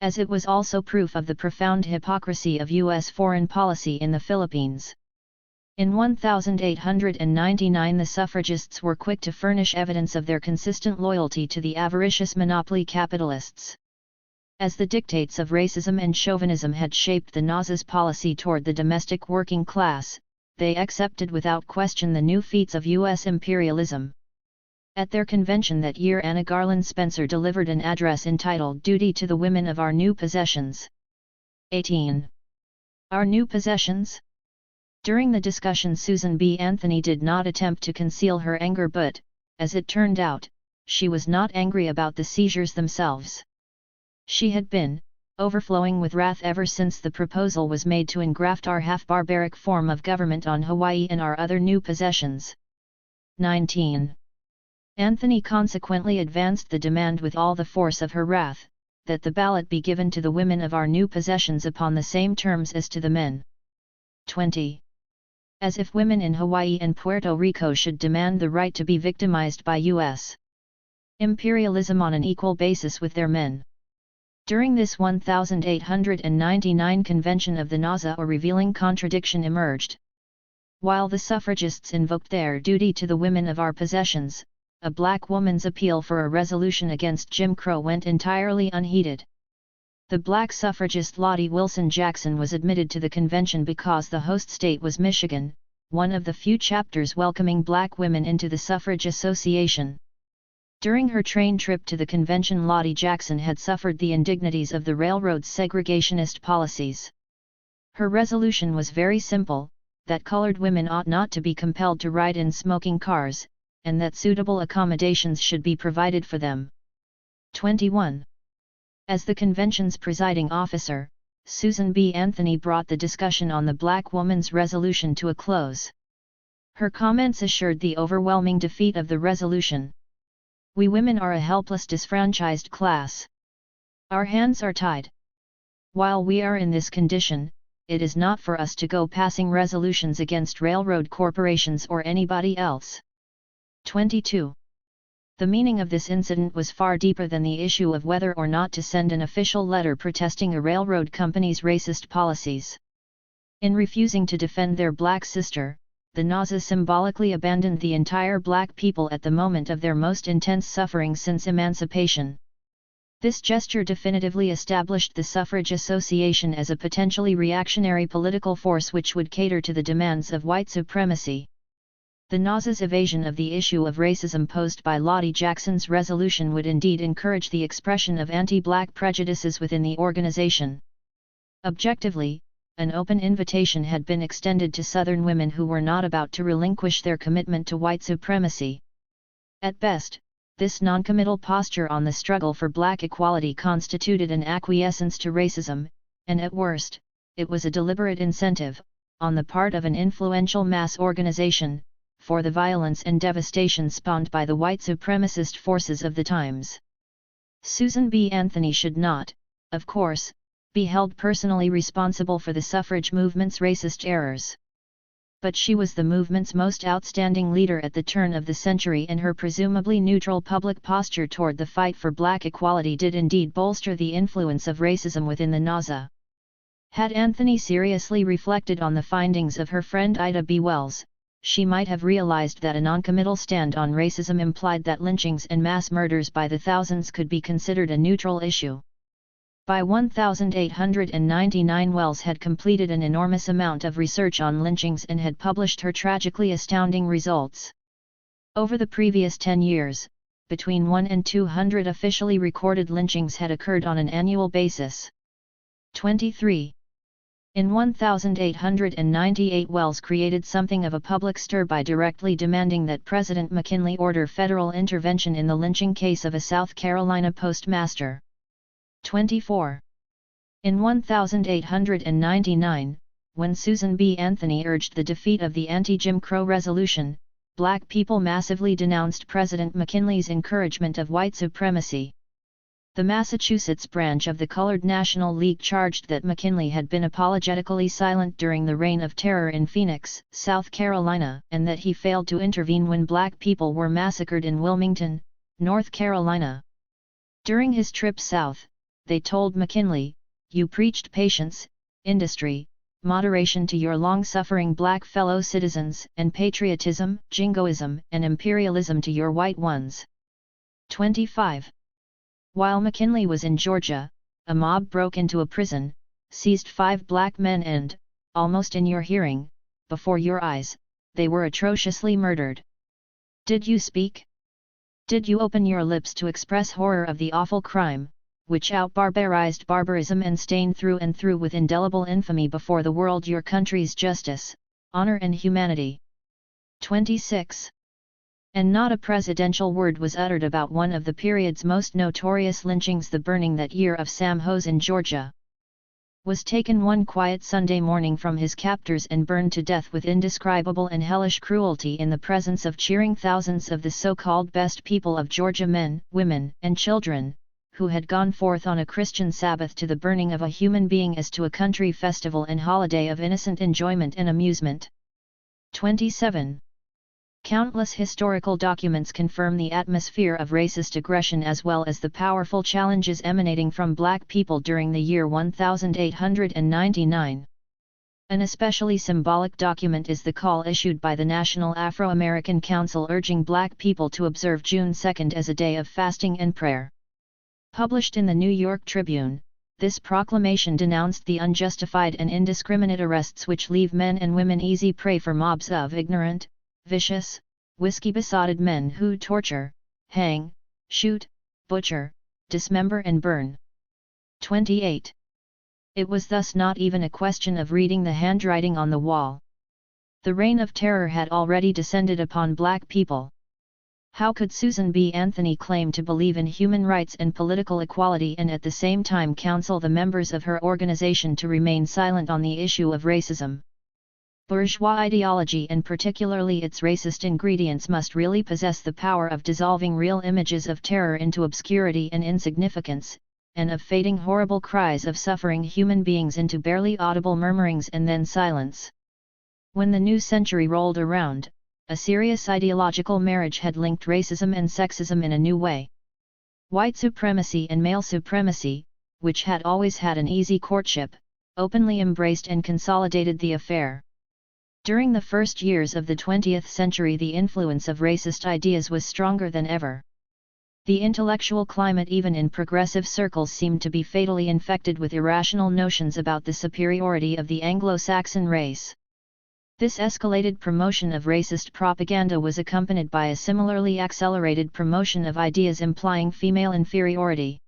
As it was also proof of the profound hypocrisy of U.S. foreign policy in the Philippines. In 1899, the suffragists were quick to furnish evidence of their consistent loyalty to the avaricious monopoly capitalists. As the dictates of racism and chauvinism had shaped the Nazis' policy toward the domestic working class, they accepted without question the new feats of U.S. imperialism. At their convention that year, Anna Garland Spencer delivered an address entitled "Duty to the Women of Our New Possessions." 18. Our New Possessions? During the discussion, Susan B. Anthony did not attempt to conceal her anger, but, as it turned out, she was not angry about the seizures themselves. She had been overflowing with wrath ever since the proposal was made to engraft our half-barbaric form of government on Hawaii and our other new possessions. 19. Anthony consequently advanced the demand with all the force of her wrath, that the ballot be given to the women of our new possessions upon the same terms as to the men. 20. As if women in Hawaii and Puerto Rico should demand the right to be victimized by U.S. imperialism on an equal basis with their men. During this 1899 convention of the Naza, a revealing contradiction emerged. While the suffragists invoked their duty to the women of our possessions, a black woman's appeal for a resolution against Jim Crow went entirely unheeded. The black suffragist Lottie Wilson Jackson was admitted to the convention because the host state was Michigan, one of the few chapters welcoming black women into the suffrage association. During her train trip to the convention, Lottie Jackson had suffered the indignities of the railroad's segregationist policies. Her resolution was very simple, that colored women ought not to be compelled to ride in smoking cars, and that suitable accommodations should be provided for them. 21. As the convention's presiding officer, Susan B. Anthony brought the discussion on the black woman's resolution to a close. Her comments assured the overwhelming defeat of the resolution. We women are a helpless, disfranchised class. Our hands are tied. While we are in this condition, it is not for us to go passing resolutions against railroad corporations or anybody else. 22. The meaning of this incident was far deeper than the issue of whether or not to send an official letter protesting a railroad company's racist policies. In refusing to defend their black sister, the Nazis symbolically abandoned the entire black people at the moment of their most intense suffering since emancipation. This gesture definitively established the Suffrage Association as a potentially reactionary political force which would cater to the demands of white supremacy. The Nazis' evasion of the issue of racism posed by Lottie Jackson's resolution would indeed encourage the expression of anti-black prejudices within the organization. Objectively, an open invitation had been extended to Southern women who were not about to relinquish their commitment to white supremacy. At best, this noncommittal posture on the struggle for black equality constituted an acquiescence to racism, and at worst, it was a deliberate incentive, on the part of an influential mass organization, for the violence and devastation spawned by the white supremacist forces of the times. Susan B. Anthony should not, of course, be held personally responsible for the suffrage movement's racist errors. But she was the movement's most outstanding leader at the turn of the century, and her presumably neutral public posture toward the fight for black equality did indeed bolster the influence of racism within the NAZA. Had Anthony seriously reflected on the findings of her friend Ida B. Wells, she might have realized that a noncommittal stand on racism implied that lynchings and mass murders by the thousands could be considered a neutral issue. By 1899, Wells had completed an enormous amount of research on lynchings and had published her tragically astounding results. Over the previous 10 years, between 1 and 200 officially recorded lynchings had occurred on an annual basis. 23. In 1898, Wells created something of a public stir by directly demanding that President McKinley order federal intervention in the lynching case of a South Carolina postmaster. 24. In 1899, when Susan B. Anthony urged the defeat of the anti-Jim Crow resolution, black people massively denounced President McKinley's encouragement of white supremacy. The Massachusetts branch of the Colored National League charged that McKinley had been apologetically silent during the Reign of Terror in Phoenix, South Carolina, and that he failed to intervene when black people were massacred in Wilmington, North Carolina. During his trip south, they told McKinley, "You preached patience, industry, moderation to your long-suffering black fellow citizens, and patriotism, jingoism, and imperialism to your white ones." 25. While McKinley was in Georgia, a mob broke into a prison, seized 5 black men and, almost in your hearing, before your eyes, they were atrociously murdered. Did you speak? Did you open your lips to express horror of the awful crime, which out-barbarized barbarism and stained through and through with indelible infamy before the world your country's justice, honor and humanity? 26. And not a presidential word was uttered about one of the period's most notorious lynchings. The burning that year of Sam Hose in Georgia was taken one quiet Sunday morning from his captors and burned to death with indescribable and hellish cruelty in the presence of cheering thousands of the so-called best people of Georgia, men, women, and children, who had gone forth on a Christian Sabbath to the burning of a human being as to a country festival and holiday of innocent enjoyment and amusement. 27. Countless historical documents confirm the atmosphere of racist aggression as well as the powerful challenges emanating from black people during the year 1899. An especially symbolic document is the call issued by the National Afro-American Council urging black people to observe June 2 as a day of fasting and prayer. Published in the New York Tribune, this proclamation denounced the unjustified and indiscriminate arrests which leave men and women easy prey for mobs of ignorant, vicious, whiskey-besotted men who torture, hang, shoot, butcher, dismember and burn. 28. It was thus not even a question of reading the handwriting on the wall. The reign of terror had already descended upon black people. How could Susan B. Anthony claim to believe in human rights and political equality and at the same time counsel the members of her organization to remain silent on the issue of racism? Bourgeois ideology and particularly its racist ingredients must really possess the power of dissolving real images of terror into obscurity and insignificance, and of fading horrible cries of suffering human beings into barely audible murmurings and then silence. When the new century rolled around, a serious ideological marriage had linked racism and sexism in a new way. White supremacy and male supremacy, which had always had an easy courtship, openly embraced and consolidated the affair. During the first years of the 20th century, the influence of racist ideas was stronger than ever. The intellectual climate even in progressive circles seemed to be fatally infected with irrational notions about the superiority of the Anglo-Saxon race. This escalated promotion of racist propaganda was accompanied by a similarly accelerated promotion of ideas implying female inferiority.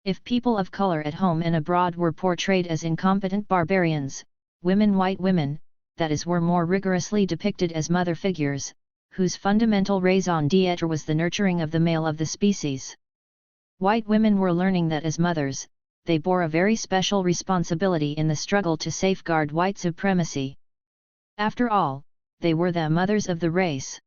If people of color at home and abroad were portrayed as incompetent barbarians, white women, that is, were more rigorously depicted as mother figures, whose fundamental raison d'être was the nurturing of the male of the species. White women were learning that as mothers, they bore a very special responsibility in the struggle to safeguard white supremacy. After all, they were the mothers of the race.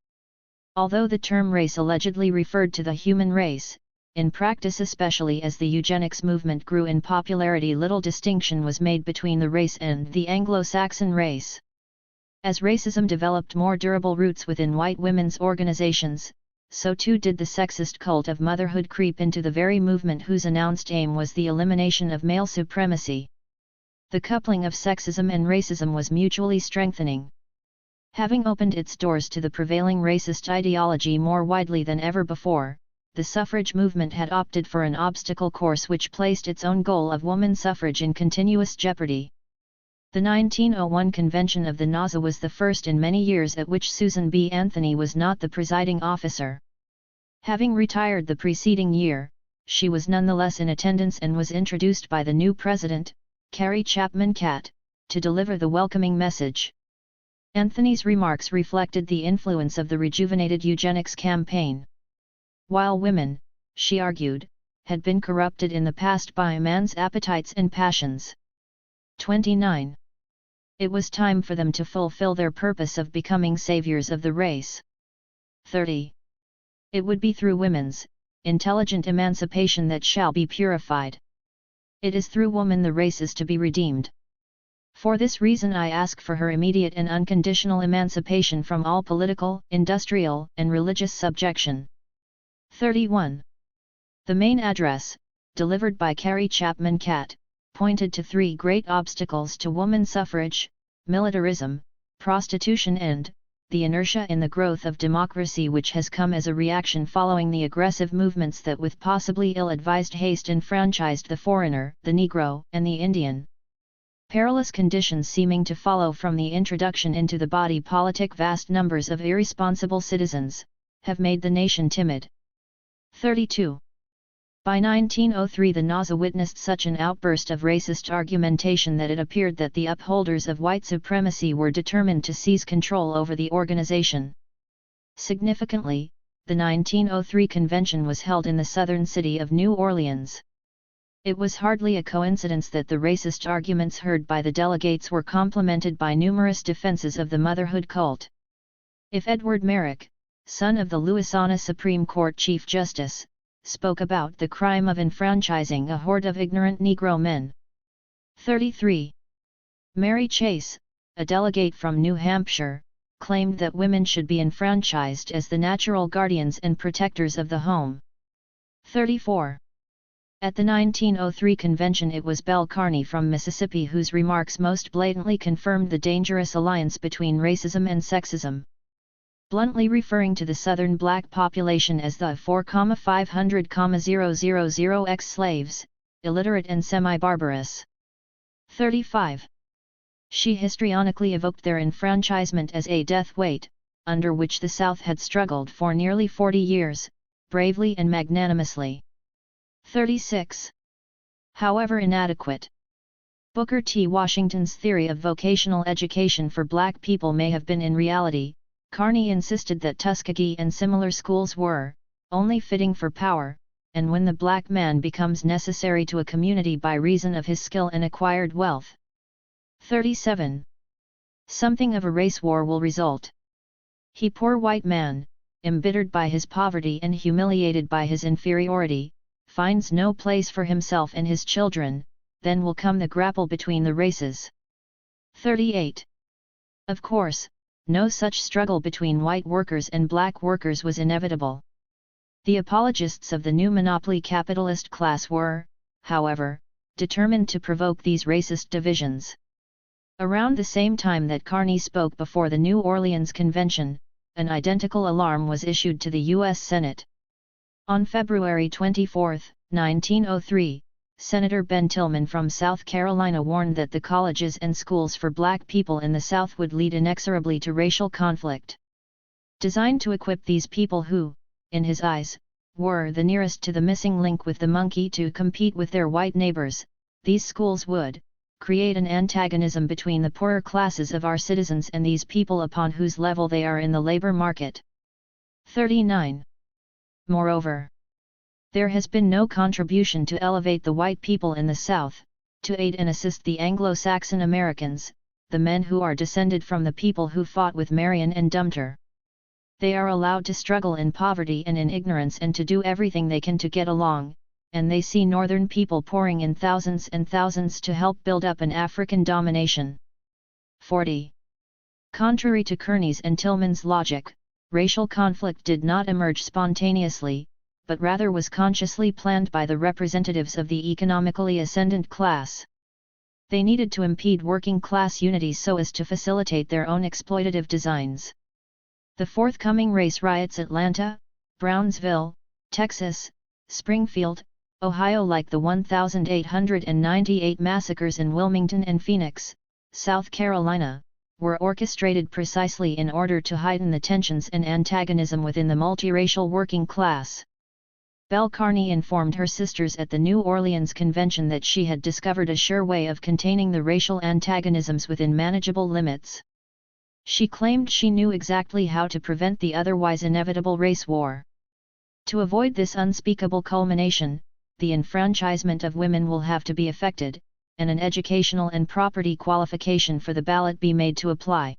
Although the term race allegedly referred to the human race, in practice, especially as the eugenics movement grew in popularity, little distinction was made between the race and the Anglo-Saxon race. As racism developed more durable roots within white women's organizations, so too did the sexist cult of motherhood creep into the very movement whose announced aim was the elimination of male supremacy. The coupling of sexism and racism was mutually strengthening. Having opened its doors to the prevailing racist ideology more widely than ever before, the suffrage movement had opted for an obstacle course which placed its own goal of woman suffrage in continuous jeopardy. The 1901 convention of the NASA was the first in many years at which Susan B. Anthony was not the presiding officer. Having retired the preceding year, she was nonetheless in attendance and was introduced by the new president, Carrie Chapman Catt, to deliver the welcoming message. Anthony's remarks reflected the influence of the rejuvenated eugenics campaign. While women, she argued, had been corrupted in the past by man's appetites and passions. 29. It was time for them to fulfill their purpose of becoming saviors of the race. 30. It would be through women's intelligent emancipation that shall be purified. It is through woman the race is to be redeemed. For this reason I ask for her immediate and unconditional emancipation from all political, industrial, and religious subjection. 31. The main address, delivered by Carrie Chapman Catt, pointed to three great obstacles to woman suffrage: militarism, prostitution and the inertia in the growth of democracy which has come as a reaction following the aggressive movements that with possibly ill-advised haste enfranchised the foreigner, the Negro, and the Indian. Perilous conditions seeming to follow from the introduction into the body politic vast numbers of irresponsible citizens, have made the nation timid. 32. By 1903 the NASA witnessed such an outburst of racist argumentation that it appeared that the upholders of white supremacy were determined to seize control over the organization. Significantly, the 1903 convention was held in the southern city of New Orleans. It was hardly a coincidence that the racist arguments heard by the delegates were complemented by numerous defenses of the motherhood cult. If Edward Merrick, son of the Louisiana Supreme Court Chief Justice, spoke about the crime of enfranchising a horde of ignorant Negro men. 33. Mary Chase, a delegate from New Hampshire, claimed that women should be enfranchised as the natural guardians and protectors of the home. 34. At the 1903 convention it was Belle Carney from Mississippi whose remarks most blatantly confirmed the dangerous alliance between racism and sexism. Bluntly referring to the southern black population as the 4,500,000 ex-slaves, illiterate and semi-barbarous. 35. She histrionically evoked their enfranchisement as a death weight, under which the South had struggled for nearly 40 years, bravely and magnanimously. 36. However inadequate Booker T. Washington's theory of vocational education for black people may have been in reality, Carney insisted that Tuskegee and similar schools were only fitting for power, and when the black man becomes necessary to a community by reason of his skill and acquired wealth. 37. Something of a race war will result. He, poor white man, embittered by his poverty and humiliated by his inferiority, finds no place for himself and his children, then will come the grapple between the races. 38. Of course, no such struggle between white workers and black workers was inevitable. The apologists of the new monopoly capitalist class were, however, determined to provoke these racist divisions. Around the same time that Carney spoke before the New Orleans Convention, an identical alarm was issued to the U.S. Senate. On February 24, 1903, Senator Ben Tillman from South Carolina warned that the colleges and schools for black people in the South would lead inexorably to racial conflict. Designed to equip these people who, in his eyes, were the nearest to the missing link with the monkey to compete with their white neighbors, these schools would create an antagonism between the poorer classes of our citizens and these people upon whose level they are in the labor market. 39. Moreover, there has been no contribution to elevate the white people in the South, to aid and assist the Anglo-Saxon Americans, the men who are descended from the people who fought with Marion and Dumter. They are allowed to struggle in poverty and in ignorance and to do everything they can to get along, and they see Northern people pouring in thousands and thousands to help build up an African domination. 40. Contrary to Kearney's and Tillman's logic, racial conflict did not emerge spontaneously, but rather was consciously planned by the representatives of the economically ascendant class. They needed to impede working class unity so as to facilitate their own exploitative designs. The forthcoming race riots Atlanta, Brownsville, Texas, Springfield, Ohio, like the 1,898 massacres in Wilmington and Phoenix, South Carolina, were orchestrated precisely in order to heighten the tensions and antagonism within the multiracial working class. Belle Kearney informed her sisters at the New Orleans Convention that she had discovered a sure way of containing the racial antagonisms within manageable limits. She claimed she knew exactly how to prevent the otherwise inevitable race war. To avoid this unspeakable culmination, the enfranchisement of women will have to be effected, and an educational and property qualification for the ballot be made to apply.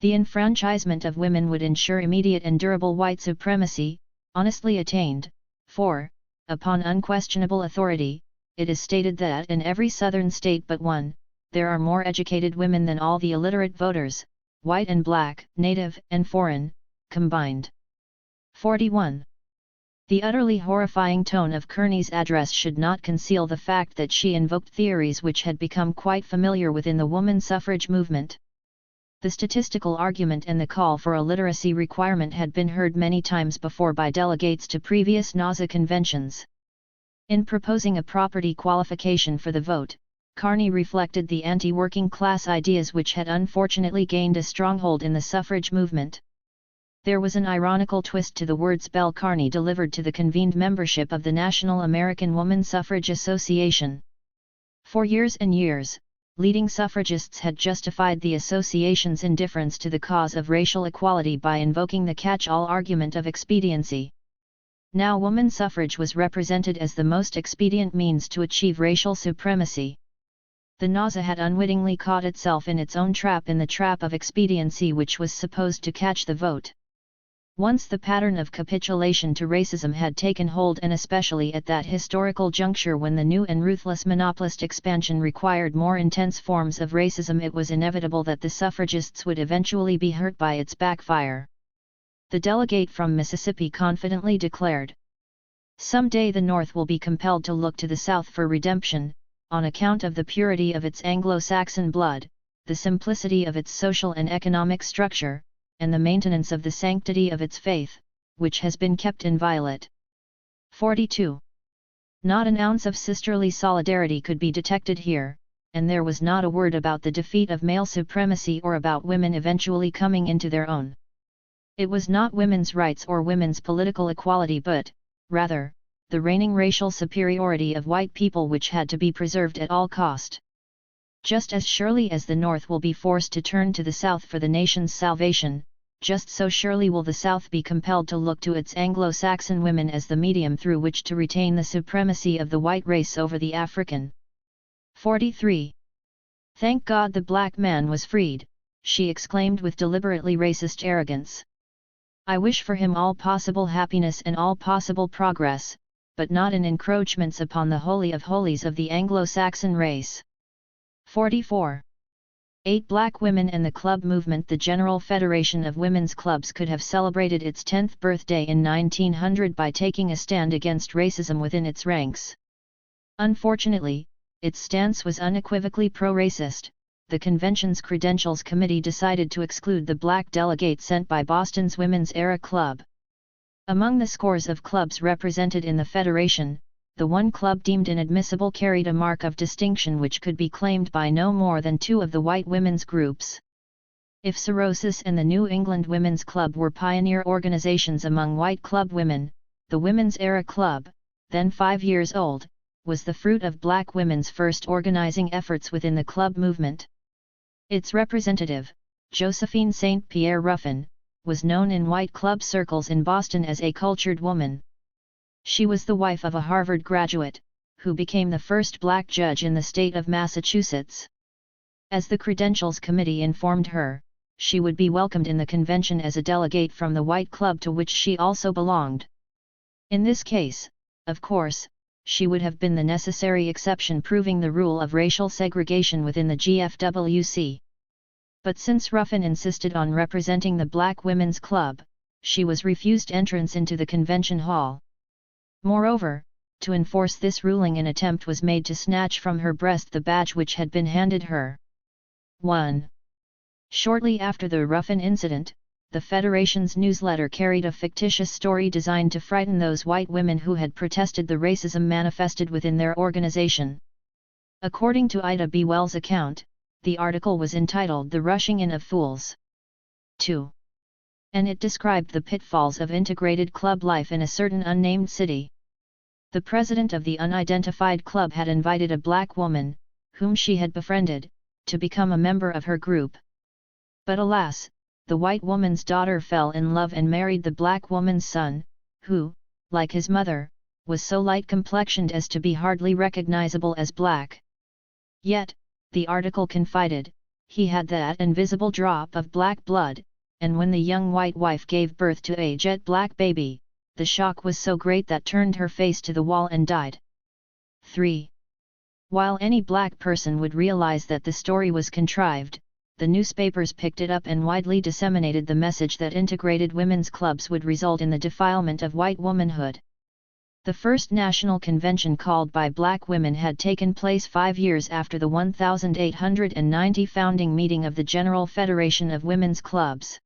The enfranchisement of women would ensure immediate and durable white supremacy, honestly attained, for, upon unquestionable authority, it is stated that in every Southern state but one, there are more educated women than all the illiterate voters, white and black, native and foreign, combined. 41. The utterly horrifying tone of Kearney's address should not conceal the fact that she invoked theories which had become quite familiar within the woman suffrage movement. The statistical argument and the call for a literacy requirement had been heard many times before by delegates to previous NASA conventions. In proposing a property qualification for the vote, Kearney reflected the anti-working class ideas which had unfortunately gained a stronghold in the suffrage movement. There was an ironical twist to the words Belle Kearney delivered to the convened membership of the National American Woman Suffrage Association. For years and years, leading suffragists had justified the association's indifference to the cause of racial equality by invoking the catch-all argument of expediency. Now woman suffrage was represented as the most expedient means to achieve racial supremacy. The NASA had unwittingly caught itself in its own trap, in the trap of expediency which was supposed to catch the vote. Once the pattern of capitulation to racism had taken hold, and especially at that historical juncture when the new and ruthless monopolist expansion required more intense forms of racism, it was inevitable that the suffragists would eventually be hurt by its backfire. The delegate from Mississippi confidently declared, "Someday the North will be compelled to look to the South for redemption, on account of the purity of its Anglo-Saxon blood, the simplicity of its social and economic structure, and the maintenance of the sanctity of its faith, which has been kept inviolate." 42. Not an ounce of sisterly solidarity could be detected here, and there was not a word about the defeat of male supremacy or about women eventually coming into their own. It was not women's rights or women's political equality but, rather, the reigning racial superiority of white people which had to be preserved at all cost. Just as surely as the North will be forced to turn to the South for the nation's salvation, just so surely will the South be compelled to look to its Anglo-Saxon women as the medium through which to retain the supremacy of the white race over the African. 43. "Thank God the black man was freed," she exclaimed with deliberately racist arrogance. "I wish for him all possible happiness and all possible progress, but not in encroachments upon the holy of holies of the Anglo-Saxon race." 44. 8 Black women and the club movement. The General Federation of Women's Clubs could have celebrated its 10th birthday in 1900 by taking a stand against racism within its ranks. Unfortunately, its stance was unequivocally pro-racist. The convention's Credentials Committee decided to exclude the black delegate sent by Boston's Women's Era Club. Among the scores of clubs represented in the Federation, the one club deemed inadmissible carried a mark of distinction which could be claimed by no more than 2 of the white women's groups. If Cirrhosis and the New England Women's Club were pioneer organizations among white club women, the Women's Era Club, then 5 years old, was the fruit of black women's first organizing efforts within the club movement. Its representative, Josephine St. Pierre Ruffin, was known in white club circles in Boston as a cultured woman. She was the wife of a Harvard graduate, who became the first black judge in the state of Massachusetts. As the Credentials Committee informed her, she would be welcomed in the convention as a delegate from the white club to which she also belonged. In this case, of course, she would have been the necessary exception proving the rule of racial segregation within the GFWC. But since Ruffin insisted on representing the Black Women's Club, she was refused entrance into the convention hall. Moreover, to enforce this ruling an attempt was made to snatch from her breast the badge which had been handed her. 1. Shortly after the Ruffin incident, the Federation's newsletter carried a fictitious story designed to frighten those white women who had protested the racism manifested within their organization. According to Ida B. Wells' account, the article was entitled "The Rushing In of Fools." 2. And it described the pitfalls of integrated club life in a certain unnamed city. The president of the unidentified club had invited a black woman, whom she had befriended, to become a member of her group. But alas, the white woman's daughter fell in love and married the black woman's son, who, like his mother, was so light-complexioned as to be hardly recognizable as black. Yet, the article confided, he had that invisible drop of black blood, and when the young white wife gave birth to a jet black baby, the shock was so great that turned her face to the wall and died. 3. While any black person would realize that the story was contrived, the newspapers picked it up and widely disseminated the message that integrated women's clubs would result in the defilement of white womanhood. The first national convention called by black women had taken place 5 years after the 1890 founding meeting of the General Federation of Women's Clubs.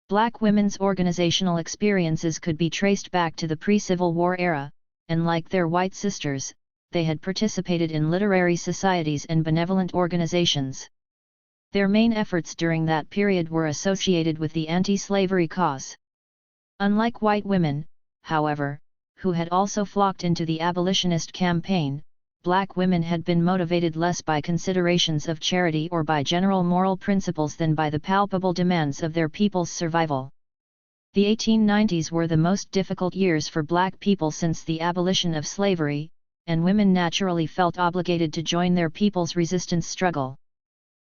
Black women's organizational experiences could be traced back to the pre-Civil War era, and like their white sisters, they had participated in literary societies and benevolent organizations. Their main efforts during that period were associated with the anti-slavery cause. Unlike white women, however, who had also flocked into the abolitionist campaign, black women had been motivated less by considerations of charity or by general moral principles than by the palpable demands of their people's survival. The 1890s were the most difficult years for black people since the abolition of slavery, and women naturally felt obligated to join their people's resistance struggle.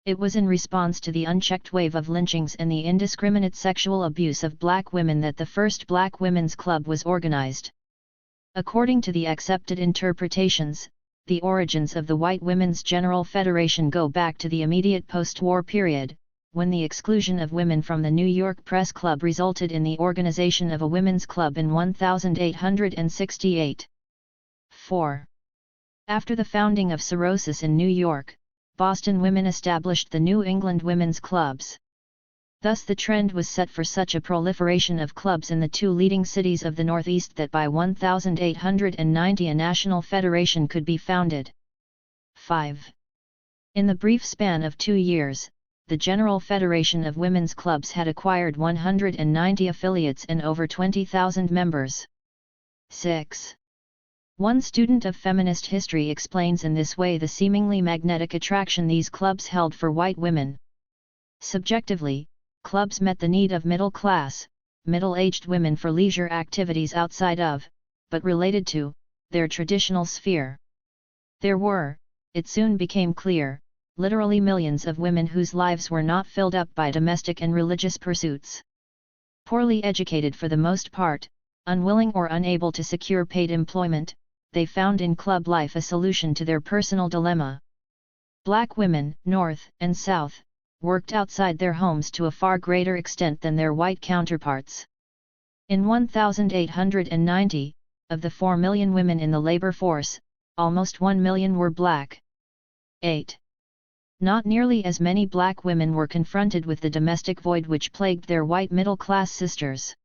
It was in response to the unchecked wave of lynchings and the indiscriminate sexual abuse of black women that the first Black Women's Club was organized. According to the accepted interpretations, the origins of the White Women's General Federation go back to the immediate post-war period, when the exclusion of women from the New York Press Club resulted in the organization of a women's club in 1868. 4. After the founding of Cirrhosis in New York, Boston women established the New England Women's Clubs. Thus the trend was set for such a proliferation of clubs in the two leading cities of the Northeast that by 1890 a national federation could be founded. 5. In the brief span of 2 years, the General Federation of Women's Clubs had acquired 190 affiliates and over 20,000 members. 6. One student of feminist history explains in this way the seemingly magnetic attraction these clubs held for white women. Subjectively, clubs met the need of middle-class, middle-aged women for leisure activities outside of, but related to, their traditional sphere. There were, it soon became clear, literally millions of women whose lives were not filled up by domestic and religious pursuits. Poorly educated for the most part, unwilling or unable to secure paid employment, they found in club life a solution to their personal dilemma. Black women, North and South, worked outside their homes to a far greater extent than their white counterparts. In 1890, of the 4 million women in the labor force, almost 1 million were black. 8. Not nearly as many black women were confronted with the domestic void which plagued their white middle-class sisters.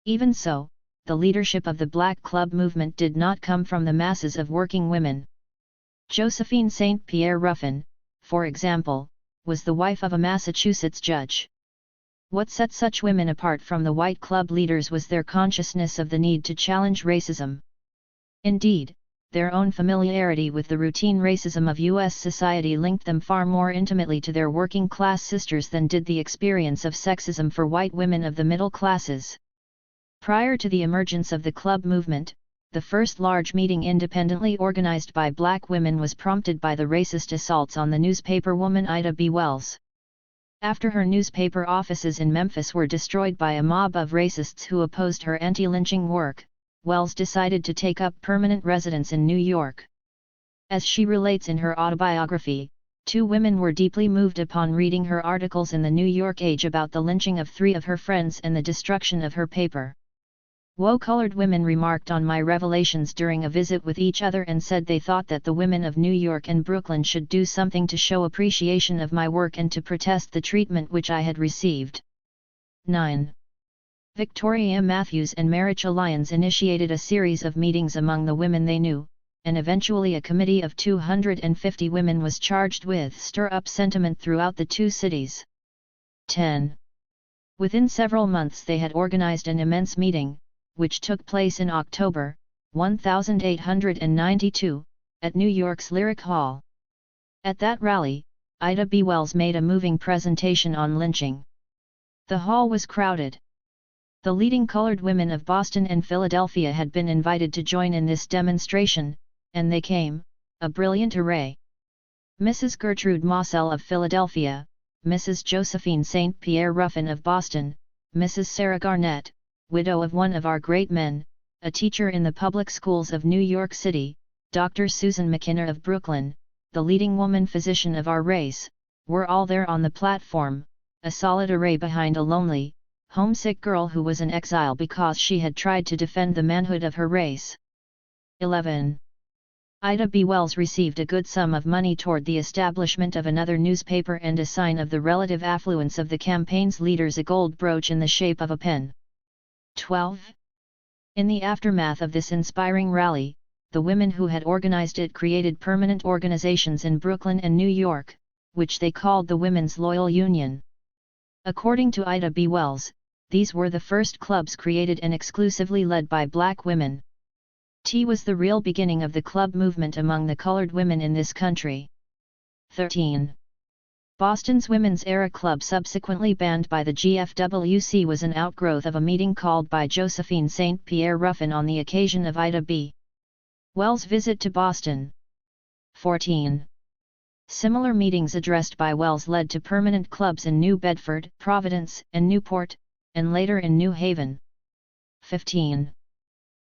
Even so, the leadership of the Black Club movement did not come from the masses of working women. Josephine St. Pierre Ruffin, for example, was the wife of a Massachusetts judge. What set such women apart from the white club leaders was their consciousness of the need to challenge racism. Indeed, their own familiarity with the routine racism of U.S. society linked them far more intimately to their working-class sisters than did the experience of sexism for white women of the middle classes. Prior to the emergence of the club movement, the first large meeting independently organized by black women was prompted by the racist assaults on the newspaper woman Ida B. Wells. After her newspaper offices in Memphis were destroyed by a mob of racists who opposed her anti-lynching work, Wells decided to take up permanent residence in New York. As she relates in her autobiography, 2 women were deeply moved upon reading her articles in the New York Age about the lynching of 3 of her friends and the destruction of her paper. Colored women remarked on my revelations during a visit with each other and said they thought that the women of New York and Brooklyn should do something to show appreciation of my work and to protest the treatment which I had received. 9. Victoria Matthews and Maricha Lyons initiated a series of meetings among the women they knew, and eventually a committee of 250 women was charged with stir up sentiment throughout the 2 cities. 10. Within several months they had organized an immense meeting, which took place in October, 1892, at New York's Lyric Hall. At that rally, Ida B. Wells made a moving presentation on lynching. The hall was crowded. The leading colored women of Boston and Philadelphia had been invited to join in this demonstration, and they came, a brilliant array. Mrs. Gertrude Mossell of Philadelphia, Mrs. Josephine St. Pierre Ruffin of Boston, Mrs. Sarah Garnett, widow of one of our great men, a teacher in the public schools of New York City, Dr. Susan McKinner of Brooklyn, the leading woman physician of our race, were all there on the platform, a solid array behind a lonely, homesick girl who was in exile because she had tried to defend the manhood of her race. 11. Ida B. Wells received a good sum of money toward the establishment of another newspaper and a sign of the relative affluence of the campaign's leaders, a gold brooch in the shape of a pen. 12. In the aftermath of this inspiring rally, the women who had organized it created permanent organizations in Brooklyn and New York, which they called the Women's Loyal Union. According to Ida B. Wells, these were the first clubs created and exclusively led by black women. T was the real beginning of the club movement among the colored women in this country. 13. Boston's Women's Era Club, subsequently banned by the GFWC, was an outgrowth of a meeting called by Josephine St. Pierre Ruffin on the occasion of Ida B. Wells' visit to Boston. 14. Similar meetings addressed by Wells led to permanent clubs in New Bedford, Providence, and Newport, and later in New Haven. 15.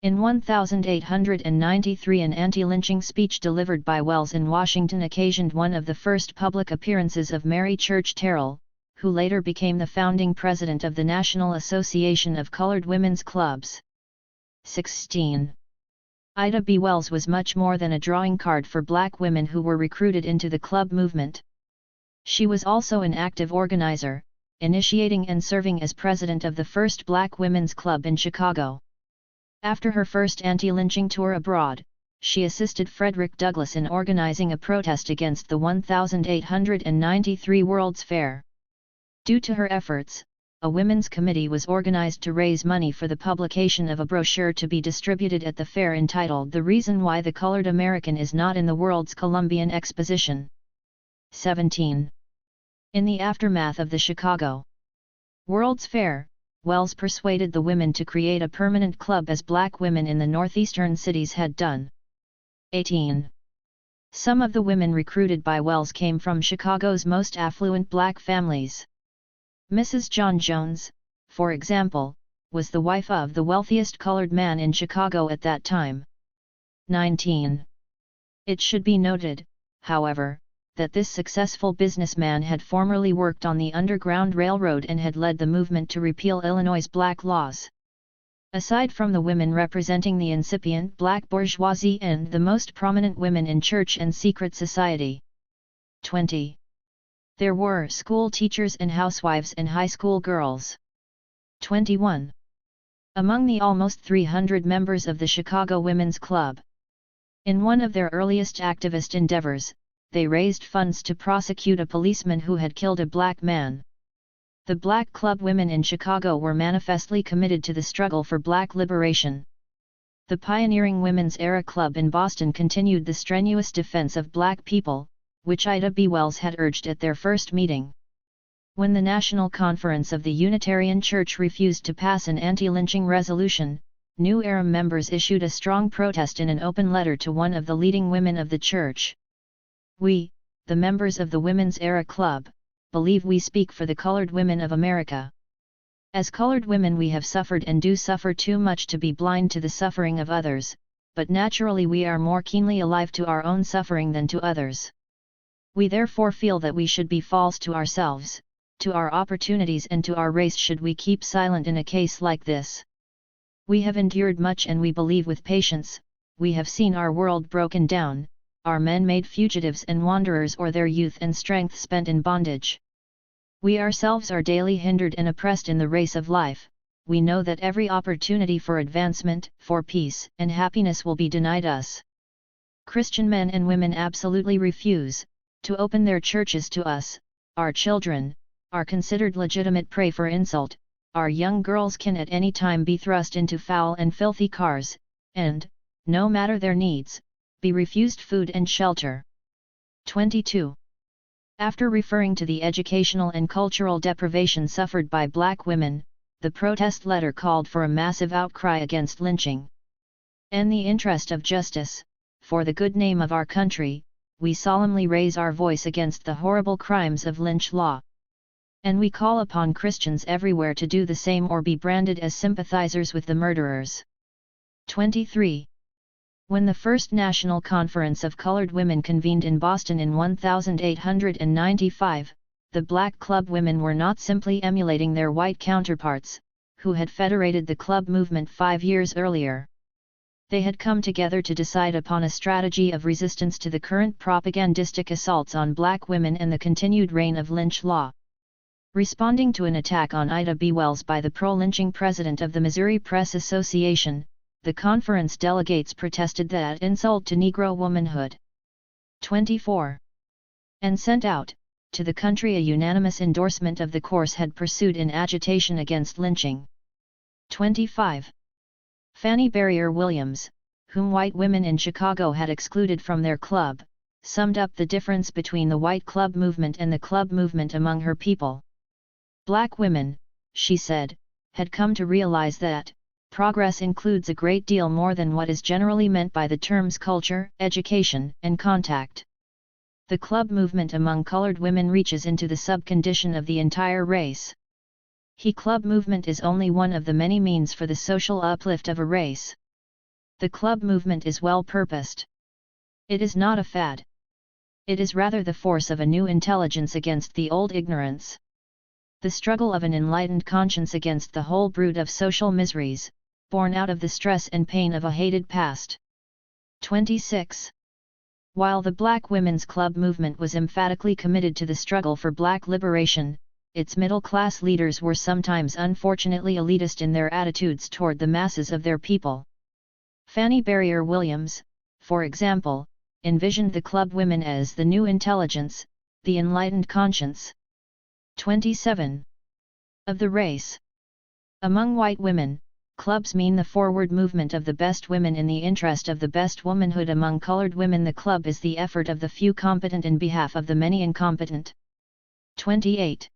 In 1893 an anti-lynching speech delivered by Wells in Washington occasioned one of the first public appearances of Mary Church Terrell, who later became the founding president of the National Association of Colored Women's Clubs. 16. Ida B. Wells was much more than a drawing card for black women who were recruited into the club movement. She was also an active organizer, initiating and serving as president of the first Black Women's Club in Chicago. After her first anti-lynching tour abroad, she assisted Frederick Douglass in organizing a protest against the 1893 World's Fair. Due to her efforts, a women's committee was organized to raise money for the publication of a brochure to be distributed at the fair entitled "The Reason Why the Colored American is Not in the World's Columbian Exposition." 17. In the aftermath of the Chicago World's Fair, Wells persuaded the women to create a permanent club as black women in the northeastern cities had done. 18. Some of the women recruited by Wells came from Chicago's most affluent black families. Mrs. John Jones, for example, was the wife of the wealthiest colored man in Chicago at that time. 19. It should be noted, however, that this successful businessman had formerly worked on the Underground Railroad and had led the movement to repeal Illinois' black laws. Aside from the women representing the incipient black bourgeoisie and the most prominent women in church and secret society. 20. There were school teachers and housewives and high school girls. 21. Among the almost 300 members of the Chicago Women's Club. In one of their earliest activist endeavors, they raised funds to prosecute a policeman who had killed a black man. The Black Club women in Chicago were manifestly committed to the struggle for Black liberation. The pioneering Women's Era Club in Boston continued the strenuous defense of Black people, which Ida B. Wells had urged at their first meeting. When the National Conference of the Unitarian Church refused to pass an anti-lynching resolution, New Era members issued a strong protest in an open letter to one of the leading women of the church. We, the members of the Women's Era Club, believe we speak for the colored women of America. As colored women we have suffered and do suffer too much to be blind to the suffering of others, but naturally we are more keenly alive to our own suffering than to others. We therefore feel that we should be false to ourselves, to our opportunities and to our race should we keep silent in a case like this. We have endured much and we believe with patience, we have seen our world broken down, our men made fugitives and wanderers or their youth and strength spent in bondage. We ourselves are daily hindered and oppressed in the race of life. We know that every opportunity for advancement, for peace and happiness will be denied us. Christian men and women absolutely refuse to open their churches to us. Our children are considered legitimate prey for insult. Our young girls can at any time be thrust into foul and filthy cars, and, no matter their needs, be refused food and shelter. 22. After referring to the educational and cultural deprivation suffered by Black women, the protest letter called for a massive outcry against lynching. In the interest of justice, for the good name of our country, we solemnly raise our voice against the horrible crimes of lynch law. And we call upon Christians everywhere to do the same or be branded as sympathizers with the murderers. 23. When the First National Conference of Colored Women convened in Boston in 1895, the Black Club women were not simply emulating their white counterparts, who had federated the club movement 5 years earlier. They had come together to decide upon a strategy of resistance to the current propagandistic assaults on Black women and the continued reign of lynch law. Responding to an attack on Ida B. Wells by the pro-lynching president of the Missouri Press Association, the conference delegates protested that insult to Negro womanhood. 24. And sent out, to the country a unanimous endorsement of the course had pursued in agitation against lynching. 25. Fanny Barrier Williams, whom white women in Chicago had excluded from their club, summed up the difference between the white club movement and the club movement among her people. Black women, she said, had come to realize that progress includes a great deal more than what is generally meant by the terms culture, education, and contact. The club movement among colored women reaches into the subcondition of the entire race. The club movement is only one of the many means for the social uplift of a race. The club movement is well-purposed. It is not a fad. It is rather the force of a new intelligence against the old ignorance. The struggle of an enlightened conscience against the whole brood of social miseries, born out of the stress and pain of a hated past. 26. While the Black Women's Club movement was emphatically committed to the struggle for Black liberation, its middle-class leaders were sometimes unfortunately elitist in their attitudes toward the masses of their people. Fanny Barrier Williams, for example, envisioned the club women as the new intelligence, the enlightened conscience. 27. Of the race. Among white women, clubs mean the forward movement of the best women in the interest of the best womanhood. Among colored women the club is the effort of the few competent in behalf of the many incompetent. 28.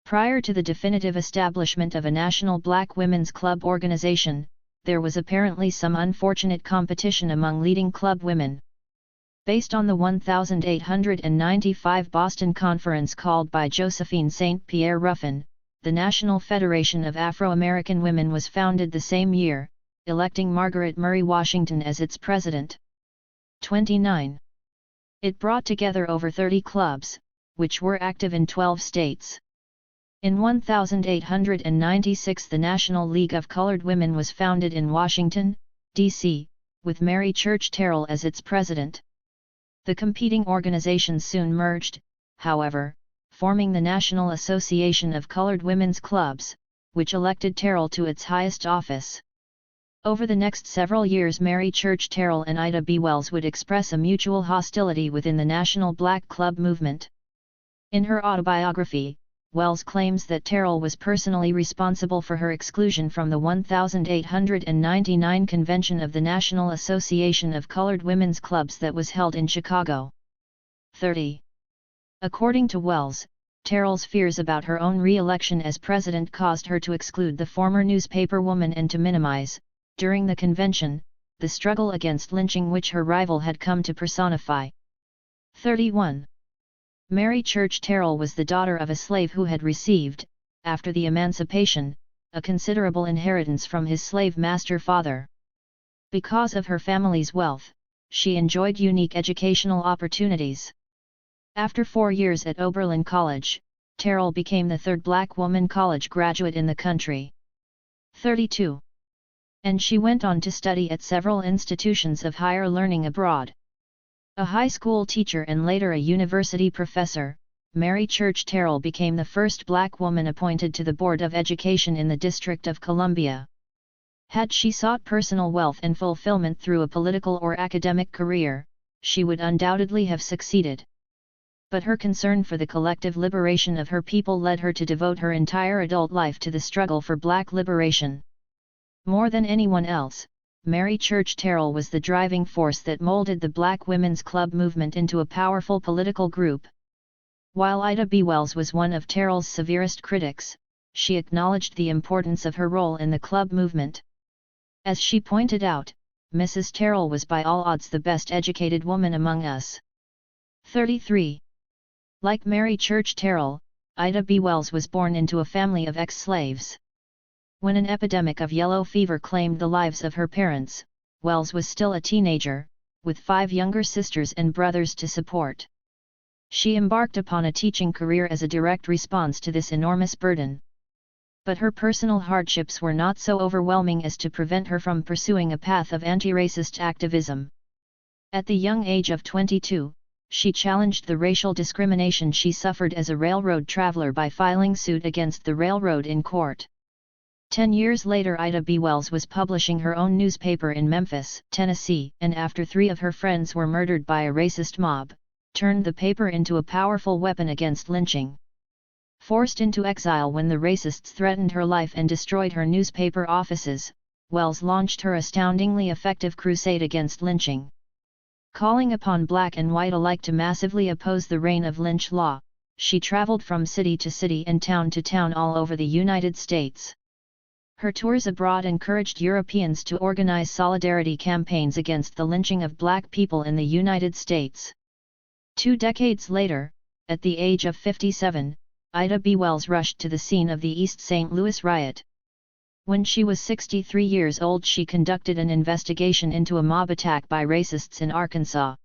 Prior to the definitive establishment of a national Black Women's Club organization, there was apparently some unfortunate competition among leading club women. Based on the 1895 Boston Conference called by Josephine St. Pierre Ruffin, the National Federation of Afro-American Women was founded the same year, electing Margaret Murray Washington as its president. 29. It brought together over 30 clubs, which were active in 12 states. In 1896 the National League of Colored Women was founded in Washington, D.C., with Mary Church Terrell as its president. The competing organizations soon merged, however, forming the National Association of Colored Women's Clubs, which elected Terrell to its highest office. Over the next several years Mary Church Terrell and Ida B. Wells would express a mutual hostility within the National Black Club movement. In her autobiography, Wells claims that Terrell was personally responsible for her exclusion from the 1899 convention of the National Association of Colored Women's Clubs that was held in Chicago. 30. According to Wells, Terrell's fears about her own re-election as president caused her to exclude the former newspaper woman and to minimize, during the convention, the struggle against lynching which her rival had come to personify. 31. Mary Church Terrell was the daughter of a slave who had received, after the emancipation, a considerable inheritance from his slave master father. Because of her family's wealth, she enjoyed unique educational opportunities. After 4 years at Oberlin College, Terrell became the third black woman college graduate in the country. 32. And she went on to study at several institutions of higher learning abroad. A high school teacher and later a university professor, Mary Church Terrell became the first black woman appointed to the Board of Education in the District of Columbia. Had she sought personal wealth and fulfillment through a political or academic career, she would undoubtedly have succeeded. But her concern for the collective liberation of her people led her to devote her entire adult life to the struggle for black liberation. More than anyone else, Mary Church Terrell was the driving force that molded the Black Women's Club movement into a powerful political group. While Ida B. Wells was one of Terrell's severest critics, she acknowledged the importance of her role in the club movement. As she pointed out, Mrs. Terrell was by all odds the best educated woman among us. 33. Like Mary Church Terrell, Ida B. Wells was born into a family of ex-slaves. When an epidemic of yellow fever claimed the lives of her parents, Wells was still a teenager, with 5 younger sisters and brothers to support. She embarked upon a teaching career as a direct response to this enormous burden. But her personal hardships were not so overwhelming as to prevent her from pursuing a path of anti-racist activism. At the young age of 22, she challenged the racial discrimination she suffered as a railroad traveler by filing suit against the railroad in court. 10 years later, Ida B. Wells was publishing her own newspaper in Memphis, Tennessee, and after 3 of her friends were murdered by a racist mob, turned the paper into a powerful weapon against lynching. Forced into exile when the racists threatened her life and destroyed her newspaper offices, Wells launched her astoundingly effective crusade against lynching. Calling upon black and white alike to massively oppose the reign of lynch law, she traveled from city to city and town to town all over the United States. Her tours abroad encouraged Europeans to organize solidarity campaigns against the lynching of black people in the United States. 2 decades later, at the age of 57, Ida B. Wells rushed to the scene of the East St. Louis riot. When she was 63 years old, she conducted an investigation into a mob attack by racists in Arkansas.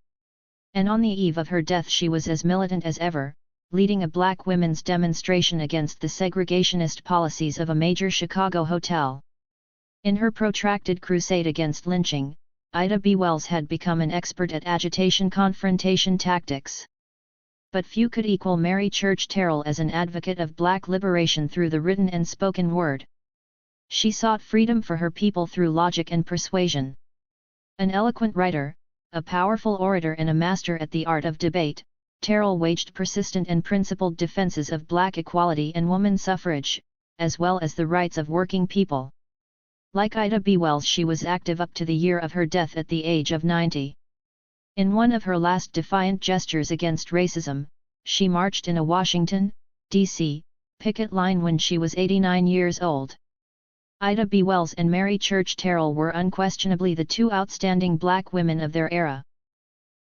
And on the eve of her death, she was as militant as ever, leading a black women's demonstration against the segregationist policies of a major Chicago hotel. In her protracted crusade against lynching, Ida B. Wells had become an expert at agitation-confrontation tactics. But few could equal Mary Church Terrell as an advocate of black liberation through the written and spoken word. She sought freedom for her people through logic and persuasion. An eloquent writer, a powerful orator and a master at the art of debate, Terrell waged persistent and principled defenses of black equality and woman suffrage, as well as the rights of working people. Like Ida B. Wells, she was active up to the year of her death at the age of 90. In one of her last defiant gestures against racism, she marched in a Washington, D.C., picket line when she was 89 years old. Ida B. Wells and Mary Church Terrell were unquestionably the 2 outstanding black women of their era.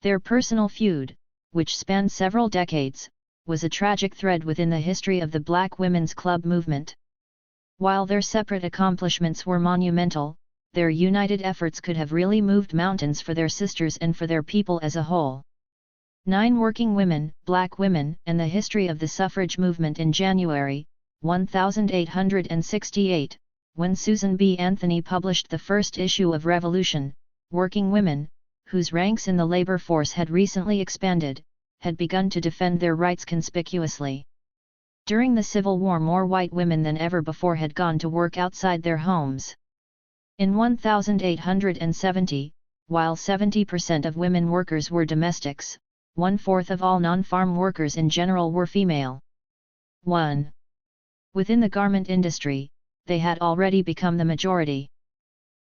Their personal feud, which spanned several decades, was a tragic thread within the history of the Black Women's Club movement. While their separate accomplishments were monumental, their united efforts could have really moved mountains for their sisters and for their people as a whole. 9 Working Women, Black Women, and the History of the Suffrage Movement in January, 1868, when Susan B. Anthony published the first issue of Revolution, working women, whose ranks in the labor force had recently expanded, had begun to defend their rights conspicuously. During the Civil War, more white women than ever before had gone to work outside their homes. In 1870, while 70% of women workers were domestics, 1/4 of all non-farm workers in general were female. 1. Within the garment industry, they had already become the majority.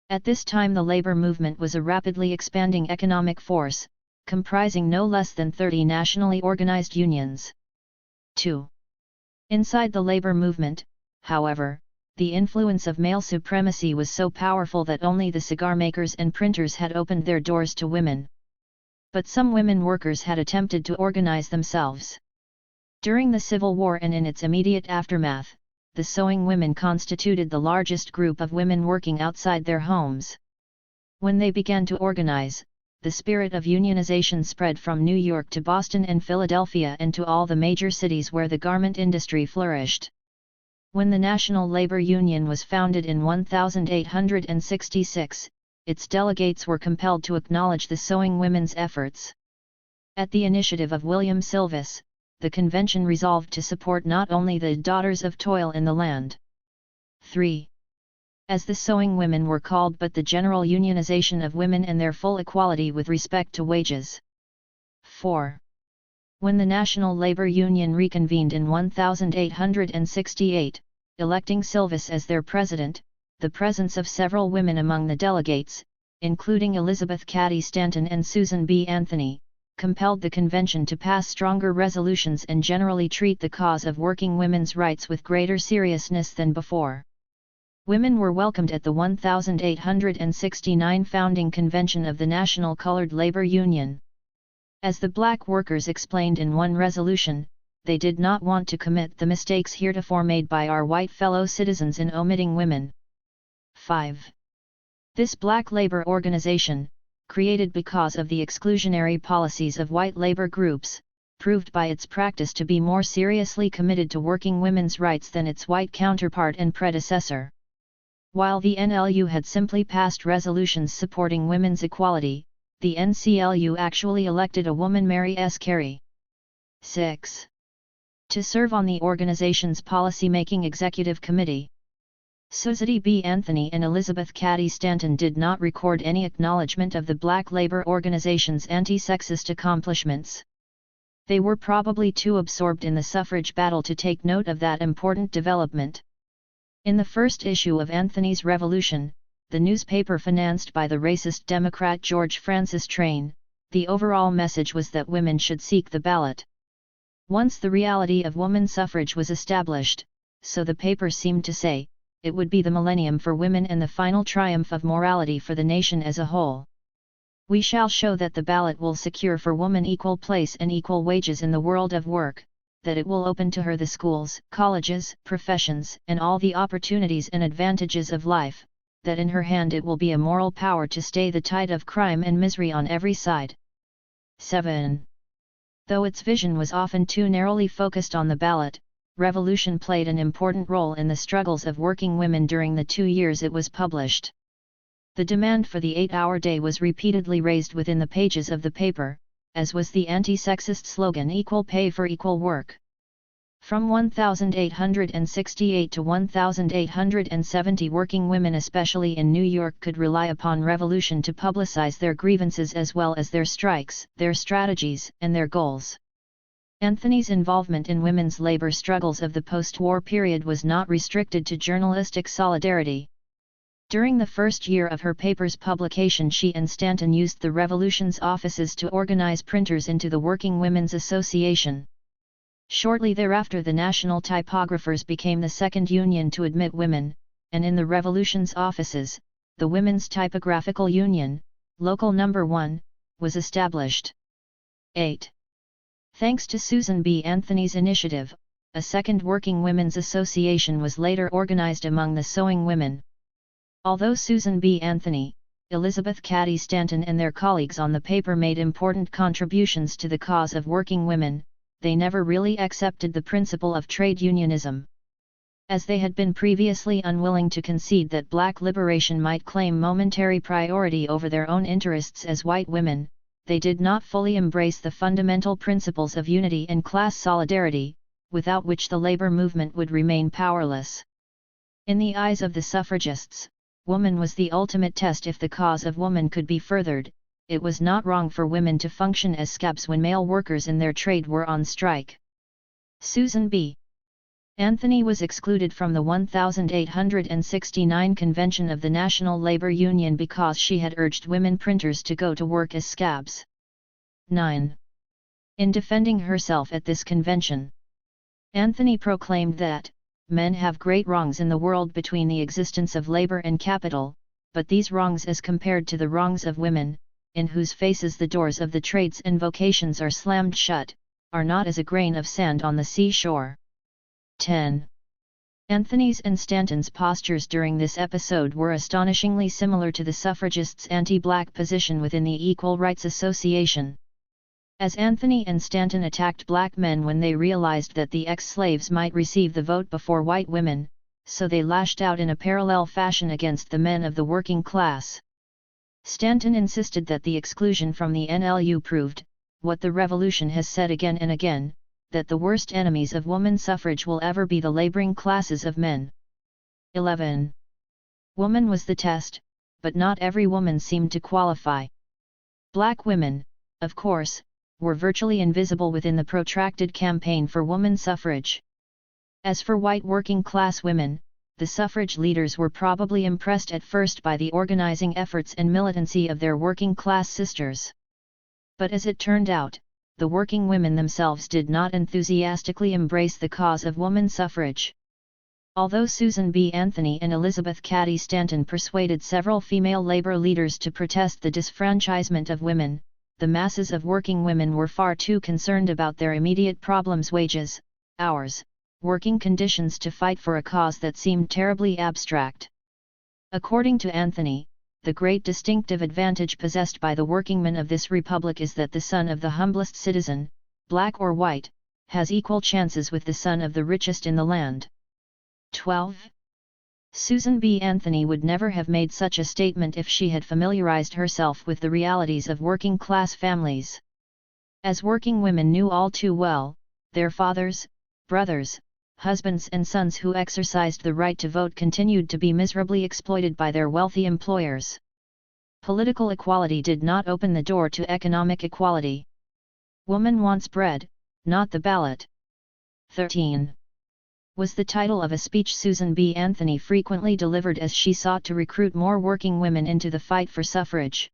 At this time the labor movement was a rapidly expanding economic force, comprising no less than 30 nationally organized unions. 2. Inside the labor movement, however, the influence of male supremacy was so powerful that only the cigar makers and printers had opened their doors to women. But some women workers had attempted to organize themselves. During the Civil War and in its immediate aftermath, the sewing women constituted the largest group of women working outside their homes. When they began to organize, the spirit of unionization spread from New York to Boston and Philadelphia and to all the major cities where the garment industry flourished. When the National Labor Union was founded in 1866, its delegates were compelled to acknowledge the sewing women's efforts. At the initiative of William Silvis, the convention resolved to support not only the daughters of toil in the land. 3. As the sewing women were called, but the general unionization of women and their full equality with respect to wages. 4. When the National Labor Union reconvened in 1868, electing Silvis as their president, the presence of several women among the delegates, including Elizabeth Cady Stanton and Susan B. Anthony, compelled the convention to pass stronger resolutions and generally treat the cause of working women's rights with greater seriousness than before. Women were welcomed at the 1869 founding convention of the National Colored Labor Union. As the black workers explained in one resolution, they did not want to commit the mistakes heretofore made by our white fellow citizens in omitting women. 5. This black labor organization, created because of the exclusionary policies of white labor groups, proved by its practice to be more seriously committed to working women's rights than its white counterpart and predecessor. While the NLU had simply passed resolutions supporting women's equality, the NCLU actually elected a woman, Mary S. Carey. 6. To serve on the organization's policy-making executive committee. Susan B. Anthony and Elizabeth Cady Stanton did not record any acknowledgement of the black labor organization's anti-sexist accomplishments. They were probably too absorbed in the suffrage battle to take note of that important development. In the first issue of Anthony's Revolution, the newspaper financed by the racist Democrat George Francis Train, the overall message was that women should seek the ballot. Once the reality of woman suffrage was established, so the paper seemed to say, it would be the millennium for women and the final triumph of morality for the nation as a whole. We shall show that the ballot will secure for woman equal place and equal wages in the world of work, that it will open to her the schools, colleges, professions, and all the opportunities and advantages of life, that in her hand it will be a moral power to stay the tide of crime and misery on every side. 7. Though its vision was often too narrowly focused on the ballot, Revolution played an important role in the struggles of working women during the 2 years it was published. The demand for the 8-hour day was repeatedly raised within the pages of the paper, as was the anti-sexist slogan "Equal pay for equal work." From 1868 to 1870, working women especially in New York could rely upon Revolution to publicize their grievances as well as their strikes, their strategies, and their goals. Anthony's involvement in women's labor struggles of the post-war period was not restricted to journalistic solidarity. During the first year of her paper's publication, she and Stanton used the Revolution's offices to organize printers into the Working Women's Association. Shortly thereafter, the National Typographers became the second union to admit women, and in the Revolution's offices, the Women's Typographical Union, Local No. 1, was established. 8. Thanks to Susan B. Anthony's initiative, a second Working Women's Association was later organized among the sewing women. Although Susan B. Anthony, Elizabeth Cady Stanton and their colleagues on the paper made important contributions to the cause of working women, they never really accepted the principle of trade unionism. As they had been previously unwilling to concede that black liberation might claim momentary priority over their own interests as white women, they did not fully embrace the fundamental principles of unity and class solidarity, without which the labor movement would remain powerless. In the eyes of the suffragists, woman was the ultimate test. If the cause of woman could be furthered, it was not wrong for women to function as scabs when male workers in their trade were on strike. Susan B. Anthony was excluded from the 1869 convention of the National Labor Union because she had urged women printers to go to work as scabs. 9. In defending herself at this convention, Anthony proclaimed that, men have great wrongs in the world between the existence of labor and capital, but these wrongs as compared to the wrongs of women, in whose faces the doors of the trades and vocations are slammed shut, are not as a grain of sand on the seashore. 10. Anthony's and Stanton's postures during this episode were astonishingly similar to the suffragists' anti-black position within the Equal Rights Association. As Anthony and Stanton attacked black men when they realized that the ex-slaves might receive the vote before white women, so they lashed out in a parallel fashion against the men of the working class. Stanton insisted that the exclusion from the NLU proved, what the revolution has said again and again, that the worst enemies of woman suffrage will ever be the laboring classes of men. 11. Woman was the test, but not every woman seemed to qualify. Black women, of course, were virtually invisible within the protracted campaign for woman suffrage. As for white working-class women, the suffrage leaders were probably impressed at first by the organizing efforts and militancy of their working-class sisters. But as it turned out, the working women themselves did not enthusiastically embrace the cause of woman suffrage. Although Susan B. Anthony and Elizabeth Cady Stanton persuaded several female labor leaders to protest the disfranchisement of women, the masses of working women were far too concerned about their immediate problems: wages, hours, working conditions, to fight for a cause that seemed terribly abstract. According to Anthony, the great distinctive advantage possessed by the workingmen of this republic is that the son of the humblest citizen, black or white, has equal chances with the son of the richest in the land. 12. Susan B. Anthony would never have made such a statement if she had familiarized herself with the realities of working-class families. As working women knew all too well, their fathers, brothers, husbands and sons who exercised the right to vote continued to be miserably exploited by their wealthy employers. Political equality did not open the door to economic equality. Woman wants bread, not the ballot. 13. Was the title of a speech Susan B. Anthony frequently delivered as she sought to recruit more working women into the fight for suffrage.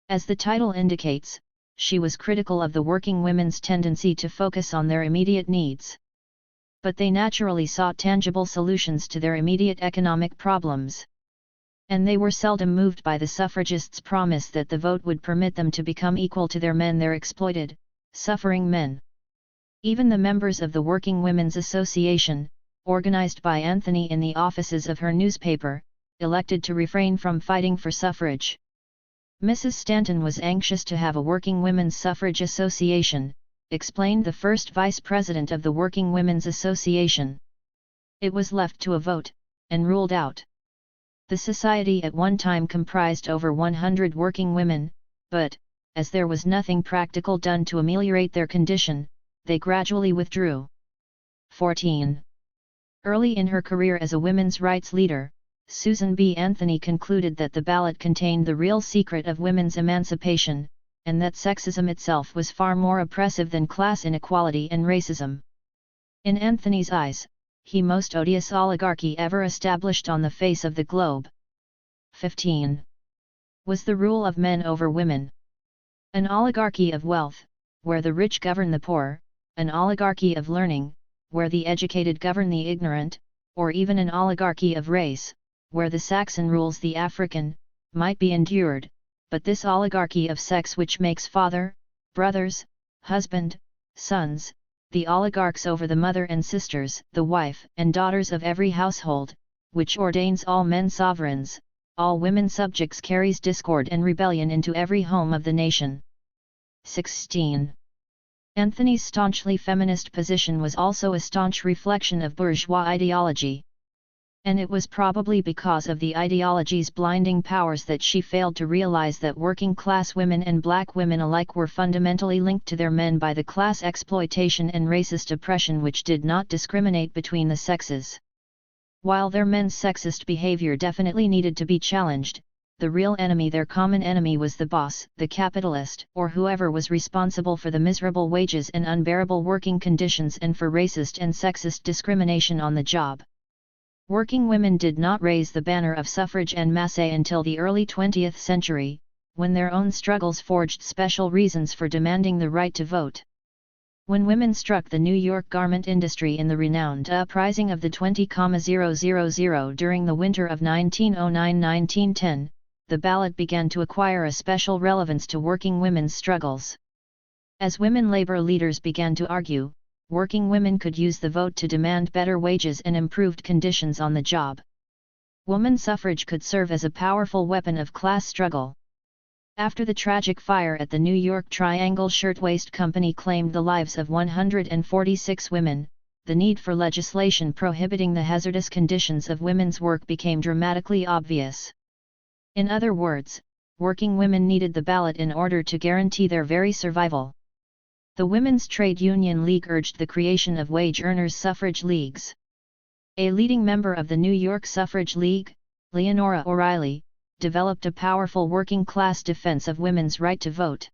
As the title indicates, she was critical of the working women's tendency to focus on their immediate needs. But they naturally sought tangible solutions to their immediate economic problems. And they were seldom moved by the suffragists' promise that the vote would permit them to become equal to their men, their exploited, suffering men. Even the members of the Working Women's Association, organized by Anthony in the offices of her newspaper, elected to refrain from fighting for suffrage. Mrs. Stanton was anxious to have a Working Women's Suffrage Association, explained the first vice president of the Working Women's Association. It was left to a vote, and ruled out. The society at one time comprised over 100 working women, but, as there was nothing practical done to ameliorate their condition, they gradually withdrew. 14. Early in her career as a women's rights leader, Susan B. Anthony concluded that the ballot contained the real secret of women's emancipation, and that sexism itself was far more oppressive than class inequality and racism. In Anthony's eyes, the most odious oligarchy ever established on the face of the globe. 15. Was the rule of men over women. An oligarchy of wealth, where the rich govern the poor, an oligarchy of learning, where the educated govern the ignorant, or even an oligarchy of race, where the Saxon rules the African, might be endured, but this oligarchy of sex, which makes father, brothers, husband, sons, the oligarchs over the mother and sisters, the wife and daughters of every household, which ordains all men sovereigns, all women subjects, carries discord and rebellion into every home of the nation. 16. Anthony's staunchly feminist position was also a staunch reflection of bourgeois ideology. And it was probably because of the ideology's blinding powers that she failed to realize that working-class women and black women alike were fundamentally linked to their men by the class exploitation and racist oppression which did not discriminate between the sexes. While their men's sexist behavior definitely needed to be challenged, the real enemy, their common enemy, was the boss, the capitalist, or whoever was responsible for the miserable wages and unbearable working conditions and for racist and sexist discrimination on the job. Working women did not raise the banner of suffrage en masse until the early 20th century, when their own struggles forged special reasons for demanding the right to vote. When women struck the New York garment industry in the renowned uprising of the 20,000 during the winter of 1909–1910, the ballot began to acquire a special relevance to working women's struggles. As women labor leaders began to argue, working women could use the vote to demand better wages and improved conditions on the job. Woman suffrage could serve as a powerful weapon of class struggle. After the tragic fire at the New York Triangle Shirtwaist Company claimed the lives of 146 women, the need for legislation prohibiting the hazardous conditions of women's work became dramatically obvious. In other words, working women needed the ballot in order to guarantee their very survival. The Women's Trade Union League urged the creation of wage earners' suffrage leagues. A leading member of the New York Suffrage League, Leonora O'Reilly, developed a powerful working-class defense of women's right to vote.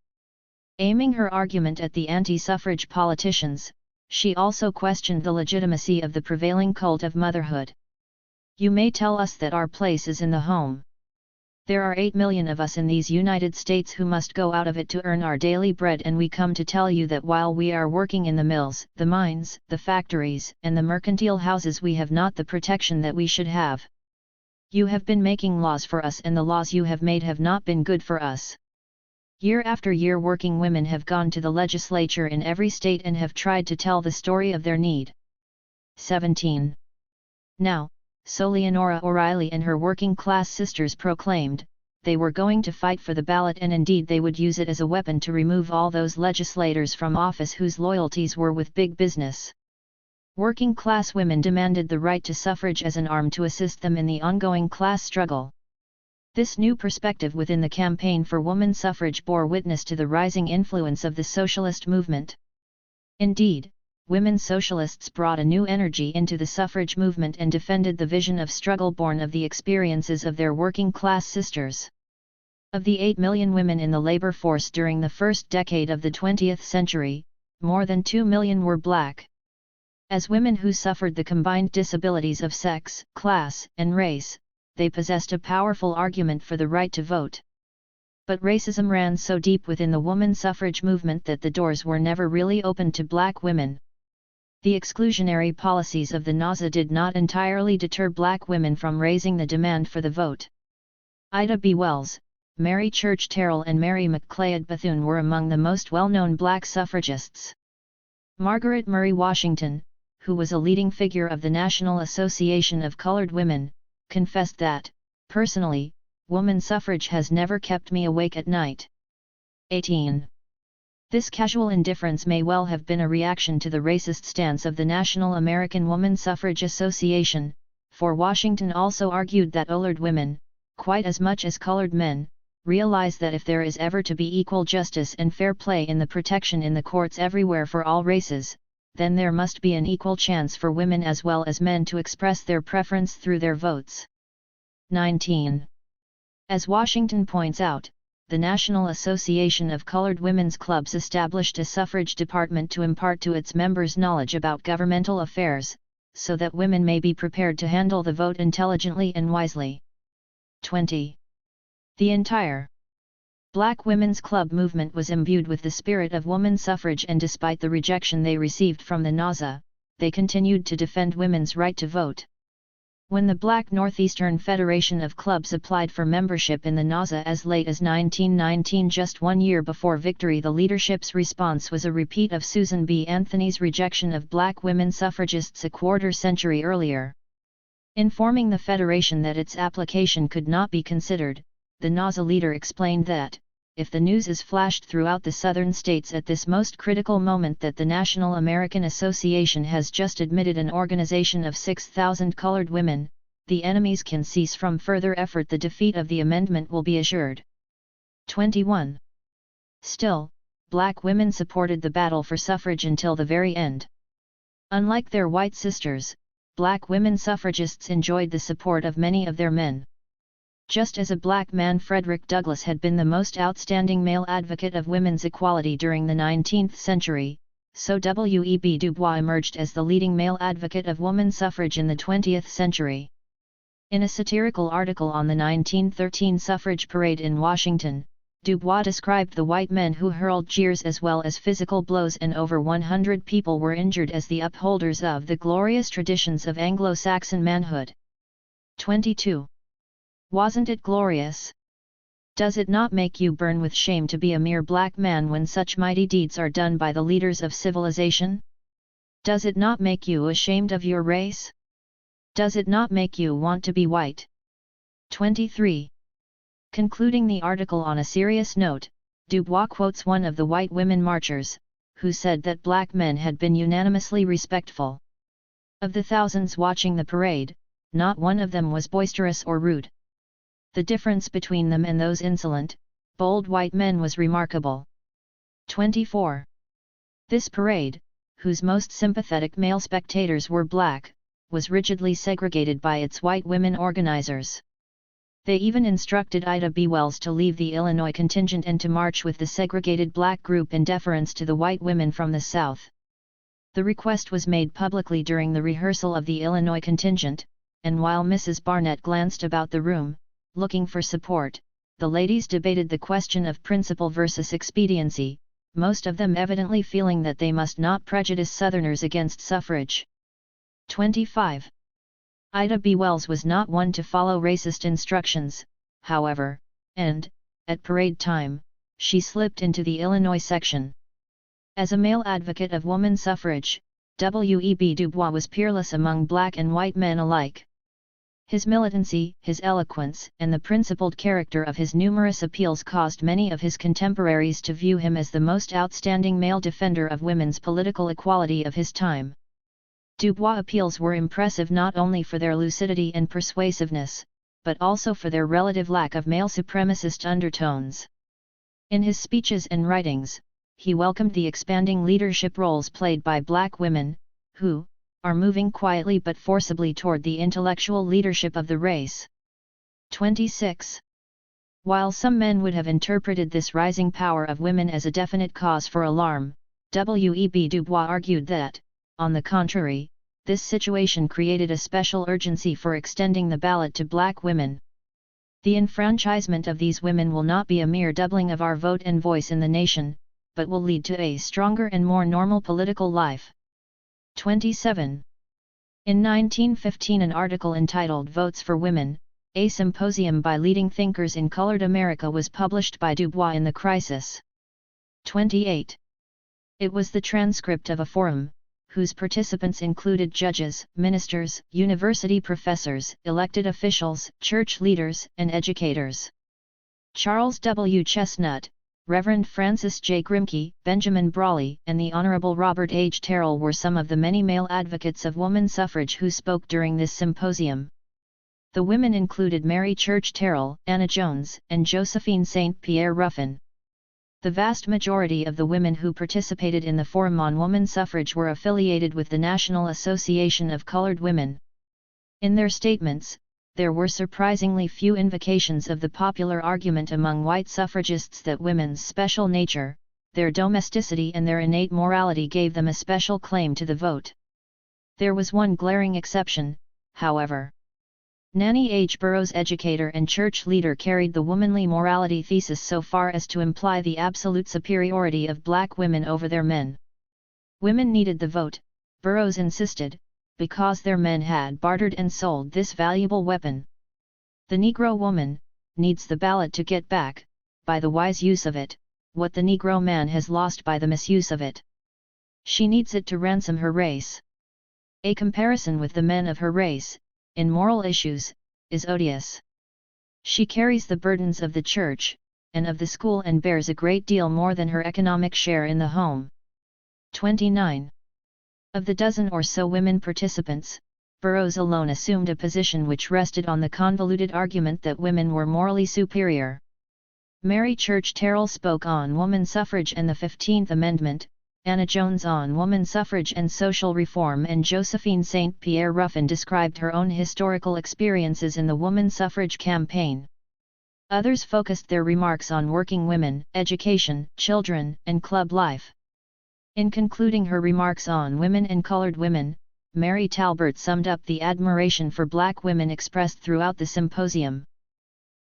Aiming her argument at the anti-suffrage politicians, she also questioned the legitimacy of the prevailing cult of motherhood. "You may tell us that our place is in the home. There are 8 million of us in these United States who must go out of it to earn our daily bread, and we come to tell you that while we are working in the mills, the mines, the factories, and the mercantile houses, we have not the protection that we should have. You have been making laws for us, and the laws you have made have not been good for us." Year after year, working women have gone to the legislature in every state and have tried to tell the story of their need. 17. Now, so Leonora O'Reilly and her working-class sisters proclaimed, they were going to fight for the ballot, and indeed they would use it as a weapon to remove all those legislators from office whose loyalties were with big business. Working-class women demanded the right to suffrage as an arm to assist them in the ongoing class struggle. This new perspective within the campaign for woman suffrage bore witness to the rising influence of the socialist movement. Indeed, women socialists brought a new energy into the suffrage movement and defended the vision of struggle born of the experiences of their working-class sisters. Of the 8 million women in the labor force during the first decade of the 20th century, more than 2 million were black. As women who suffered the combined disabilities of sex, class, and race, they possessed a powerful argument for the right to vote. But racism ran so deep within the woman suffrage movement that the doors were never really opened to black women. The exclusionary policies of the NAZA did not entirely deter black women from raising the demand for the vote. Ida B. Wells, Mary Church Terrell, and Mary McLeod Bethune were among the most well-known black suffragists. Margaret Murray Washington, who was a leading figure of the National Association of Colored Women, confessed that, "Personally, woman suffrage has never kept me awake at night." 18. This casual indifference may well have been a reaction to the racist stance of the National American Woman Suffrage Association, for Washington also argued that colored women, quite as much as colored men, realize that if there is ever to be equal justice and fair play in the protection in the courts everywhere for all races, then there must be an equal chance for women as well as men to express their preference through their votes. 19. As Washington points out, the National Association of Colored Women's Clubs established a suffrage department to impart to its members knowledge about governmental affairs, so that women may be prepared to handle the vote intelligently and wisely. 20. The entire Black Women's Club movement was imbued with the spirit of woman suffrage, and despite the rejection they received from the NAZA, they continued to defend women's right to vote. When the Black Northeastern Federation of Clubs applied for membership in the NAZA as late as 1919, just 1 year before victory, the leadership's response was a repeat of Susan B. Anthony's rejection of black women suffragists a quarter-century earlier. Informing the Federation that its application could not be considered, the NAZA leader explained that, if the news is flashed throughout the southern states at this most critical moment that the National American Association has just admitted an organization of 6,000 colored women, the enemies can cease from further effort. The defeat of the amendment will be assured. 21. Still, black women supported the battle for suffrage until the very end. Unlike their white sisters, black women suffragists enjoyed the support of many of their men. Just as a black man, Frederick Douglass, had been the most outstanding male advocate of women's equality during the 19th century, so W.E.B. Du Bois emerged as the leading male advocate of woman suffrage in the 20th century. In a satirical article on the 1913 suffrage parade in Washington, Du Bois described the white men who hurled jeers as well as physical blows, and over 100 people were injured, as the upholders of the glorious traditions of Anglo-Saxon manhood. 22. Wasn't it glorious? Does it not make you burn with shame to be a mere black man when such mighty deeds are done by the leaders of civilization? Does it not make you ashamed of your race? Does it not make you want to be white? 23. Concluding the article on a serious note, Du Bois quotes one of the white women marchers, who said that black men had been unanimously respectful. Of the thousands watching the parade, not one of them was boisterous or rude. The difference between them and those insolent, bold white men was remarkable. 24. This parade, whose most sympathetic male spectators were black, was rigidly segregated by its white women organizers. They even instructed Ida B. Wells to leave the Illinois contingent and to march with the segregated black group in deference to the white women from the South. The request was made publicly during the rehearsal of the Illinois contingent, and while Mrs. Barnett glanced about the room, looking for support, the ladies debated the question of principle versus expediency, most of them evidently feeling that they must not prejudice Southerners against suffrage. 25. Ida B. Wells was not one to follow racist instructions, however, and, at parade time, she slipped into the Illinois section. As a male advocate of woman suffrage, W.E.B. Du Bois was peerless among black and white men alike. His militancy, his eloquence, and the principled character of his numerous appeals caused many of his contemporaries to view him as the most outstanding male defender of women's political equality of his time. Du Bois' appeals were impressive not only for their lucidity and persuasiveness, but also for their relative lack of male supremacist undertones. In his speeches and writings, he welcomed the expanding leadership roles played by black women, who are moving quietly but forcibly toward the intellectual leadership of the race. 26. While some men would have interpreted this rising power of women as a definite cause for alarm, W.E.B. Du Bois argued that, on the contrary, this situation created a special urgency for extending the ballot to black women. The enfranchisement of these women will not be a mere doubling of our vote and voice in the nation, but will lead to a stronger and more normal political life. 27. In 1915, an article entitled Votes for Women, a symposium by leading thinkers in colored America, was published by Du Bois in the Crisis. 28. It was the transcript of a forum, whose participants included judges, ministers, university professors, elected officials, church leaders, and educators. Charles W. Chestnut, Reverend Francis J. Grimke, Benjamin Brawley, and the Honorable Robert H. Terrell were some of the many male advocates of woman suffrage who spoke during this symposium. The women included Mary Church Terrell, Anna Jones, and Josephine St. Pierre Ruffin. The vast majority of the women who participated in the Forum on Woman Suffrage were affiliated with the National Association of Colored Women. In their statements, there were surprisingly few invocations of the popular argument among white suffragists that women's special nature, their domesticity and their innate morality gave them a special claim to the vote. There was one glaring exception, however. Nannie H. Burroughs, educator and church leader, carried the womanly morality thesis so far as to imply the absolute superiority of black women over their men. Women needed the vote, Burroughs insisted, because their men had bartered and sold this valuable weapon. The Negro woman needs the ballot to get back, by the wise use of it, what the Negro man has lost by the misuse of it. She needs it to ransom her race. A comparison with the men of her race, in moral issues, is odious. She carries the burdens of the church, and of the school, and bears a great deal more than her economic share in the home. 29. Of the dozen or so women participants, Burroughs alone assumed a position which rested on the convoluted argument that women were morally superior. Mary Church Terrell spoke on woman suffrage and the 15th Amendment, Anna Jones on woman suffrage and social reform, and Josephine St. Pierre Ruffin described her own historical experiences in the woman suffrage campaign. Others focused their remarks on working women, education, children, and club life. In concluding her remarks on women and colored women, Mary Talbert summed up the admiration for black women expressed throughout the symposium.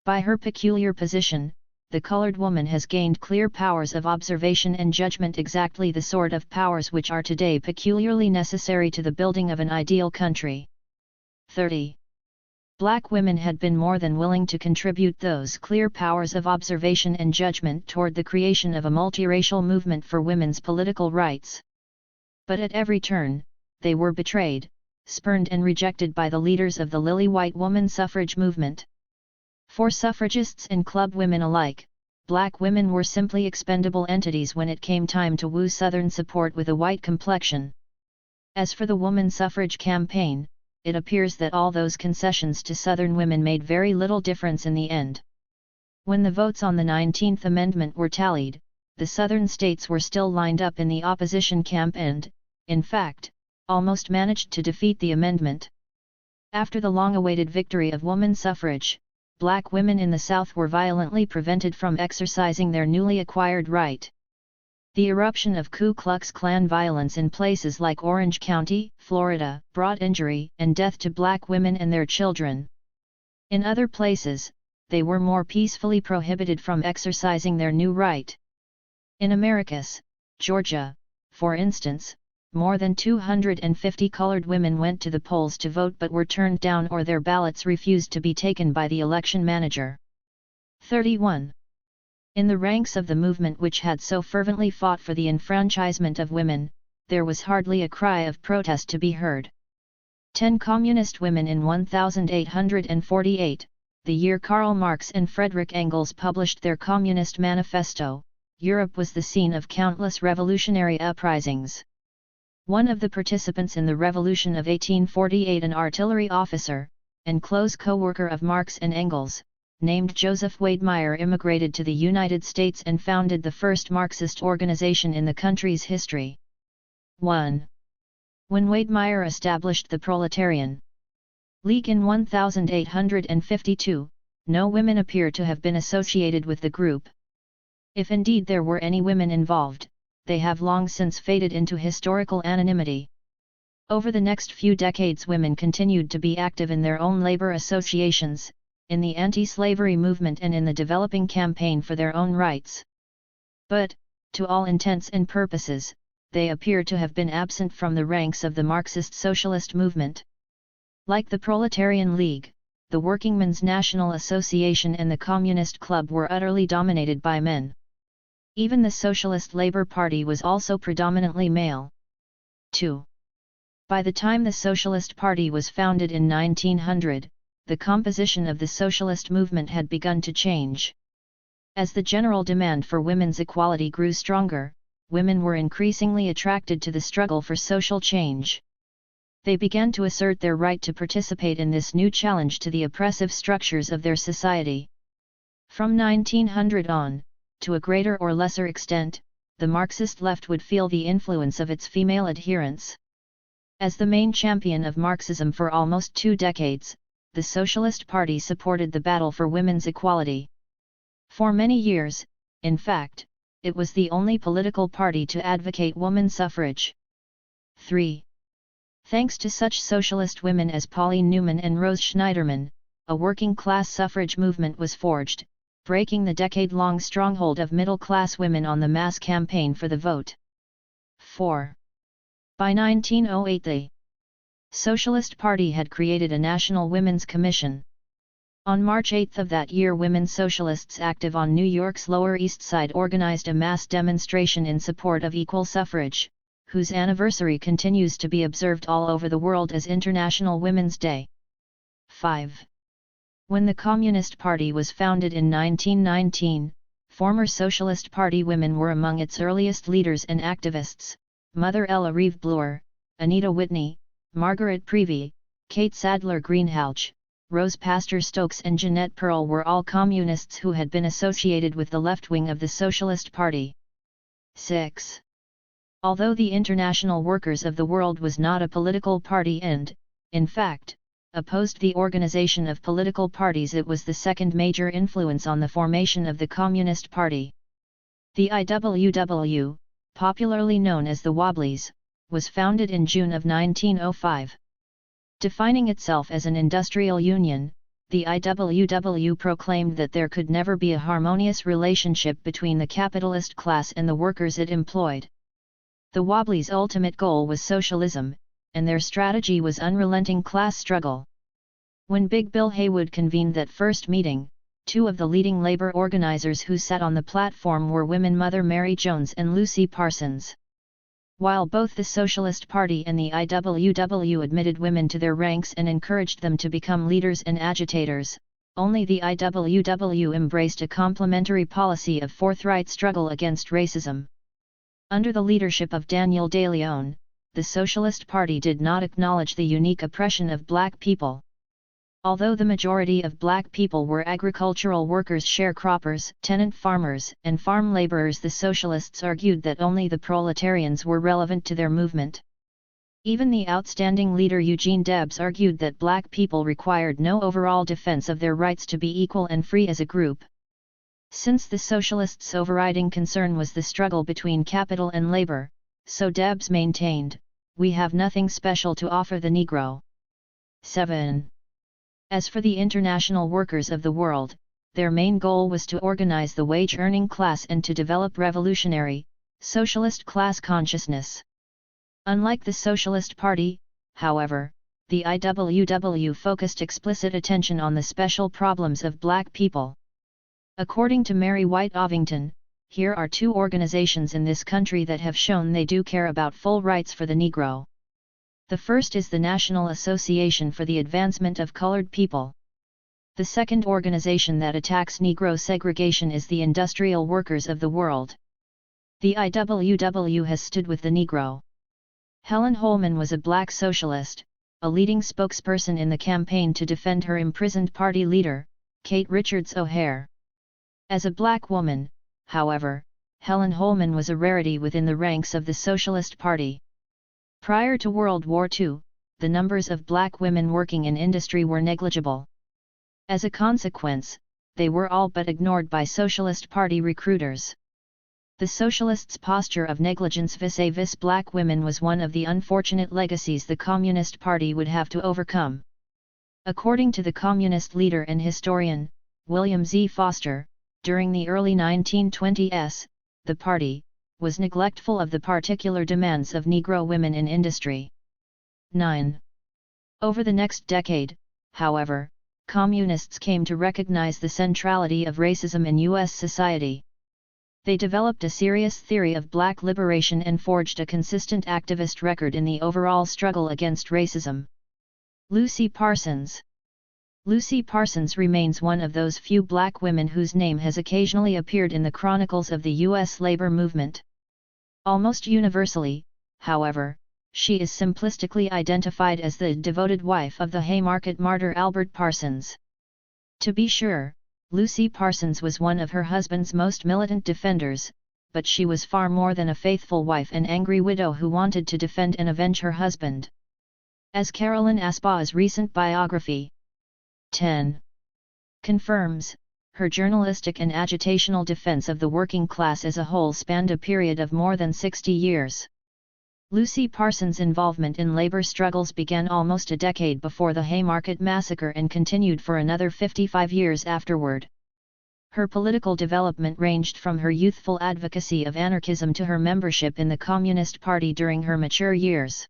By her peculiar position, the colored woman has gained clear powers of observation and judgment, exactly the sort of powers which are today peculiarly necessary to the building of an ideal country. 30. Black women had been more than willing to contribute those clear powers of observation and judgment toward the creation of a multiracial movement for women's political rights. But at every turn, they were betrayed, spurned and rejected by the leaders of the lily-white woman suffrage movement. For suffragists and club women alike, black women were simply expendable entities when it came time to woo Southern support with a white complexion. As for the woman suffrage campaign, it appears that all those concessions to Southern women made very little difference in the end. When the votes on the 19th Amendment were tallied, the Southern states were still lined up in the opposition camp and, in fact, almost managed to defeat the amendment. After the long-awaited victory of woman suffrage, black women in the South were violently prevented from exercising their newly acquired right. The eruption of Ku Klux Klan violence in places like Orange County, Florida, brought injury and death to black women and their children. In other places, they were more peacefully prohibited from exercising their new right. In Americus, Georgia, for instance, more than 250 colored women went to the polls to vote but were turned down or their ballots refused to be taken by the election manager. 31. In the ranks of the movement which had so fervently fought for the enfranchisement of women, there was hardly a cry of protest to be heard. 10 communist women in 1848, the year Karl Marx and Friedrich Engels published their Communist Manifesto, Europe was the scene of countless revolutionary uprisings. One of the participants in the Revolution of 1848, an artillery officer, and close co-worker of Marx and Engels, named Joseph Wedemeyer, immigrated to the United States and founded the first Marxist organization in the country's history. 1. When Wedemeyer established the Proletarian League in 1852, no women appear to have been associated with the group. If indeed there were any women involved, they have long since faded into historical anonymity. Over the next few decades, women continued to be active in their own labor associations, in the anti-slavery movement and in the developing campaign for their own rights. But, to all intents and purposes, they appear to have been absent from the ranks of the Marxist-Socialist movement. Like the Proletarian League, the Workingmen's National Association and the Communist Club were utterly dominated by men. Even the Socialist Labor Party was also predominantly male. 2. By the time the Socialist Party was founded in 1900, the composition of the socialist movement had begun to change. As the general demand for women's equality grew stronger, women were increasingly attracted to the struggle for social change. They began to assert their right to participate in this new challenge to the oppressive structures of their society. From 1900 on, to a greater or lesser extent, the Marxist left would feel the influence of its female adherents. As the main champion of Marxism for almost 2 decades, the Socialist Party supported the battle for women's equality. For many years, in fact, it was the only political party to advocate woman suffrage. 3. Thanks to such socialist women as Pauline Newman and Rose Schneiderman, a working-class suffrage movement was forged, breaking the decade-long stronghold of middle-class women on the mass campaign for the vote. 4. By 1908 the Socialist Party had created a National Women's Commission. On March 8 of that year, women socialists active on New York's Lower East Side organized a mass demonstration in support of equal suffrage, whose anniversary continues to be observed all over the world as International Women's Day. 5. When the Communist Party was founded in 1919, former Socialist Party women were among its earliest leaders and activists. Mother Ella Reeve Bloor, Anita Whitney, Margaret Prevey, Kate Sadler Greenhalgh, Rose Pastor Stokes and Jeanette Pearl were all communists who had been associated with the left wing of the Socialist Party. 6. Although the International Workers of the World was not a political party and, in fact, opposed the organization of political parties. It was the second major influence on the formation of the Communist Party. The IWW, popularly known as the Wobblies, was founded in June of 1905. Defining itself as an industrial union, the IWW proclaimed that there could never be a harmonious relationship between the capitalist class and the workers it employed. The Wobblies' ultimate goal was socialism, and their strategy was unrelenting class struggle. When Big Bill Haywood convened that first meeting, two of the leading labor organizers who sat on the platform were women Mother Mary Jones and Lucy Parsons. While both the Socialist Party and the IWW admitted women to their ranks and encouraged them to become leaders and agitators, only the IWW embraced a complementary policy of forthright struggle against racism. Under the leadership of Daniel De Leon, the Socialist Party did not acknowledge the unique oppression of black people. Although the majority of black people were agricultural workers, sharecroppers, tenant farmers, and farm laborers, the socialists argued that only the proletarians were relevant to their movement. Even the outstanding leader Eugene Debs argued that black people required no overall defense of their rights to be equal and free as a group. Since the socialists' overriding concern was the struggle between capital and labor, so Debs maintained, "We have nothing special to offer the Negro." 7. As for the international workers of the world, their main goal was to organize the wage-earning class and to develop revolutionary, socialist class consciousness. Unlike the Socialist Party, however, the IWW focused explicit attention on the special problems of black people. According to Mary White Ovington, here are two organizations in this country that have shown they do care about full rights for the Negro. The first is the National Association for the Advancement of Colored People. The second organization that attacks Negro segregation is the Industrial Workers of the World. The IWW has stood with the Negro. Helen Holman was a black socialist, a leading spokesperson in the campaign to defend her imprisoned party leader, Kate Richards O'Hare. As a black woman, however, Helen Holman was a rarity within the ranks of the Socialist Party. Prior to World War II, the numbers of black women working in industry were negligible. As a consequence, they were all but ignored by Socialist Party recruiters. The Socialists' posture of negligence vis-a-vis black women was one of the unfortunate legacies the Communist Party would have to overcome. According to the Communist leader and historian, William Z. Foster, during the early 1920s, the party was neglectful of the particular demands of Negro women in industry. 9. Over the next decade, however, Communists came to recognize the centrality of racism in U.S. society. They developed a serious theory of black liberation and forged a consistent activist record in the overall struggle against racism. Lucy Parsons. Lucy Parsons remains one of those few black women whose name has occasionally appeared in the chronicles of the U.S. labor movement. Almost universally, however, she is simplistically identified as the devoted wife of the Haymarket martyr Albert Parsons. To be sure, Lucy Parsons was one of her husband's most militant defenders, but she was far more than a faithful wife and angry widow who wanted to defend and avenge her husband. As Carolyn Aspaugh's recent biography, 10. confirms, her journalistic and agitational defense of the working class as a whole spanned a period of more than 60 years. Lucy Parsons' involvement in labor struggles began almost a decade before the Haymarket Massacre and continued for another 55 years afterward. Her political development ranged from her youthful advocacy of anarchism to her membership in the Communist Party during her mature years.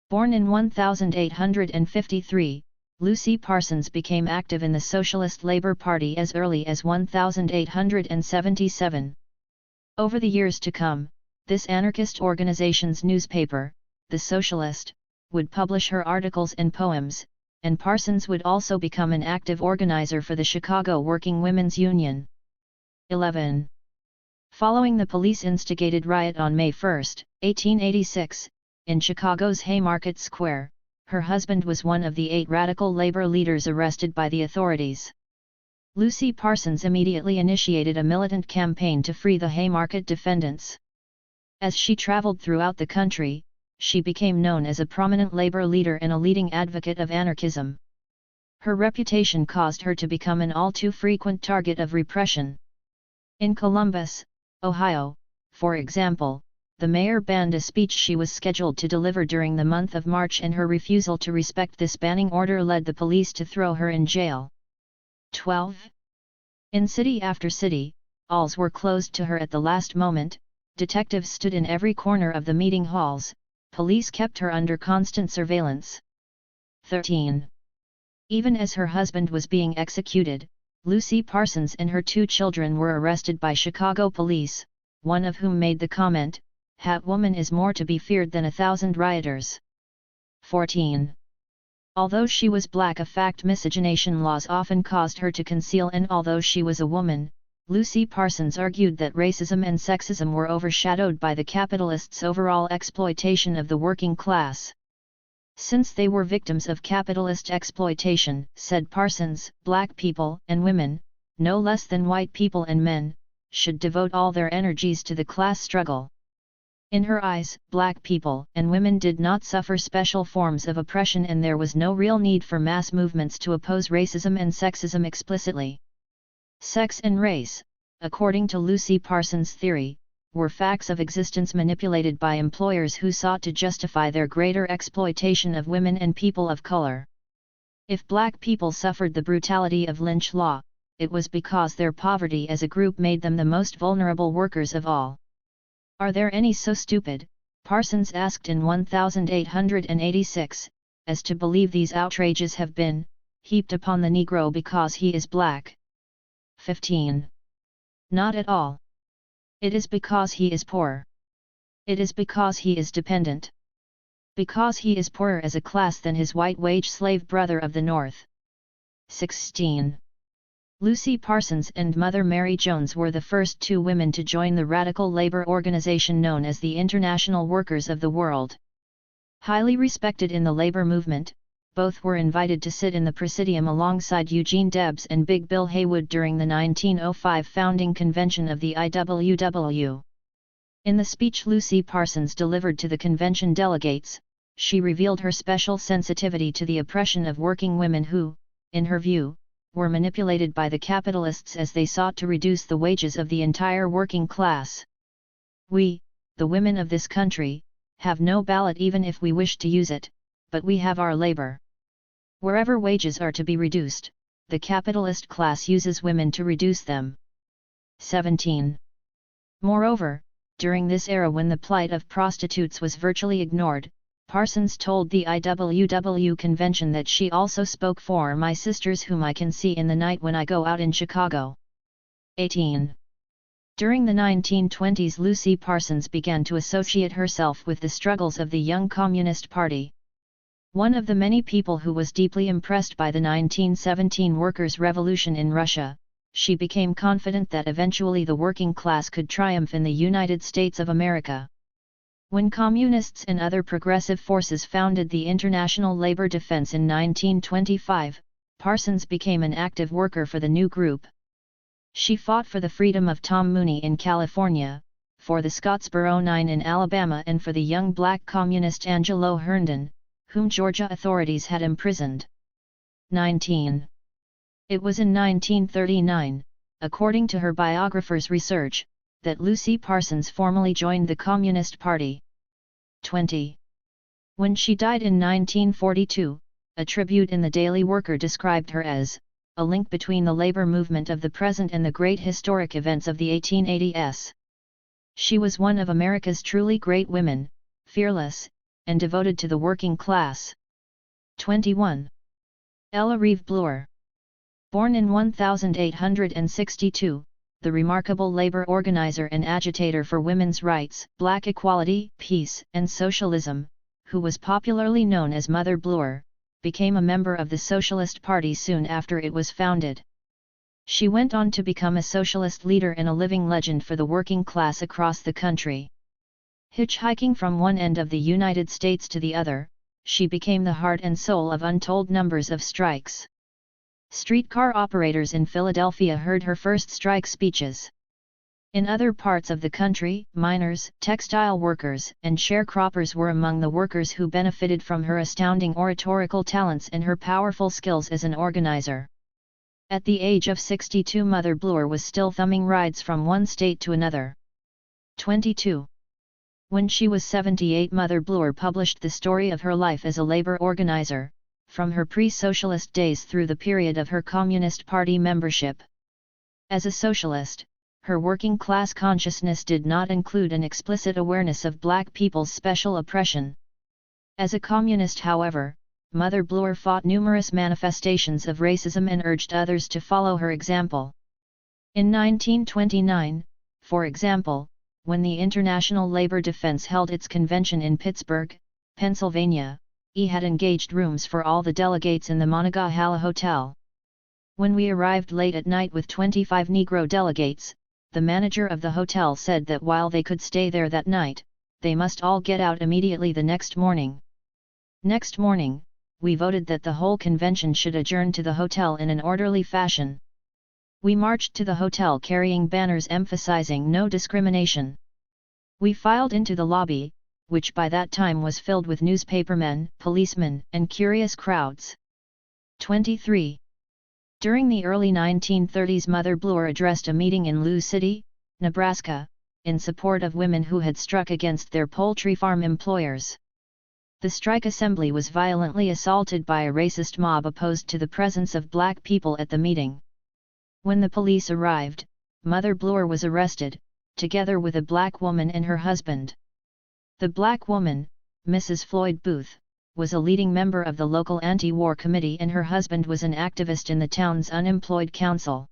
Born in 1853, Lucy Parsons became active in the Socialist Labor Party as early as 1877. Over the years to come, this anarchist organization's newspaper, The Socialist, would publish her articles and poems, and Parsons would also become an active organizer for the Chicago Working Women's Union. 11. Following the police-instigated riot on May 1, 1886, in Chicago's Haymarket Square, her husband was one of the 8 radical labor leaders arrested by the authorities. Lucy Parsons immediately initiated a militant campaign to free the Haymarket defendants. As she traveled throughout the country, she became known as a prominent labor leader and a leading advocate of anarchism. Her reputation caused her to become an all too frequent target of repression. In Columbus, Ohio, for example, the mayor banned a speech she was scheduled to deliver during the month of March, and her refusal to respect this banning order led the police to throw her in jail. 12. In city after city, halls were closed to her at the last moment, detectives stood in every corner of the meeting halls, police kept her under constant surveillance. 13. Even as her husband was being executed, Lucy Parsons and her 2 children were arrested by Chicago police, one of whom made the comment, "That woman is more to be feared than 1,000 rioters." 14. Although she was black, a fact miscegenation laws often caused her to conceal, and although she was a woman, Lucy Parsons argued that racism and sexism were overshadowed by the capitalists' overall exploitation of the working class. Since they were victims of capitalist exploitation, said Parsons, black people and women, no less than white people and men, should devote all their energies to the class struggle. In her eyes, black people and women did not suffer special forms of oppression, and there was no real need for mass movements to oppose racism and sexism explicitly. Sex and race, according to Lucy Parsons' theory, were facts of existence manipulated by employers who sought to justify their greater exploitation of women and people of color. If black people suffered the brutality of lynch law, it was because their poverty as a group made them the most vulnerable workers of all. "Are there any so stupid," Parsons asked in 1886, "as to believe these outrages have been heaped upon the Negro because he is black?" 15. Not at all. It is because he is poor. It is because he is dependent. Because he is poorer as a class than his white wage slave brother of the North. 16. Lucy Parsons and Mother Mary Jones were the first 2 women to join the radical labor organization known as the International Workers of the World. Highly respected in the labor movement, both were invited to sit in the Presidium alongside Eugene Debs and Big Bill Haywood during the 1905 founding convention of the IWW. In the speech Lucy Parsons delivered to the convention delegates, she revealed her special sensitivity to the oppression of working women who, in her view, were manipulated by the capitalists as they sought to reduce the wages of the entire working class. "We, the women of this country, have no ballot even if we wish to use it, but we have our labor. Wherever wages are to be reduced, the capitalist class uses women to reduce them." 17. Moreover, during this era when the plight of prostitutes was virtually ignored, Parsons told the IWW convention that she also spoke for "my sisters whom I can see in the night when I go out in Chicago." 18. During the 1920s Lucy Parsons began to associate herself with the struggles of the Young Communist Party. One of the many people who was deeply impressed by the 1917 Workers' Revolution in Russia, she became confident that eventually the working class could triumph in the United States of America. When Communists and other progressive forces founded the International Labor Defense in 1925, Parsons became an active worker for the new group. She fought for the freedom of Tom Mooney in California, for the Scottsboro Nine in Alabama, and for the young black communist Angelo Herndon, whom Georgia authorities had imprisoned. 19. It was in 1939, according to her biographer's research, that Lucy Parsons formally joined the Communist Party. 20. When she died in 1942, a tribute in the Daily Worker described her as a link between the labor movement of the present and the great historic events of the 1880s. She was one of America's truly great women, fearless, and devoted to the working class. 21. Ella Reeve Bloor. Born in 1862, the remarkable labor organizer and agitator for women's rights, black equality, peace, and socialism, who was popularly known as Mother Bloor, became a member of the Socialist Party soon after it was founded. She went on to become a socialist leader and a living legend for the working class across the country. Hitchhiking from one end of the United States to the other, she became the heart and soul of untold numbers of strikes. Streetcar operators in Philadelphia heard her first strike speeches. In other parts of the country, miners, textile workers, and sharecroppers were among the workers who benefited from her astounding oratorical talents and her powerful skills as an organizer. At the age of 62, Mother Bloor was still thumbing rides from one state to another. 22. When she was 78, Mother Bloor published the story of her life as a labor organizer, from her pre-socialist days through the period of her Communist Party membership. As a socialist, her working-class consciousness did not include an explicit awareness of black people's special oppression. As a communist, however, Mother Bloor fought numerous manifestations of racism and urged others to follow her example. In 1929, for example, when the International Labor Defense held its convention in Pittsburgh, Pennsylvania, he had engaged rooms for all the delegates in the Monongahela Hotel. When we arrived late at night with 25 Negro delegates, the manager of the hotel said that while they could stay there that night, they must all get out immediately the next morning. Next morning, we voted that the whole convention should adjourn to the hotel in an orderly fashion. We marched to the hotel carrying banners emphasizing no discrimination. We filed into the lobby, which by that time was filled with newspapermen, policemen, and curious crowds. 23. During the early 1930s, Mother Bloor addressed a meeting in Sioux City, Nebraska, in support of women who had struck against their poultry farm employers. The strike assembly was violently assaulted by a racist mob opposed to the presence of black people at the meeting. When the police arrived, Mother Bloor was arrested, together with a black woman and her husband. The black woman, Mrs. Floyd Booth, was a leading member of the local anti-war committee, and her husband was an activist in the town's unemployed council.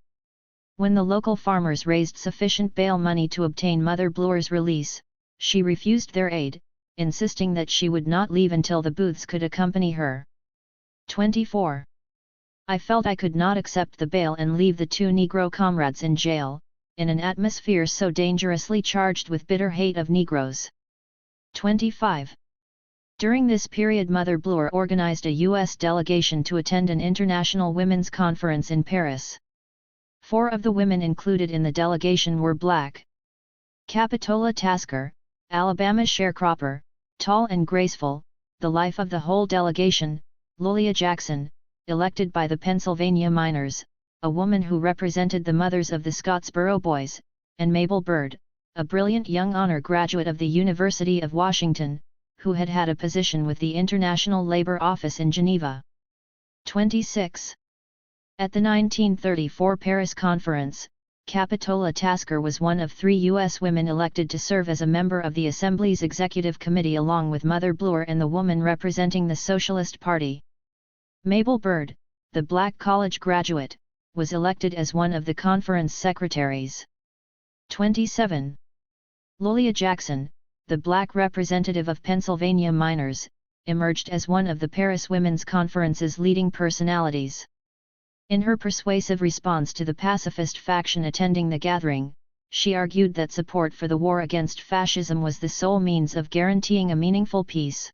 When the local farmers raised sufficient bail money to obtain Mother Bloor's release, she refused their aid, insisting that she would not leave until the Booths could accompany her. 24. I felt I could not accept the bail and leave the two Negro comrades in jail, in an atmosphere so dangerously charged with bitter hate of Negroes. 25. During this period, Mother Bloor organized a U.S. delegation to attend an international women's conference in Paris. 4 of the women included in the delegation were black. Capitola Tasker, Alabama sharecropper, tall and graceful, the life of the whole delegation; Lolia Jackson, elected by the Pennsylvania miners, a woman who represented the mothers of the Scottsboro Boys; and Mabel Byrd, a brilliant young honor graduate of the University of Washington, who had had a position with the International Labor Office in Geneva. 26. At the 1934 Paris Conference, Capitola Tasker was one of 3 U.S. women elected to serve as a member of the Assembly's Executive Committee along with Mother Bloor and the woman representing the Socialist Party. Mabel Byrd, the black college graduate, was elected as one of the conference secretaries. 27. Lolia Jackson, the black representative of Pennsylvania miners, emerged as one of the Paris Women's Conference's leading personalities. In her persuasive response to the pacifist faction attending the gathering, she argued that support for the war against fascism was the sole means of guaranteeing a meaningful peace.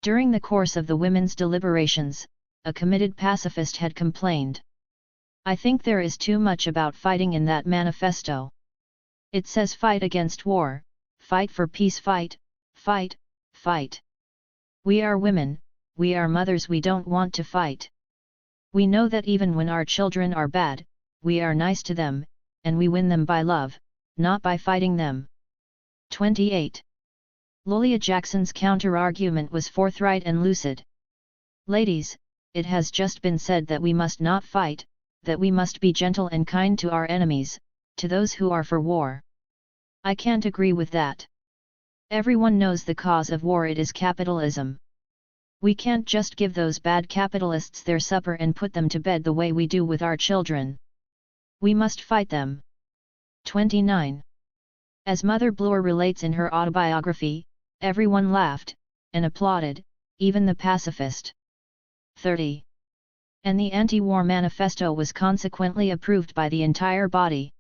During the course of the women's deliberations, a committed pacifist had complained, "I think there is too much about fighting in that manifesto. It says fight against war, fight for peace, fight, fight, fight. We are women, we are mothers, we don't want to fight. We know that even when our children are bad, we are nice to them, and we win them by love, not by fighting them." 28. Lolia Jackson's counter-argument was forthright and lucid. "Ladies, it has just been said that we must not fight, that we must be gentle and kind to our enemies, to those who are for war. I can't agree with that. Everyone knows the cause of war, it is capitalism. We can't just give those bad capitalists their supper and put them to bed the way we do with our children. We must fight them." 29. As Mother Bloor relates in her autobiography, everyone laughed, and applauded, even the pacifist. 30. And the anti-war manifesto was consequently approved by the entire body.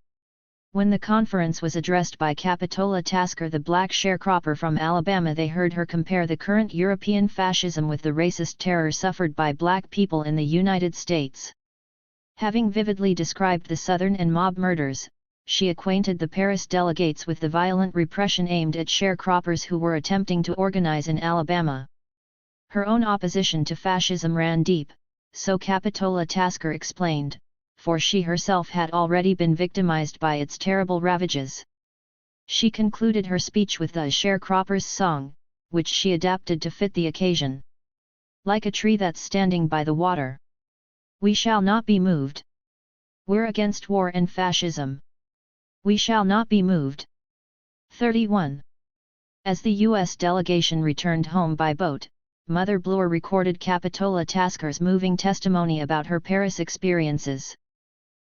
When the conference was addressed by Capitola Tasker, the black sharecropper from Alabama, they heard her compare the current European fascism with the racist terror suffered by black people in the United States. Having vividly described the Southern and mob murders, she acquainted the Paris delegates with the violent repression aimed at sharecroppers who were attempting to organize in Alabama. Her own opposition to fascism ran deep, so Capitola Tasker explained, for she herself had already been victimized by its terrible ravages. She concluded her speech with the Sharecropper's Song, which she adapted to fit the occasion. Like a tree that's standing by the water, we shall not be moved. We're against war and fascism. We shall not be moved. 31. As the U.S. delegation returned home by boat, Mother Bloor recorded Capitola Tasker's moving testimony about her Paris experiences.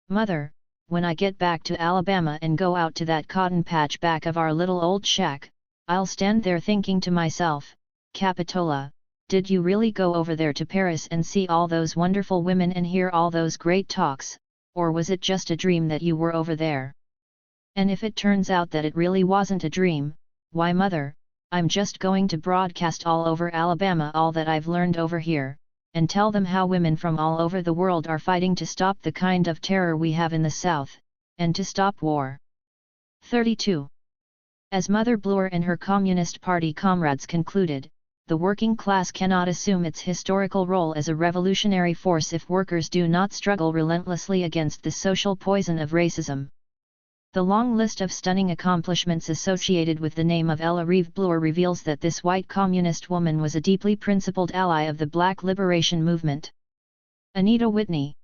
Mother, when I get back to Alabama and go out to that cotton patch back of our little old shack, I'll stand there thinking to myself, Capitola, did you really go over there to Paris and see all those wonderful women and hear all those great talks, or was it just a dream that you were over there? And if it turns out that it really wasn't a dream, why mother, I'm just going to broadcast all over Alabama all that I've learned over here, and tell them how women from all over the world are fighting to stop the kind of terror we have in the South, and to stop war. 32. As Mother Bloor and her Communist Party comrades concluded, the working class cannot assume its historical role as a revolutionary force if workers do not struggle relentlessly against the social poison of racism. The long list of stunning accomplishments associated with the name of Ella Reeve Bloor reveals that this white communist woman was a deeply principled ally of the Black liberation movement. Anita Whitney.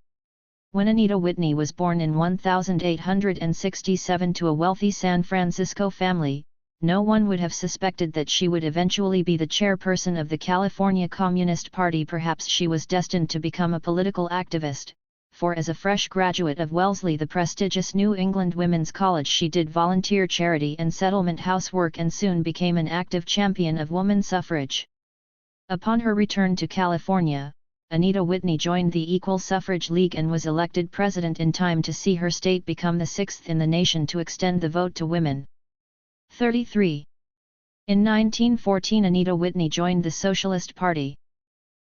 When Anita Whitney was born in 1867 to a wealthy San Francisco family, no one would have suspected that she would eventually be the chairperson of the California Communist Party. Perhaps she was destined to become a political activist, for as a fresh graduate of Wellesley, the prestigious New England Women's College, she did volunteer charity and settlement housework and soon became an active champion of woman suffrage. Upon her return to California, Anita Whitney joined the Equal Suffrage League and was elected president in time to see her state become the sixth in the nation to extend the vote to women. 33. In 1914, Anita Whitney joined the Socialist Party.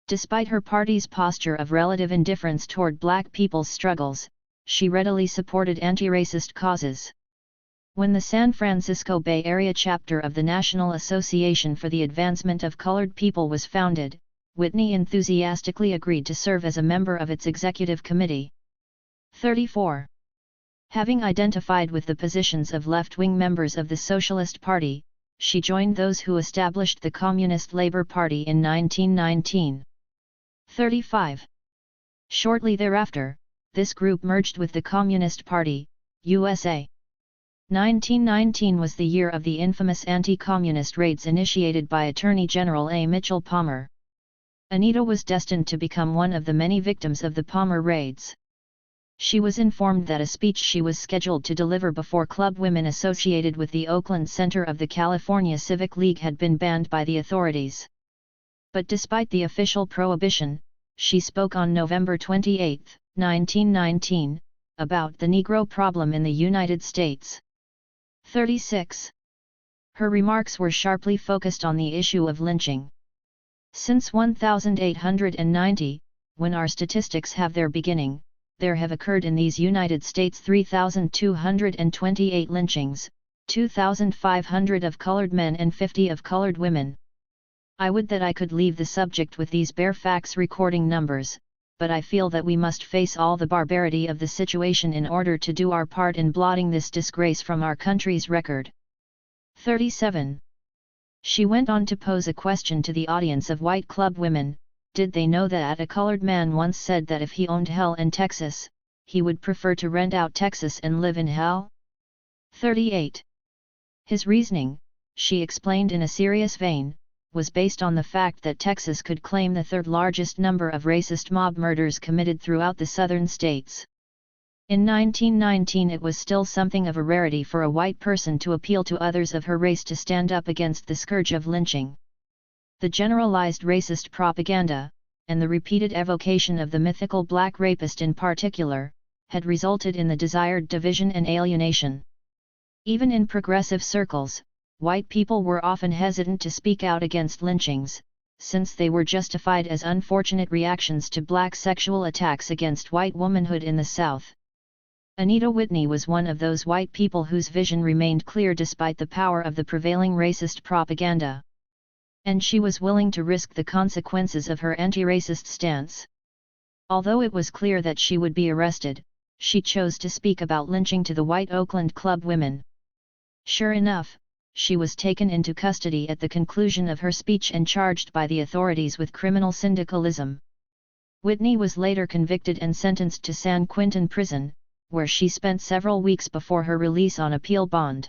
Despite her party's posture of relative indifference toward black people's struggles, she readily supported anti-racist causes. When the San Francisco Bay Area chapter of the National Association for the Advancement of Colored People was founded, Whitney enthusiastically agreed to serve as a member of its executive committee. 34. Having identified with the positions of left-wing members of the Socialist Party, she joined those who established the Communist Labor Party in 1919. 35. Shortly thereafter, this group merged with the Communist Party, USA. 1919 was the year of the infamous anti-communist raids initiated by Attorney General A. Mitchell Palmer. Anita was destined to become one of the many victims of the Palmer raids. She was informed that a speech she was scheduled to deliver before club women associated with the Oakland Center of the California Civic League had been banned by the authorities. But despite the official prohibition, she spoke on November 28, 1919, about the Negro problem in the United States. 36. Her remarks were sharply focused on the issue of lynching. Since 1890, when our statistics have their beginning, there have occurred in these United States 3,228 lynchings, 2,500 of colored men and 50 of colored women. I would that I could leave the subject with these bare facts recording numbers, but I feel that we must face all the barbarity of the situation in order to do our part in blotting this disgrace from our country's record. 37. She went on to pose a question to the audience of white club women. Did they know that a colored man once said that if he owned hell and Texas, he would prefer to rent out Texas and live in hell? 38. His reasoning, she explained in a serious vein, was based on the fact that Texas could claim the third largest number of racist mob murders committed throughout the southern states. In 1919 it was still something of a rarity for a white person to appeal to others of her race to stand up against the scourge of lynching. The generalized racist propaganda, and the repeated evocation of the mythical black rapist in particular, had resulted in the desired division and alienation. Even in progressive circles, white people were often hesitant to speak out against lynchings, since they were justified as unfortunate reactions to black sexual attacks against white womanhood in the South. Anita Whitney was one of those white people whose vision remained clear despite the power of the prevailing racist propaganda. And she was willing to risk the consequences of her anti-racist stance. Although it was clear that she would be arrested, she chose to speak about lynching to the white Oakland Club women. Sure enough, she was taken into custody at the conclusion of her speech and charged by the authorities with criminal syndicalism. Whitney was later convicted and sentenced to San Quentin Prison, where she spent several weeks before her release on appeal bond.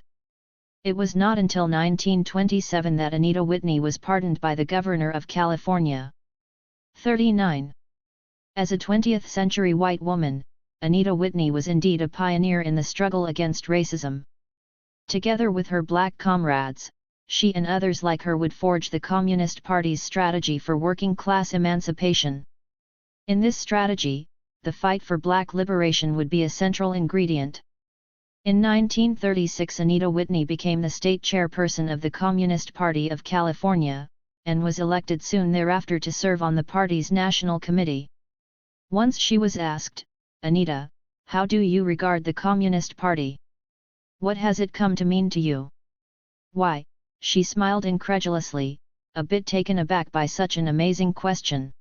It was not until 1927 that Anita Whitney was pardoned by the Governor of California. 39. As a 20th-century white woman, Anita Whitney was indeed a pioneer in the struggle against racism. Together with her black comrades, she and others like her would forge the Communist Party's strategy for working-class emancipation. In this strategy, the fight for black liberation would be a central ingredient. In 1936 Anita Whitney became the state chairperson of the Communist Party of California, and was elected soon thereafter to serve on the party's national committee. Once she was asked, "Anita, how do you regard the Communist Party? What has it come to mean to you?" "Why," she smiled incredulously, a bit taken aback by such an amazing question.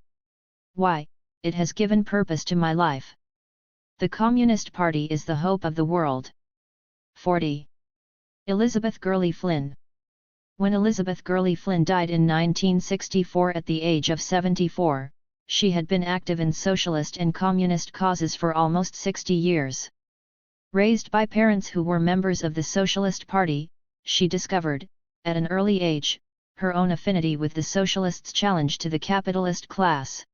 "Why, it has given purpose to my life. The Communist Party is the hope of the world." 40. Elizabeth Gurley Flynn. When Elizabeth Gurley Flynn died in 1964 at the age of 74, she had been active in socialist and communist causes for almost 60 years. Raised by parents who were members of the Socialist Party, she discovered, at an early age, her own affinity with the socialists' challenge to the capitalist class.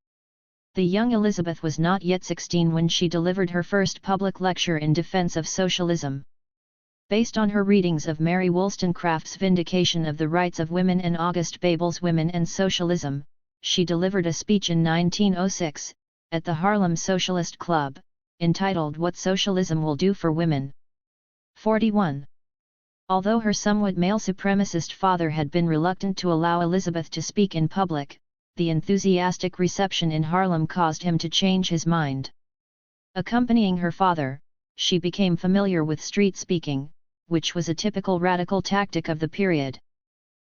The young Elizabeth was not yet 16 when she delivered her first public lecture in defense of socialism. Based on her readings of Mary Wollstonecraft's Vindication of the Rights of Women and August Bebel's Women and Socialism, she delivered a speech in 1906, at the Harlem Socialist Club, entitled What Socialism Will Do for Women. 41. Although her somewhat male supremacist father had been reluctant to allow Elizabeth to speak in public, the enthusiastic reception in Harlem caused him to change his mind. Accompanying her father, she became familiar with street speaking, which was a typical radical tactic of the period.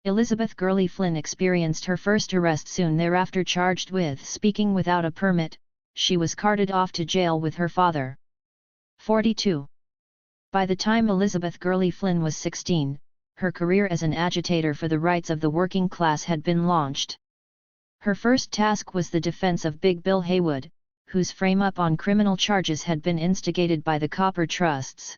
Elizabeth Gurley Flynn experienced her first arrest soon thereafter, charged with speaking without a permit. She was carted off to jail with her father. 42. By the time Elizabeth Gurley Flynn was 16, her career as an agitator for the rights of the working class had been launched. Her first task was the defense of Big Bill Haywood, whose frame-up on criminal charges had been instigated by the Copper Trusts.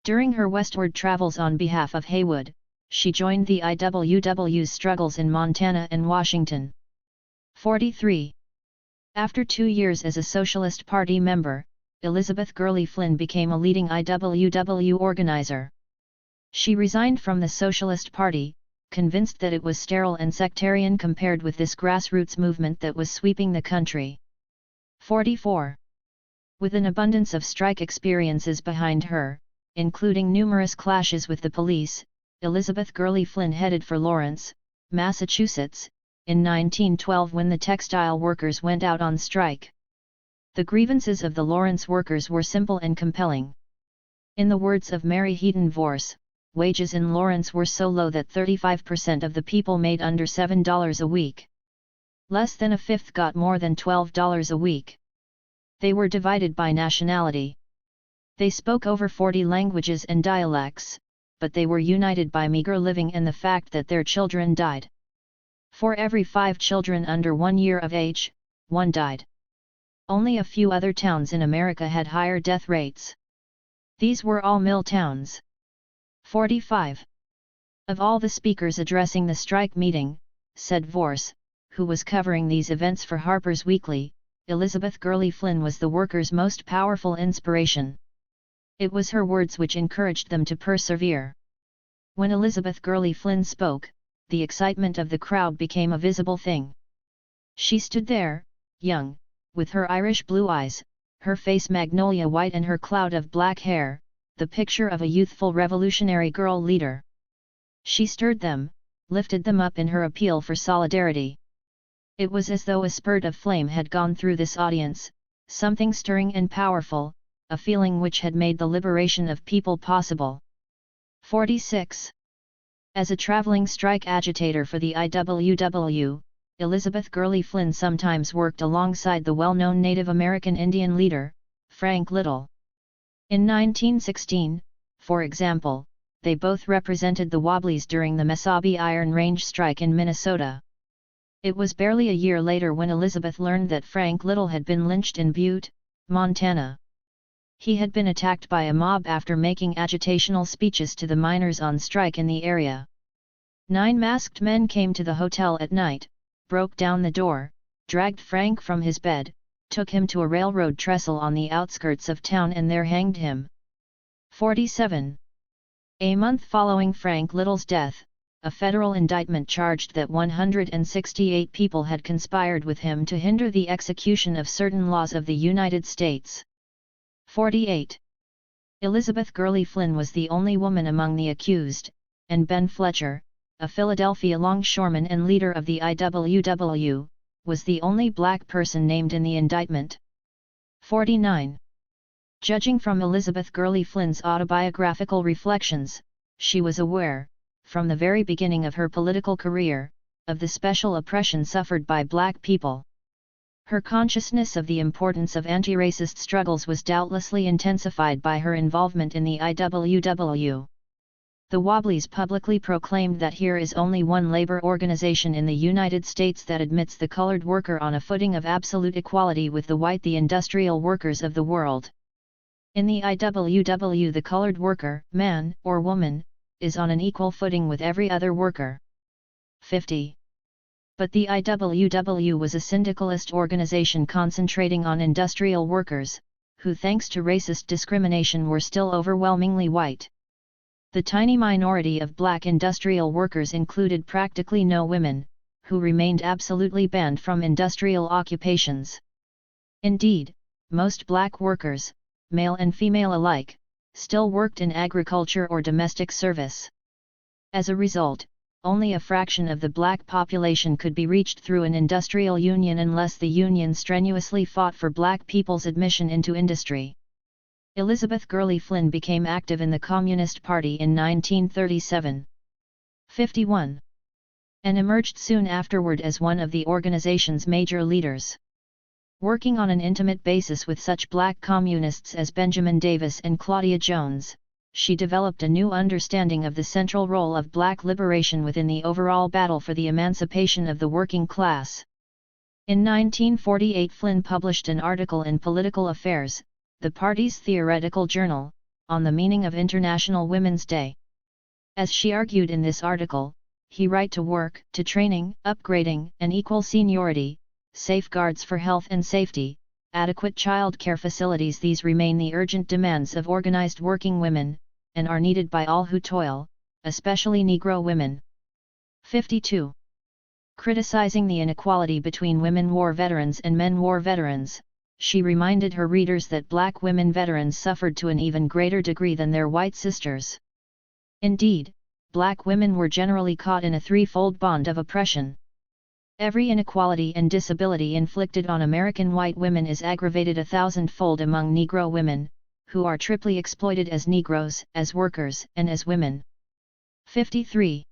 During her westward travels on behalf of Haywood, she joined the IWW's struggles in Montana and Washington. 43. After 2 years as a Socialist Party member, Elizabeth Gurley Flynn became a leading IWW organizer. She resigned from the Socialist Party, convinced that it was sterile and sectarian compared with this grassroots movement that was sweeping the country. 44. With an abundance of strike experiences behind her, including numerous clashes with the police, Elizabeth Gurley Flynn headed for Lawrence, Massachusetts, in 1912 when the textile workers went out on strike. The grievances of the Lawrence workers were simple and compelling. In the words of Mary Heaton Vorse, wages in Lawrence were so low that 35% of the people made under $7 a week. Less than a fifth got more than $12 a week. They were divided by nationality. They spoke over 40 languages and dialects, but they were united by meager living and the fact that their children died. For every 5 children under 1 year of age, 1 died. Only a few other towns in America had higher death rates. These were all mill towns. 45. Of all the speakers addressing the strike meeting, said Vorse, who was covering these events for Harper's Weekly, Elizabeth Gurley Flynn was the workers' most powerful inspiration. It was her words which encouraged them to persevere. When Elizabeth Gurley Flynn spoke, the excitement of the crowd became a visible thing. She stood there, young, with her Irish blue eyes, her face magnolia white and her cloud of black hair, the picture of a youthful revolutionary girl leader. She stirred them, lifted them up in her appeal for solidarity. It was as though a spurt of flame had gone through this audience, something stirring and powerful, a feeling which had made the liberation of people possible. 46. As a traveling strike agitator for the IWW, Elizabeth Gurley Flynn sometimes worked alongside the well-known Native American Indian leader, Frank Little. In 1916, for example, they both represented the Wobblies during the Mesabi Iron Range strike in Minnesota. It was barely a year later when Elizabeth learned that Frank Little had been lynched in Butte, Montana. He had been attacked by a mob after making agitational speeches to the miners on strike in the area. 9 masked men came to the hotel at night, broke down the door, dragged Frank from his bed, took him to a railroad trestle on the outskirts of town and there hanged him. 47. A month following Frank Little's death, a federal indictment charged that 168 people had conspired with him to hinder the execution of certain laws of the United States. 48. Elizabeth Gurley Flynn was the only woman among the accused, and Ben Fletcher, a Philadelphia longshoreman and leader of the IWW, was the only black person named in the indictment. 49. Judging from Elizabeth Gurley Flynn's autobiographical reflections, she was aware, from the very beginning of her political career, of the special oppression suffered by black people. Her consciousness of the importance of anti-racist struggles was doubtlessly intensified by her involvement in the IWW. The Wobblies publicly proclaimed that here is only one labor organization in the United States that admits the colored worker on a footing of absolute equality with the industrial workers of the world. In the IWW, the colored worker, man or woman, is on an equal footing with every other worker. 50. But the IWW was a syndicalist organization concentrating on industrial workers, who thanks to racist discrimination were still overwhelmingly white. The tiny minority of black industrial workers included practically no women, who remained absolutely banned from industrial occupations. Indeed, most black workers, male and female alike, still worked in agriculture or domestic service. As a result, only a fraction of the black population could be reached through an industrial union unless the union strenuously fought for black people's admission into industry. Elizabeth Gurley Flynn became active in the Communist Party in 1937. 51. And emerged soon afterward as one of the organization's major leaders. Working on an intimate basis with such black communists as Benjamin Davis and Claudia Jones, she developed a new understanding of the central role of black liberation within the overall battle for the emancipation of the working class. In 1948, Flynn published an article in Political Affairs, the party's theoretical journal, on the meaning of International Women's Day. As she argued in this article, right to work, to training, upgrading, and equal seniority, safeguards for health and safety, adequate child care facilities, these remain the urgent demands of organized working women, and are needed by all who toil, especially Negro women. 52. Criticizing the inequality between women war veterans and men war veterans, she reminded her readers that black women veterans suffered to an even greater degree than their white sisters. Indeed, black women were generally caught in a threefold bond of oppression. Every inequality and disability inflicted on American white women is aggravated 1,000-fold among Negro women, who are triply exploited as Negroes, as workers, and as women. 53.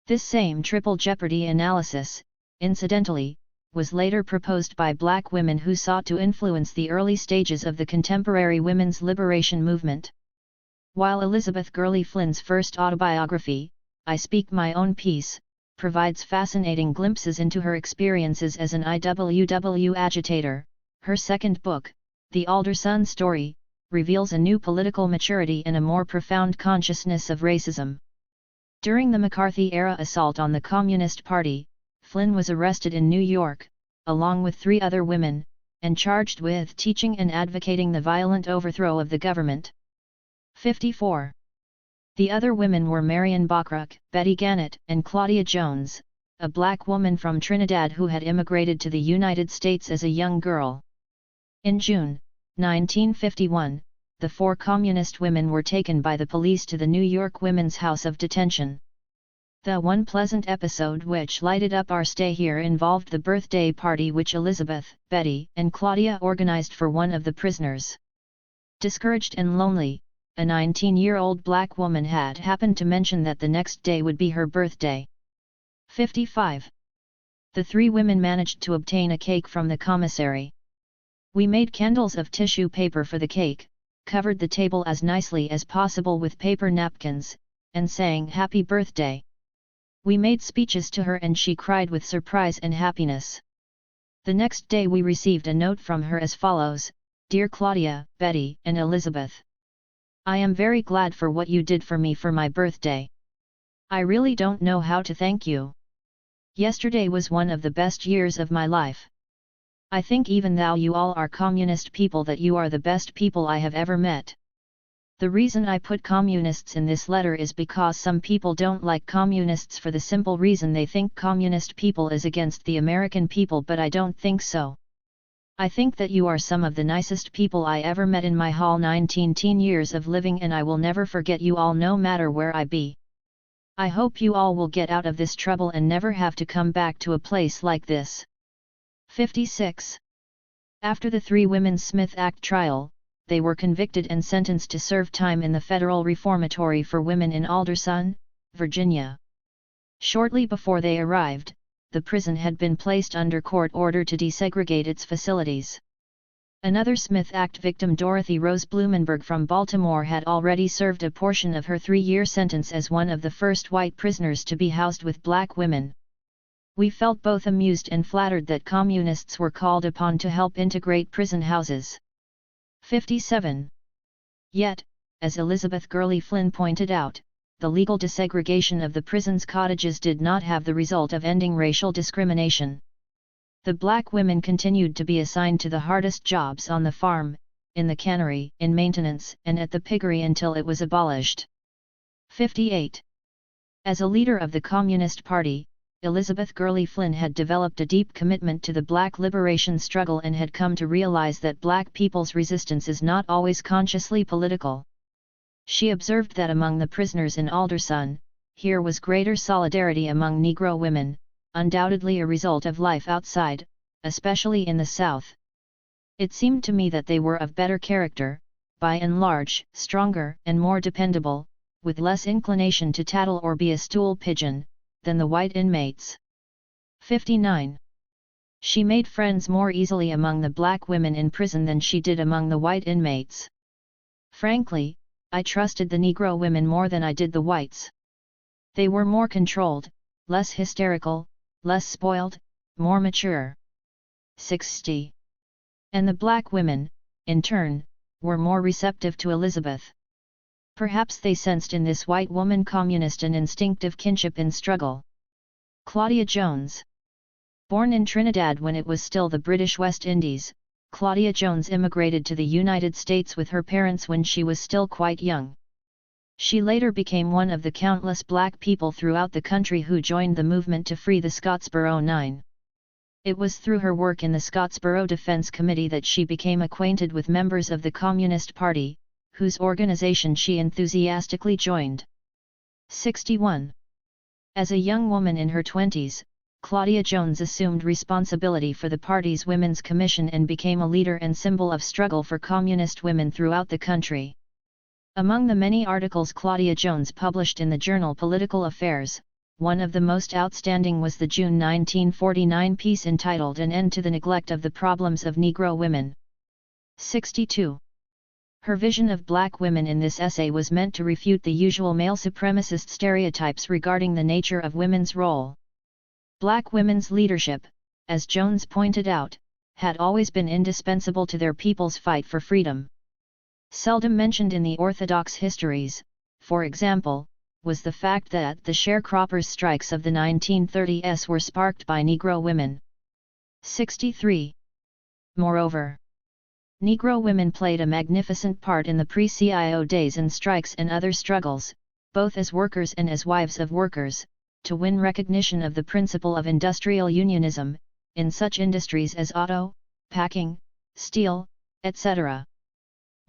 This same triple jeopardy analysis, incidentally, was later proposed by black women who sought to influence the early stages of the contemporary women's liberation movement. While Elizabeth Gurley Flynn's first autobiography, I Speak My Own Peace, provides fascinating glimpses into her experiences as an IWW agitator, her second book, The Alderson Story, reveals a new political maturity and a more profound consciousness of racism. During the McCarthy-era assault on the Communist Party, Flynn was arrested in New York, along with 3 other women, and charged with teaching and advocating the violent overthrow of the government. 54. The other women were Marion Bachrach, Betty Gannett, and Claudia Jones, a black woman from Trinidad who had immigrated to the United States as a young girl. In June 1951, the 4 communist women were taken by the police to the New York Women's House of Detention. The one pleasant episode which lighted up our stay here involved the birthday party which Elizabeth, Betty, and Claudia organized for one of the prisoners. Discouraged and lonely, a 19-year-old black woman had happened to mention that the next day would be her birthday. 55. The three women managed to obtain a cake from the commissary. We made candles of tissue paper for the cake, covered the table as nicely as possible with paper napkins, and sang happy birthday. We made speeches to her and she cried with surprise and happiness. The next day we received a note from her as follows: Dear Claudia, Betty, and Elizabeth. I am very glad for what you did for me for my birthday. I really don't know how to thank you. Yesterday was one of the best years of my life. I think even though you all are communist people that you are the best people I have ever met. The reason I put communists in this letter is because some people don't like communists for the simple reason they think communist people is against the American people, but I don't think so. I think that you are some of the nicest people I ever met in my whole 19 years of living, and I will never forget you all no matter where I be. I hope you all will get out of this trouble and never have to come back to a place like this. 56. After the three women's Smith Act trial, they were convicted and sentenced to serve time in the Federal Reformatory for Women in Alderson, Virginia. Shortly before they arrived, the prison had been placed under court order to desegregate its facilities. Another Smith Act victim, Dorothy Rose Blumenberg from Baltimore, had already served a portion of her 3-year sentence as one of the first white prisoners to be housed with black women. We felt both amused and flattered that communists were called upon to help integrate prison houses. 57. Yet, as Elizabeth Gurley Flynn pointed out, the legal desegregation of the prison's cottages did not have the result of ending racial discrimination. The black women continued to be assigned to the hardest jobs on the farm, in the cannery, in maintenance, and at the piggery until it was abolished. 58. As a leader of the Communist Party, Elizabeth Gurley Flynn had developed a deep commitment to the black liberation struggle and had come to realize that black people's resistance is not always consciously political. She observed that among the prisoners in Alderson, here was greater solidarity among Negro women, undoubtedly a result of life outside, especially in the South. It seemed to me that they were of better character, by and large, stronger and more dependable, with less inclination to tattle or be a stool pigeon, than the white inmates. 59. She made friends more easily among the black women in prison than she did among the white inmates. Frankly, I trusted the Negro women more than I did the whites. They were more controlled, less hysterical, less spoiled, more mature. 60. And the black women, in turn, were more receptive to Elizabeth. Perhaps they sensed in this white woman communist an instinctive kinship in struggle. Claudia Jones. Born in Trinidad when it was still the British West Indies, Claudia Jones immigrated to the United States with her parents when she was still quite young. She later became one of the countless black people throughout the country who joined the movement to free the Scottsboro Nine. It was through her work in the Scottsboro Defense Committee that she became acquainted with members of the Communist Party, whose organization she enthusiastically joined. 61. As a young woman in her 20s, Claudia Jones assumed responsibility for the party's Women's Commission and became a leader and symbol of struggle for communist women throughout the country. Among the many articles Claudia Jones published in the journal Political Affairs, one of the most outstanding was the June 1949 piece entitled An End to the Neglect of the Problems of Negro Women. 62. Her vision of black women in this essay was meant to refute the usual male supremacist stereotypes regarding the nature of women's role. Black women's leadership, as Jones pointed out, had always been indispensable to their people's fight for freedom. Seldom mentioned in the Orthodox histories, for example, was the fact that the sharecroppers' strikes of the 1930s were sparked by Negro women. 63. Moreover, Negro women played a magnificent part in the pre-CIO days and strikes and other struggles, both as workers and as wives of workers, to win recognition of the principle of industrial unionism, in such industries as auto, packing, steel, etc.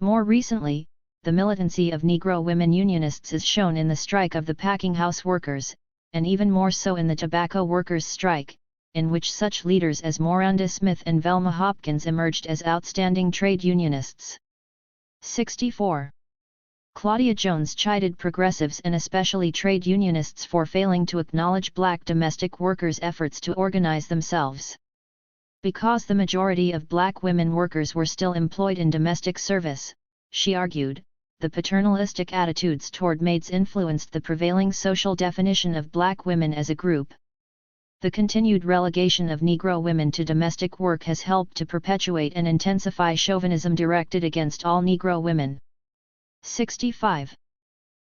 More recently, the militancy of Negro women unionists is shown in the strike of the packing house workers, and even more so in the tobacco workers' strike, in which such leaders as Moranda Smith and Velma Hopkins emerged as outstanding trade unionists. 64. Claudia Jones chided progressives and especially trade unionists for failing to acknowledge black domestic workers' efforts to organize themselves. Because the majority of black women workers were still employed in domestic service, she argued, the paternalistic attitudes toward maids influenced the prevailing social definition of black women as a group. The continued relegation of Negro women to domestic work has helped to perpetuate and intensify chauvinism directed against all Negro women. 65.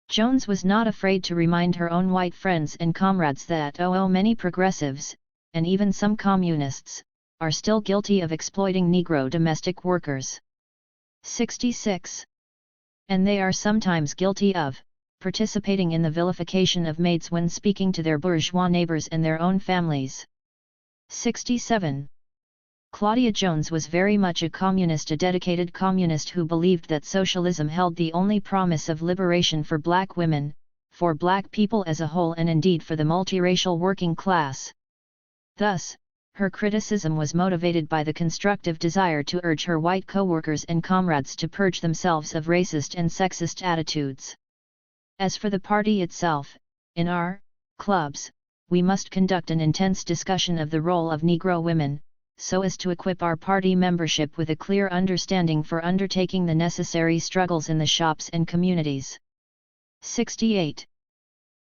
Jones was not afraid to remind her own white friends and comrades that many progressives, and even some communists, are still guilty of exploiting Negro domestic workers. 66. And they are sometimes guilty of participating in the vilification of maids when speaking to their bourgeois neighbors and their own families. 67. Claudia Jones was very much a communist, a dedicated communist who believed that socialism held the only promise of liberation for black women, for black people as a whole, and indeed for the multiracial working class. Thus, her criticism was motivated by the constructive desire to urge her white co-workers and comrades to purge themselves of racist and sexist attitudes. As for the party itself, in our clubs, we must conduct an intense discussion of the role of Negro women, so as to equip our party membership with a clear understanding for undertaking the necessary struggles in the shops and communities. 68.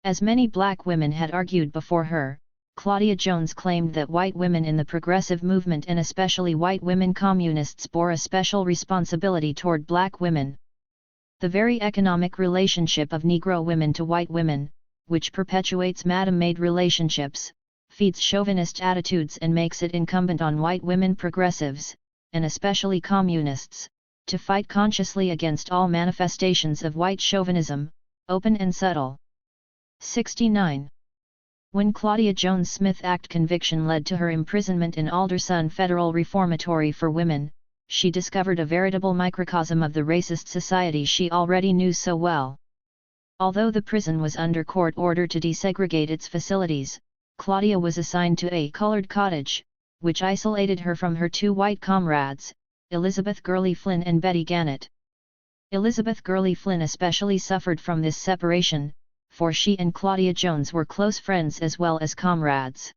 As many black women had argued before her, Claudia Jones claimed that white women in the progressive movement and especially white women communists bore a special responsibility toward black women. The very economic relationship of Negro women to white women, which perpetuates madam-maid relationships, feeds chauvinist attitudes and makes it incumbent on white women progressives, and especially communists, to fight consciously against all manifestations of white chauvinism, open and subtle. 69. When Claudia Jones Smith Act conviction led to her imprisonment in Alderson Federal Reformatory for Women, she discovered a veritable microcosm of the racist society she already knew so well. Although the prison was under court order to desegregate its facilities, Claudia was assigned to a colored cottage, which isolated her from her two white comrades, Elizabeth Gurley Flynn and Betty Gannett. Elizabeth Gurley Flynn especially suffered from this separation, for she and Claudia Jones were close friends as well as comrades.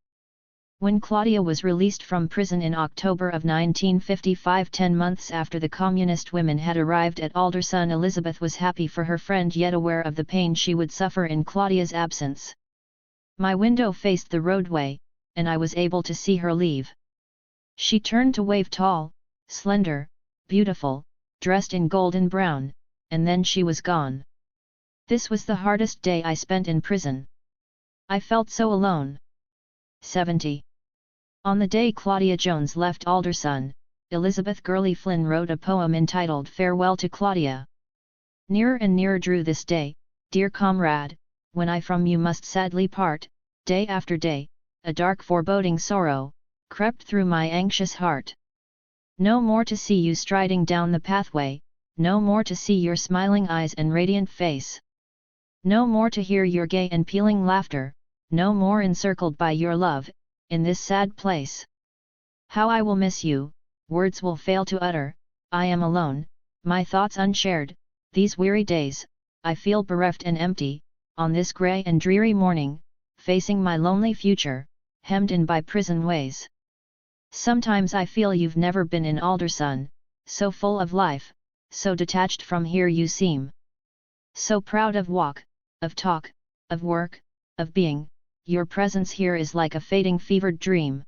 When Claudia was released from prison in October of 1955, 10 months after the communist women had arrived at Alderson, Elizabeth was happy for her friend yet aware of the pain she would suffer in Claudia's absence. My window faced the roadway, and I was able to see her leave. She turned to wave, tall, slender, beautiful, dressed in golden brown, and then she was gone. This was the hardest day I spent in prison. I felt so alone. 70. On the day Claudia Jones left Alderson, Elizabeth Gurley Flynn wrote a poem entitled Farewell to Claudia. Nearer and nearer drew this day, dear comrade, when I from you must sadly part. Day after day, a dark foreboding sorrow crept through my anxious heart. No more to see you striding down the pathway, no more to see your smiling eyes and radiant face. No more to hear your gay and pealing laughter, no more encircled by your love, in this sad place. How I will miss you, words will fail to utter. I am alone, my thoughts unshared, these weary days, I feel bereft and empty, on this grey and dreary morning, facing my lonely future, hemmed in by prison ways. Sometimes I feel you've never been in Alderson, so full of life, so detached from here you seem. So proud of walk, of talk, of work, of being, your presence here is like a fading fevered dream.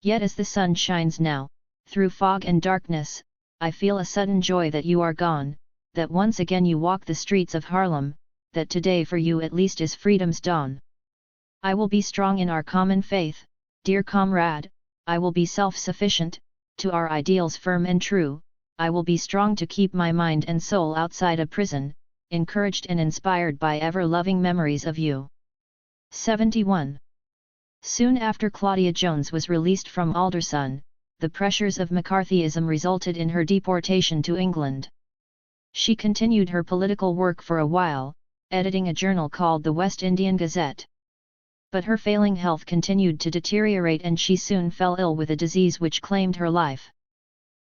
Yet as the sun shines now, through fog and darkness, I feel a sudden joy that you are gone, that once again you walk the streets of Harlem, that today for you at least is freedom's dawn. I will be strong in our common faith, dear comrade, I will be self-sufficient, to our ideals firm and true, I will be strong to keep my mind and soul outside a prison, encouraged and inspired by ever-loving memories of you. 71. Soon after Claudia Jones was released from Alderson, the pressures of McCarthyism resulted in her deportation to England. She continued her political work for a while, editing a journal called the West Indian Gazette. But her failing health continued to deteriorate and she soon fell ill with a disease which claimed her life.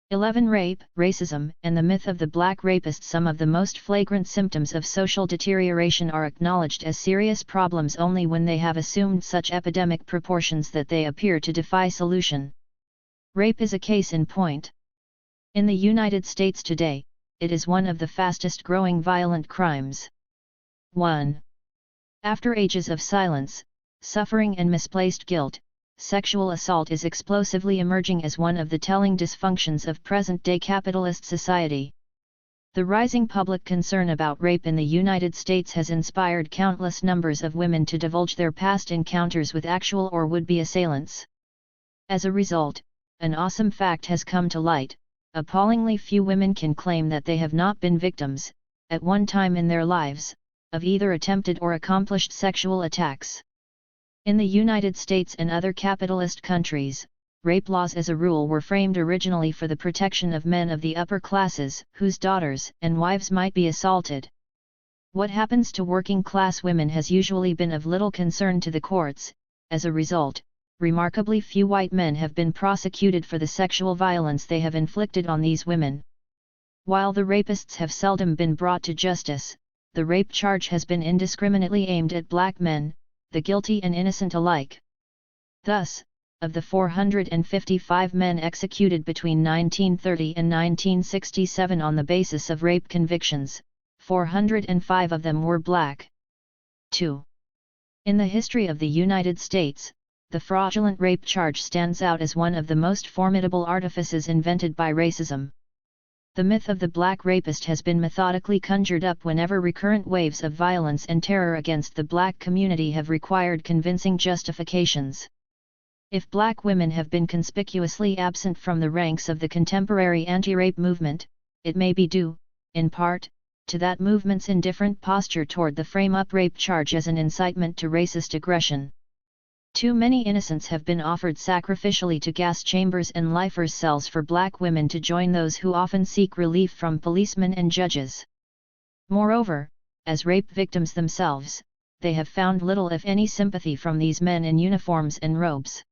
11. Rape, racism, and the myth of the black rapist. Some of the most flagrant symptoms of social deterioration are acknowledged as serious problems only when they have assumed such epidemic proportions that they appear to defy solution. Rape is a case in point. In the United States today, it is one of the fastest growing violent crimes. 1. After ages of silence, suffering and misplaced guilt, sexual assault is explosively emerging as one of the telling dysfunctions of present-day capitalist society. The rising public concern about rape in the United States has inspired countless numbers of women to divulge their past encounters with actual or would-be assailants. As a result, an awesome fact has come to light: appallingly few women can claim that they have not been victims, at one time in their lives, of either attempted or accomplished sexual attacks. In the United States and other capitalist countries, rape laws as a rule were framed originally for the protection of men of the upper classes whose daughters and wives might be assaulted. What happens to working class women has usually been of little concern to the courts. As a result, remarkably few white men have been prosecuted for the sexual violence they have inflicted on these women. While the rapists have seldom been brought to justice, the rape charge has been indiscriminately aimed at black men, the guilty and innocent alike. Thus, of the 455 men executed between 1930 and 1967 on the basis of rape convictions, 405 of them were black. 2. In the history of the United States, the fraudulent rape charge stands out as one of the most formidable artifices invented by racism. The myth of the black rapist has been methodically conjured up whenever recurrent waves of violence and terror against the black community have required convincing justifications. If black women have been conspicuously absent from the ranks of the contemporary anti-rape movement, it may be due, in part, to that movement's indifferent posture toward the frame-up rape charge as an incitement to racist aggression. Too many innocents have been offered sacrificially to gas chambers and lifers' cells for black women to join those who often seek relief from policemen and judges. Moreover, as rape victims themselves, they have found little if any sympathy from these men in uniforms and robes.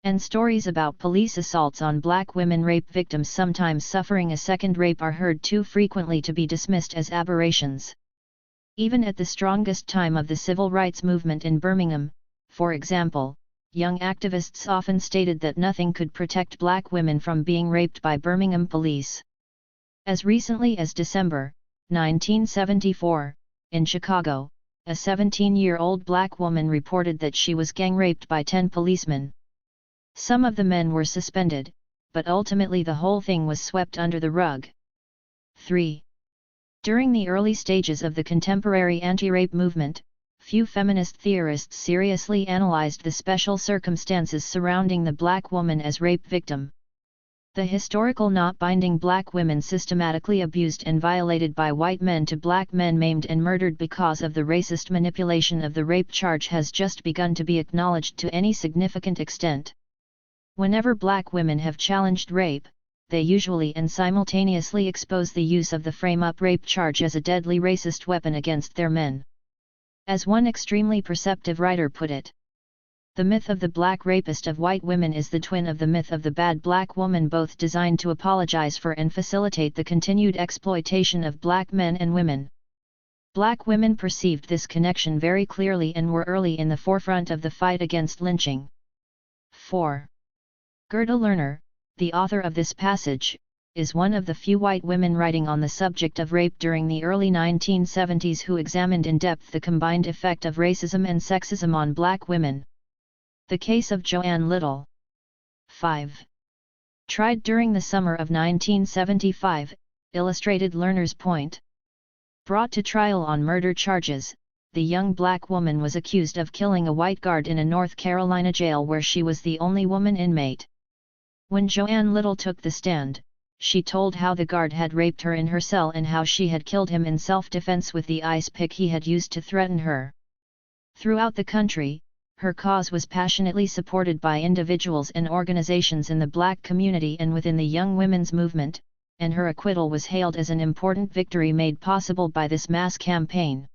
And stories about police assaults on black women rape victims sometimes suffering a second rape are heard too frequently to be dismissed as aberrations. Even at the strongest time of the civil rights movement in Birmingham, for example, young activists often stated that nothing could protect black women from being raped by Birmingham police. As recently as December 1974, in Chicago, a 17-year-old black woman reported that she was gang-raped by 10 policemen. Some of the men were suspended, but ultimately the whole thing was swept under the rug. 3. During the early stages of the contemporary anti-rape movement, few feminist theorists seriously analyzed the special circumstances surrounding the black woman as rape victim. The historical not binding black women systematically abused and violated by white men to black men maimed and murdered because of the racist manipulation of the rape charge has just begun to be acknowledged to any significant extent. Whenever black women have challenged rape, they usually and simultaneously expose the use of the frame-up rape charge as a deadly racist weapon against their men. As one extremely perceptive writer put it, the myth of the black rapist of white women is the twin of the myth of the bad black woman, both designed to apologize for and facilitate the continued exploitation of black men and women. Black women perceived this connection very clearly and were early in the forefront of the fight against lynching. 4. Gerda Lerner, the author of this passage, is one of the few white women writing on the subject of rape during the early 1970s who examined in depth the combined effect of racism and sexism on black women. The case of Joanne Little. 5. Tried during the summer of 1975, illustrated Lerner's point. Brought to trial on murder charges, the young black woman was accused of killing a white guard in a North Carolina jail where she was the only woman inmate. When Joanne Little took the stand, she told how the guard had raped her in her cell and how she had killed him in self-defense with the ice pick he had used to threaten her. Throughout the country, her cause was passionately supported by individuals and organizations in the black community and within the young women's movement, and her acquittal was hailed as an important victory made possible by this mass campaign.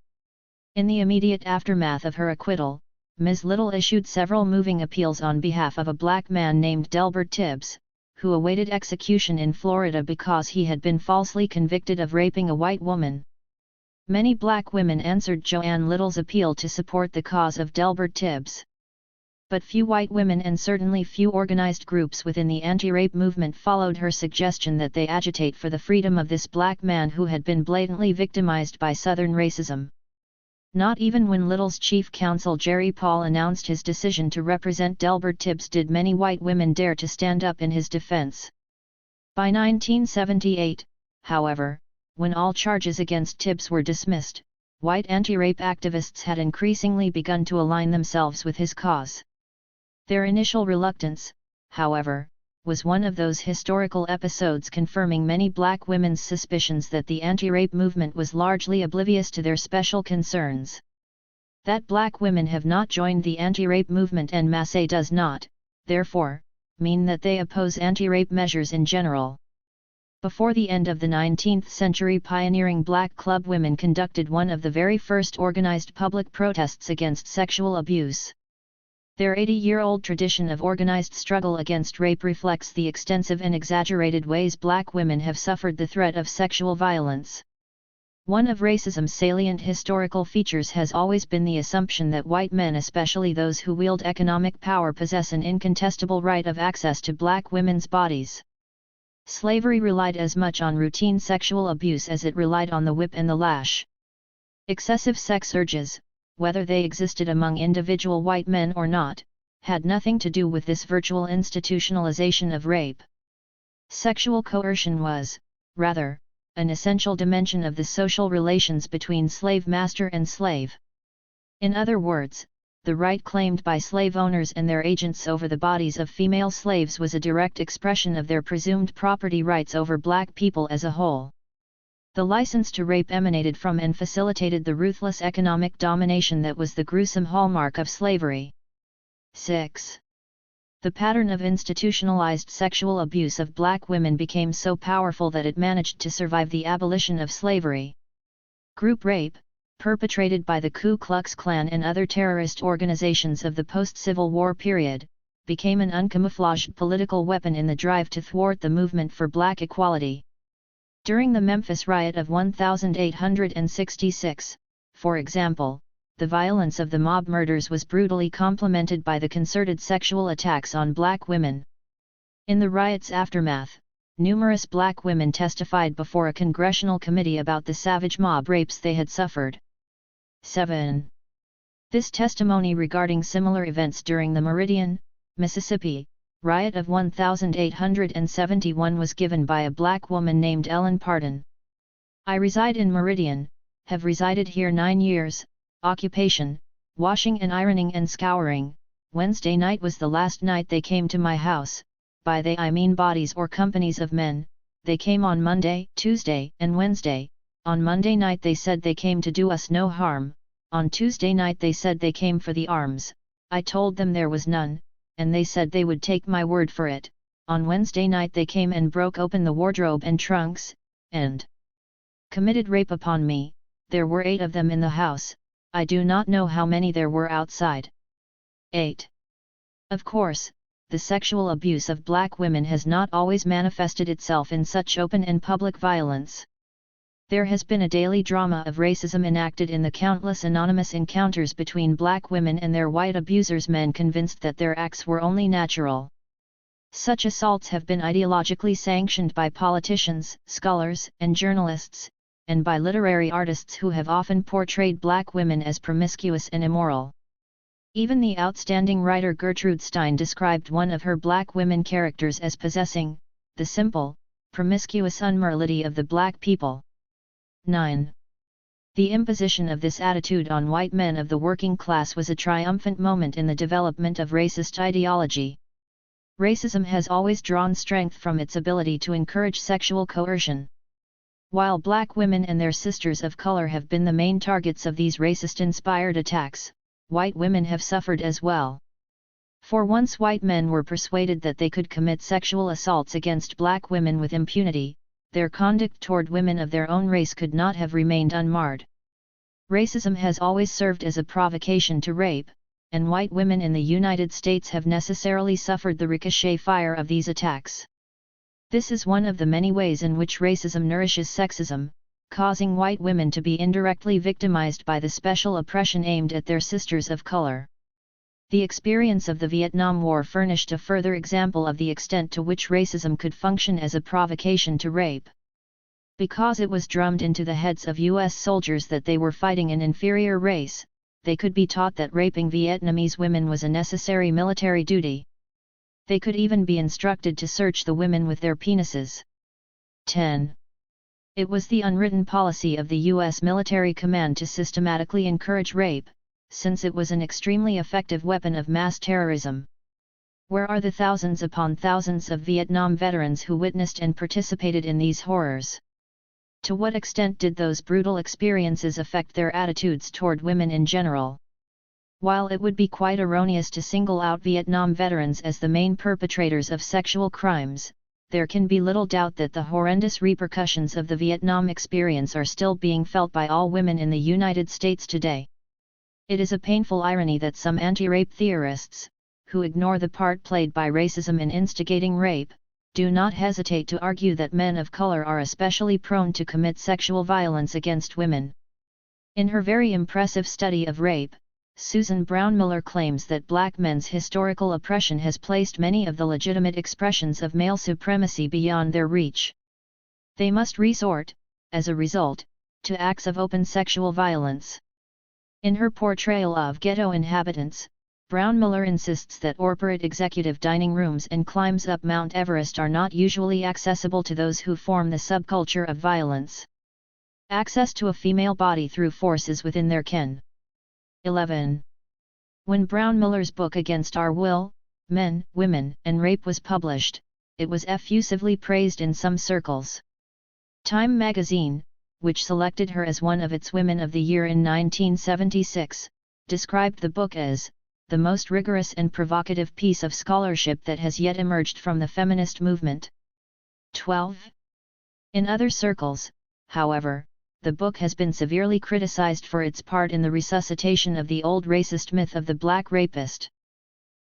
In the immediate aftermath of her acquittal, Ms. Little issued several moving appeals on behalf of a black man named Delbert Tibbs, who awaited execution in Florida because he had been falsely convicted of raping a white woman. Many black women answered Joanne Little's appeal to support the cause of Delbert Tibbs. But few white women and certainly few organized groups within the anti-rape movement followed her suggestion that they agitate for the freedom of this black man who had been blatantly victimized by Southern racism. Not even when Little's chief counsel Jerry Paul announced his decision to represent Delbert Tibbs did many white women dare to stand up in his defense. By 1978, however, when all charges against Tibbs were dismissed, white anti-rape activists had increasingly begun to align themselves with his cause. Their initial reluctance, however, was one of those historical episodes confirming many black women's suspicions that the anti-rape movement was largely oblivious to their special concerns. That black women have not joined the anti-rape movement en masse does not, therefore, mean that they oppose anti-rape measures in general. Before the end of the 19th century, pioneering black club women conducted one of the very first organized public protests against sexual abuse. Their 80-year-old tradition of organized struggle against rape reflects the extensive and exaggerated ways black women have suffered the threat of sexual violence. One of racism's salient historical features has always been the assumption that white men, especially those who wield economic power, possess an incontestable right of access to black women's bodies. Slavery relied as much on routine sexual abuse as it relied on the whip and the lash. Excessive sex urges, whether they existed among individual white men or not, had nothing to do with this virtual institutionalization of rape. Sexual coercion was, rather, an essential dimension of the social relations between slave master and slave. In other words, the right claimed by slave owners and their agents over the bodies of female slaves was a direct expression of their presumed property rights over black people as a whole. The license to rape emanated from and facilitated the ruthless economic domination that was the gruesome hallmark of slavery. 6. The pattern of institutionalized sexual abuse of black women became so powerful that it managed to survive the abolition of slavery. Group rape, perpetrated by the Ku Klux Klan and other terrorist organizations of the post-Civil War period, became an uncamouflaged political weapon in the drive to thwart the movement for black equality. During the Memphis riot of 1866, for example, the violence of the mob murders was brutally complemented by the concerted sexual attacks on black women. In the riot's aftermath, numerous black women testified before a congressional committee about the savage mob rapes they had suffered. 7. This testimony regarding similar events during the Meridian, Mississippi, riot of 1871 was given by a black woman named Ellen Pardon. I reside in Meridian, have resided here 9 years, occupation, washing and ironing and scouring. Wednesday night was the last night they came to my house, by they I mean bodies or companies of men. They came on Monday, Tuesday, and Wednesday. On Monday night they said they came to do us no harm, on Tuesday night they said they came for the arms. I told them there was none, and they said they would take my word for it. On Wednesday night they came and broke open the wardrobe and trunks, and committed rape upon me. There were 8 of them in the house, I do not know how many there were outside. 8. Of course, the sexual abuse of black women has not always manifested itself in such open and public violence. There has been a daily drama of racism enacted in the countless anonymous encounters between black women and their white abusers, men convinced that their acts were only natural. Such assaults have been ideologically sanctioned by politicians, scholars, and journalists, and by literary artists who have often portrayed black women as promiscuous and immoral. Even the outstanding writer Gertrude Stein described one of her black women characters as possessing the simple, promiscuous unmorality of the black people. 9. The imposition of this attitude on white men of the working class was a triumphant moment in the development of racist ideology. Racism has always drawn strength from its ability to encourage sexual coercion. While black women and their sisters of color have been the main targets of these racist-inspired attacks, white women have suffered as well. For once white men were persuaded that they could commit sexual assaults against black women with impunity, their conduct toward women of their own race could not have remained unmarred. Racism has always served as a provocation to rape, and white women in the United States have necessarily suffered the ricochet fire of these attacks. This is one of the many ways in which racism nourishes sexism, causing white women to be indirectly victimized by the special oppression aimed at their sisters of color. The experience of the Vietnam War furnished a further example of the extent to which racism could function as a provocation to rape. Because it was drummed into the heads of U.S. soldiers that they were fighting an inferior race, they could be taught that raping Vietnamese women was a necessary military duty. They could even be instructed to search the women with their penises. 10. It was the unwritten policy of the U.S. military command to systematically encourage rape, since it was an extremely effective weapon of mass terrorism. Where are the thousands upon thousands of Vietnam veterans who witnessed and participated in these horrors? To what extent did those brutal experiences affect their attitudes toward women in general? While it would be quite erroneous to single out Vietnam veterans as the main perpetrators of sexual crimes, there can be little doubt that the horrendous repercussions of the Vietnam experience are still being felt by all women in the United States today. It is a painful irony that some anti-rape theorists, who ignore the part played by racism in instigating rape, do not hesitate to argue that men of color are especially prone to commit sexual violence against women. In her very impressive study of rape, Susan Brown-Miller claims that black men's historical oppression has placed many of the legitimate expressions of male supremacy beyond their reach. They must resort, as a result, to acts of open sexual violence. In her portrayal of ghetto inhabitants, Brown-Miller insists that corporate executive dining rooms and climbs up Mount Everest are not usually accessible to those who form the subculture of violence. Access to a female body through forces within their ken. 11. When Brown-Miller's book Against Our Will, Men, Women, and Rape was published, it was effusively praised in some circles. Time magazine, which selected her as one of its Women of the Year in 1976, described the book as the most rigorous and provocative piece of scholarship that has yet emerged from the feminist movement. 12. In other circles, however, the book has been severely criticized for its part in the resuscitation of the old racist myth of the black rapist.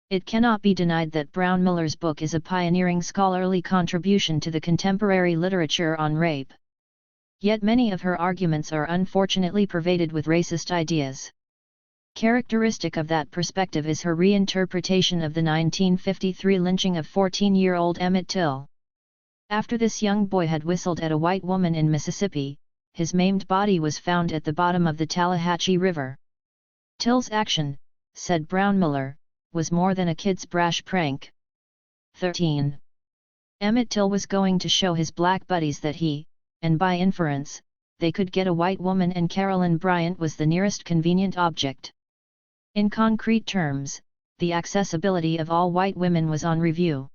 It cannot be denied that Brown-Miller's book is a pioneering scholarly contribution to the contemporary literature on rape. Yet many of her arguments are unfortunately pervaded with racist ideas. Characteristic of that perspective is her reinterpretation of the 1953 lynching of 14-year-old Emmett Till. After this young boy had whistled at a white woman in Mississippi, his maimed body was found at the bottom of the Tallahatchie River. Till's action, said Brown-Miller, was more than a kid's brash prank. 13. Emmett Till was going to show his black buddies that he, and by inference, they could get a white woman, and Carolyn Bryant was the nearest convenient object. In concrete terms, the accessibility of all white women was on review.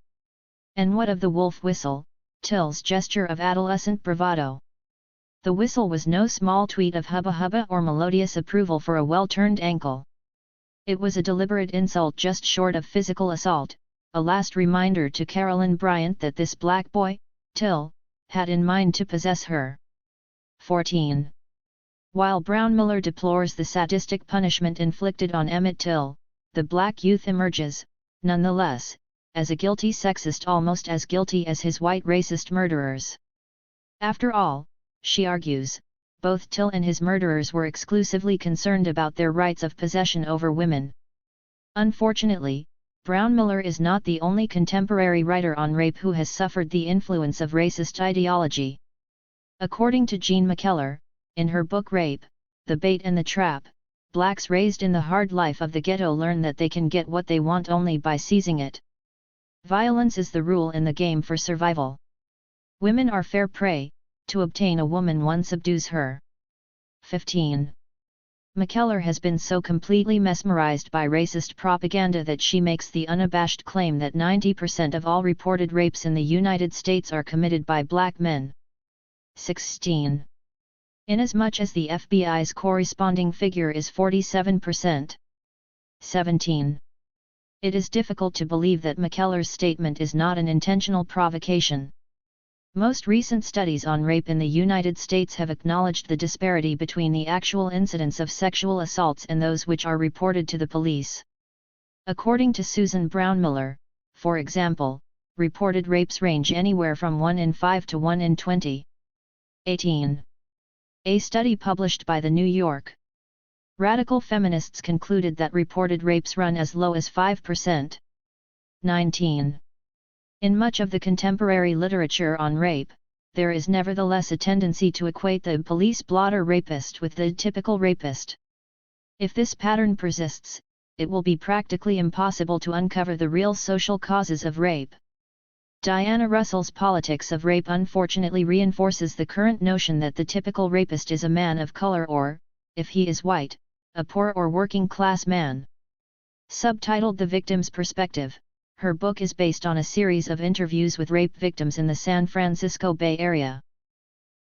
And what of the wolf whistle, Till's gesture of adolescent bravado? The whistle was no small tweet of hubba hubba or melodious approval for a well-turned ankle. It was a deliberate insult just short of physical assault, a last reminder to Carolyn Bryant that this black boy, Till, had in mind to possess her. 14. While Brown-Miller deplores the sadistic punishment inflicted on Emmett Till, the black youth emerges, nonetheless, as a guilty sexist almost as guilty as his white racist murderers. After all, she argues, both Till and his murderers were exclusively concerned about their rights of possession over women. Unfortunately, Brown-Miller is not the only contemporary writer on rape who has suffered the influence of racist ideology. According to Jean McKellar, in her book Rape, The Bait and the Trap, blacks raised in the hard life of the ghetto learn that they can get what they want only by seizing it. Violence is the rule in the game for survival. Women are fair prey. To obtain a woman one subdues her. 15. McKellar has been so completely mesmerized by racist propaganda that she makes the unabashed claim that 90% of all reported rapes in the United States are committed by black men. 16. Inasmuch as the FBI's corresponding figure is 47%. 17. It is difficult to believe that McKellar's statement is not an intentional provocation. Most recent studies on rape in the United States have acknowledged the disparity between the actual incidents of sexual assaults and those which are reported to the police. According to Susan Brown-Miller, for example, reported rapes range anywhere from 1 in 5 to 1 in 20. 18. A study published by the New York Radical Feminists concluded that reported rapes run as low as 5%. 19. In much of the contemporary literature on rape, there is nevertheless a tendency to equate the police blotter rapist with the typical rapist. If this pattern persists, it will be practically impossible to uncover the real social causes of rape. Diana Russell's Politics of Rape unfortunately reinforces the current notion that the typical rapist is a man of color or, if he is white, a poor or working-class man. Subtitled The Victim's Perspective, her book is based on a series of interviews with rape victims in the San Francisco Bay Area.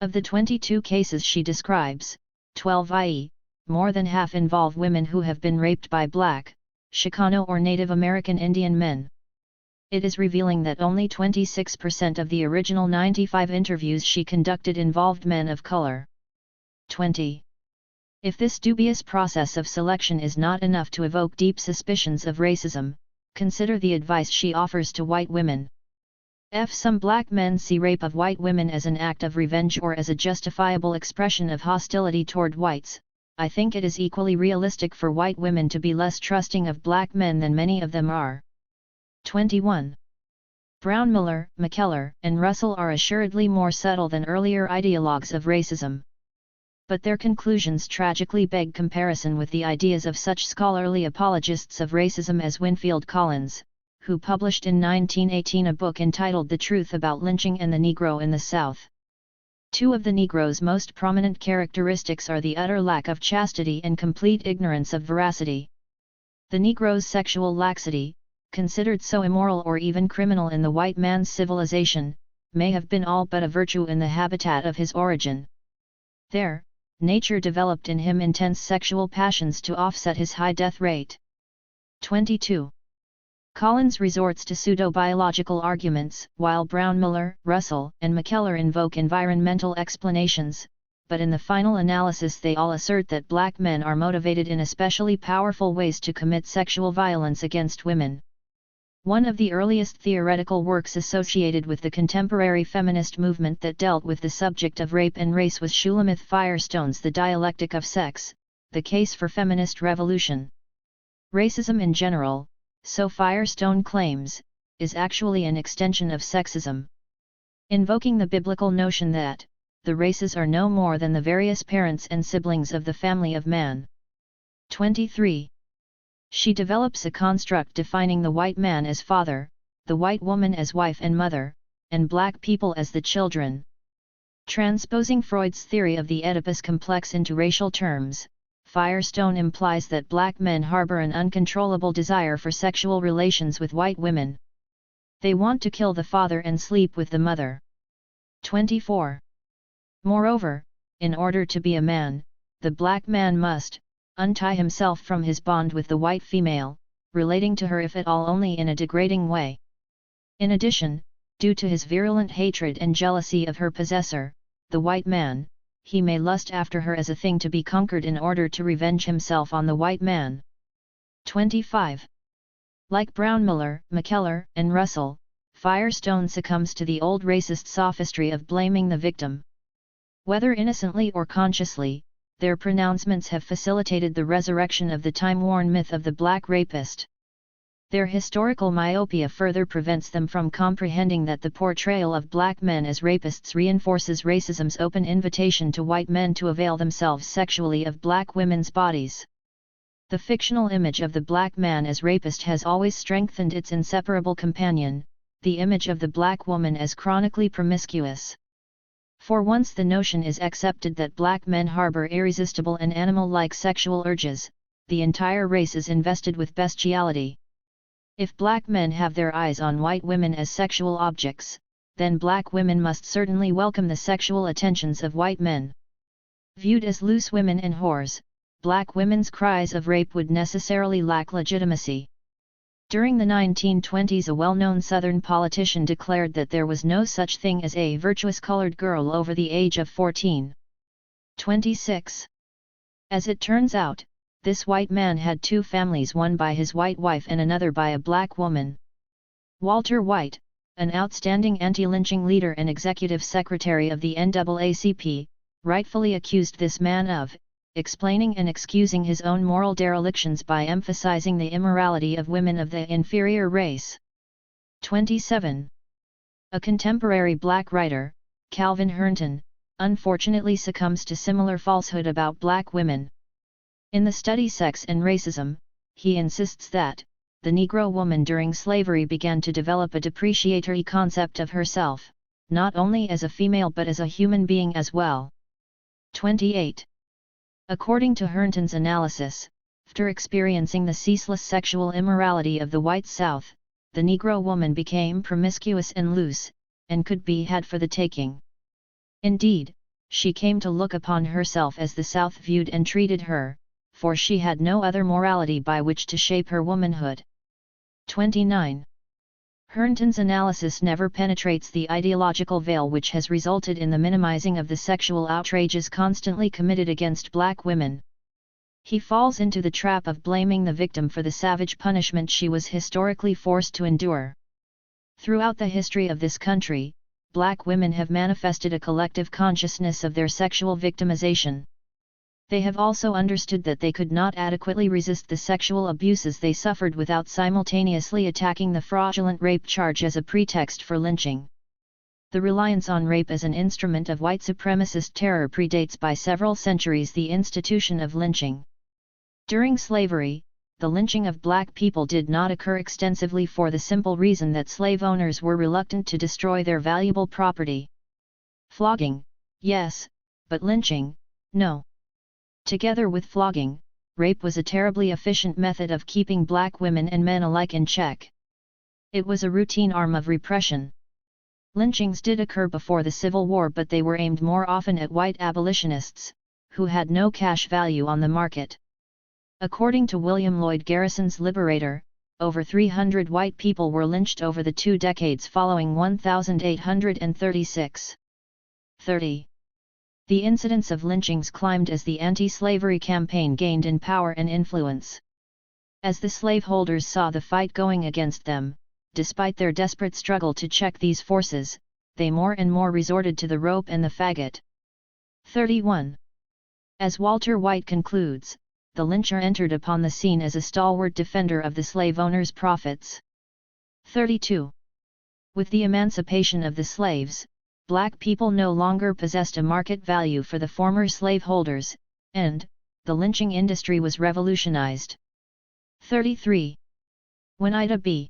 Of the 22 cases she describes, 12, i.e., more than half, involve women who have been raped by Black, Chicano or Native American Indian men. It is revealing that only 26% of the original 95 interviews she conducted involved men of color. 20. If this dubious process of selection is not enough to evoke deep suspicions of racism, consider the advice she offers to white women. Some Black men see rape of white women as an act of revenge or as a justifiable expression of hostility toward whites. I think it is equally realistic for white women to be less trusting of Black men than many of them are. 21. Brownmiller, McKellar, and Russell are assuredly more subtle than earlier ideologues of racism. But their conclusions tragically beg comparison with the ideas of such scholarly apologists of racism as Winfield Collins, who published in 1918 a book entitled The Truth About Lynching and the Negro in the South. Two of the Negro's most prominent characteristics are the utter lack of chastity and complete ignorance of veracity. The Negro's sexual laxity, considered so immoral or even criminal in the white man's civilization, may have been all but a virtue in the habitat of his origin. There, nature developed in him intense sexual passions to offset his high death rate. 22. Collins resorts to pseudo-biological arguments, while Brownmiller, Russell, and McKellar invoke environmental explanations, but in the final analysis they all assert that Black men are motivated in especially powerful ways to commit sexual violence against women. One of the earliest theoretical works associated with the contemporary feminist movement that dealt with the subject of rape and race was Shulamith Firestone's The Dialectic of Sex, The Case for Feminist Revolution. Racism in general, so Firestone claims, is actually an extension of sexism. Invoking the biblical notion that, the races are no more than the various parents and siblings of the family of man. 23. She develops a construct defining the white man as father, the white woman as wife and mother, and Black people as the children. Transposing Freud's theory of the Oedipus complex into racial terms, Firestone implies that Black men harbor an uncontrollable desire for sexual relations with white women. They want to kill the father and sleep with the mother. 24. Moreover, in order to be a man, the Black man must untie himself from his bond with the white female, relating to her if at all only in a degrading way. In addition, due to his virulent hatred and jealousy of her possessor, the white man, he may lust after her as a thing to be conquered in order to revenge himself on the white man. 25. Like Brownmiller, McKellar, and Russell, Firestone succumbs to the old racist sophistry of blaming the victim. Whether innocently or consciously, their pronouncements have facilitated the resurrection of the time-worn myth of the Black rapist. Their historical myopia further prevents them from comprehending that the portrayal of Black men as rapists reinforces racism's open invitation to white men to avail themselves sexually of Black women's bodies. The fictional image of the Black man as rapist has always strengthened its inseparable companion, the image of the Black woman as chronically promiscuous. For once the notion is accepted that Black men harbor irresistible and animal-like sexual urges, the entire race is invested with bestiality. If Black men have their eyes on white women as sexual objects, then Black women must certainly welcome the sexual attentions of white men. Viewed as loose women and whores, Black women's cries of rape would necessarily lack legitimacy. During the 1920s, a well-known Southern politician declared that there was no such thing as a virtuous colored girl over the age of 14. 26. As it turns out, this white man had two families, one by his white wife and another by a Black woman. Walter White, an outstanding anti-lynching leader and executive secretary of the NAACP, rightfully accused this man of explaining and excusing his own moral derelictions by emphasizing the immorality of women of the inferior race. 27. A contemporary black writer, Calvin Herndon, unfortunately succumbs to similar falsehood about black women. In the study Sex and Racism, he insists that the Negro woman during slavery began to develop a depreciatory concept of herself, not only as a female but as a human being as well. 28. According to Herndon's analysis, after experiencing the ceaseless sexual immorality of the white South, the Negro woman became promiscuous and loose, and could be had for the taking. Indeed, she came to look upon herself as the South viewed and treated her, for she had no other morality by which to shape her womanhood. 29. Herndon's analysis never penetrates the ideological veil which has resulted in the minimizing of the sexual outrages constantly committed against black women. He falls into the trap of blaming the victim for the savage punishment she was historically forced to endure. Throughout the history of this country, black women have manifested a collective consciousness of their sexual victimization. They have also understood that they could not adequately resist the sexual abuses they suffered without simultaneously attacking the fraudulent rape charge as a pretext for lynching. The reliance on rape as an instrument of white supremacist terror predates by several centuries the institution of lynching. During slavery, the lynching of black people did not occur extensively for the simple reason that slave owners were reluctant to destroy their valuable property. Flogging, yes, but lynching, no. Together with flogging, rape was a terribly efficient method of keeping black women and men alike in check. It was a routine arm of repression. Lynchings did occur before the Civil War, but they were aimed more often at white abolitionists, who had no cash value on the market. According to William Lloyd Garrison's Liberator, over 300 white people were lynched over the 2 decades following 1836. 30. The incidence of lynchings climbed as the anti-slavery campaign gained in power and influence. As the slaveholders saw the fight going against them, despite their desperate struggle to check these forces, they more and more resorted to the rope and the faggot. 31. As Walter White concludes, the lyncher entered upon the scene as a stalwart defender of the slave owners' profits. 32. With the emancipation of the slaves, black people no longer possessed a market value for the former slaveholders, and the lynching industry was revolutionized. 33. When Ida B.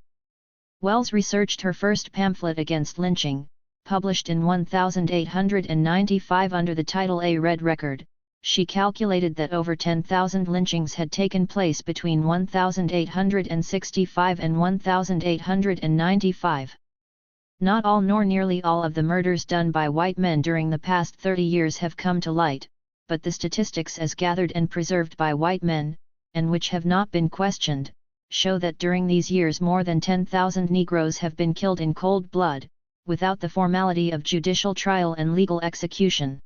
Wells researched her first pamphlet against lynching, published in 1895 under the title A Red Record, she calculated that over 10,000 lynchings had taken place between 1865 and 1895. Not all nor nearly all of the murders done by white men during the past 30 years have come to light, but the statistics as gathered and preserved by white men, and which have not been questioned, show that during these years more than 10,000 Negroes have been killed in cold blood, without the formality of judicial trial and legal execution.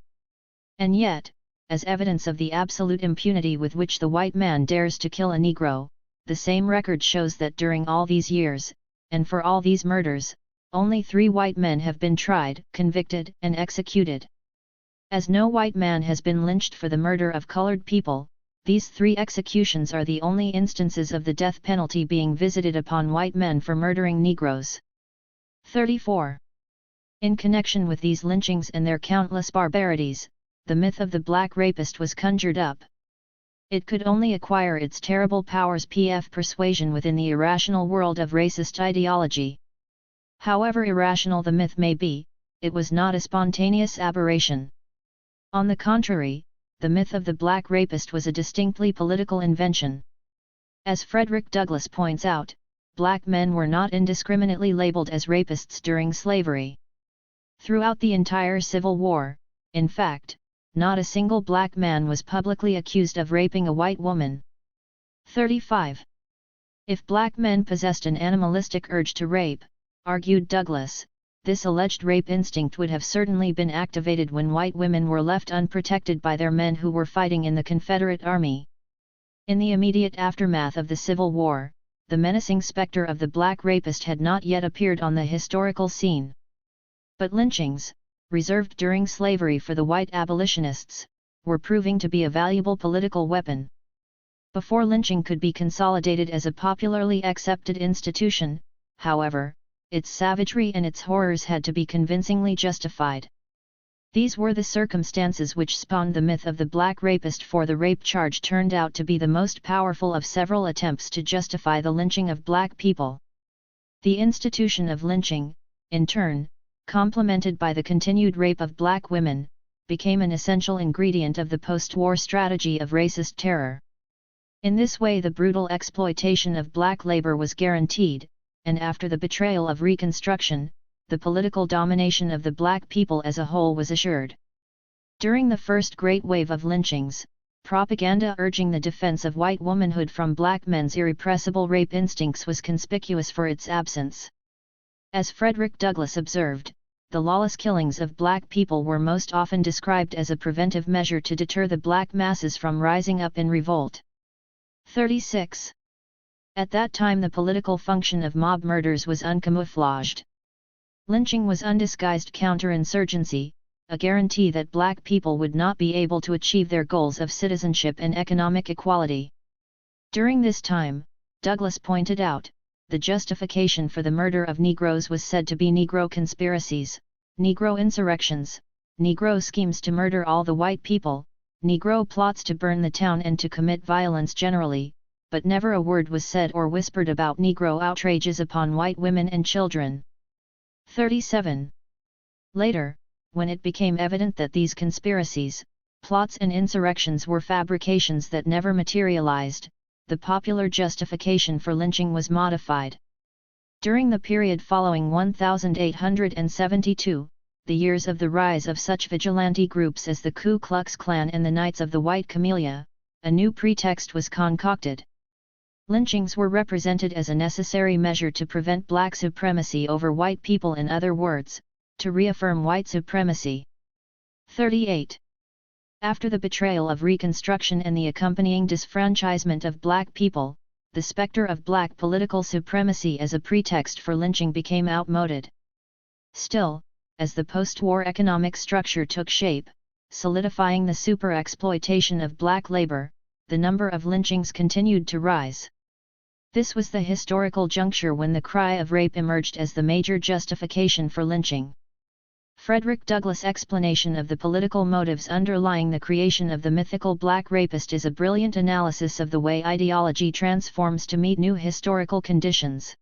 And yet, as evidence of the absolute impunity with which the white man dares to kill a Negro, the same record shows that during all these years, and for all these murders, only 3 white men have been tried, convicted, and executed. As no white man has been lynched for the murder of colored people, these 3 executions are the only instances of the death penalty being visited upon white men for murdering Negroes. 34. In connection with these lynchings and their countless barbarities, the myth of the black rapist was conjured up. It could only acquire its terrible powers of persuasion within the irrational world of racist ideology. However irrational the myth may be, it was not a spontaneous aberration. On the contrary, the myth of the black rapist was a distinctly political invention. As Frederick Douglass points out, black men were not indiscriminately labeled as rapists during slavery. Throughout the entire Civil War, in fact, not a single black man was publicly accused of raping a white woman. 35. If black men possessed an animalistic urge to rape, argued Douglass, this alleged rape instinct would have certainly been activated when white women were left unprotected by their men who were fighting in the Confederate Army. In the immediate aftermath of the Civil War, the menacing specter of the black rapist had not yet appeared on the historical scene. But lynchings, reserved during slavery for the white abolitionists, were proving to be a valuable political weapon. Before lynching could be consolidated as a popularly accepted institution, however, its savagery and its horrors had to be convincingly justified. These were the circumstances which spawned the myth of the black rapist, for the rape charge turned out to be the most powerful of several attempts to justify the lynching of black people. The institution of lynching, in turn, complemented by the continued rape of black women, became an essential ingredient of the post-war strategy of racist terror. In this way the brutal exploitation of black labor was guaranteed, and after the betrayal of Reconstruction, the political domination of the black people as a whole was assured. During the first great wave of lynchings, propaganda urging the defense of white womanhood from black men's irrepressible rape instincts was conspicuous for its absence. As Frederick Douglass observed, the lawless killings of black people were most often described as a preventive measure to deter the black masses from rising up in revolt. 36. At that time the political function of mob murders was uncamouflaged. Lynching was undisguised counterinsurgency, a guarantee that black people would not be able to achieve their goals of citizenship and economic equality. During this time, Douglass pointed out, the justification for the murder of Negroes was said to be Negro conspiracies, Negro insurrections, Negro schemes to murder all the white people, Negro plots to burn the town and to commit violence generally, but never a word was said or whispered about Negro outrages upon white women and children. 37. Later, when it became evident that these conspiracies, plots and insurrections were fabrications that never materialized, the popular justification for lynching was modified. During the period following 1872, the years of the rise of such vigilante groups as the Ku Klux Klan and the Knights of the White Camellia, a new pretext was concocted. Lynchings were represented as a necessary measure to prevent black supremacy over white people, in other words, to reaffirm white supremacy. 38. After the betrayal of Reconstruction and the accompanying disfranchisement of black people, the specter of black political supremacy as a pretext for lynching became outmoded. Still, as the post-war economic structure took shape, solidifying the super-exploitation of black labor, the number of lynchings continued to rise. This was the historical juncture when the cry of rape emerged as the major justification for lynching. Frederick Douglass' explanation of the political motives underlying the creation of the mythical black rapist is a brilliant analysis of the way ideology transforms to meet new historical conditions.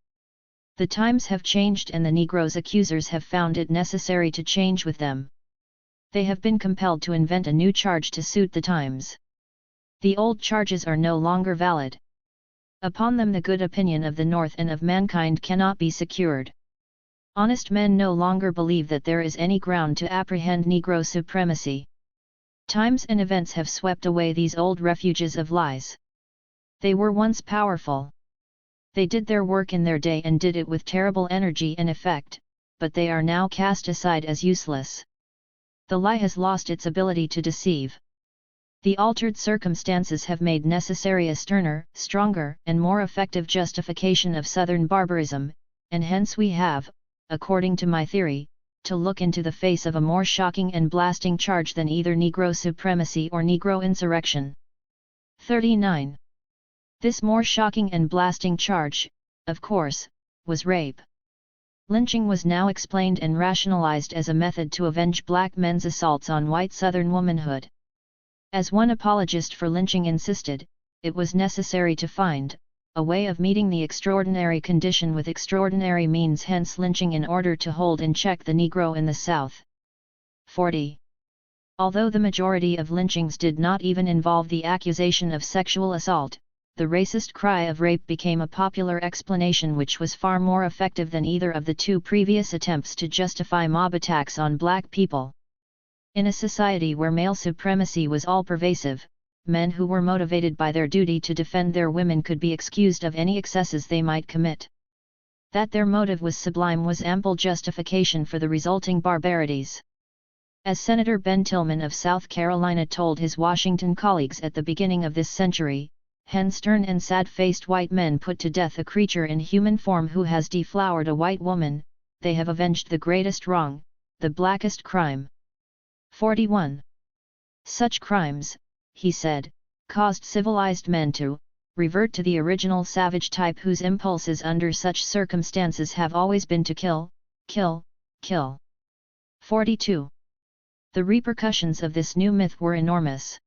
The times have changed and the Negro's accusers have found it necessary to change with them. They have been compelled to invent a new charge to suit the times. The old charges are no longer valid. Upon them the good opinion of the North and of mankind cannot be secured. Honest men no longer believe that there is any ground to apprehend Negro supremacy. Times and events have swept away these old refuges of lies. They were once powerful. They did their work in their day and did it with terrible energy and effect, but they are now cast aside as useless. The lie has lost its ability to deceive. The altered circumstances have made necessary a sterner, stronger, and more effective justification of Southern barbarism, and hence we have, according to my theory, to look into the face of a more shocking and blasting charge than either Negro supremacy or Negro insurrection. 39. This more shocking and blasting charge, of course, was rape. Lynching was now explained and rationalized as a method to avenge black men's assaults on white Southern womanhood. As one apologist for lynching insisted, it was necessary to find a way of meeting the extraordinary condition with extraordinary means, hence lynching, in order to hold in check the Negro in the South. 40. Although the majority of lynchings did not even involve the accusation of sexual assault, the racist cry of rape became a popular explanation which was far more effective than either of the two previous attempts to justify mob attacks on black people. In a society where male supremacy was all-pervasive, men who were motivated by their duty to defend their women could be excused of any excesses they might commit. That their motive was sublime was ample justification for the resulting barbarities. As Senator Ben Tillman of South Carolina told his Washington colleagues at the beginning of this century, Hence stern and sad-faced white men put to death a creature in human form who has deflowered a white woman, they have avenged the greatest wrong, the blackest crime. 41. Such crimes, he said, caused civilized men to revert to the original savage type whose impulses under such circumstances have always been to kill, kill, kill. 42. The repercussions of this new myth were enormous.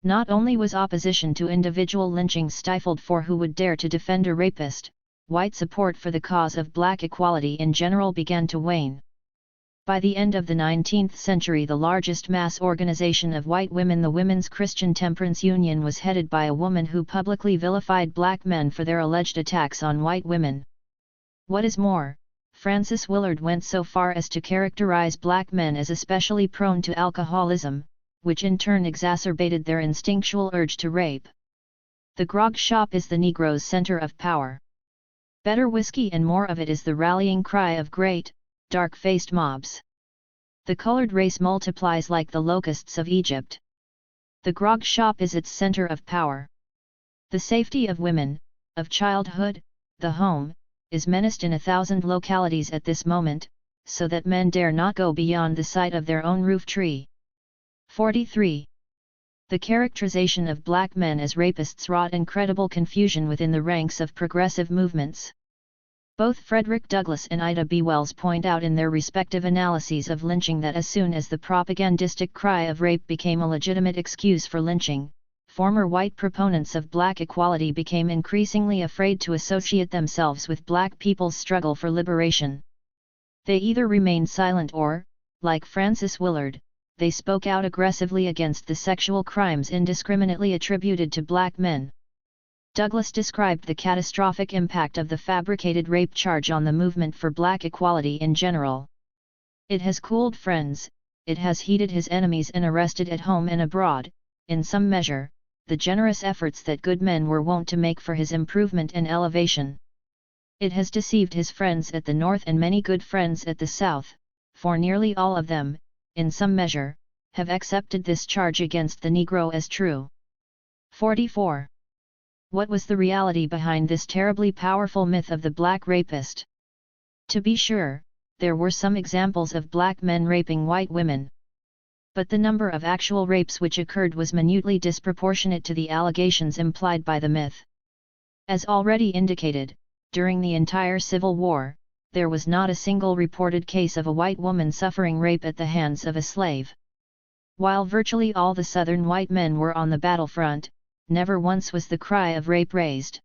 Not only was opposition to individual lynching stifled for who would dare to defend a rapist, white support for the cause of black equality in general began to wane. By the end of the 19th century, the largest mass organization of white women, the Women's Christian Temperance Union, was headed by a woman who publicly vilified black men for their alleged attacks on white women. What is more, Frances Willard went so far as to characterize black men as especially prone to alcoholism, which in turn exacerbated their instinctual urge to rape. The grog shop is the Negro's center of power. Better whiskey and more of it is the rallying cry of great, dark-faced mobs. The colored race multiplies like the locusts of Egypt. The grog shop is its center of power. The safety of women, of childhood, the home, is menaced in 1,000 localities at this moment, so that men dare not go beyond the sight of their own roof tree. 43. The characterization of black men as rapists wrought incredible confusion within the ranks of progressive movements. Both Frederick Douglass and Ida B. Wells point out in their respective analyses of lynching that as soon as the propagandistic cry of rape became a legitimate excuse for lynching, former white proponents of black equality became increasingly afraid to associate themselves with black people's struggle for liberation. They either remained silent or, like Frances Willard, they spoke out aggressively against the sexual crimes indiscriminately attributed to black men. Douglass described the catastrophic impact of the fabricated rape charge on the movement for black equality in general. It has cooled friends, it has heated his enemies and arrested at home and abroad, in some measure, the generous efforts that good men were wont to make for his improvement and elevation. It has deceived his friends at the North and many good friends at the South, for nearly all of them, in some measure, have accepted this charge against the Negro as true. 44. What was the reality behind this terribly powerful myth of the black rapist? To be sure, there were some examples of black men raping white women. But the number of actual rapes which occurred was minutely disproportionate to the allegations implied by the myth. As already indicated, during the entire Civil War, there was not a single reported case of a white woman suffering rape at the hands of a slave. While virtually all the Southern white men were on the battlefront, never once was the cry of rape raised.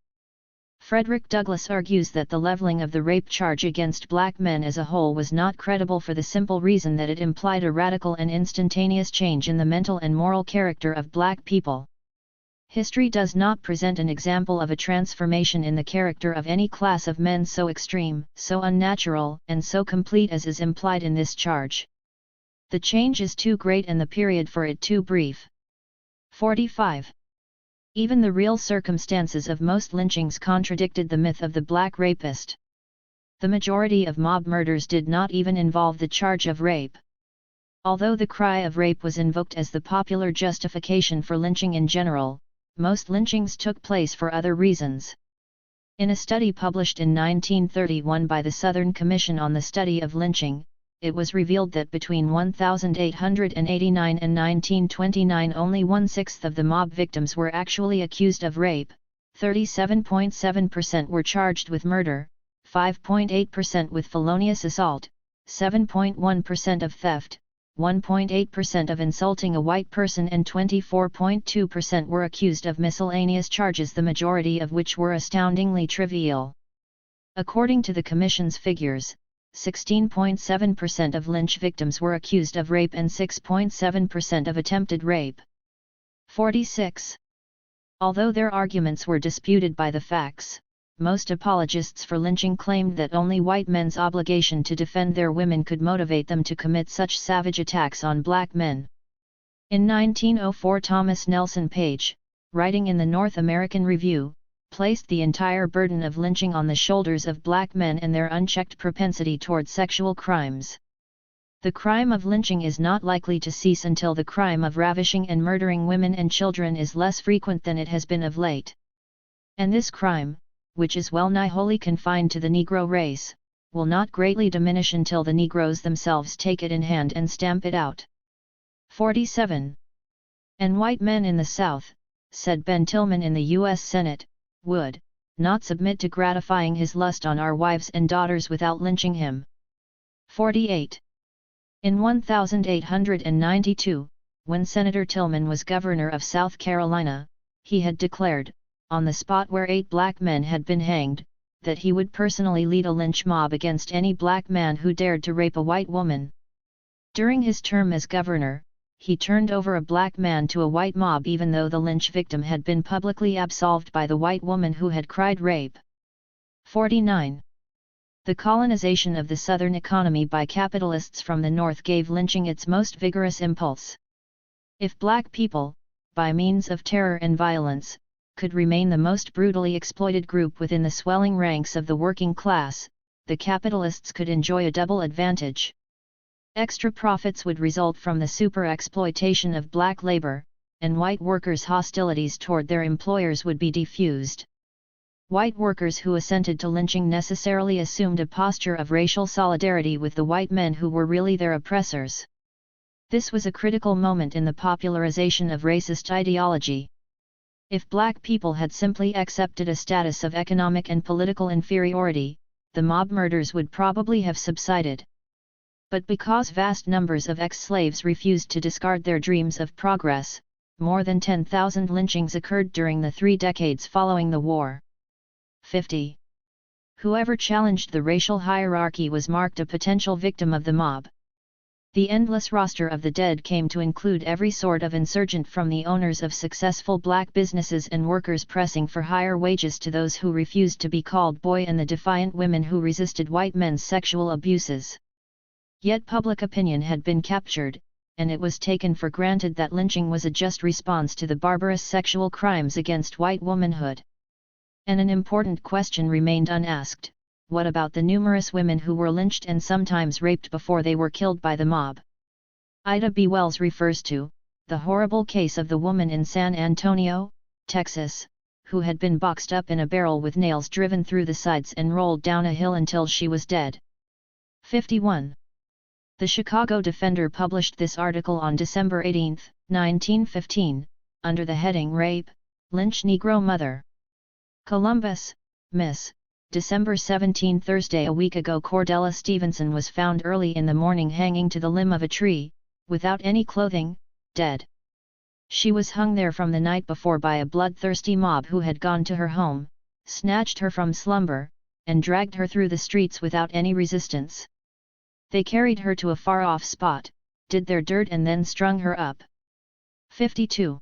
Frederick Douglass argues that the leveling of the rape charge against black men as a whole was not credible for the simple reason that it implied a radical and instantaneous change in the mental and moral character of black people. History does not present an example of a transformation in the character of any class of men so extreme, so unnatural, and so complete as is implied in this charge. The change is too great and the period for it too brief. 45. Even the real circumstances of most lynchings contradicted the myth of the black rapist. The majority of mob murders did not even involve the charge of rape. Although the cry of rape was invoked as the popular justification for lynching in general, most lynchings took place for other reasons. In a study published in 1931 by the Southern Commission on the Study of Lynching, it was revealed that between 1889 and 1929 only 1/6 of the mob victims were actually accused of rape, 37.7% were charged with murder, 5.8% with felonious assault, 7.1% of theft, 1.8% of insulting a white person and 24.2% were accused of miscellaneous charges, the majority of which were astoundingly trivial. According to the Commission's figures, 16.7% of lynch victims were accused of rape and 6.7% of attempted rape. 46. Although their arguments were disputed by the facts, most apologists for lynching claimed that only white men's obligation to defend their women could motivate them to commit such savage attacks on black men. In 1904, Thomas Nelson Page, writing in the North American Review, placed the entire burden of lynching on the shoulders of black men and their unchecked propensity toward sexual crimes. The crime of lynching is not likely to cease until the crime of ravishing and murdering women and children is less frequent than it has been of late. And this crime, which is well-nigh wholly confined to the Negro race, will not greatly diminish until the Negroes themselves take it in hand and stamp it out. 47. And white men in the South, said Ben Tillman in the U.S. Senate, would not submit to gratifying his lust on our wives and daughters without lynching him. 48. In 1892, when Senator Tillman was governor of South Carolina, he had declared, on the spot where 8 black men had been hanged, that he would personally lead a lynch mob against any black man who dared to rape a white woman. During his term as governor, he turned over a black man to a white mob even though the lynch victim had been publicly absolved by the white woman who had cried rape. 49. The colonization of the Southern economy by capitalists from the North gave lynching its most vigorous impulse. If black people, by means of terror and violence, could remain the most brutally exploited group within the swelling ranks of the working class, the capitalists could enjoy a double advantage. Extra profits would result from the super-exploitation of black labor, and white workers' hostilities toward their employers would be diffused. White workers who assented to lynching necessarily assumed a posture of racial solidarity with the white men who were really their oppressors. This was a critical moment in the popularization of racist ideology. If black people had simply accepted a status of economic and political inferiority, the mob murders would probably have subsided. But because vast numbers of ex-slaves refused to discard their dreams of progress, more than 10,000 lynchings occurred during the 3 decades following the war. 50. Whoever challenged the racial hierarchy was marked a potential victim of the mob. The endless roster of the dead came to include every sort of insurgent, from the owners of successful black businesses and workers pressing for higher wages to those who refused to be called boy and the defiant women who resisted white men's sexual abuses. Yet public opinion had been captured, and it was taken for granted that lynching was a just response to the barbarous sexual crimes against white womanhood. And an important question remained unasked: what about the numerous women who were lynched and sometimes raped before they were killed by the mob? Ida B. Wells refers to the horrible case of the woman in San Antonio, Texas, who had been boxed up in a barrel with nails driven through the sides and rolled down a hill until she was dead. 51. The Chicago Defender published this article on December 18, 1915, under the heading Rape, Lynch Negro Mother. Columbus, Miss. December 17, Thursday. A week ago, Cordella Stevenson was found early in the morning hanging to the limb of a tree, without any clothing, dead. She was hung there from the night before by a bloodthirsty mob who had gone to her home, snatched her from slumber, and dragged her through the streets without any resistance. They carried her to a far-off spot, did their dirt and then strung her up. 52.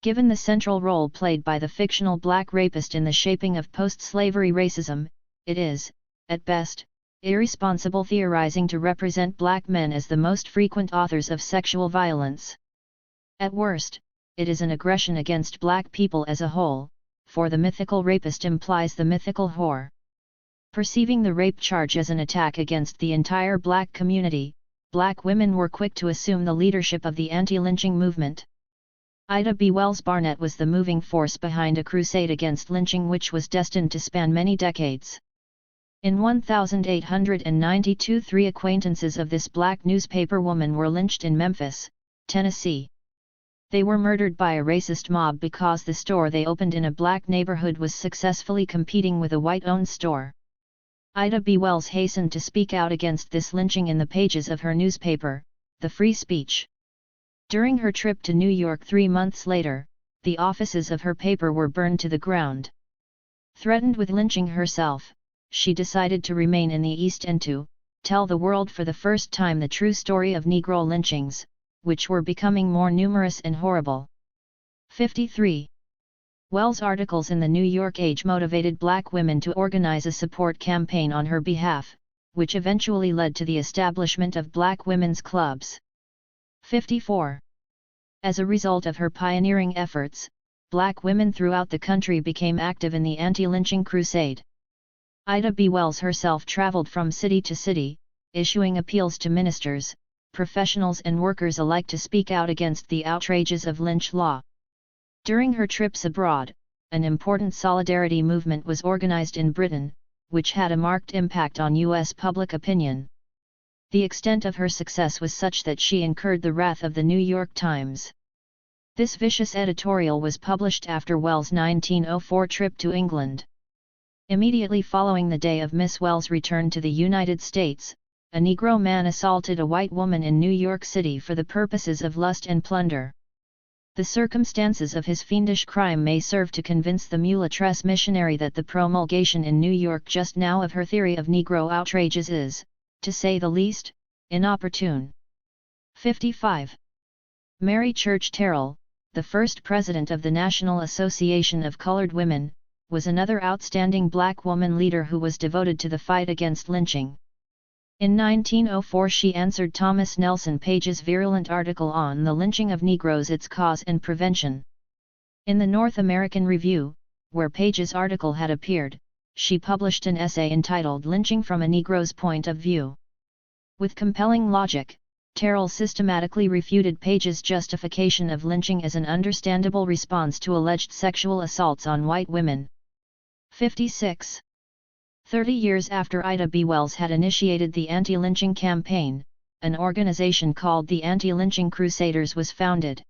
Given the central role played by the fictional black rapist in the shaping of post-slavery racism, it is, at best, irresponsible theorizing to represent black men as the most frequent authors of sexual violence. At worst, it is an aggression against black people as a whole, for the mythical rapist implies the mythical whore. Perceiving the rape charge as an attack against the entire black community, black women were quick to assume the leadership of the anti-lynching movement. Ida B. Wells Barnett was the moving force behind a crusade against lynching which was destined to span many decades. In 1892, 3 acquaintances of this black newspaper woman were lynched in Memphis, Tennessee. They were murdered by a racist mob because the store they opened in a black neighborhood was successfully competing with a white-owned store. Ida B. Wells hastened to speak out against this lynching in the pages of her newspaper, The Free Speech. During her trip to New York 3 months later, the offices of her paper were burned to the ground. Threatened with lynching herself, she decided to remain in the East and to tell the world for the first time the true story of Negro lynchings, which were becoming more numerous and horrible. 53. Wells' articles in the New York Age motivated black women to organize a support campaign on her behalf, which eventually led to the establishment of black women's clubs. 54. As a result of her pioneering efforts, black women throughout the country became active in the anti-lynching crusade. Ida B. Wells herself traveled from city to city, issuing appeals to ministers, professionals and workers alike to speak out against the outrages of lynch law. During her trips abroad, an important solidarity movement was organized in Britain, which had a marked impact on U.S. public opinion. The extent of her success was such that she incurred the wrath of the New York Times. This vicious editorial was published after Wells' 1904 trip to England. Immediately following the day of Miss Wells' return to the United States, a Negro man assaulted a white woman in New York City for the purposes of lust and plunder. The circumstances of his fiendish crime may serve to convince the Mulatresse missionary that the promulgation in New York just now of her theory of Negro outrages is, to say the least, inopportune. 55. Mary Church Terrell, the first president of the National Association of Colored Women, was another outstanding black woman leader who was devoted to the fight against lynching. In 1904 she answered Thomas Nelson Page's virulent article on the lynching of Negroes, its cause and prevention. In the North American Review, where Page's article had appeared, she published an essay entitled Lynching from a Negro's Point of View. With compelling logic, Terrell systematically refuted Page's justification of lynching as an understandable response to alleged sexual assaults on white women. 56. 30 years after Ida B. Wells had initiated the anti-lynching campaign, an organization called the Anti-Lynching Crusaders was founded.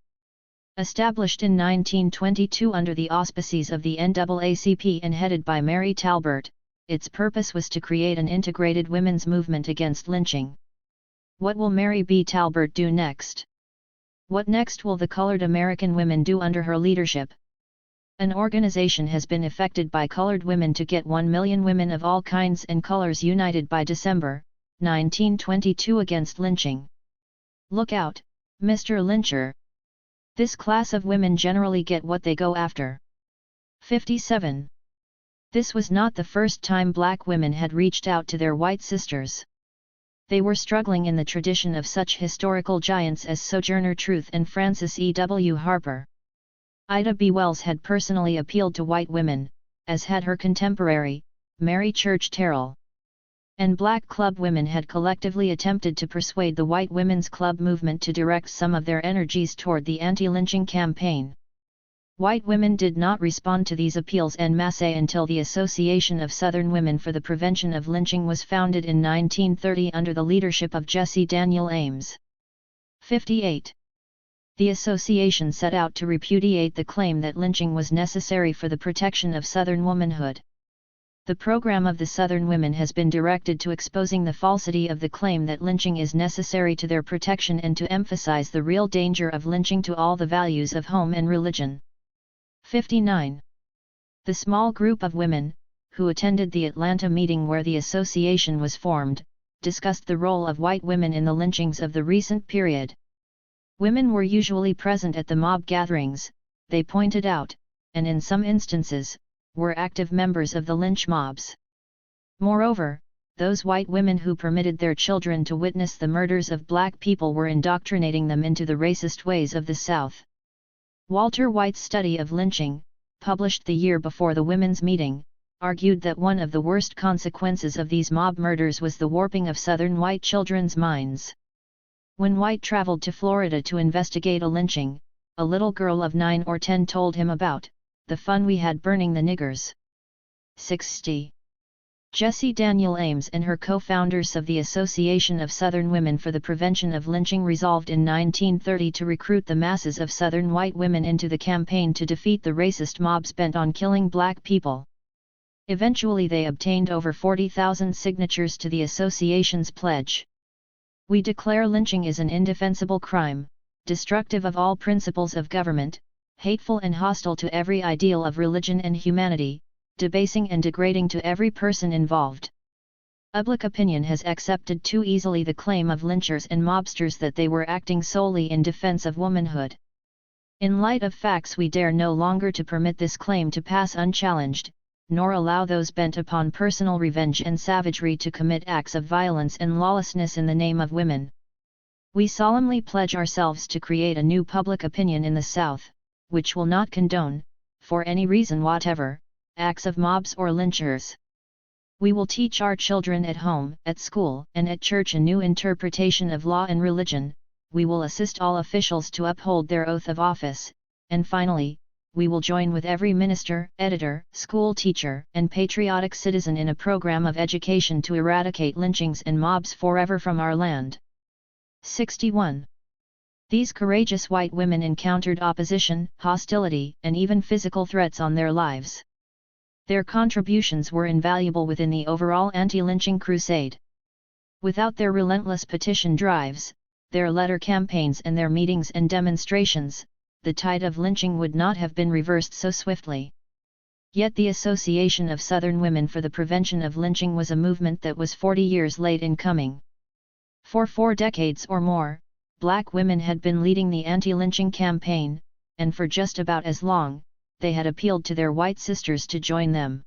Established in 1922 under the auspices of the NAACP and headed by Mary Talbert, its purpose was to create an integrated women's movement against lynching. What will Mary B. Talbert do next? What next will the colored American women do under her leadership? An organization has been effected by colored women to get 1 million women of all kinds and colors united by December 1922 against lynching. Look out, Mr. Lyncher! This class of women generally get what they go after. 57. This was not the first time black women had reached out to their white sisters. They were struggling in the tradition of such historical giants as Sojourner Truth and Frances E. W. Harper. Ida B. Wells had personally appealed to white women, as had her contemporary, Mary Church Terrell. And black club women had collectively attempted to persuade the white women's club movement to direct some of their energies toward the anti-lynching campaign. White women did not respond to these appeals en masse until the Association of Southern Women for the Prevention of Lynching was founded in 1930 under the leadership of Jessie Daniel Ames. 58. The association set out to repudiate the claim that lynching was necessary for the protection of Southern womanhood. The program of the Southern women has been directed to exposing the falsity of the claim that lynching is necessary to their protection and to emphasize the real danger of lynching to all the values of home and religion. 59. The small group of women, who attended the Atlanta meeting where the association was formed, discussed the role of white women in the lynchings of the recent period. Women were usually present at the mob gatherings, they pointed out, and in some instances, were active members of the lynch mobs. Moreover, those white women who permitted their children to witness the murders of black people were indoctrinating them into the racist ways of the South. Walter White's study of lynching, published the year before the women's meeting, argued that one of the worst consequences of these mob murders was the warping of Southern white children's minds. When White traveled to Florida to investigate a lynching, a little girl of 9 or 10 told him about the fun we had burning the niggers. 60. Jessie Daniel Ames and her co-founders of the Association of Southern Women for the Prevention of Lynching resolved in 1930 to recruit the masses of Southern white women into the campaign to defeat the racist mobs bent on killing black people. Eventually they obtained over 40,000 signatures to the association's pledge. We declare lynching is an indefensible crime, destructive of all principles of government, hateful and hostile to every ideal of religion and humanity, debasing and degrading to every person involved. Public opinion has accepted too easily the claim of lynchers and mobsters that they were acting solely in defense of womanhood. In light of facts, we dare no longer to permit this claim to pass unchallenged, nor allow those bent upon personal revenge and savagery to commit acts of violence and lawlessness in the name of women. We solemnly pledge ourselves to create a new public opinion in the South, which will not condone, for any reason whatever, acts of mobs or lynchers. We will teach our children at home, at school, and at church a new interpretation of law and religion. We will assist all officials to uphold their oath of office, and finally, we will join with every minister, editor, school teacher, and patriotic citizen in a program of education to eradicate lynchings and mobs forever from our land. 61. These courageous white women encountered opposition, hostility, and even physical threats on their lives. Their contributions were invaluable within the overall anti-lynching crusade. Without their relentless petition drives, their letter campaigns and their meetings and demonstrations, the tide of lynching would not have been reversed so swiftly. Yet the Association of Southern Women for the Prevention of Lynching was a movement that was 40 years late in coming. For 4 decades or more, black women had been leading the anti-lynching campaign, and for just about as long, they had appealed to their white sisters to join them.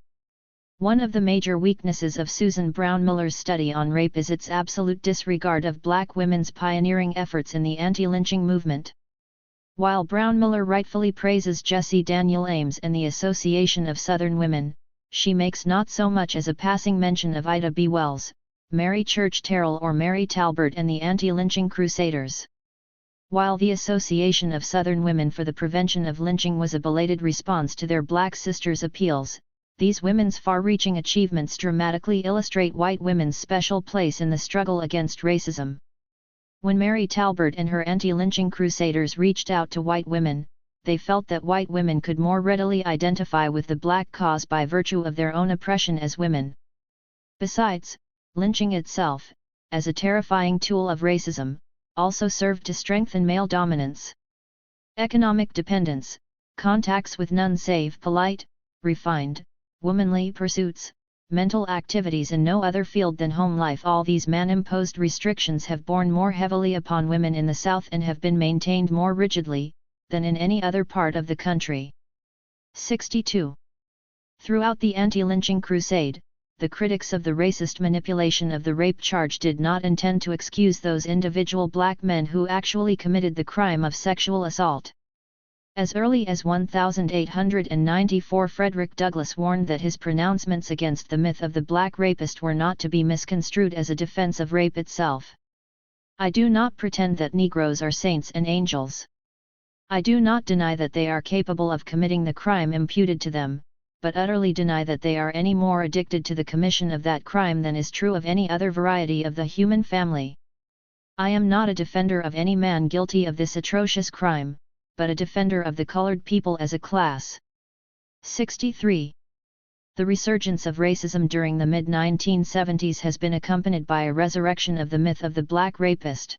One of the major weaknesses of Susan Brown Miller's study on rape is its absolute disregard of black women's pioneering efforts in the anti-lynching movement. While Brown Miller rightfully praises Jessie Daniel Ames and the Association of Southern Women, she makes not so much as a passing mention of Ida B. Wells, Mary Church Terrell or Mary Talbert and the anti-lynching crusaders. While the Association of Southern Women for the Prevention of Lynching was a belated response to their black sisters' appeals, these women's far-reaching achievements dramatically illustrate white women's special place in the struggle against racism. When Mary Talbert and her anti-lynching crusaders reached out to white women, they felt that white women could more readily identify with the black cause by virtue of their own oppression as women. Besides, lynching itself, as a terrifying tool of racism, also served to strengthen male dominance. Economic dependence, contacts with none save polite, refined, womanly pursuits, mental activities in no other field than home life. All these man-imposed restrictions have borne more heavily upon women in the South and have been maintained more rigidly than in any other part of the country. 62. Throughout the anti-lynching crusade, the critics of the racist manipulation of the rape charge did not intend to excuse those individual black men who actually committed the crime of sexual assault. As early as 1894, Frederick Douglass warned that his pronouncements against the myth of the black rapist were not to be misconstrued as a defense of rape itself. I do not pretend that Negroes are saints and angels. I do not deny that they are capable of committing the crime imputed to them, but utterly deny that they are any more addicted to the commission of that crime than is true of any other variety of the human family. I am not a defender of any man guilty of this atrocious crime, but a defender of the colored people as a class. 63. The resurgence of racism during the mid-1970s has been accompanied by a resurrection of the myth of the black rapist.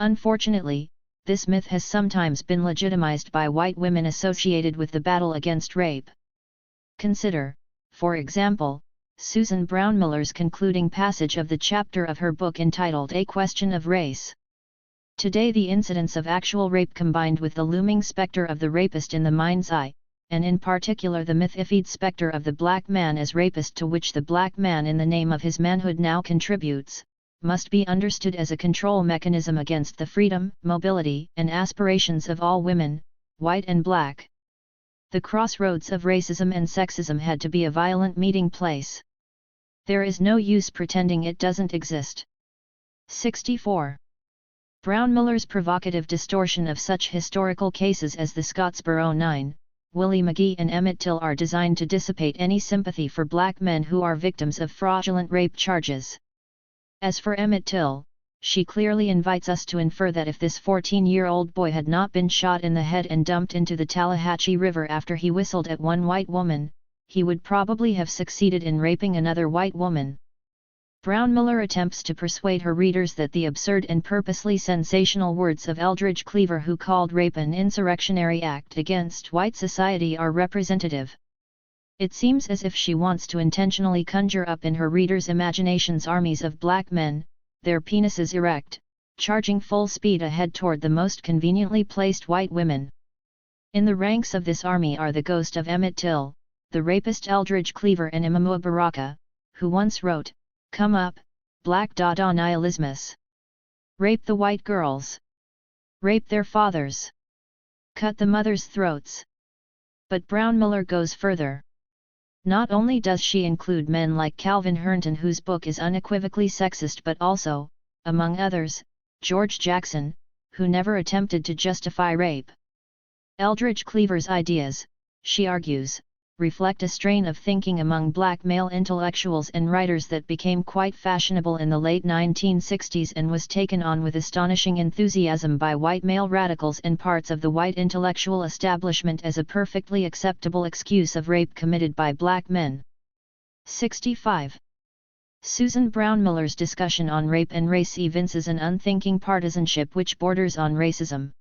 Unfortunately, this myth has sometimes been legitimized by white women associated with the battle against rape. Consider, for example, Susan Brown Miller's concluding passage of the chapter of her book entitled A Question of Race. Today the incidence of actual rape combined with the looming specter of the rapist in the mind's eye, and in particular the mythified specter of the black man as rapist to which the black man in the name of his manhood now contributes, must be understood as a control mechanism against the freedom, mobility, and aspirations of all women, white and black. The crossroads of racism and sexism had to be a violent meeting place. There is no use pretending it doesn't exist. 64. Brown Miller's provocative distortion of such historical cases as the Scottsboro 9, Willie McGee and Emmett Till are designed to dissipate any sympathy for black men who are victims of fraudulent rape charges. As for Emmett Till, she clearly invites us to infer that if this 14-year-old boy had not been shot in the head and dumped into the Tallahatchie River after he whistled at one white woman, he would probably have succeeded in raping another white woman. Brown Miller attempts to persuade her readers that the absurd and purposely sensational words of Eldridge Cleaver, who called rape an insurrectionary act against white society, are representative. It seems as if she wants to intentionally conjure up in her readers' imaginations armies of black men, their penises erect, charging full speed ahead toward the most conveniently placed white women. In the ranks of this army are the ghost of Emmett Till, the rapist Eldridge Cleaver, and Imamua Baraka, who once wrote, "Come up, black Dada nihilismus. Rape the white girls. Rape their fathers. Cut the mothers' throats." But Brown Miller goes further. Not only does she include men like Calvin Herndon, whose book is unequivocally sexist, but also, among others, George Jackson, who never attempted to justify rape. Eldridge Cleaver's ideas, she argues, reflect a strain of thinking among black male intellectuals and writers that became quite fashionable in the late 1960s and was taken on with astonishing enthusiasm by white male radicals and parts of the white intellectual establishment as a perfectly acceptable excuse of rape committed by black men. 65. Susan Brown Miller's discussion on rape and race evinces an unthinking partisanship which borders on racism.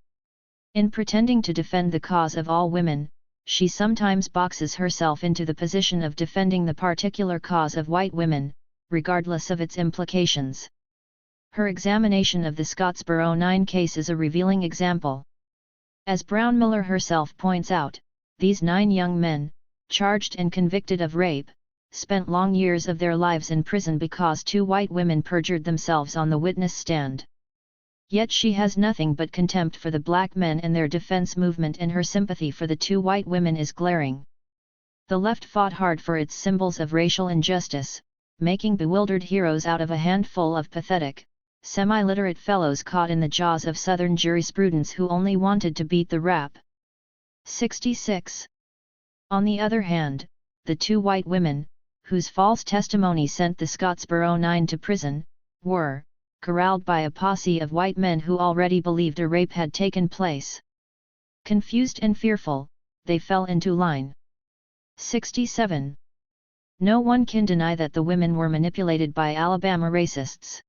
In pretending to defend the cause of all women, she sometimes boxes herself into the position of defending the particular cause of white women, regardless of its implications. Her examination of the Scottsboro 9 case is a revealing example. As Brown Miller herself points out, these 9 young men, charged and convicted of rape, spent long years of their lives in prison because 2 white women perjured themselves on the witness stand. Yet she has nothing but contempt for the black men and their defense movement, and her sympathy for the 2 white women is glaring. The left fought hard for its symbols of racial injustice, making bewildered heroes out of a handful of pathetic, semi-literate fellows caught in the jaws of Southern jurisprudence who only wanted to beat the rap. 66. On the other hand, the 2 white women, whose false testimony sent the Scottsboro 9 to prison, were corralled by a posse of white men who already believed a rape had taken place. Confused and fearful, they fell into line. 67. No one can deny that the women were manipulated by Alabama racists.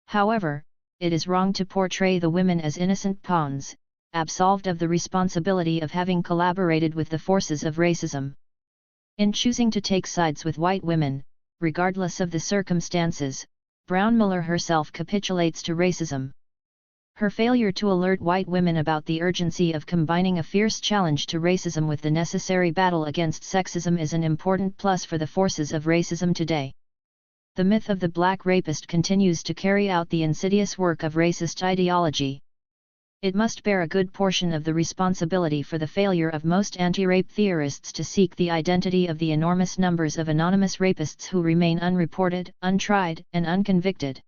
However, it is wrong to portray the women as innocent pawns, absolved of the responsibility of having collaborated with the forces of racism. In choosing to take sides with white women, regardless of the circumstances, Brown Miller herself capitulates to racism. Her failure to alert white women about the urgency of combining a fierce challenge to racism with the necessary battle against sexism is an important plus for the forces of racism today. The myth of the black rapist continues to carry out the insidious work of racist ideology. It must bear a good portion of the responsibility for the failure of most anti-rape theorists to seek the identity of the enormous numbers of anonymous rapists who remain unreported, untried, and unconvicted.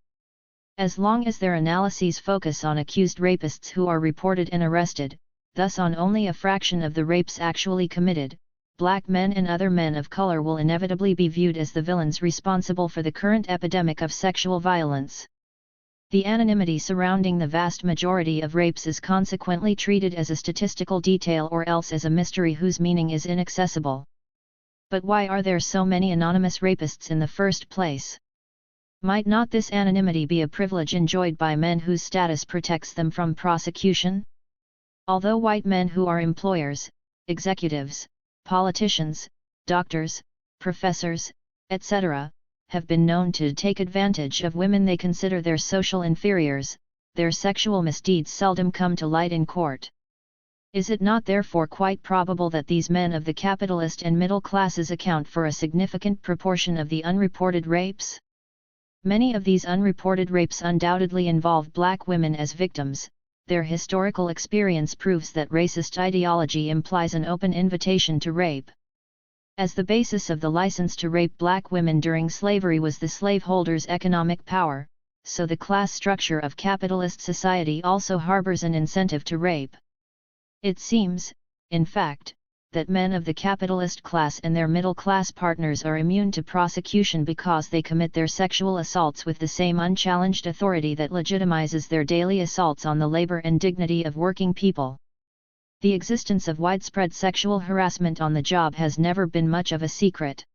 As long as their analyses focus on accused rapists who are reported and arrested, thus on only a fraction of the rapes actually committed, black men and other men of color will inevitably be viewed as the villains responsible for the current epidemic of sexual violence. The anonymity surrounding the vast majority of rapes is consequently treated as a statistical detail or else as a mystery whose meaning is inaccessible. But why are there so many anonymous rapists in the first place? Might not this anonymity be a privilege enjoyed by men whose status protects them from prosecution? Although white men who are employers, executives, politicians, doctors, professors, etc., have been known to take advantage of women they consider their social inferiors, their sexual misdeeds seldom come to light in court. Is it not therefore quite probable that these men of the capitalist and middle classes account for a significant proportion of the unreported rapes? Many of these unreported rapes undoubtedly involve black women as victims. Their historical experience proves that racist ideology implies an open invitation to rape. As the basis of the license to rape black women during slavery was the slaveholders' economic power, so the class structure of capitalist society also harbors an incentive to rape. It seems, in fact, that men of the capitalist class and their middle-class partners are immune to prosecution because they commit their sexual assaults with the same unchallenged authority that legitimizes their daily assaults on the labor and dignity of working people. The existence of widespread sexual harassment on the job has never been much of a secret.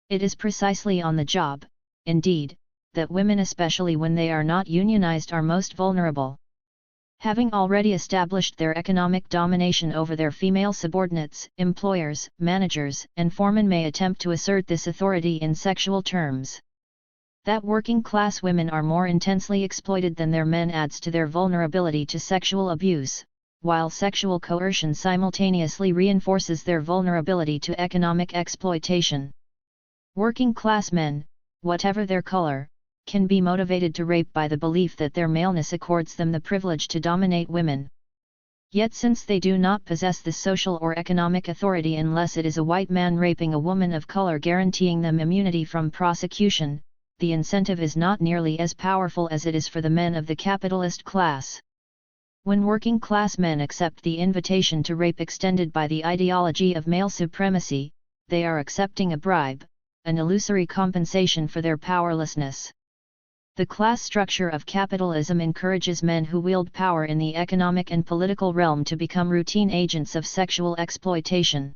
It is precisely on the job, indeed, that women, especially when they are not unionized, are most vulnerable. Having already established their economic domination over their female subordinates, employers, managers, and foremen may attempt to assert this authority in sexual terms. That working-class women are more intensely exploited than their men adds to their vulnerability to sexual abuse, while sexual coercion simultaneously reinforces their vulnerability to economic exploitation. Working-class men, whatever their color, can be motivated to rape by the belief that their maleness accords them the privilege to dominate women. Yet since they do not possess the social or economic authority unless it is a white man raping a woman of color guaranteeing them immunity from prosecution, the incentive is not nearly as powerful as it is for the men of the capitalist class. When working class men accept the invitation to rape extended by the ideology of male supremacy, they are accepting a bribe, an illusory compensation for their powerlessness. The class structure of capitalism encourages men who wield power in the economic and political realm to become routine agents of sexual exploitation.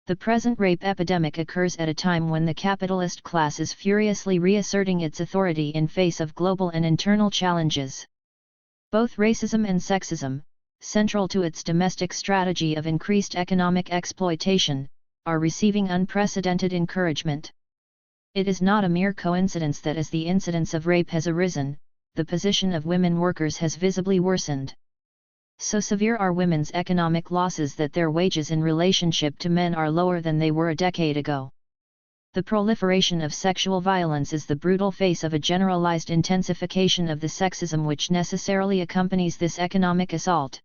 The present rape epidemic occurs at a time when the capitalist class is furiously reasserting its authority in face of global and internal challenges. Both racism and sexism, central to its domestic strategy of increased economic exploitation, are receiving unprecedented encouragement. It is not a mere coincidence that as the incidence of rape has arisen, the position of women workers has visibly worsened. So severe are women's economic losses that their wages in relationship to men are lower than they were a decade ago. The proliferation of sexual violence is the brutal face of a generalized intensification of the sexism which necessarily accompanies this economic assault.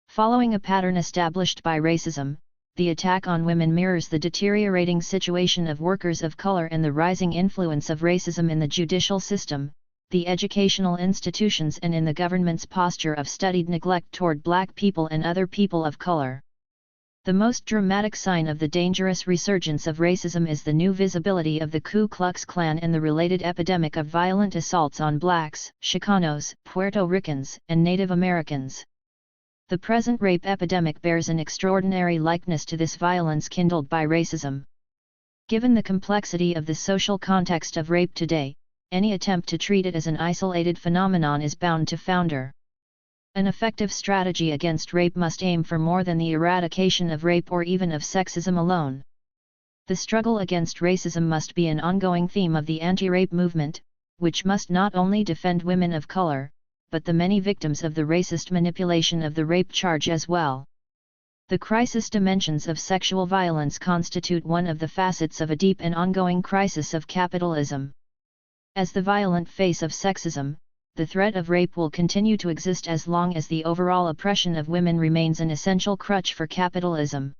Following a pattern established by racism, the attack on women mirrors the deteriorating situation of workers of color and the rising influence of racism in the judicial system, the educational institutions and in the government's posture of studied neglect toward black people and other people of color. The most dramatic sign of the dangerous resurgence of racism is the new visibility of the Ku Klux Klan and the related epidemic of violent assaults on blacks, Chicanos, Puerto Ricans, and Native Americans. The present rape epidemic bears an extraordinary likeness to this violence kindled by racism. Given the complexity of the social context of rape today, any attempt to treat it as an isolated phenomenon is bound to founder. An effective strategy against rape must aim for more than the eradication of rape or even of sexism alone. The struggle against racism must be an ongoing theme of the anti-rape movement, which must not only defend women of color, but the many victims of the racist manipulation of the rape charge as well. The crisis dimensions of sexual violence constitute one of the facets of a deep and ongoing crisis of capitalism. As the violent face of sexism, the threat of rape will continue to exist as long as the overall oppression of women remains an essential crutch for capitalism.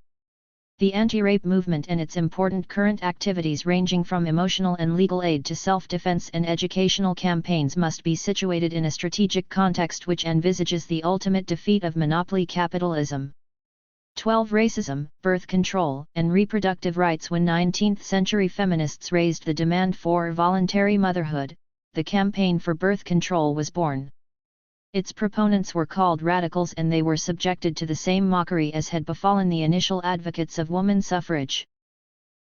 The anti-rape movement and its important current activities ranging from emotional and legal aid to self-defense and educational campaigns must be situated in a strategic context which envisages the ultimate defeat of monopoly capitalism. 12. Racism, birth control, and reproductive rights. When 19th-century feminists raised the demand for voluntary motherhood, the campaign for birth control was born. Its proponents were called radicals and they were subjected to the same mockery as had befallen the initial advocates of woman suffrage.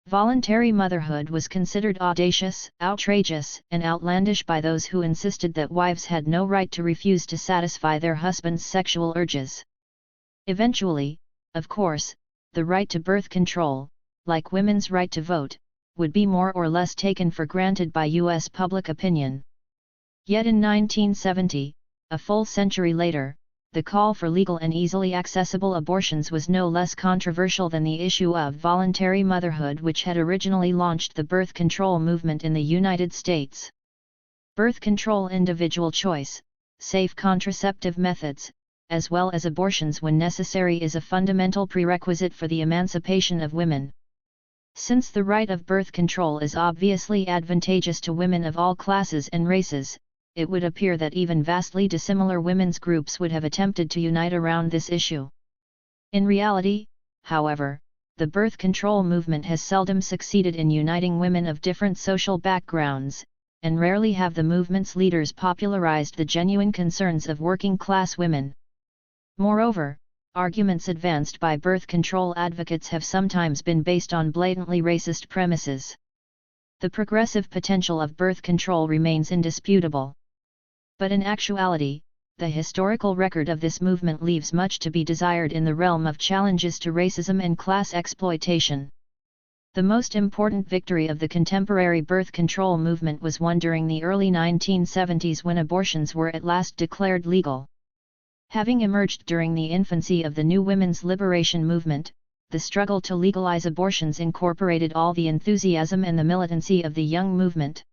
Voluntary motherhood was considered audacious, outrageous, and outlandish by those who insisted that wives had no right to refuse to satisfy their husbands' sexual urges. Eventually, of course, the right to birth control, like women's right to vote, would be more or less taken for granted by U.S. public opinion. Yet in 1970, a full century later, the call for legal and easily accessible abortions was no less controversial than the issue of voluntary motherhood, which had originally launched the birth control movement in the United States. Birth control, individual choice, safe contraceptive methods, as well as abortions when necessary, is a fundamental prerequisite for the emancipation of women. Since the right of birth control is obviously advantageous to women of all classes and races, it would appear that even vastly dissimilar women's groups would have attempted to unite around this issue. In reality, however, the birth control movement has seldom succeeded in uniting women of different social backgrounds, and rarely have the movement's leaders popularized the genuine concerns of working-class women. Moreover, arguments advanced by birth control advocates have sometimes been based on blatantly racist premises. The progressive potential of birth control remains indisputable. But in actuality, the historical record of this movement leaves much to be desired in the realm of challenges to racism and class exploitation. The most important victory of the contemporary birth control movement was won during the early 1970s when abortions were at last declared legal. Having emerged during the infancy of the new women's liberation movement, the struggle to legalize abortions incorporated all the enthusiasm and the militancy of the young movement.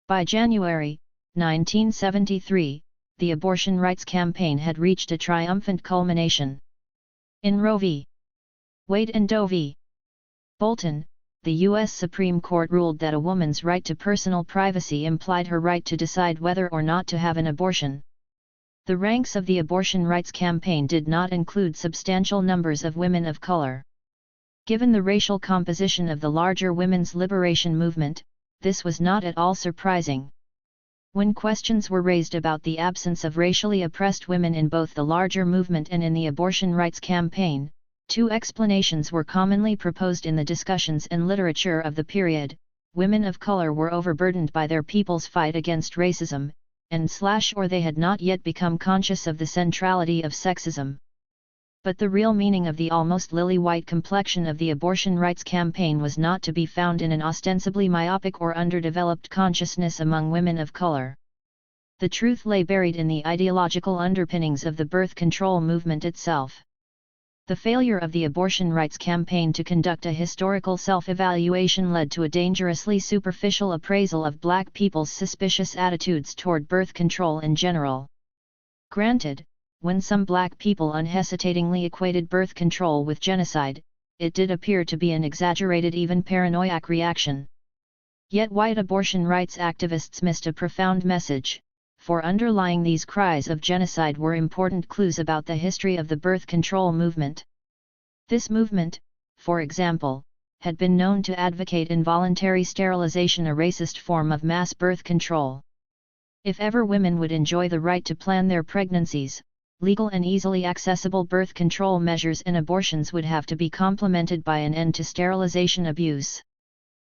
By January 1973, the abortion rights campaign had reached a triumphant culmination. In Roe v. Wade and Doe v. Bolton, the U.S. Supreme Court ruled that a woman's right to personal privacy implied her right to decide whether or not to have an abortion. The ranks of the abortion rights campaign did not include substantial numbers of women of color. Given the racial composition of the larger women's liberation movement, this was not at all surprising. When questions were raised about the absence of racially oppressed women in both the larger movement and in the abortion rights campaign, two explanations were commonly proposed in the discussions and literature of the period: women of color were overburdened by their people's fight against racism, or they had not yet become conscious of the centrality of sexism. But the real meaning of the almost lily-white complexion of the abortion rights campaign was not to be found in an ostensibly myopic or underdeveloped consciousness among women of color. The truth lay buried in the ideological underpinnings of the birth control movement itself. The failure of the abortion rights campaign to conduct a historical self-evaluation led to a dangerously superficial appraisal of black people's suspicious attitudes toward birth control in general. Granted, when some black people unhesitatingly equated birth control with genocide, it did appear to be an exaggerated, even paranoiac reaction. Yet white abortion rights activists missed a profound message, for underlying these cries of genocide were important clues about the history of the birth control movement. This movement, for example, had been known to advocate involuntary sterilization, a racist form of mass birth control. If ever women would enjoy the right to plan their pregnancies, legal and easily accessible birth control measures and abortions would have to be complemented by an end to sterilization abuse.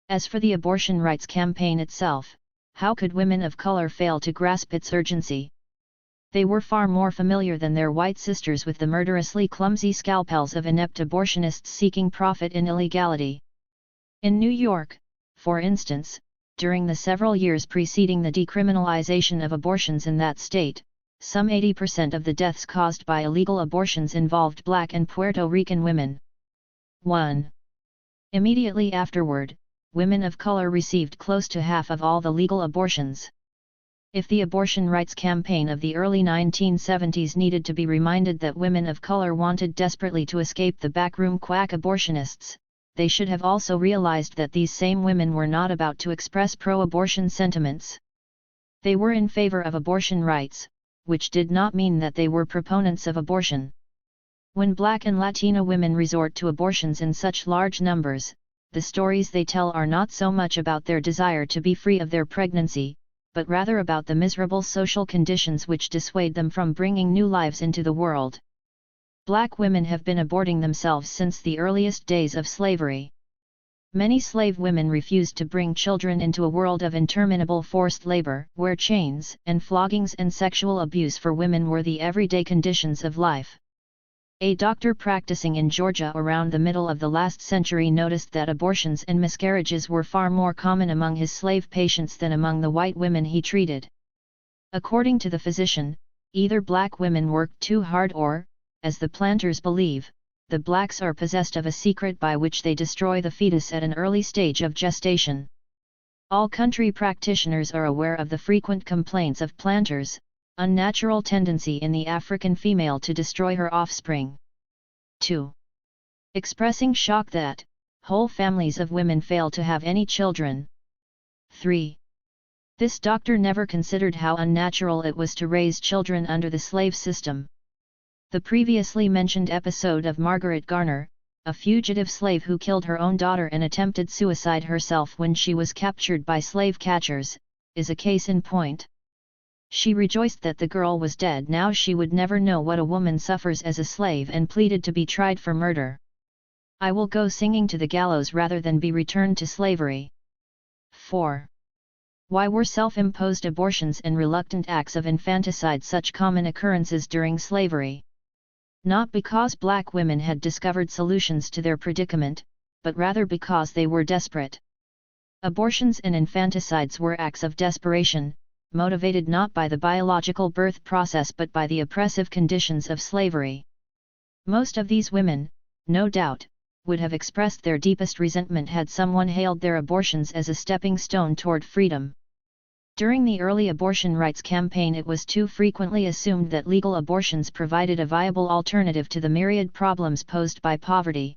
As for the abortion rights campaign itself, how could women of color fail to grasp its urgency? They were far more familiar than their white sisters with the murderously clumsy scalpels of inept abortionists seeking profit in illegality. In New York, for instance, during the several years preceding the decriminalization of abortions in that state, some 80% of the deaths caused by illegal abortions involved Black and Puerto Rican women. 1. Immediately afterward, women of color received close to half of all the legal abortions. If the abortion rights campaign of the early 1970s needed to be reminded that women of color wanted desperately to escape the backroom quack abortionists, they should have also realized that these same women were not about to express pro-abortion sentiments. They were in favor of abortion rights, which did not mean that they were proponents of abortion. When Black and Latina women resort to abortions in such large numbers, the stories they tell are not so much about their desire to be free of their pregnancy, but rather about the miserable social conditions which dissuade them from bringing new lives into the world. Black women have been aborting themselves since the earliest days of slavery. Many slave women refused to bring children into a world of interminable forced labor, where chains and floggings and sexual abuse for women were the everyday conditions of life. A doctor practicing in Georgia around the middle of the last century noticed that abortions and miscarriages were far more common among his slave patients than among the white women he treated. According to the physician, either black women worked too hard or, as the planters believe, the blacks are possessed of a secret by which they destroy the fetus at an early stage of gestation. All country practitioners are aware of the frequent complaints of planters' unnatural tendency in the African female to destroy her offspring. 2. Expressing shock that whole families of women fail to have any children. 3. This doctor never considered how unnatural it was to raise children under the slave system. The previously mentioned episode of Margaret Garner, a fugitive slave who killed her own daughter and attempted suicide herself when she was captured by slave catchers, is a case in point. She rejoiced that the girl was dead. Now she would never know what a woman suffers as a slave, and pleaded to be tried for murder. I will go singing to the gallows rather than be returned to slavery. 4. Why were self-imposed abortions and reluctant acts of infanticide such common occurrences during slavery? Not because black women had discovered solutions to their predicament, but rather because they were desperate. Abortions and infanticides were acts of desperation, motivated not by the biological birth process but by the oppressive conditions of slavery. Most of these women, no doubt, would have expressed their deepest resentment had someone hailed their abortions as a stepping stone toward freedom. During the early abortion rights campaign, it was too frequently assumed that legal abortions provided a viable alternative to the myriad problems posed by poverty.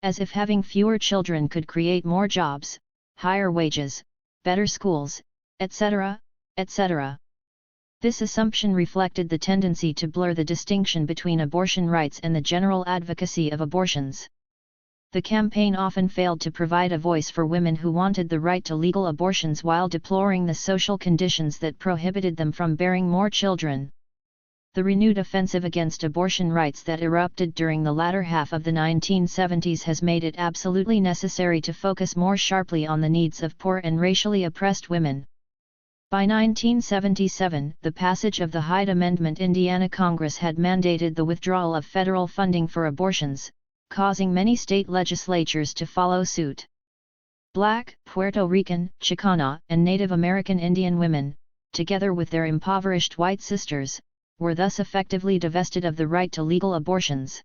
As if having fewer children could create more jobs, higher wages, better schools, etc., etc. This assumption reflected the tendency to blur the distinction between abortion rights and the general advocacy of abortions. The campaign often failed to provide a voice for women who wanted the right to legal abortions while deploring the social conditions that prohibited them from bearing more children. The renewed offensive against abortion rights that erupted during the latter half of the 1970s has made it absolutely necessary to focus more sharply on the needs of poor and racially oppressed women. By 1977, the passage of the Hyde Amendment, Indiana Congress had mandated the withdrawal of federal funding for abortions, causing many state legislatures to follow suit. Black, Puerto Rican, Chicana, and Native American Indian women, together with their impoverished white sisters, were thus effectively divested of the right to legal abortions.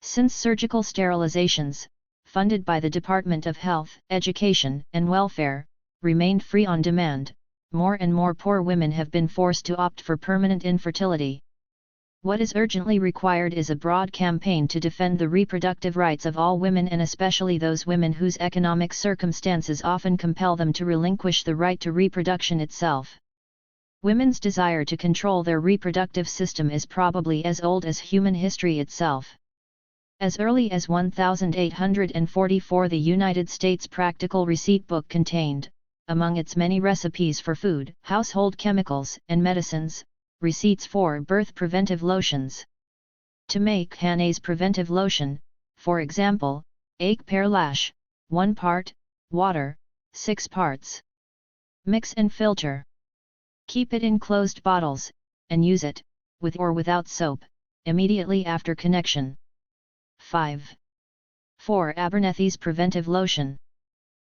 Since surgical sterilizations, funded by the Department of Health, Education, and Welfare, remained free on demand, more and more poor women have been forced to opt for permanent infertility. What is urgently required is a broad campaign to defend the reproductive rights of all women, and especially those women whose economic circumstances often compel them to relinquish the right to reproduction itself. Women's desire to control their reproductive system is probably as old as human history itself. As early as 1844, the United States Practical Receipt Book contained, among its many recipes for food, household chemicals, and medicines, receipts for birth preventive lotions. To make Hanay's preventive lotion, for example, egg pear lash, 1 part, water, 6 parts. Mix and filter. Keep it in closed bottles, and use it, with or without soap, immediately after connection. 5. 4. Abernethy's preventive lotion.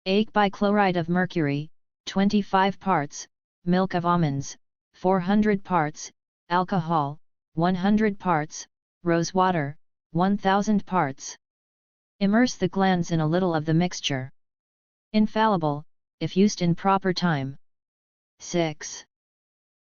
Egg bichloride of mercury, 25 parts, milk of almonds, 400 parts, alcohol, 100 parts, rose water, 1000 parts. Immerse the glands in a little of the mixture. Infallible, if used in proper time. 6.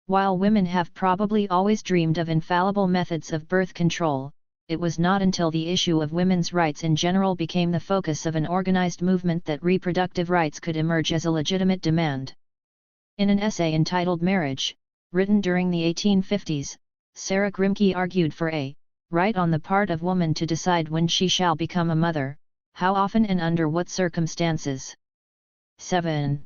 While women have probably always dreamed of infallible methods of birth control, it was not until the issue of women's rights in general became the focus of an organized movement that reproductive rights could emerge as a legitimate demand. In an essay entitled Marriage, written during the 1850s, Sarah Grimke argued for a right on the part of woman to decide when she shall become a mother, how often and under what circumstances. 7.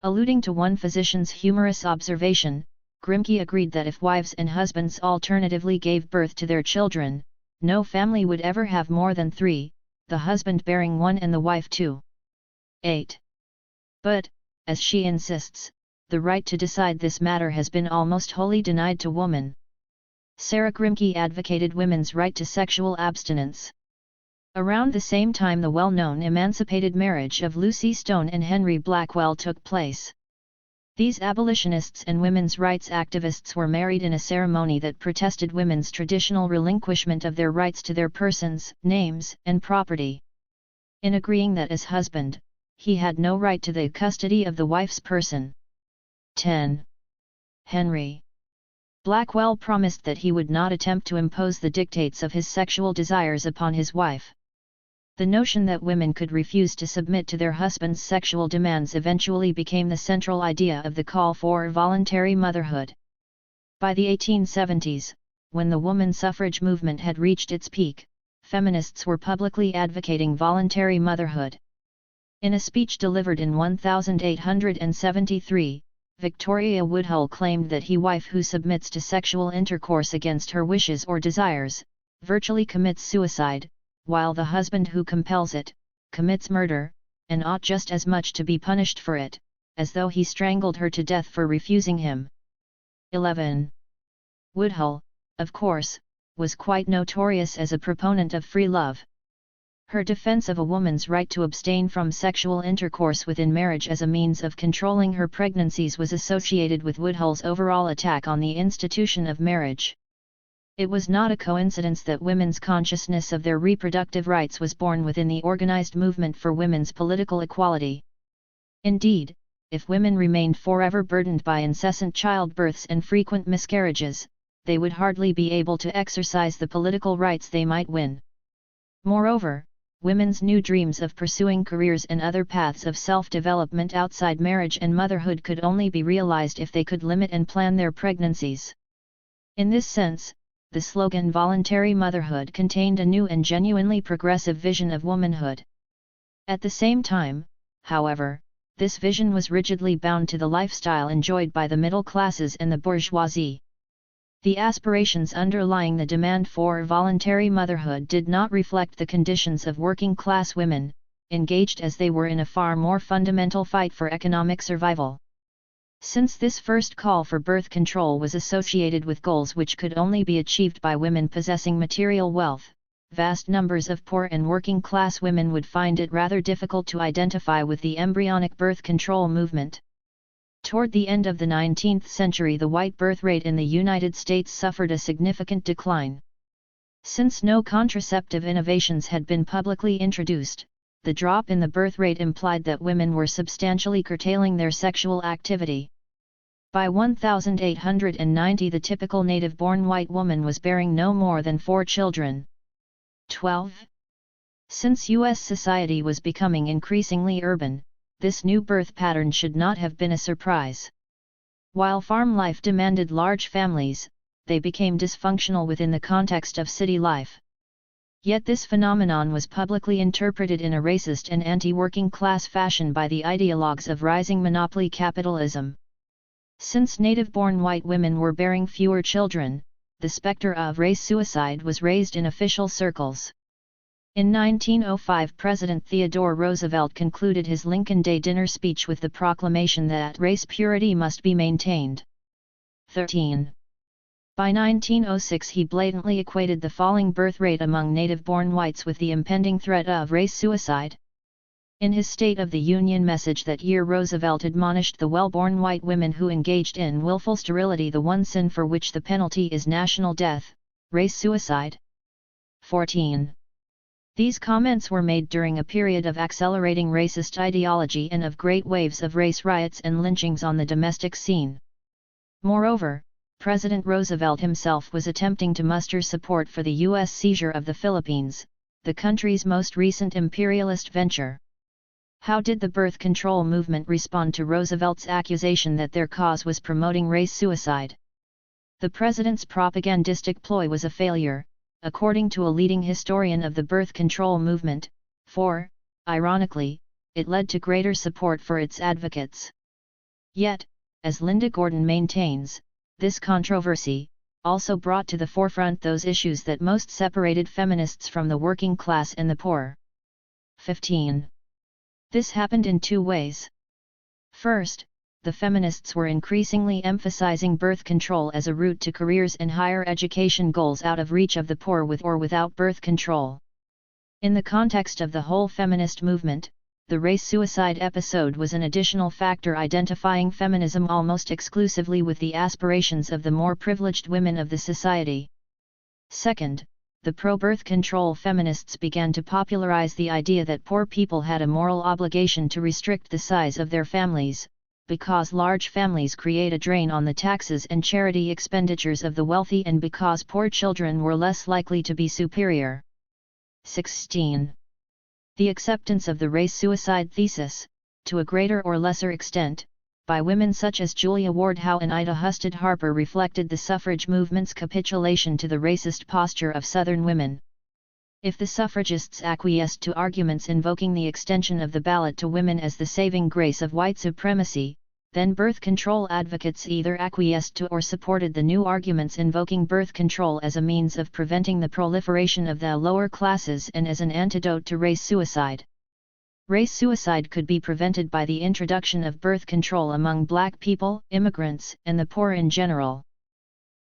Alluding to one physician's humorous observation, Grimke agreed that if wives and husbands alternatively gave birth to their children, no family would ever have more than 3, the husband bearing 1 and the wife 2. 8. But, as she insists, the right to decide this matter has been almost wholly denied to woman. Sarah Grimke advocated women's right to sexual abstinence. Around the same time, the well-known emancipated marriage of Lucy Stone and Henry Blackwell took place. These abolitionists and women's rights activists were married in a ceremony that protested women's traditional relinquishment of their rights to their persons, names, and property. In agreeing that as husband, he had no right to the custody of the wife's person. 10. Henry Blackwell promised that he would not attempt to impose the dictates of his sexual desires upon his wife. The notion that women could refuse to submit to their husband's sexual demands eventually became the central idea of the call for voluntary motherhood. By the 1870s, when the woman suffrage movement had reached its peak, feminists were publicly advocating voluntary motherhood. In a speech delivered in 1873, Victoria Woodhull claimed that a wife who submits to sexual intercourse against her wishes or desires, virtually commits suicide, while the husband who compels it, commits murder, and ought just as much to be punished for it, as though he strangled her to death for refusing him. 11. Woodhull, of course, was quite notorious as a proponent of free love. Her defense of a woman's right to abstain from sexual intercourse within marriage as a means of controlling her pregnancies was associated with Woodhull's overall attack on the institution of marriage. It was not a coincidence that women's consciousness of their reproductive rights was born within the organized movement for women's political equality. Indeed, if women remained forever burdened by incessant childbirths and frequent miscarriages, they would hardly be able to exercise the political rights they might win. Moreover, women's new dreams of pursuing careers and other paths of self-development outside marriage and motherhood could only be realized if they could limit and plan their pregnancies. In this sense, the slogan "Voluntary Motherhood" contained a new and genuinely progressive vision of womanhood. At the same time, however, this vision was rigidly bound to the lifestyle enjoyed by the middle classes and the bourgeoisie. The aspirations underlying the demand for voluntary motherhood did not reflect the conditions of working-class women, engaged as they were in a far more fundamental fight for economic survival. Since this first call for birth control was associated with goals which could only be achieved by women possessing material wealth, vast numbers of poor and working-class women would find it rather difficult to identify with the embryonic birth control movement. Toward the end of the 19th century, the white birth rate in the United States suffered a significant decline. Since no contraceptive innovations had been publicly introduced, the drop in the birth rate implied that women were substantially curtailing their sexual activity. By 1890, the typical native-born white woman was bearing no more than 4 children. 12. Since U.S. society was becoming increasingly urban, this new birth pattern should not have been a surprise. While farm life demanded large families, they became dysfunctional within the context of city life. Yet this phenomenon was publicly interpreted in a racist and anti-working class fashion by the ideologues of rising monopoly capitalism. Since native-born white women were bearing fewer children, the specter of race suicide was raised in official circles. In 1905, President Theodore Roosevelt concluded his Lincoln Day dinner speech with the proclamation that race purity must be maintained. 13. By 1906, he blatantly equated the falling birth rate among native-born whites with the impending threat of race suicide. In his State of the Union message that year, Roosevelt admonished the well-born white women who engaged in willful sterility, the one sin for which the penalty is national death, race suicide. 14. These comments were made during a period of accelerating racist ideology and of great waves of race riots and lynchings on the domestic scene. Moreover, President Roosevelt himself was attempting to muster support for the U.S. seizure of the Philippines, the country's most recent imperialist venture. How did the birth control movement respond to Roosevelt's accusation that their cause was promoting race suicide? The president's propagandistic ploy was a failure, according to a leading historian of the birth control movement, for, ironically, it led to greater support for its advocates. Yet, as Linda Gordon maintains, this controversy also brought to the forefront those issues that most separated feminists from the working class and the poor. 15. This happened in 2 ways. First, the feminists were increasingly emphasizing birth control as a route to careers and higher education goals out of reach of the poor with or without birth control. In the context of the whole feminist movement, the race suicide episode was an additional factor identifying feminism almost exclusively with the aspirations of the more privileged women of the society. Second, the pro-birth control feminists began to popularize the idea that poor people had a moral obligation to restrict the size of their families, because large families create a drain on the taxes and charity expenditures of the wealthy and because poor children were less likely to be superior. 16. The acceptance of the race suicide thesis, to a greater or lesser extent, by women such as Julia Ward Howe and Ida Husted Harper reflected the suffrage movement's capitulation to the racist posture of Southern women. If the suffragists acquiesced to arguments invoking the extension of the ballot to women as the saving grace of white supremacy, then birth control advocates either acquiesced to or supported the new arguments invoking birth control as a means of preventing the proliferation of the lower classes and as an antidote to race suicide. Race suicide could be prevented by the introduction of birth control among black people, immigrants, and the poor in general.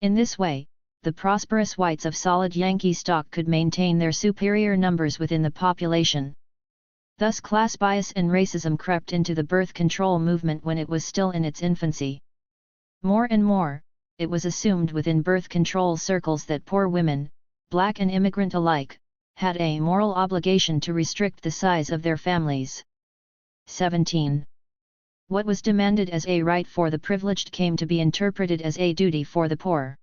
In this way, the prosperous whites of solid Yankee stock could maintain their superior numbers within the population. Thus class bias and racism crept into the birth control movement when it was still in its infancy. More and more, it was assumed within birth control circles that poor women, black and immigrant alike, had a moral obligation to restrict the size of their families. 17. What was demanded as a right for the privileged came to be interpreted as a duty for the poor.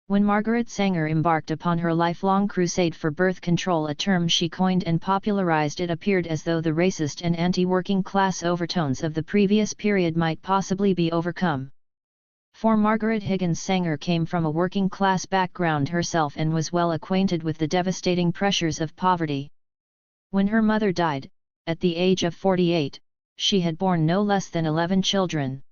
When Margaret Sanger embarked upon her lifelong crusade for birth control, a term she coined and popularized, it appeared as though the racist and anti-working class overtones of the previous period might possibly be overcome. For Margaret Higgins Sanger came from a working class background herself and was well acquainted with the devastating pressures of poverty. When her mother died, at the age of 48, she had borne no less than 11 children.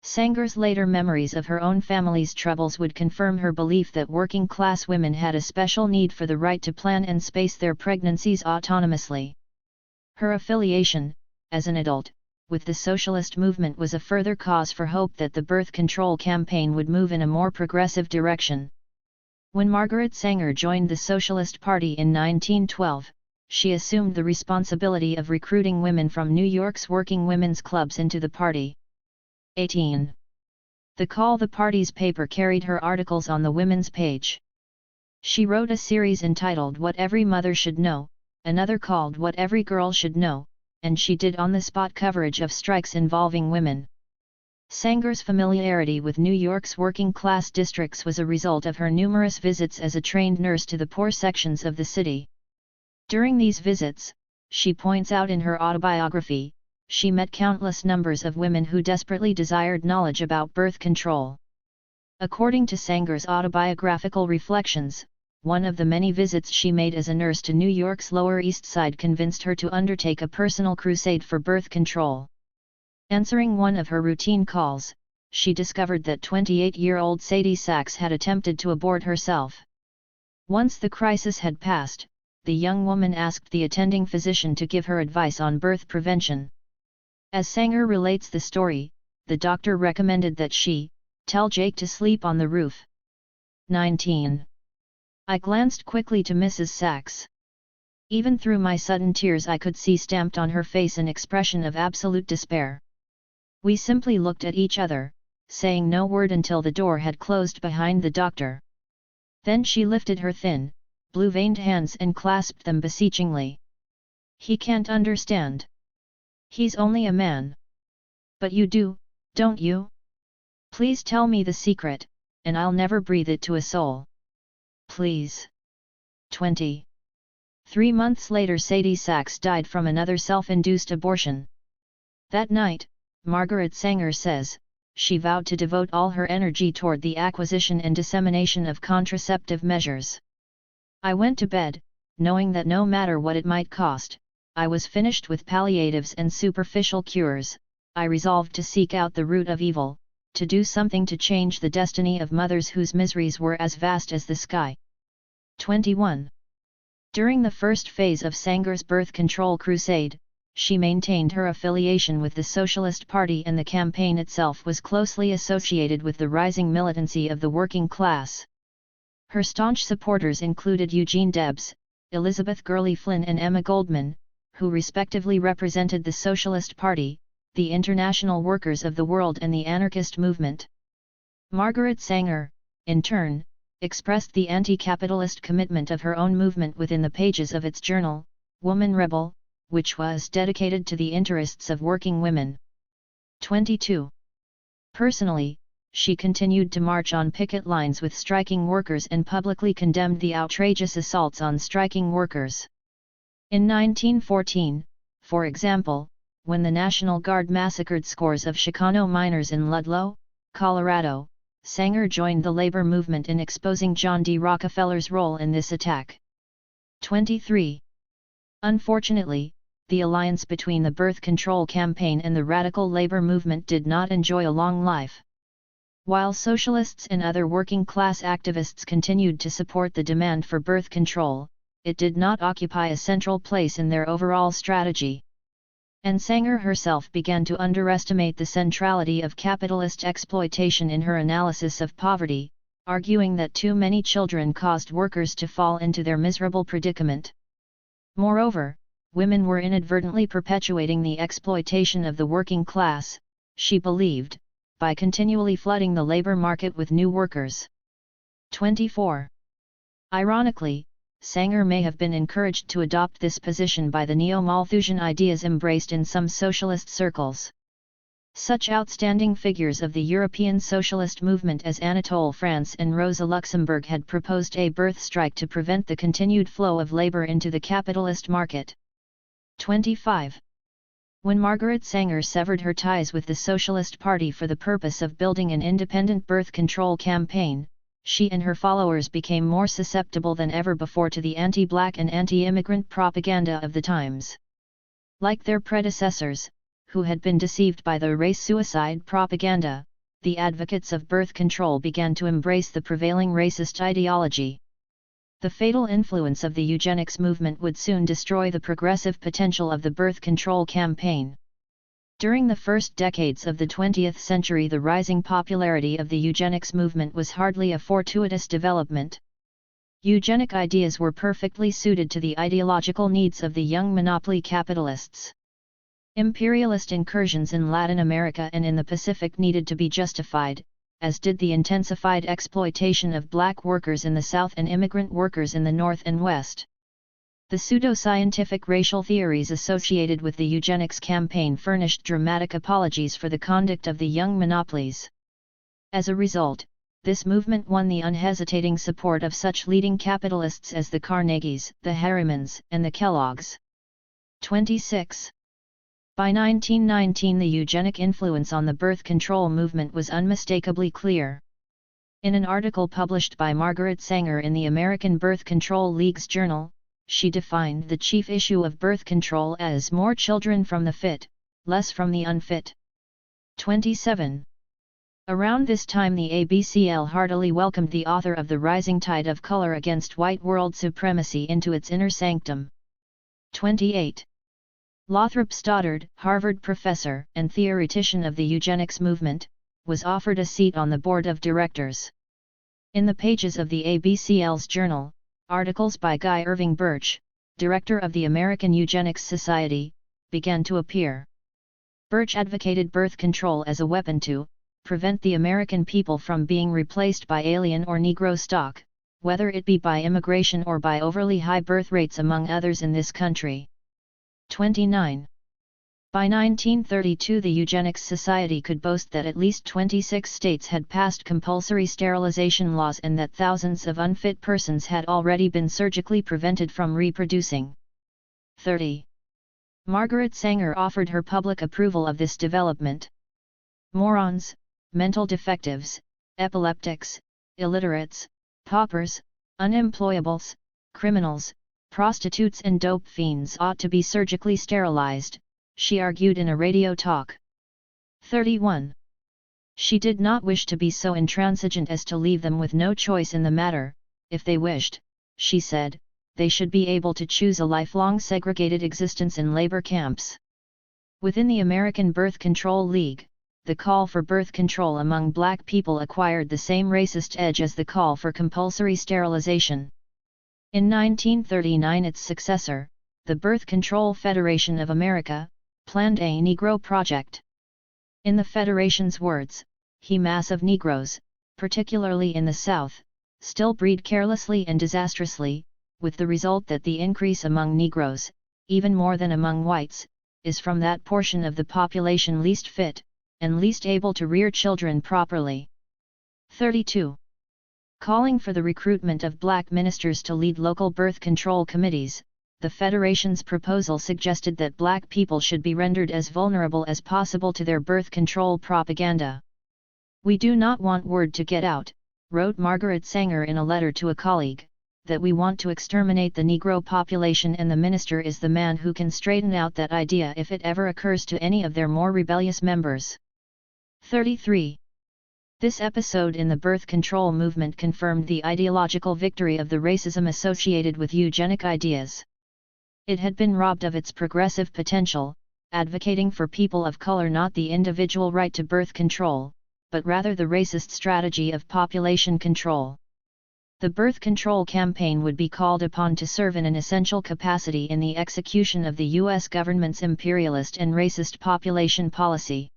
Sanger's later memories of her own family's troubles would confirm her belief that working-class women had a special need for the right to plan and space their pregnancies autonomously. Her affiliation, as an adult, with the socialist movement was a further cause for hope that the birth control campaign would move in a more progressive direction. When Margaret Sanger joined the Socialist Party in 1912, she assumed the responsibility of recruiting women from New York's working women's clubs into the party. 18. The party's paper carried her articles on the women's page. She wrote a series entitled What Every Mother Should Know, another called What Every Girl Should Know, and she did on-the-spot coverage of strikes involving women. Sanger's familiarity with New York's working-class districts was a result of her numerous visits as a trained nurse to the poor sections of the city. During these visits, she points out in her autobiography, she met countless numbers of women who desperately desired knowledge about birth control. According to Sanger's autobiographical reflections, one of the many visits she made as a nurse to New York's Lower East Side convinced her to undertake a personal crusade for birth control. Answering one of her routine calls, she discovered that 28-year-old Sadie Sachs had attempted to abort herself. Once the crisis had passed, the young woman asked the attending physician to give her advice on birth prevention. As Sanger relates the story, the doctor recommended that she tell Jake to sleep on the roof. 19. I glanced quickly to Mrs. Sachs. Even through my sudden tears I could see stamped on her face an expression of absolute despair. We simply looked at each other, saying no word until the door had closed behind the doctor. Then she lifted her thin, blue-veined hands and clasped them beseechingly. He can't understand. He's only a man. But you do, don't you? Please tell me the secret, and I'll never breathe it to a soul. Please. 20. 3 months later Sadie Sachs died from another self-induced abortion. That night, Margaret Sanger says, she vowed to devote all her energy toward the acquisition and dissemination of contraceptive measures. I went to bed, knowing that no matter what it might cost, I was finished with palliatives and superficial cures. I resolved to seek out the root of evil, to do something to change the destiny of mothers whose miseries were as vast as the sky. 21. During the first phase of Sanger's birth control crusade, she maintained her affiliation with the Socialist Party, and the campaign itself was closely associated with the rising militancy of the working class. Her staunch supporters included Eugene Debs, Elizabeth Gurley Flynn and Emma Goldman, who respectively represented the Socialist Party, the International Workers of the World and the anarchist movement. Margaret Sanger, in turn, expressed the anti-capitalist commitment of her own movement within the pages of its journal, Woman Rebel, which was dedicated to the interests of working women. 22. Personally, she continued to march on picket lines with striking workers and publicly condemned the outrageous assaults on striking workers. In 1914, for example, when the National Guard massacred scores of Chicano miners in Ludlow, Colorado, Sanger joined the labor movement in exposing John D. Rockefeller's role in this attack. 23. Unfortunately, the alliance between the birth control campaign and the radical labor movement did not enjoy a long life. While socialists and other working-class activists continued to support the demand for birth control, it did not occupy a central place in their overall strategy. And Sanger herself began to underestimate the centrality of capitalist exploitation in her analysis of poverty, arguing that too many children caused workers to fall into their miserable predicament. Moreover, women were inadvertently perpetuating the exploitation of the working class, she believed, by continually flooding the labor market with new workers. 24. Ironically, Sanger may have been encouraged to adopt this position by the neo-Malthusian ideas embraced in some socialist circles. Such outstanding figures of the European socialist movement as Anatole France and Rosa Luxemburg had proposed a birth strike to prevent the continued flow of labor into the capitalist market. 25. When Margaret Sanger severed her ties with the Socialist Party for the purpose of building an independent birth control campaign, she and her followers became more susceptible than ever before to the anti-black and anti-immigrant propaganda of the times. Like their predecessors, who had been deceived by the race suicide propaganda, the advocates of birth control began to embrace the prevailing racist ideology. The fatal influence of the eugenics movement would soon destroy the progressive potential of the birth control campaign. During the first decades of the 20th century, the rising popularity of the eugenics movement was hardly a fortuitous development. Eugenic ideas were perfectly suited to the ideological needs of the young monopoly capitalists. Imperialist incursions in Latin America and in the Pacific needed to be justified, as did the intensified exploitation of black workers in the South and immigrant workers in the North and West. The pseudo-scientific racial theories associated with the eugenics campaign furnished dramatic apologies for the conduct of the young monopolies. As a result, this movement won the unhesitating support of such leading capitalists as the Carnegies, the Harrimans, and the Kelloggs. 26. By 1919, the eugenic influence on the birth control movement was unmistakably clear. In an article published by Margaret Sanger in the American Birth Control League's Journal, she defined the chief issue of birth control as more children from the fit, less from the unfit. 27. Around this time, the ABCL heartily welcomed the author of The Rising Tide of Color Against White World Supremacy into its inner sanctum. 28. Lothrop Stoddard, Harvard professor and theoretician of the eugenics movement, was offered a seat on the board of directors. In the pages of the ABCL's journal, articles by Guy Irving Birch, director of the American Eugenics Society, began to appear. Birch advocated birth control as a weapon to prevent the American people from being replaced by alien or Negro stock, whether it be by immigration or by overly high birth rates among others in this country. 29. By 1932, the Eugenics Society could boast that at least 26 states had passed compulsory sterilization laws and that thousands of unfit persons had already been surgically prevented from reproducing. 30. Margaret Sanger offered her public approval of this development. Morons, mental defectives, epileptics, illiterates, paupers, unemployables, criminals, prostitutes and dope fiends ought to be surgically sterilized, she argued in a radio talk. 31. She did not wish to be so intransigent as to leave them with no choice in the matter. If they wished, she said, they should be able to choose a lifelong segregated existence in labor camps. Within the American Birth Control League, the call for birth control among black people acquired the same racist edge as the call for compulsory sterilization. In 1939, its successor, the Birth Control Federation of America, planned a Negro Project. In the Federation's words, "He mass of Negroes, particularly in the South, still breed carelessly and disastrously, with the result that the increase among Negroes, even more than among whites, is from that portion of the population least fit, and least able to rear children properly." 32. Calling for the recruitment of black ministers to lead local birth control committees, the Federation's proposal suggested that black people should be rendered as vulnerable as possible to their birth control propaganda. "We do not want word to get out," wrote Margaret Sanger in a letter to a colleague, "that we want to exterminate the Negro population, and the minister is the man who can straighten out that idea if it ever occurs to any of their more rebellious members." 33. This episode in the birth control movement confirmed the ideological victory of the racism associated with eugenic ideas. It had been robbed of its progressive potential, advocating for people of color not the individual right to birth control, but rather the racist strategy of population control. The birth control campaign would be called upon to serve in an essential capacity in the execution of the U.S. government's imperialist and racist population policy.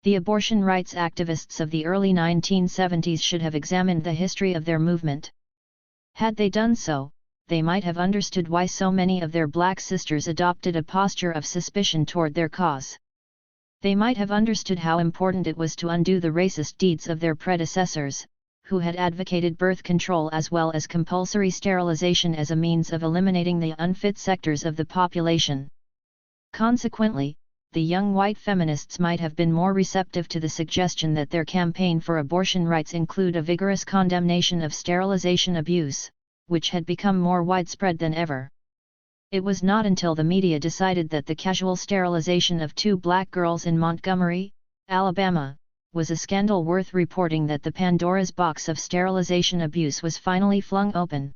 The abortion rights activists of the early 1970s should have examined the history of their movement. Had they done so, they might have understood why so many of their black sisters adopted a posture of suspicion toward their cause. They might have understood how important it was to undo the racist deeds of their predecessors, who had advocated birth control as well as compulsory sterilization as a means of eliminating the unfit sectors of the population. Consequently, the young white feminists might have been more receptive to the suggestion that their campaign for abortion rights include a vigorous condemnation of sterilization abuse, which had become more widespread than ever. It was not until the media decided that the casual sterilization of 2 black girls in Montgomery, Alabama, was a scandal worth reporting that the Pandora's box of sterilization abuse was finally flung open.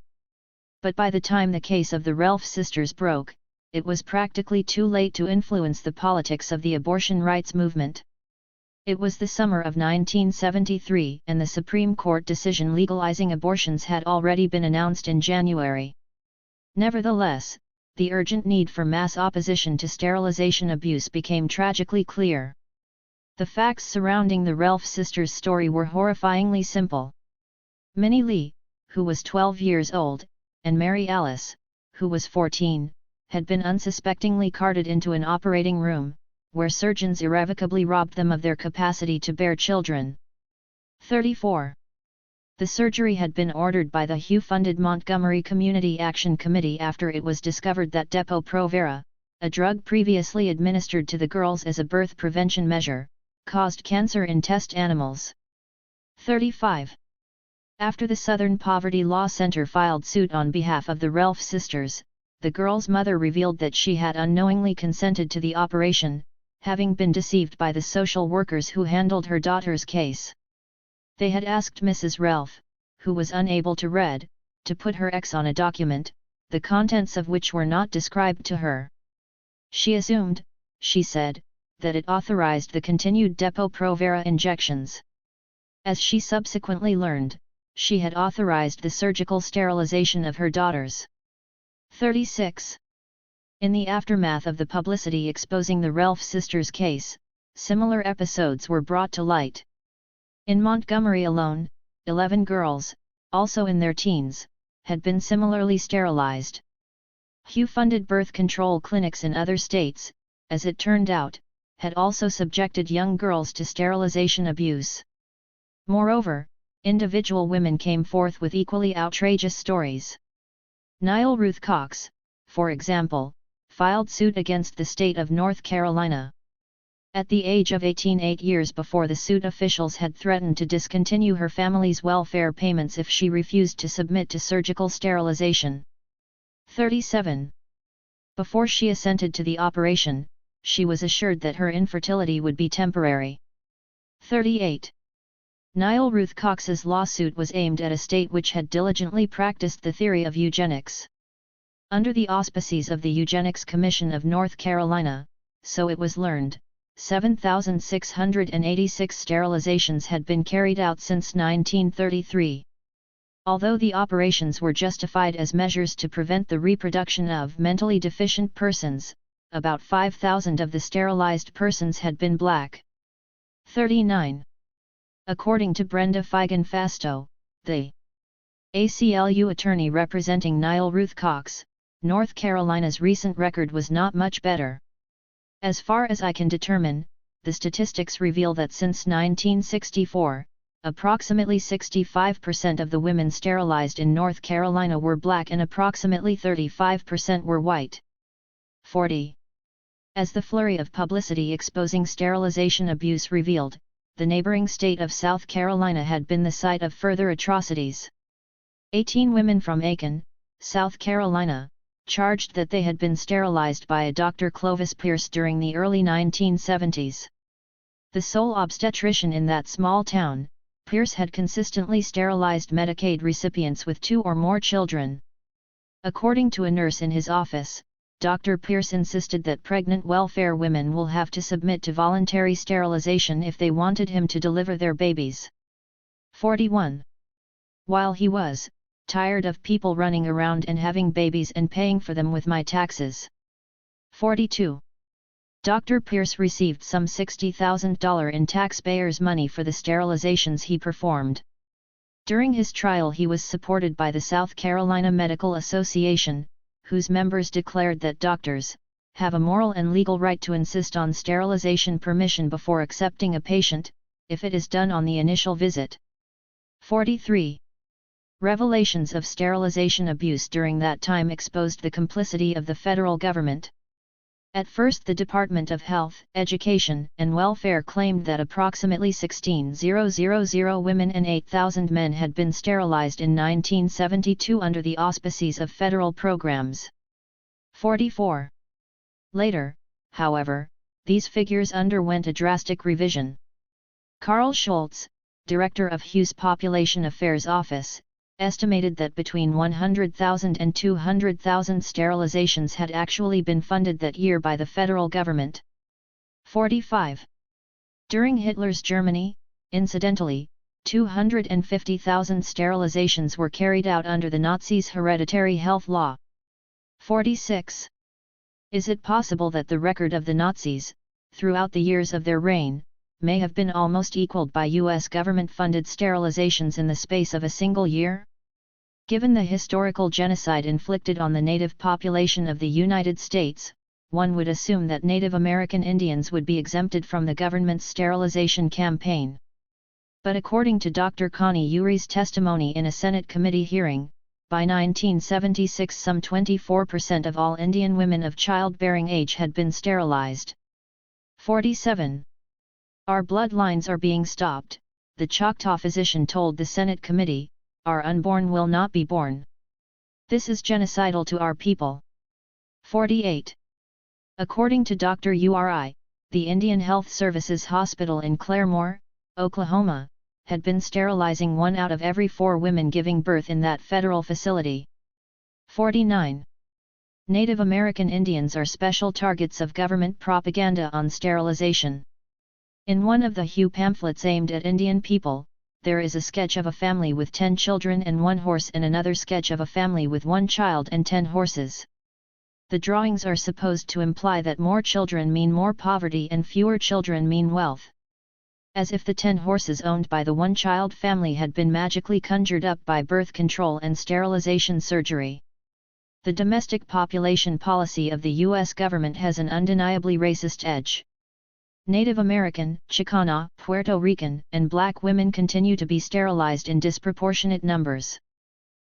But by the time the case of the Relf sisters broke, it was practically too late to influence the politics of the abortion rights movement. It was the summer of 1973 and the Supreme Court decision legalizing abortions had already been announced in January. Nevertheless, the urgent need for mass opposition to sterilization abuse became tragically clear. The facts surrounding the Relf sisters' story were horrifyingly simple. Minnie Lee, who was 12 years old, and Mary Alice, who was 14, had been unsuspectingly carted into an operating room, where surgeons irrevocably robbed them of their capacity to bear children. 34. The surgery had been ordered by the Hugh-funded Montgomery Community Action Committee after it was discovered that Depo-Provera, a drug previously administered to the girls as a birth prevention measure, caused cancer in test animals. 35. After the Southern Poverty Law Center filed suit on behalf of the Relf sisters, the girl's mother revealed that she had unknowingly consented to the operation, having been deceived by the social workers who handled her daughter's case. They had asked Mrs. Relf, who was unable to read, to put her X on a document, the contents of which were not described to her. She assumed, she said, that it authorized the continued Depo-Provera injections. As she subsequently learned, she had authorized the surgical sterilization of her daughters. 36. In the aftermath of the publicity exposing the Relf sisters' case, similar episodes were brought to light. In Montgomery alone, 11 girls, also in their teens, had been similarly sterilized. Hugh-funded birth control clinics in other states, as it turned out, had also subjected young girls to sterilization abuse. Moreover, individual women came forth with equally outrageous stories. Niall Ruth Cox, for example, filed suit against the state of North Carolina. At the age of 18, 8 years before the suit, officials had threatened to discontinue her family's welfare payments if she refused to submit to surgical sterilization. 37. Before she assented to the operation, she was assured that her infertility would be temporary. 38. Niall Ruth Cox's lawsuit was aimed at a state which had diligently practiced the theory of eugenics. Under the auspices of the Eugenics Commission of North Carolina, so it was learned, 7,686 sterilizations had been carried out since 1933. Although the operations were justified as measures to prevent the reproduction of mentally deficient persons, about 5,000 of the sterilized persons had been black. 39. According to Brenda Feigen-Fasto, the ACLU attorney representing Niall Ruth Cox, North Carolina's recent record was not much better. As far as I can determine, the statistics reveal that since 1964, approximately 65% of the women sterilized in North Carolina were black and approximately 35% were white. 40. As the flurry of publicity exposing sterilization abuse revealed, the neighboring state of South Carolina had been the site of further atrocities. 18 women from Aiken, South Carolina, charged that they had been sterilized by a Dr. Clovis Pierce during the early 1970s. The sole obstetrician in that small town, Pierce had consistently sterilized Medicaid recipients with 2 or more children. According to a nurse in his office, Dr. Pierce insisted that pregnant welfare women will have to submit to voluntary sterilization if they wanted him to deliver their babies. 41. While he was tired of people running around and having babies and paying for them with my taxes. 42. Dr. Pierce received some $60,000 in taxpayers' money for the sterilizations he performed. During his trial he was supported by the South Carolina Medical Association, whose members declared that doctors, have a moral and legal right to insist on sterilization permission before accepting a patient, if it is done on the initial visit. 43. Revelations of sterilization abuse during that time exposed the complicity of the federal government. At first, the Department of Health, Education, and Welfare claimed that approximately 16,000 women and 8,000 men had been sterilized in 1972 under the auspices of federal programs. 44. Later, however, these figures underwent a drastic revision. Carl Schultz, director of Hughes Population Affairs Office, estimated that between 100,000 and 200,000 sterilizations had actually been funded that year by the federal government. 45. During Hitler's Germany, incidentally, 250,000 sterilizations were carried out under the Nazis' hereditary health law. 46. Is it possible that the record of the Nazis, throughout the years of their reign, may have been almost equaled by U.S. government-funded sterilizations in the space of a single year? Given the historical genocide inflicted on the native population of the United States, one would assume that Native American Indians would be exempted from the government's sterilization campaign. But according to Dr. Connie Urey's testimony in a Senate committee hearing, by 1976 some 24% of all Indian women of childbearing age had been sterilized. 47. Our bloodlines are being stopped, the Choctaw physician told the Senate committee. Our unborn will not be born. This is genocidal to our people. 48. According to Dr. Urey, the Indian Health Services Hospital in Claremore, Oklahoma, had been sterilizing 1 out of every 4 women giving birth in that federal facility. 49. Native American Indians are special targets of government propaganda on sterilization. In one of the Hugh pamphlets aimed at Indian people, there is a sketch of a family with 10 children and 1 horse and another sketch of a family with 1 child and 10 horses. The drawings are supposed to imply that more children mean more poverty and fewer children mean wealth. As if the 10 horses owned by the 1-child family had been magically conjured up by birth control and sterilization surgery. The domestic population policy of the U.S. government has an undeniably racist edge. Native American, Chicana, Puerto Rican, and black women continue to be sterilized in disproportionate numbers.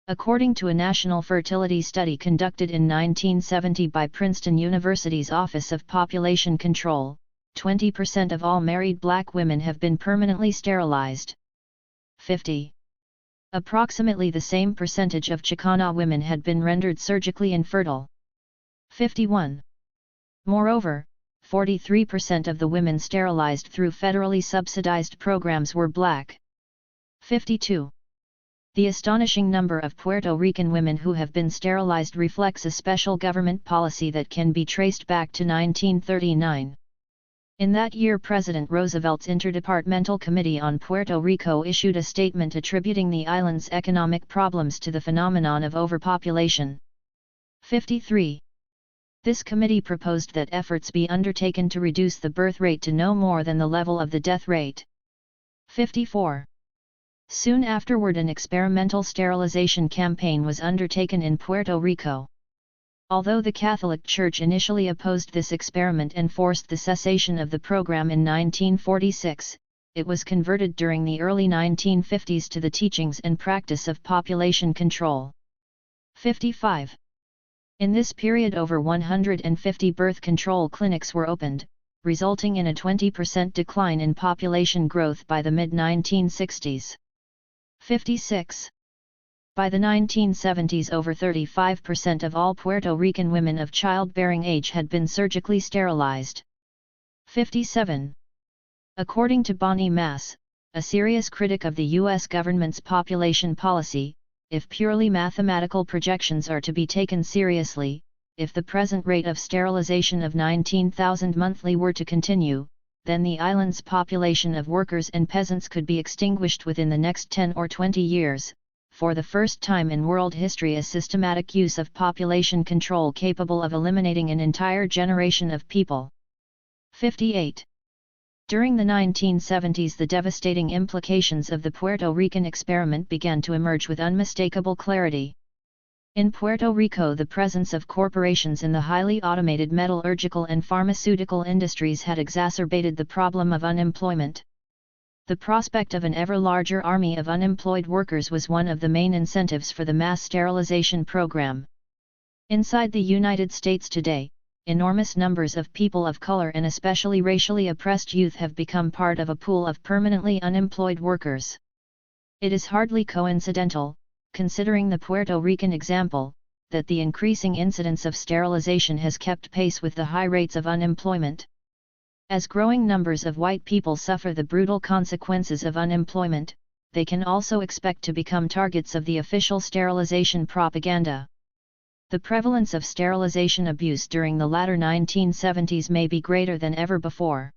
According to a national fertility study conducted in 1970 by Princeton University's Office of Population Control, 20% of all married black women have been permanently sterilized. 50. Approximately the same percentage of Chicana women had been rendered surgically infertile. 51. Moreover, 43% of the women sterilized through federally subsidized programs were black. 52. The astonishing number of Puerto Rican women who have been sterilized reflects a special government policy that can be traced back to 1939. In that year, President Roosevelt's Interdepartmental Committee on Puerto Rico issued a statement attributing the island's economic problems to the phenomenon of overpopulation. 53. This committee proposed that efforts be undertaken to reduce the birth rate to no more than the level of the death rate. 54. Soon afterward, an experimental sterilization campaign was undertaken in Puerto Rico. Although the Catholic Church initially opposed this experiment and forced the cessation of the program in 1946, it was converted during the early 1950s to the teachings and practice of population control. 55. In this period, over 150 birth control clinics were opened, resulting in a 20% decline in population growth by the mid-1960s. 56. By the 1970s, over 35% of all Puerto Rican women of childbearing age had been surgically sterilized. 57. According to Bonnie Mass, a serious critic of the U.S. government's population policy, if purely mathematical projections are to be taken seriously, if the present rate of sterilization of 19,000 monthly were to continue, then the island's population of workers and peasants could be extinguished within the next 10 or 20 years, for the first time in world history a systematic use of population control capable of eliminating an entire generation of people. 58. During the 1970s, the devastating implications of the Puerto Rican experiment began to emerge with unmistakable clarity. In Puerto Rico, the presence of corporations in the highly automated metallurgical and pharmaceutical industries had exacerbated the problem of unemployment. The prospect of an ever larger army of unemployed workers was one of the main incentives for the mass sterilization program. Inside the United States today, enormous numbers of people of color and especially racially oppressed youth have become part of a pool of permanently unemployed workers. It is hardly coincidental, considering the Puerto Rican example, that the increasing incidence of sterilization has kept pace with the high rates of unemployment. As growing numbers of white people suffer the brutal consequences of unemployment, they can also expect to become targets of the official sterilization propaganda. The prevalence of sterilization abuse during the latter 1970s may be greater than ever before.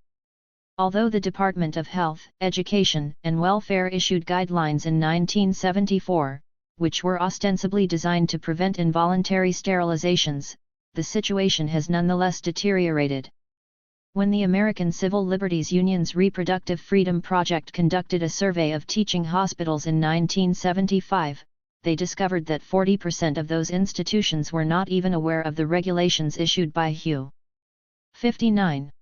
Although the Department of Health, Education, and Welfare issued guidelines in 1974, which were ostensibly designed to prevent involuntary sterilizations, the situation has nonetheless deteriorated. When the American Civil Liberties Union's Reproductive Freedom Project conducted a survey of teaching hospitals in 1975, they discovered that 40% of those institutions were not even aware of the regulations issued by HU. 59.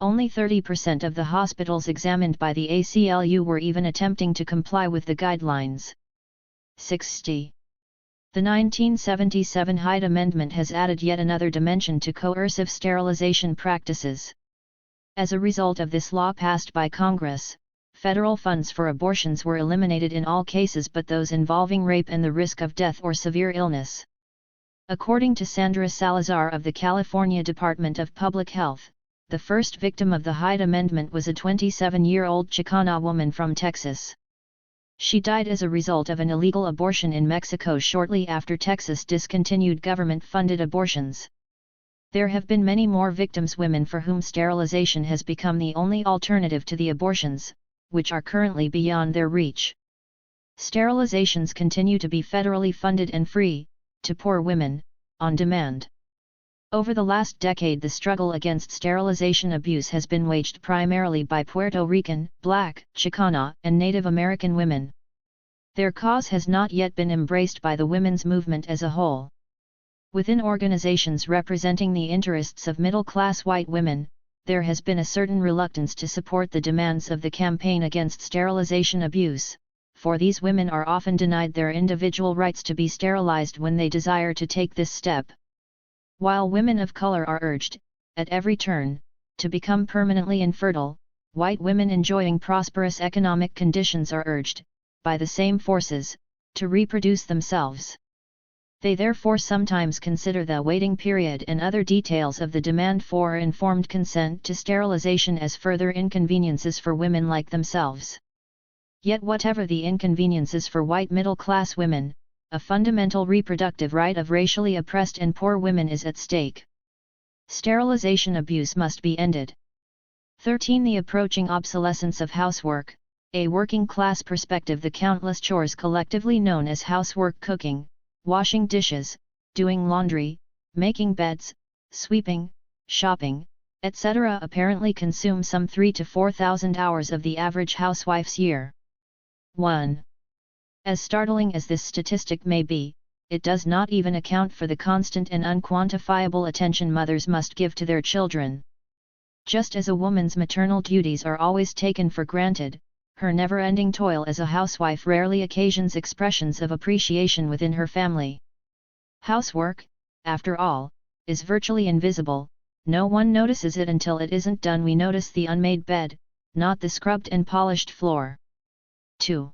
Only 30% of the hospitals examined by the ACLU were even attempting to comply with the guidelines. 60. The 1977 Hyde Amendment has added yet another dimension to coercive sterilization practices. As a result of this law passed by Congress, federal funds for abortions were eliminated in all cases but those involving rape and the risk of death or severe illness. According to Sandra Salazar of the California Department of Public Health, the first victim of the Hyde Amendment was a 27-year-old Chicana woman from Texas. She died as a result of an illegal abortion in Mexico shortly after Texas discontinued government-funded abortions. There have been many more victims, women for whom sterilization has become the only alternative to the abortions, which are currently beyond their reach. Sterilizations continue to be federally funded and free, to poor women, on demand. Over the last decade, the struggle against sterilization abuse has been waged primarily by Puerto Rican, Black, Chicana, and Native American women. Their cause has not yet been embraced by the women's movement as a whole. Within organizations representing the interests of middle-class white women, there has been a certain reluctance to support the demands of the campaign against sterilization abuse, for these women are often denied their individual rights to be sterilized when they desire to take this step. While women of color are urged, at every turn, to become permanently infertile, white women enjoying prosperous economic conditions are urged, by the same forces, to reproduce themselves. They therefore sometimes consider the waiting period and other details of the demand for informed consent to sterilization as further inconveniences for women like themselves. Yet whatever the inconveniences for white middle-class women, a fundamental reproductive right of racially oppressed and poor women is at stake. Sterilization abuse must be ended. 13. The approaching obsolescence of housework, a working-class perspective. The countless chores collectively known as housework, cooking, washing dishes, doing laundry, making beds, sweeping, shopping, etc. apparently consume some 3,000 to 4,000 hours of the average housewife's year. 1. As startling as this statistic may be, it does not even account for the constant and unquantifiable attention mothers must give to their children. Just as a woman's maternal duties are always taken for granted, her never-ending toil as a housewife rarely occasions expressions of appreciation within her family. Housework, after all, is virtually invisible. No one notices it until it isn't done. We notice the unmade bed, not the scrubbed and polished floor. 2.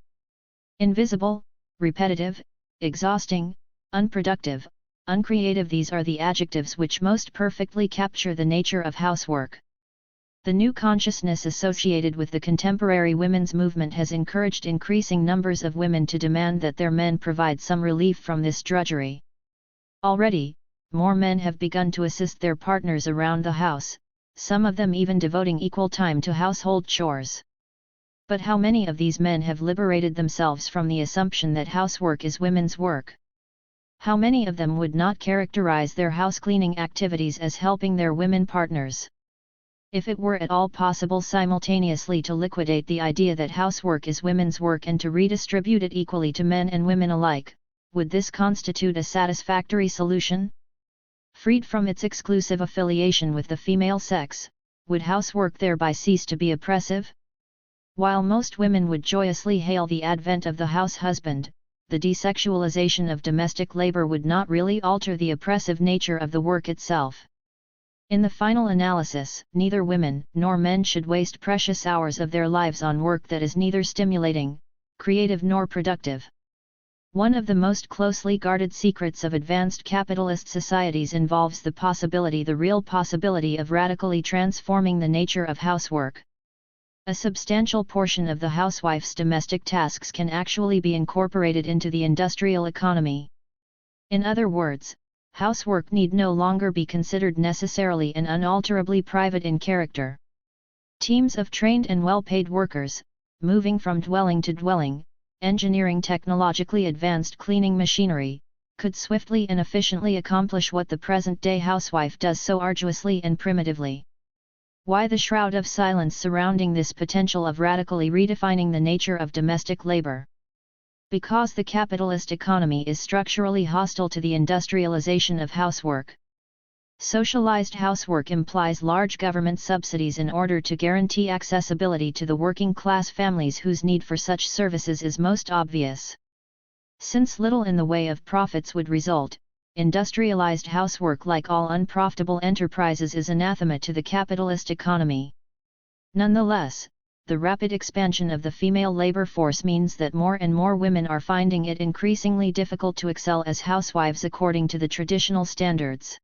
Invisible, repetitive, exhausting, unproductive, uncreative. These are the adjectives which most perfectly capture the nature of housework. The new consciousness associated with the contemporary women's movement has encouraged increasing numbers of women to demand that their men provide some relief from this drudgery. Already, more men have begun to assist their partners around the house, some of them even devoting equal time to household chores. But how many of these men have liberated themselves from the assumption that housework is women's work? How many of them would not characterize their housecleaning activities as helping their women partners? If it were at all possible simultaneously to liquidate the idea that housework is women's work and to redistribute it equally to men and women alike, would this constitute a satisfactory solution? Freed from its exclusive affiliation with the female sex, would housework thereby cease to be oppressive? While most women would joyously hail the advent of the house husband, the desexualization of domestic labor would not really alter the oppressive nature of the work itself. In the final analysis, neither women nor men should waste precious hours of their lives on work that is neither stimulating, creative nor productive. One of the most closely guarded secrets of advanced capitalist societies involves the real possibility of radically transforming the nature of housework. A substantial portion of the housewife's domestic tasks can actually be incorporated into the industrial economy. In other words, housework need no longer be considered necessarily and unalterably private in character. Teams of trained and well-paid workers, moving from dwelling to dwelling, engineering technologically advanced cleaning machinery, could swiftly and efficiently accomplish what the present-day housewife does so arduously and primitively. Why the shroud of silence surrounding this potential of radically redefining the nature of domestic labor? Because the capitalist economy is structurally hostile to the industrialization of housework. Socialized housework implies large government subsidies in order to guarantee accessibility to the working-class families whose need for such services is most obvious. Since little in the way of profits would result, industrialized housework, like all unprofitable enterprises, is anathema to the capitalist economy. Nonetheless, the rapid expansion of the female labor force means that more and more women are finding it increasingly difficult to excel as housewives according to the traditional standards.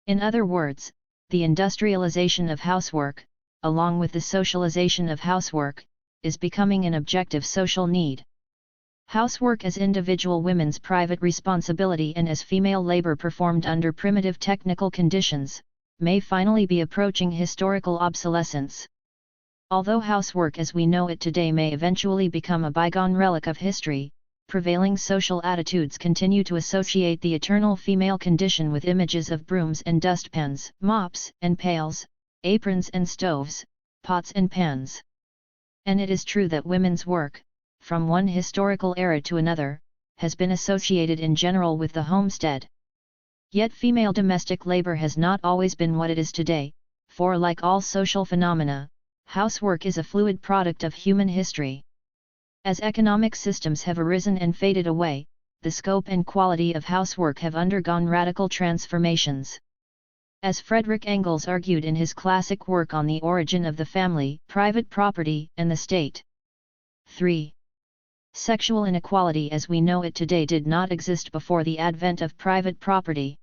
In other words, the industrialization of housework, along with the socialization of housework, is becoming an objective social need. Housework as individual women's private responsibility and as female labor performed under primitive technical conditions, may finally be approaching historical obsolescence. Although housework as we know it today may eventually become a bygone relic of history, prevailing social attitudes continue to associate the eternal female condition with images of brooms and dustpans, mops and pails, aprons and stoves, pots and pans. And it is true that women's work, from one historical era to another, has been associated in general with the homestead. Yet female domestic labor has not always been what it is today, for like all social phenomena, housework is a fluid product of human history. As economic systems have arisen and faded away, the scope and quality of housework have undergone radical transformations. As Frederick Engels argued in his classic work on the origin of the family, private property, and the state. 3. Sexual inequality as we know it today did not exist before the advent of private property.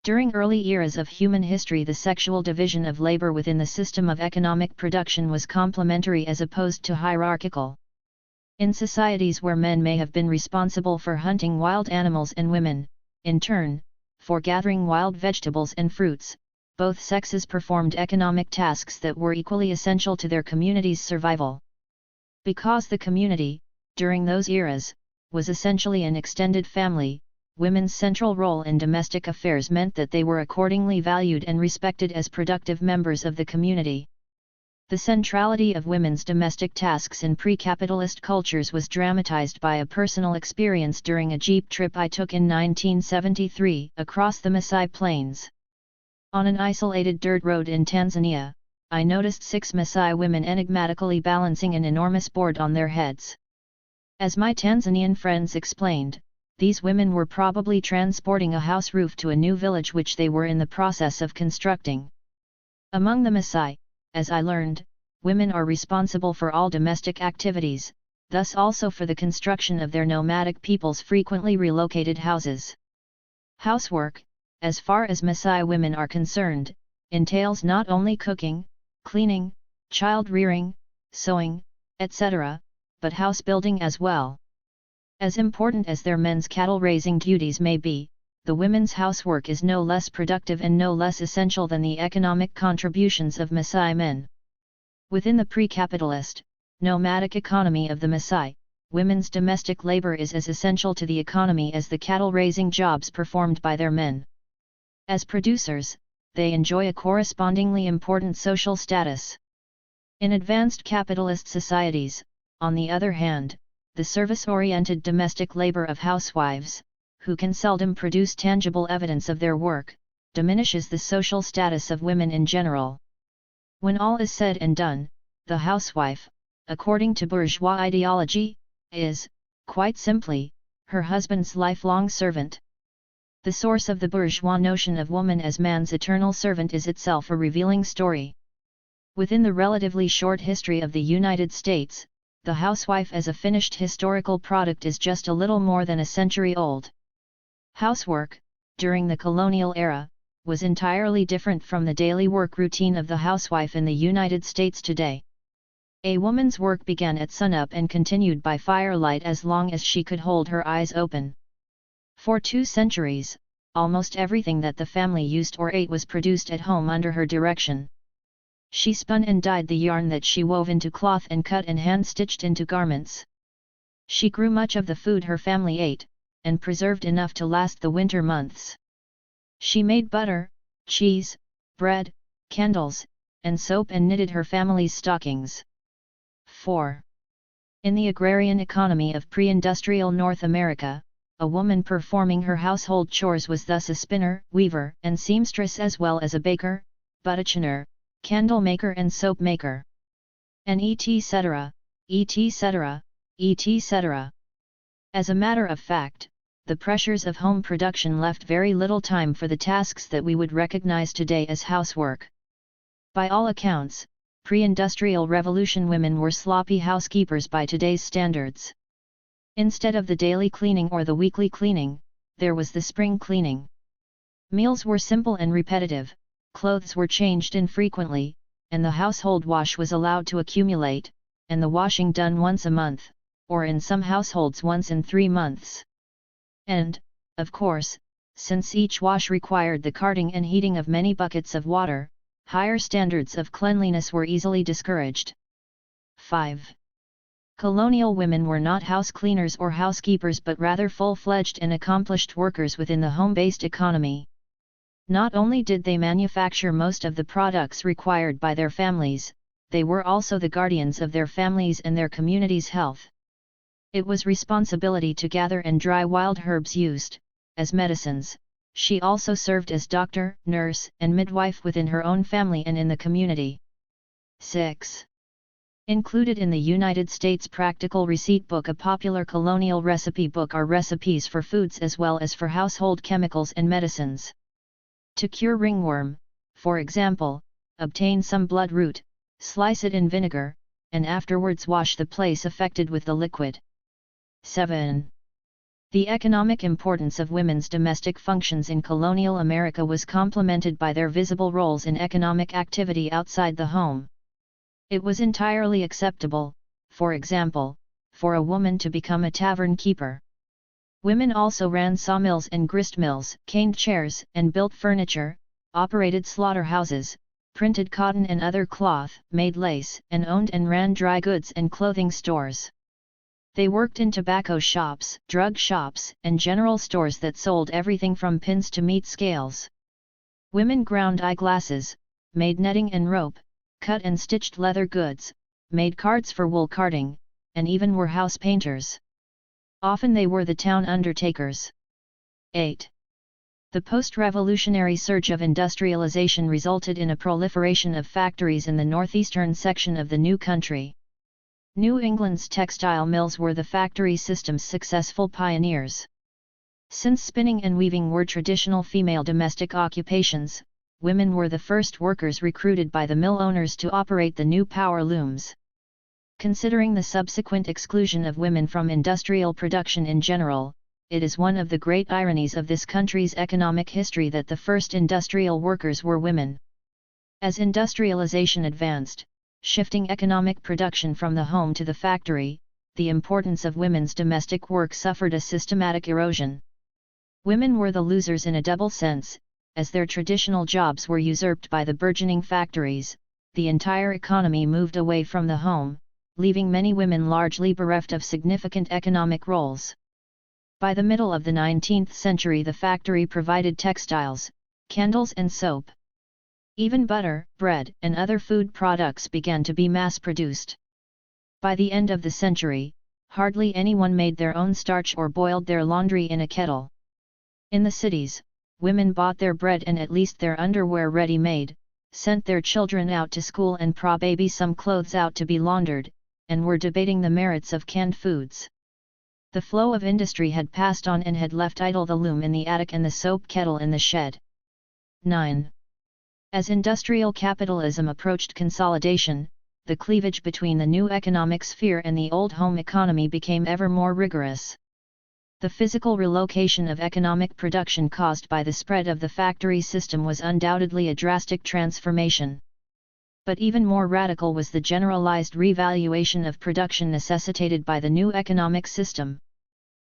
During early eras of human history, the sexual division of labor within the system of economic production was complementary as opposed to hierarchical. In societies where men may have been responsible for hunting wild animals and women, in turn, for gathering wild vegetables and fruits, both sexes performed economic tasks that were equally essential to their community's survival. Because the community, during those eras, was essentially an extended family, women's central role in domestic affairs meant that they were accordingly valued and respected as productive members of the community. The centrality of women's domestic tasks in pre-capitalist cultures was dramatized by a personal experience during a jeep trip I took in 1973 across the Masai Plains. On an isolated dirt road in Tanzania, I noticed 6 Masai women enigmatically balancing an enormous board on their heads. As my Tanzanian friends explained, these women were probably transporting a house roof to a new village which they were in the process of constructing. Among the Masai, as I learned, women are responsible for all domestic activities, thus also for the construction of their nomadic people's frequently relocated houses. Housework, as far as Masai women are concerned, entails not only cooking, cleaning, child-rearing, sewing, etc., but house building as well. As important as their men's cattle-raising duties may be, the women's housework is no less productive and no less essential than the economic contributions of Masai men. Within the pre-capitalist, nomadic economy of the Masai, women's domestic labor is as essential to the economy as the cattle-raising jobs performed by their men. As producers, they enjoy a correspondingly important social status. In advanced capitalist societies, on the other hand, the service-oriented domestic labor of housewives, who can seldom produce tangible evidence of their work, diminishes the social status of women in general. When all is said and done, the housewife, according to bourgeois ideology, is, quite simply, her husband's lifelong servant. The source of the bourgeois notion of woman as man's eternal servant is itself a revealing story. Within the relatively short history of the United States, the housewife as a finished historical product is just a little more than a century old. Housework, during the colonial era, was entirely different from the daily work routine of the housewife in the United States today. A woman's work began at sunup and continued by firelight as long as she could hold her eyes open. For 2 centuries, almost everything that the family used or ate was produced at home under her direction. She spun and dyed the yarn that she wove into cloth and cut and hand-stitched into garments. She grew much of the food her family ate, and preserved enough to last the winter months. She made butter, cheese, bread, candles, and soap and knitted her family's stockings. 4. In the agrarian economy of pre-industrial North America, a woman performing her household chores was thus a spinner, weaver, and seamstress as well as a baker, buttichiner, candle maker and soap maker. And etc., etc., etc. As a matter of fact, the pressures of home production left very little time for the tasks that we would recognize today as housework. By all accounts, pre-industrial revolution women were sloppy housekeepers by today's standards. Instead of the daily cleaning or the weekly cleaning, there was the spring cleaning. Meals were simple and repetitive, clothes were changed infrequently, and the household wash was allowed to accumulate, and the washing done once a month, or in some households once in 3 months. And, of course, since each wash required the carting and heating of many buckets of water, higher standards of cleanliness were easily discouraged. 5. Colonial women were not house cleaners or housekeepers but rather full-fledged and accomplished workers within the home-based economy. Not only did they manufacture most of the products required by their families, they were also the guardians of their families and their community's health. It was responsibility to gather and dry wild herbs used as medicines. She also served as doctor, nurse, and midwife within her own family and in the community. 6. Included in the United States Practical Receipt Book, a popular colonial recipe book, are recipes for foods as well as for household chemicals and medicines. To cure ringworm, for example, obtain some bloodroot, slice it in vinegar, and afterwards wash the place affected with the liquid. 7. The economic importance of women's domestic functions in colonial America was complemented by their visible roles in economic activity outside the home. It was entirely acceptable, for example, for a woman to become a tavern keeper. Women also ran sawmills and grist mills, caned chairs and built furniture, operated slaughterhouses, printed cotton and other cloth, made lace, and owned and ran dry goods and clothing stores. They worked in tobacco shops, drug shops, and general stores that sold everything from pins to meat scales. Women ground eyeglasses, made netting and rope, cut and stitched leather goods, made cards for wool carding, and even were house painters. Often they were the town undertakers. 8. The post-revolutionary surge of industrialization resulted in a proliferation of factories in the northeastern section of the new country. New England's textile mills were the factory system's successful pioneers. Since spinning and weaving were traditional female domestic occupations, women were the first workers recruited by the mill owners to operate the new power looms. Considering the subsequent exclusion of women from industrial production in general, it is one of the great ironies of this country's economic history that the first industrial workers were women. As industrialization advanced, shifting economic production from the home to the factory, the importance of women's domestic work suffered a systematic erosion. Women were the losers in a double sense, as their traditional jobs were usurped by the burgeoning factories. The entire economy moved away from the home, leaving many women largely bereft of significant economic roles. By the middle of the 19th century, the factory provided textiles, candles and soap. Even butter, bread, and other food products began to be mass-produced. By the end of the century, hardly anyone made their own starch or boiled their laundry in a kettle. In the cities, women bought their bread and at least their underwear ready-made, sent their children out to school and probably some clothes out to be laundered, and were debating the merits of canned foods. The flow of industry had passed on and had left idle the loom in the attic and the soap kettle in the shed. 9. As industrial capitalism approached consolidation, the cleavage between the new economic sphere and the old home economy became ever more rigorous. The physical relocation of economic production caused by the spread of the factory system was undoubtedly a drastic transformation. But even more radical was the generalized revaluation of production necessitated by the new economic system.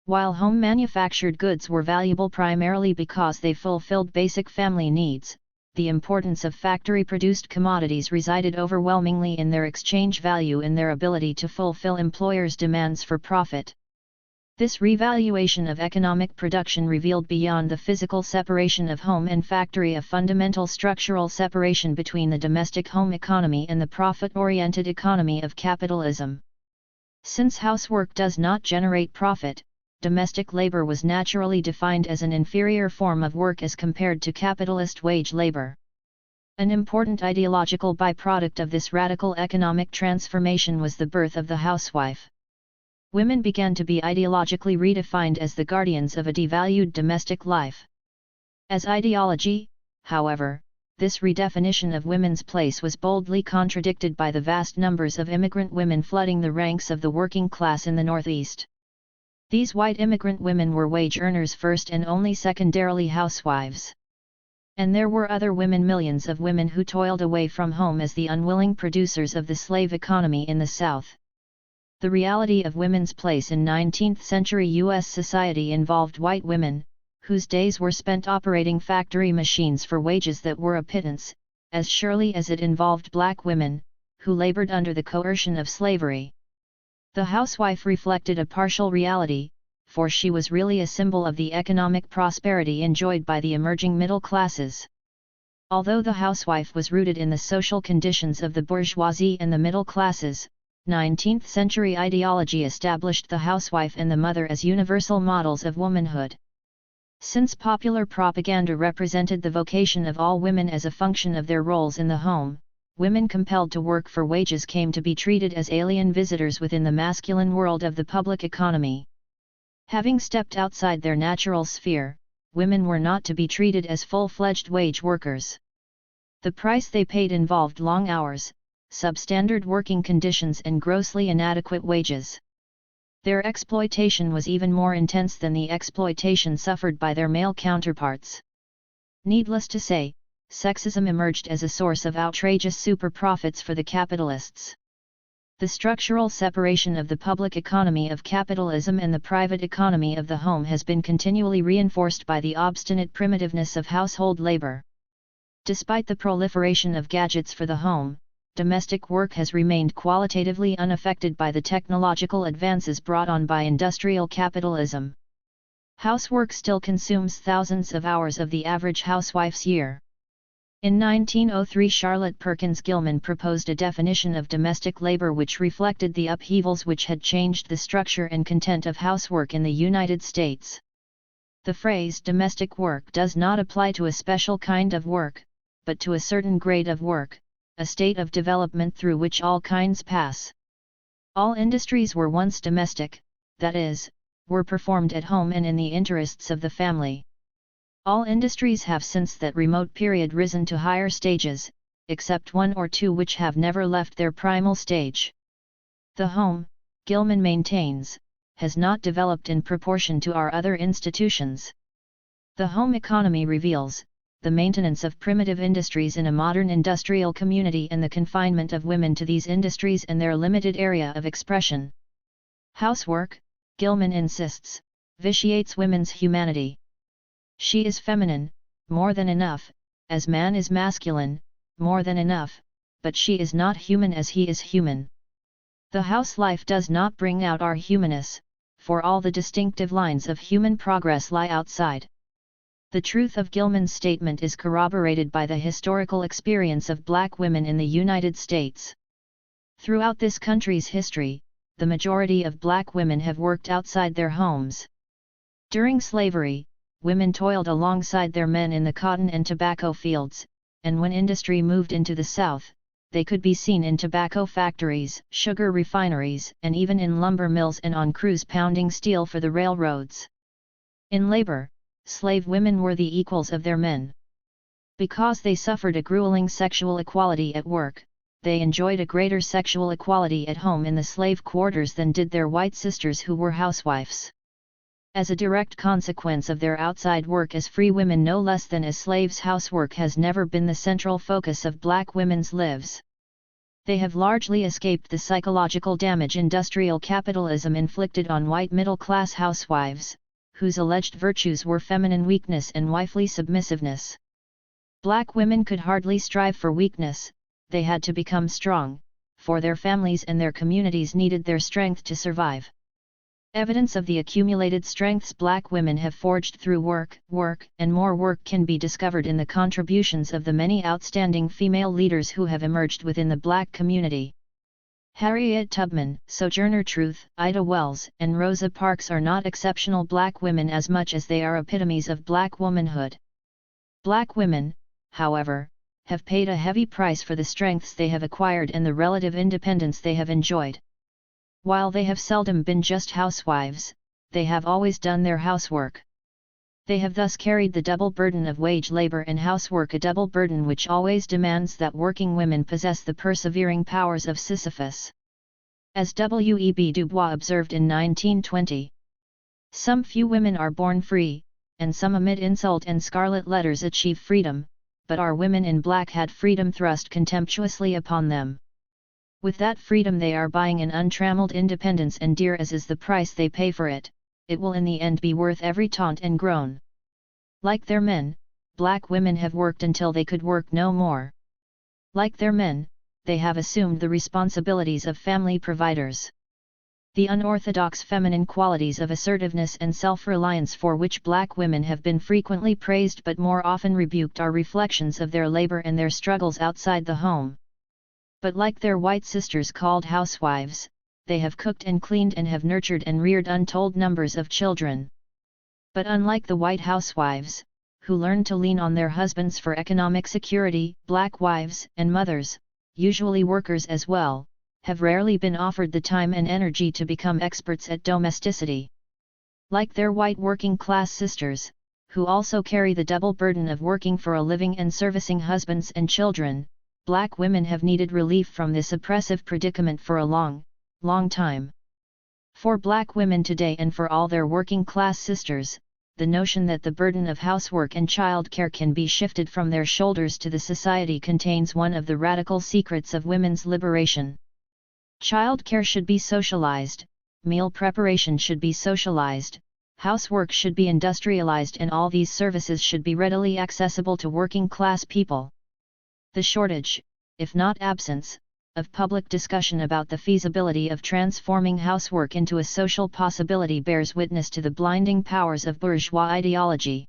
While home manufactured goods were valuable primarily because they fulfilled basic family needs, the importance of factory-produced commodities resided overwhelmingly in their exchange value and their ability to fulfill employers' demands for profit. This revaluation of economic production revealed beyond the physical separation of home and factory a fundamental structural separation between the domestic home economy and the profit-oriented economy of capitalism. Since housework does not generate profit, domestic labor was naturally defined as an inferior form of work as compared to capitalist wage labor. An important ideological byproduct of this radical economic transformation was the birth of the housewife. Women began to be ideologically redefined as the guardians of a devalued domestic life. As ideology, however, this redefinition of women's place was boldly contradicted by the vast numbers of immigrant women flooding the ranks of the working class in the Northeast. These white immigrant women were wage earners first and only secondarily housewives. And there were other women, millions of women who toiled away from home as the unwilling producers of the slave economy in the South. The reality of women's place in 19th-century U.S. society involved white women, whose days were spent operating factory machines for wages that were a pittance, as surely as it involved black women, who labored under the coercion of slavery. The housewife reflected a partial reality, for she was really a symbol of the economic prosperity enjoyed by the emerging middle classes. Although the housewife was rooted in the social conditions of the bourgeoisie and the middle classes, 19th-century ideology established the housewife and the mother as universal models of womanhood. Since popular propaganda represented the vocation of all women as a function of their roles in the home, women compelled to work for wages came to be treated as alien visitors within the masculine world of the public economy. Having stepped outside their natural sphere, women were not to be treated as full-fledged wage workers. The price they paid involved long hours, substandard working conditions and grossly inadequate wages. Their exploitation was even more intense than the exploitation suffered by their male counterparts. Needless to say, sexism emerged as a source of outrageous super profits for the capitalists. The structural separation of the public economy of capitalism and the private economy of the home has been continually reinforced by the obstinate primitiveness of household labor. Despite the proliferation of gadgets for the home, domestic work has remained qualitatively unaffected by the technological advances brought on by industrial capitalism. Housework still consumes thousands of hours of the average housewife's year. In 1903, Charlotte Perkins Gilman proposed a definition of domestic labor which reflected the upheavals which had changed the structure and content of housework in the United States. The phrase domestic work does not apply to a special kind of work, but to a certain grade of work, a state of development through which all kinds pass. All industries were once domestic, that is, were performed at home and in the interests of the family. All industries have since that remote period risen to higher stages, except one or two which have never left their primal stage. The home, Gilman maintains, has not developed in proportion to our other institutions. The home economy reveals the maintenance of primitive industries in a modern industrial community and the confinement of women to these industries and their limited area of expression. Housework, Gilman insists, vitiates women's humanity. She is feminine, more than enough, as man is masculine, more than enough, but she is not human as he is human. The house life does not bring out our humanness, for all the distinctive lines of human progress lie outside. The truth of Gilman's statement is corroborated by the historical experience of black women in the United States. Throughout this country's history, the majority of black women have worked outside their homes. During slavery, women toiled alongside their men in the cotton and tobacco fields, and when industry moved into the South, they could be seen in tobacco factories, sugar refineries, and even in lumber mills and on crews pounding steel for the railroads. In labor, slave women were the equals of their men. Because they suffered a grueling sexual equality at work, they enjoyed a greater sexual equality at home in the slave quarters than did their white sisters who were housewives. As a direct consequence of their outside work as free women no less than as slaves, housework has never been the central focus of black women's lives. They have largely escaped the psychological damage industrial capitalism inflicted on white middle-class housewives, whose alleged virtues were feminine weakness and wifely submissiveness. Black women could hardly strive for weakness, they had to become strong, for their families and their communities needed their strength to survive. Evidence of the accumulated strengths black women have forged through work, and more work can be discovered in the contributions of the many outstanding female leaders who have emerged within the black community. Harriet Tubman, Sojourner Truth, Ida Wells, and Rosa Parks are not exceptional black women as much as they are epitomes of black womanhood. Black women, however, have paid a heavy price for the strengths they have acquired and the relative independence they have enjoyed. While they have seldom been just housewives, they have always done their housework. They have thus carried the double burden of wage labor and housework, a double burden which always demands that working women possess the persevering powers of Sisyphus. As W.E.B. Du Bois observed in 1920, "Some few women are born free, and some amid insult and scarlet letters achieve freedom, but our women in black had freedom thrust contemptuously upon them. With that freedom they are buying an untrammeled independence, and dear as is the price they pay for it, it will in the end be worth every taunt and groan." Like their men, black women have worked until they could work no more. Like their men, they have assumed the responsibilities of family providers. The unorthodox feminine qualities of assertiveness and self-reliance for which black women have been frequently praised but more often rebuked are reflections of their labor and their struggles outside the home. But like their white sisters called housewives, they have cooked and cleaned and have nurtured and reared untold numbers of children. But unlike the white housewives, who learned to lean on their husbands for economic security, black wives and mothers, usually workers as well, have rarely been offered the time and energy to become experts at domesticity. Like their white working-class sisters, who also carry the double burden of working for a living and servicing husbands and children, black women have needed relief from this oppressive predicament for a long time. For black women today and for all their working-class sisters, the notion that the burden of housework and childcare can be shifted from their shoulders to the society contains one of the radical secrets of women's liberation. Childcare should be socialized, meal preparation should be socialized, housework should be industrialized, and all these services should be readily accessible to working-class people. The shortage, if not absence, of public discussion about the feasibility of transforming housework into a social possibility bears witness to the blinding powers of bourgeois ideology.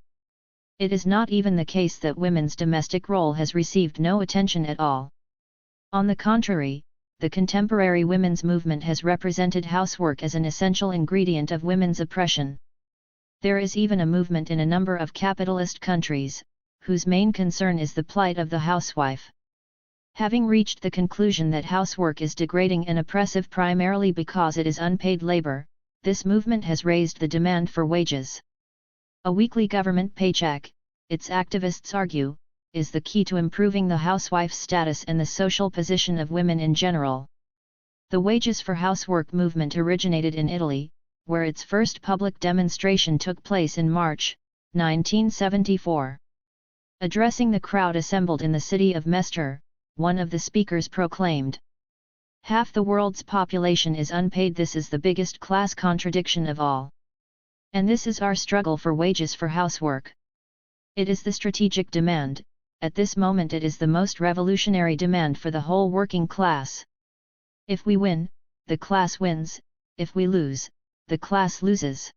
It is not even the case that women's domestic role has received no attention at all. On the contrary, the contemporary women's movement has represented housework as an essential ingredient of women's oppression. There is even a movement in a number of capitalist countries, whose main concern is the plight of the housewife. Having reached the conclusion that housework is degrading and oppressive primarily because it is unpaid labor, this movement has raised the demand for wages. A weekly government paycheck, its activists argue, is the key to improving the housewife's status and the social position of women in general. The wages for housework movement originated in Italy, where its first public demonstration took place in March 1974. Addressing the crowd assembled in the city of Mestre, one of the speakers proclaimed, "Half the world's population is unpaid. This is the biggest class contradiction of all. And this is our struggle for wages for housework. It is the strategic demand, at this moment it is the most revolutionary demand for the whole working class. If we win, the class wins, if we lose, the class loses."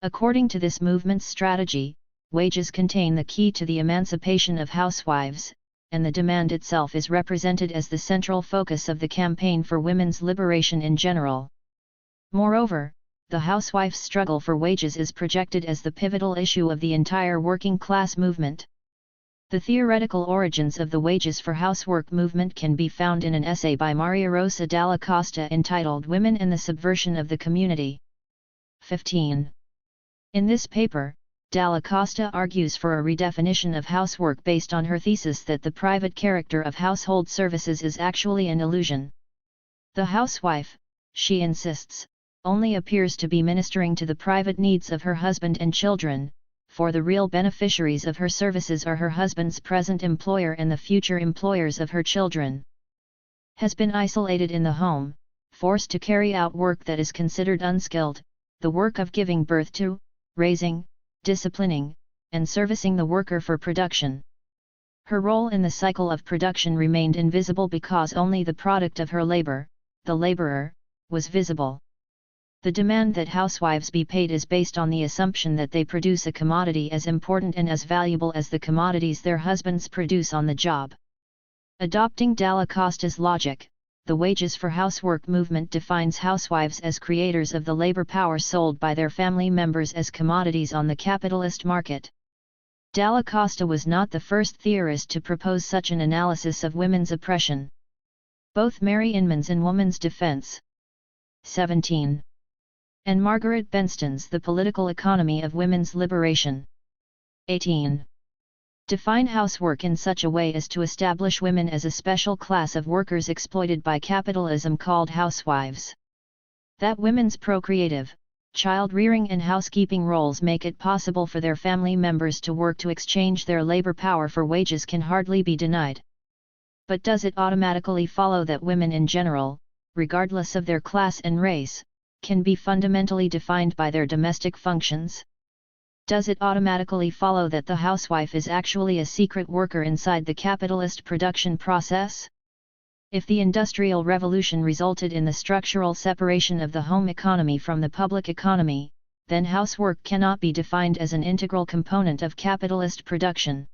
According to this movement's strategy, wages contain the key to the emancipation of housewives, and the demand itself is represented as the central focus of the campaign for women's liberation in general. Moreover, the housewife's struggle for wages is projected as the pivotal issue of the entire working class movement. The theoretical origins of the wages for housework movement can be found in an essay by Maria Rosa Dalla Costa entitled Women and the Subversion of the Community. 15. In this paper, Dalla Costa argues for a redefinition of housework based on her thesis that the private character of household services is actually an illusion. The housewife, she insists, only appears to be ministering to the private needs of her husband and children, for the real beneficiaries of her services are her husband's present employer and the future employers of her children. Has been isolated in the home, forced to carry out work that is considered unskilled, the work of giving birth to, raising, disciplining, and servicing the worker for production. Her role in the cycle of production remained invisible because only the product of her labor, the laborer, was visible. The demand that housewives be paid is based on the assumption that they produce a commodity as important and as valuable as the commodities their husbands produce on the job. Adopting Dalla Costa's logic, the wages for housework movement defines housewives as creators of the labor power sold by their family members as commodities on the capitalist market. Dalla Costa was not the first theorist to propose such an analysis of women's oppression. Both Mary Inman's in Woman's Defense 17. and Margaret Benston's The Political Economy of Women's Liberation 18. define housework in such a way as to establish women as a special class of workers exploited by capitalism called housewives. That women's procreative, child-rearing and housekeeping roles make it possible for their family members to work to exchange their labor power for wages can hardly be denied. But does it automatically follow that women in general, regardless of their class and race, can be fundamentally defined by their domestic functions? Does it automatically follow that the housewife is actually a secret worker inside the capitalist production process? If the Industrial Revolution resulted in the structural separation of the home economy from the public economy, then housework cannot be defined as an integral component of capitalist production.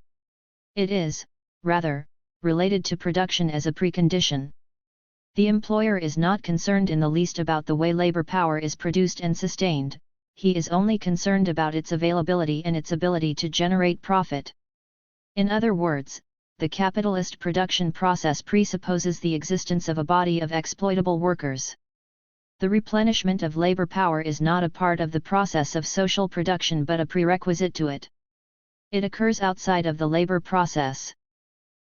It is, rather, related to production as a precondition. The employer is not concerned in the least about the way labor power is produced and sustained, he is only concerned about its availability and its ability to generate profit. In other words, the capitalist production process presupposes the existence of a body of exploitable workers. The replenishment of labor power is not a part of the process of social production but a prerequisite to it. It occurs outside of the labor process.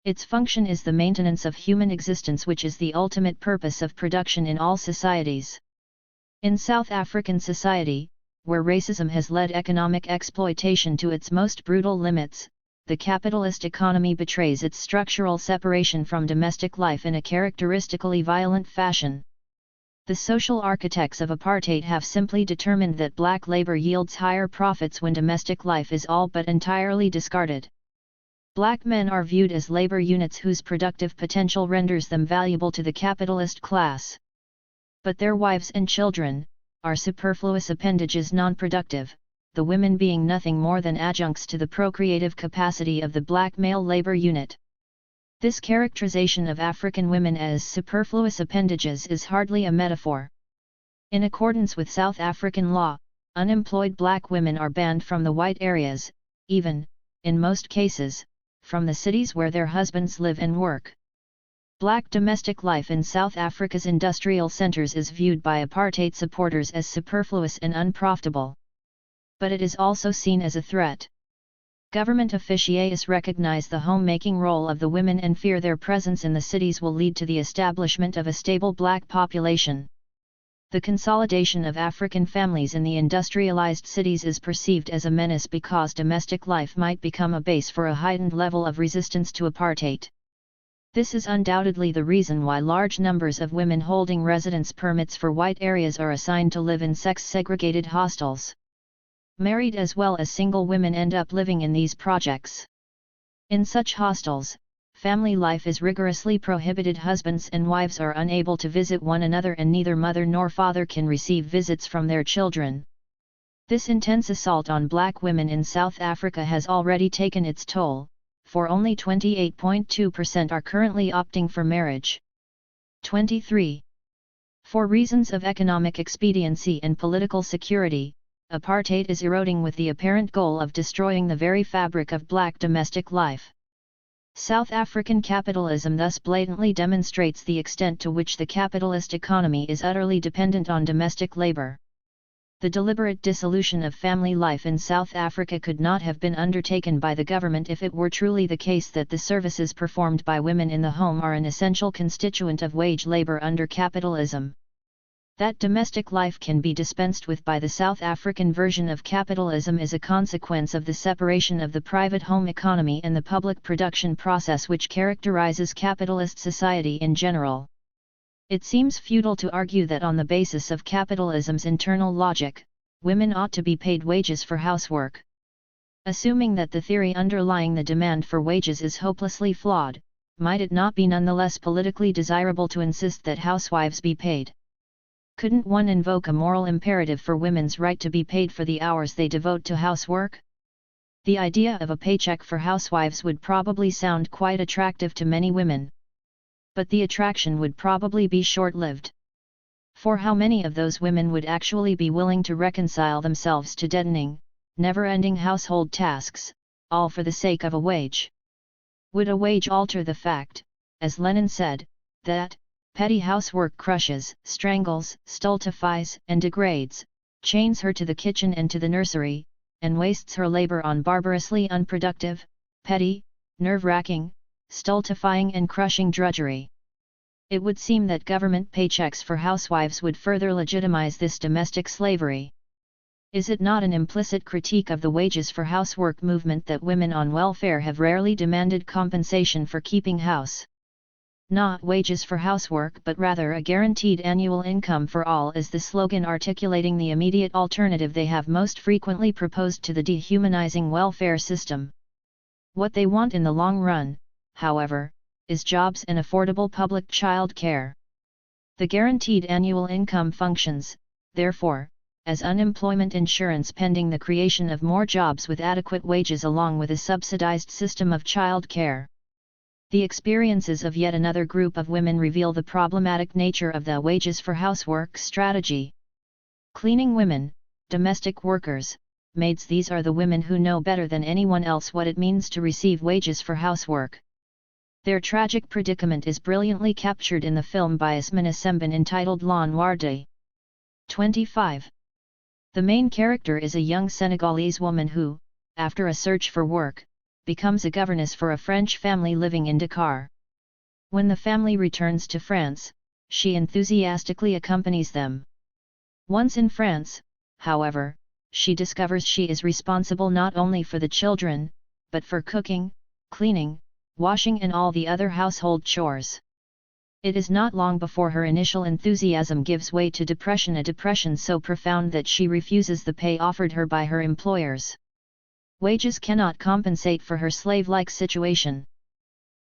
Its function is the maintenance of human existence, which is the ultimate purpose of production in all societies. In South African society, where racism has led economic exploitation to its most brutal limits, the capitalist economy betrays its structural separation from domestic life in a characteristically violent fashion. The social architects of apartheid have simply determined that black labor yields higher profits when domestic life is all but entirely discarded. Black men are viewed as labor units whose productive potential renders them valuable to the capitalist class. But their wives and children are superfluous appendages, non-productive, the women being nothing more than adjuncts to the procreative capacity of the black male labor unit. This characterization of African women as superfluous appendages is hardly a metaphor. In accordance with South African law, unemployed black women are banned from the white areas, even, in most cases, from the cities where their husbands live and work. Black domestic life in South Africa's industrial centers is viewed by apartheid supporters as superfluous and unprofitable. But it is also seen as a threat. Government officials recognize the homemaking role of the women and fear their presence in the cities will lead to the establishment of a stable black population. The consolidation of African families in the industrialized cities is perceived as a menace because domestic life might become a base for a heightened level of resistance to apartheid. This is undoubtedly the reason why large numbers of women holding residence permits for white areas are assigned to live in sex-segregated hostels. Married as well as single women end up living in these projects. In such hostels, family life is rigorously prohibited. Husbands and wives are unable to visit one another and neither mother nor father can receive visits from their children. This intense assault on black women in South Africa has already taken its toll, for only 28.2% are currently opting for marriage. 23. For reasons of economic expediency and political security, apartheid is eroding with the apparent goal of destroying the very fabric of black domestic life. South African capitalism thus blatantly demonstrates the extent to which the capitalist economy is utterly dependent on domestic labor. The deliberate dissolution of family life in South Africa could not have been undertaken by the government if it were truly the case that the services performed by women in the home are an essential constituent of wage labor under capitalism. That domestic life can be dispensed with by the South African version of capitalism is a consequence of the separation of the private home economy and the public production process which characterizes capitalist society in general. It seems futile to argue that on the basis of capitalism's internal logic, women ought to be paid wages for housework. Assuming that the theory underlying the demand for wages is hopelessly flawed, might it not be nonetheless politically desirable to insist that housewives be paid? Couldn't one invoke a moral imperative for women's right to be paid for the hours they devote to housework? The idea of a paycheck for housewives would probably sound quite attractive to many women. But the attraction would probably be short-lived. For how many of those women would actually be willing to reconcile themselves to deadening, never-ending household tasks, all for the sake of a wage? Would a wage alter the fact, as Lenin said, that petty housework crushes, strangles, stultifies and degrades, chains her to the kitchen and to the nursery, and wastes her labor on barbarously unproductive, petty, nerve-wracking, stultifying and crushing drudgery? It would seem that government paychecks for housewives would further legitimize this domestic slavery. Is it not an implicit critique of the wages for housework movement that women on welfare have rarely demanded compensation for keeping house? Not wages for housework but rather a guaranteed annual income for all is the slogan articulating the immediate alternative they have most frequently proposed to the dehumanizing welfare system. What they want in the long run, however, is jobs and affordable public child care. The guaranteed annual income functions, therefore, as unemployment insurance pending the creation of more jobs with adequate wages along with a subsidized system of child care. The experiences of yet another group of women reveal the problematic nature of the wages for housework strategy. Cleaning women, domestic workers, maids. These are the women who know better than anyone else what it means to receive wages for housework. Their tragic predicament is brilliantly captured in the film by Asmin Assembin entitled La Noire de 25. The main character is a young Senegalese woman who, after a search for work, becomes a governess for a French family living in Dakar. When the family returns to France, she enthusiastically accompanies them. Once in France, however, she discovers she is responsible not only for the children, but for cooking, cleaning, washing and all the other household chores. It is not long before her initial enthusiasm gives way to depression, a depression so profound that she refuses the pay offered her by her employers. Wages cannot compensate for her slave-like situation.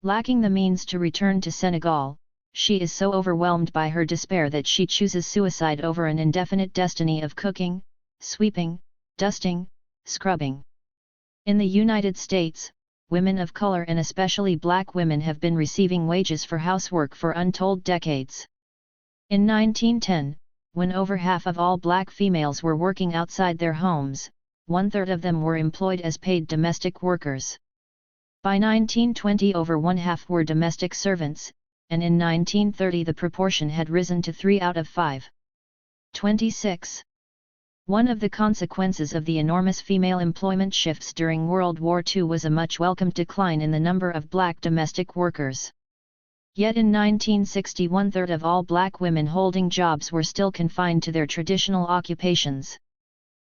Lacking the means to return to Senegal, she is so overwhelmed by her despair that she chooses suicide over an indefinite destiny of cooking, sweeping, dusting, scrubbing. In the United States, women of color and especially black women have been receiving wages for housework for untold decades. In 1910, when over half of all black females were working outside their homes, 1/3 of them were employed as paid domestic workers. By 1920 over 1/2 were domestic servants, and in 1930 the proportion had risen to 3 out of 5. 26. One of the consequences of the enormous female employment shifts during World War II was a much welcomed decline in the number of black domestic workers. Yet in 1960 1/3 of all black women holding jobs were still confined to their traditional occupations.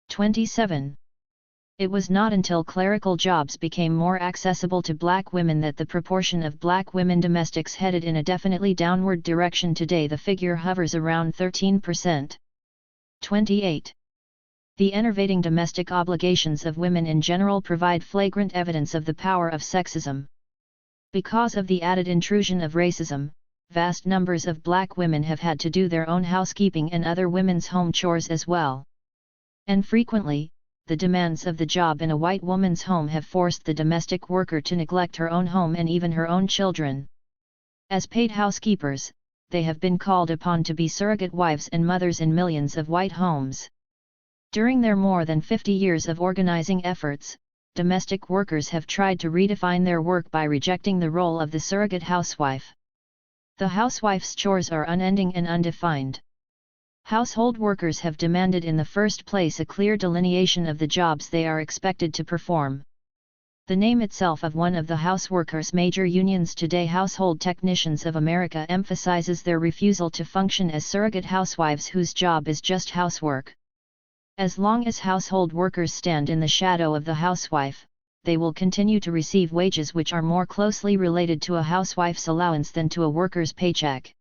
27. It was not until clerical jobs became more accessible to black women that the proportion of black women domestics headed in a definitely downward direction. Today the figure hovers around 13%. 28. The enervating domestic obligations of women in general provide flagrant evidence of the power of sexism. Because of the added intrusion of racism, vast numbers of black women have had to do their own housekeeping and other women's home chores as well. And frequently, the demands of the job in a white woman's home have forced the domestic worker to neglect her own home and even her own children. As paid housekeepers, they have been called upon to be surrogate wives and mothers in millions of white homes. During their more than 50 years of organizing efforts, domestic workers have tried to redefine their work by rejecting the role of the surrogate housewife. The housewife's chores are unending and undefined. Household workers have demanded in the first place a clear delineation of the jobs they are expected to perform. The name itself of one of the houseworkers' major unions today, Household Technicians of America, emphasizes their refusal to function as surrogate housewives whose job is just housework. As long as household workers stand in the shadow of the housewife, they will continue to receive wages which are more closely related to a housewife's allowance than to a worker's paycheck.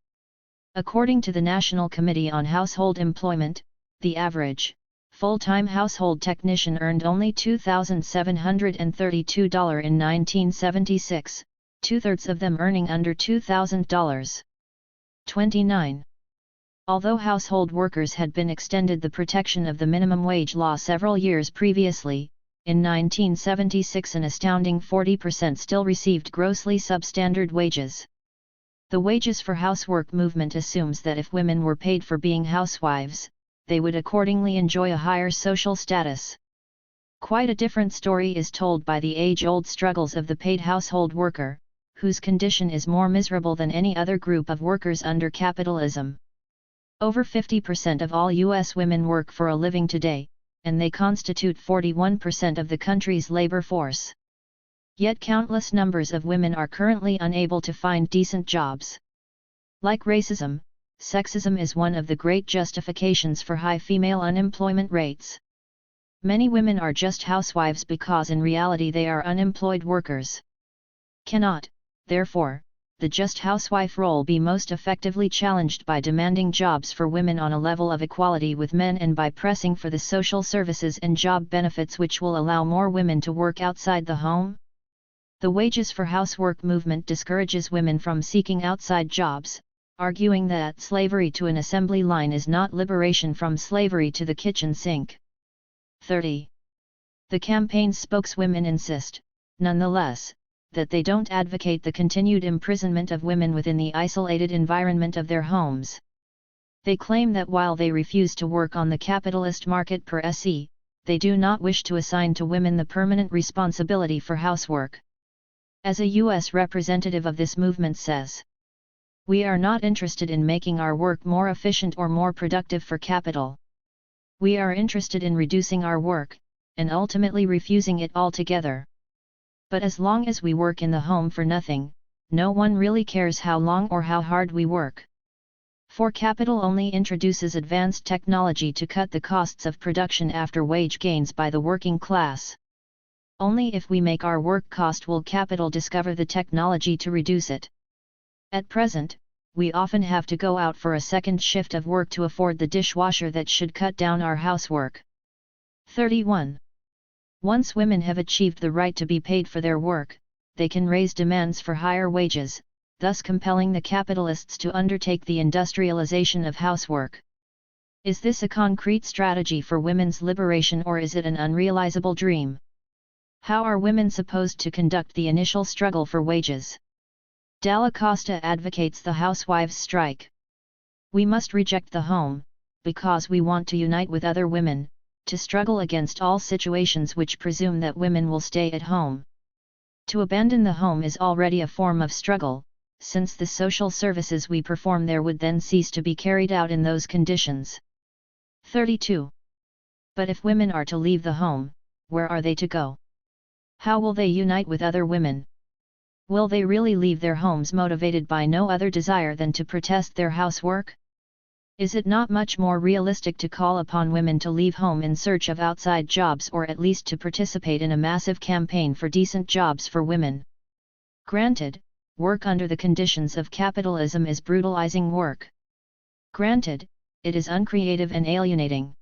According to the National Committee on Household Employment, the average full-time household technician earned only $2,732 in 1976, two-thirds of them earning under $2,000. 29. Although household workers had been extended the protection of the minimum wage law several years previously, in 1976 an astounding 40% still received grossly substandard wages. The wages for housework movement assumes that if women were paid for being housewives, they would accordingly enjoy a higher social status. Quite a different story is told by the age-old struggles of the paid household worker, whose condition is more miserable than any other group of workers under capitalism. Over 50% of all U.S. women work for a living today, and they constitute 41% of the country's labor force. Yet countless numbers of women are currently unable to find decent jobs. Like racism, sexism is one of the great justifications for high female unemployment rates. Many women are just housewives because in reality they are unemployed workers. Cannot, therefore, the just housewife role be most effectively challenged by demanding jobs for women on a level of equality with men and by pressing for the social services and job benefits which will allow more women to work outside the home? The wages for housework movement discourages women from seeking outside jobs, arguing that slavery to an assembly line is not liberation from slavery to the kitchen sink. 30. The campaign's spokeswomen insist, nonetheless, that they don't advocate the continued imprisonment of women within the isolated environment of their homes. They claim that while they refuse to work on the capitalist market per se, they do not wish to assign to women the permanent responsibility for housework. As a U.S. representative of this movement says, "We are not interested in making our work more efficient or more productive for capital. We are interested in reducing our work, and ultimately refusing it altogether. But as long as we work in the home for nothing, no one really cares how long or how hard we work. For capital only introduces advanced technology to cut the costs of production after wage gains by the working class. Only if we make our work cost will capital discover the technology to reduce it. At present, we often have to go out for a second shift of work to afford the dishwasher that should cut down our housework." 31. Once women have achieved the right to be paid for their work, they can raise demands for higher wages, thus compelling the capitalists to undertake the industrialization of housework. Is this a concrete strategy for women's liberation or is it an unrealizable dream? How are women supposed to conduct the initial struggle for wages? Dalla Costa advocates the housewives' strike. "We must reject the home, because we want to unite with other women, to struggle against all situations which presume that women will stay at home. To abandon the home is already a form of struggle, since the social services we perform there would then cease to be carried out in those conditions." 32. But if women are to leave the home, where are they to go? How will they unite with other women? Will they really leave their homes motivated by no other desire than to protest their housework? Is it not much more realistic to call upon women to leave home in search of outside jobs or at least to participate in a massive campaign for decent jobs for women? Granted, work under the conditions of capitalism is brutalizing work. Granted, it is uncreative and alienating.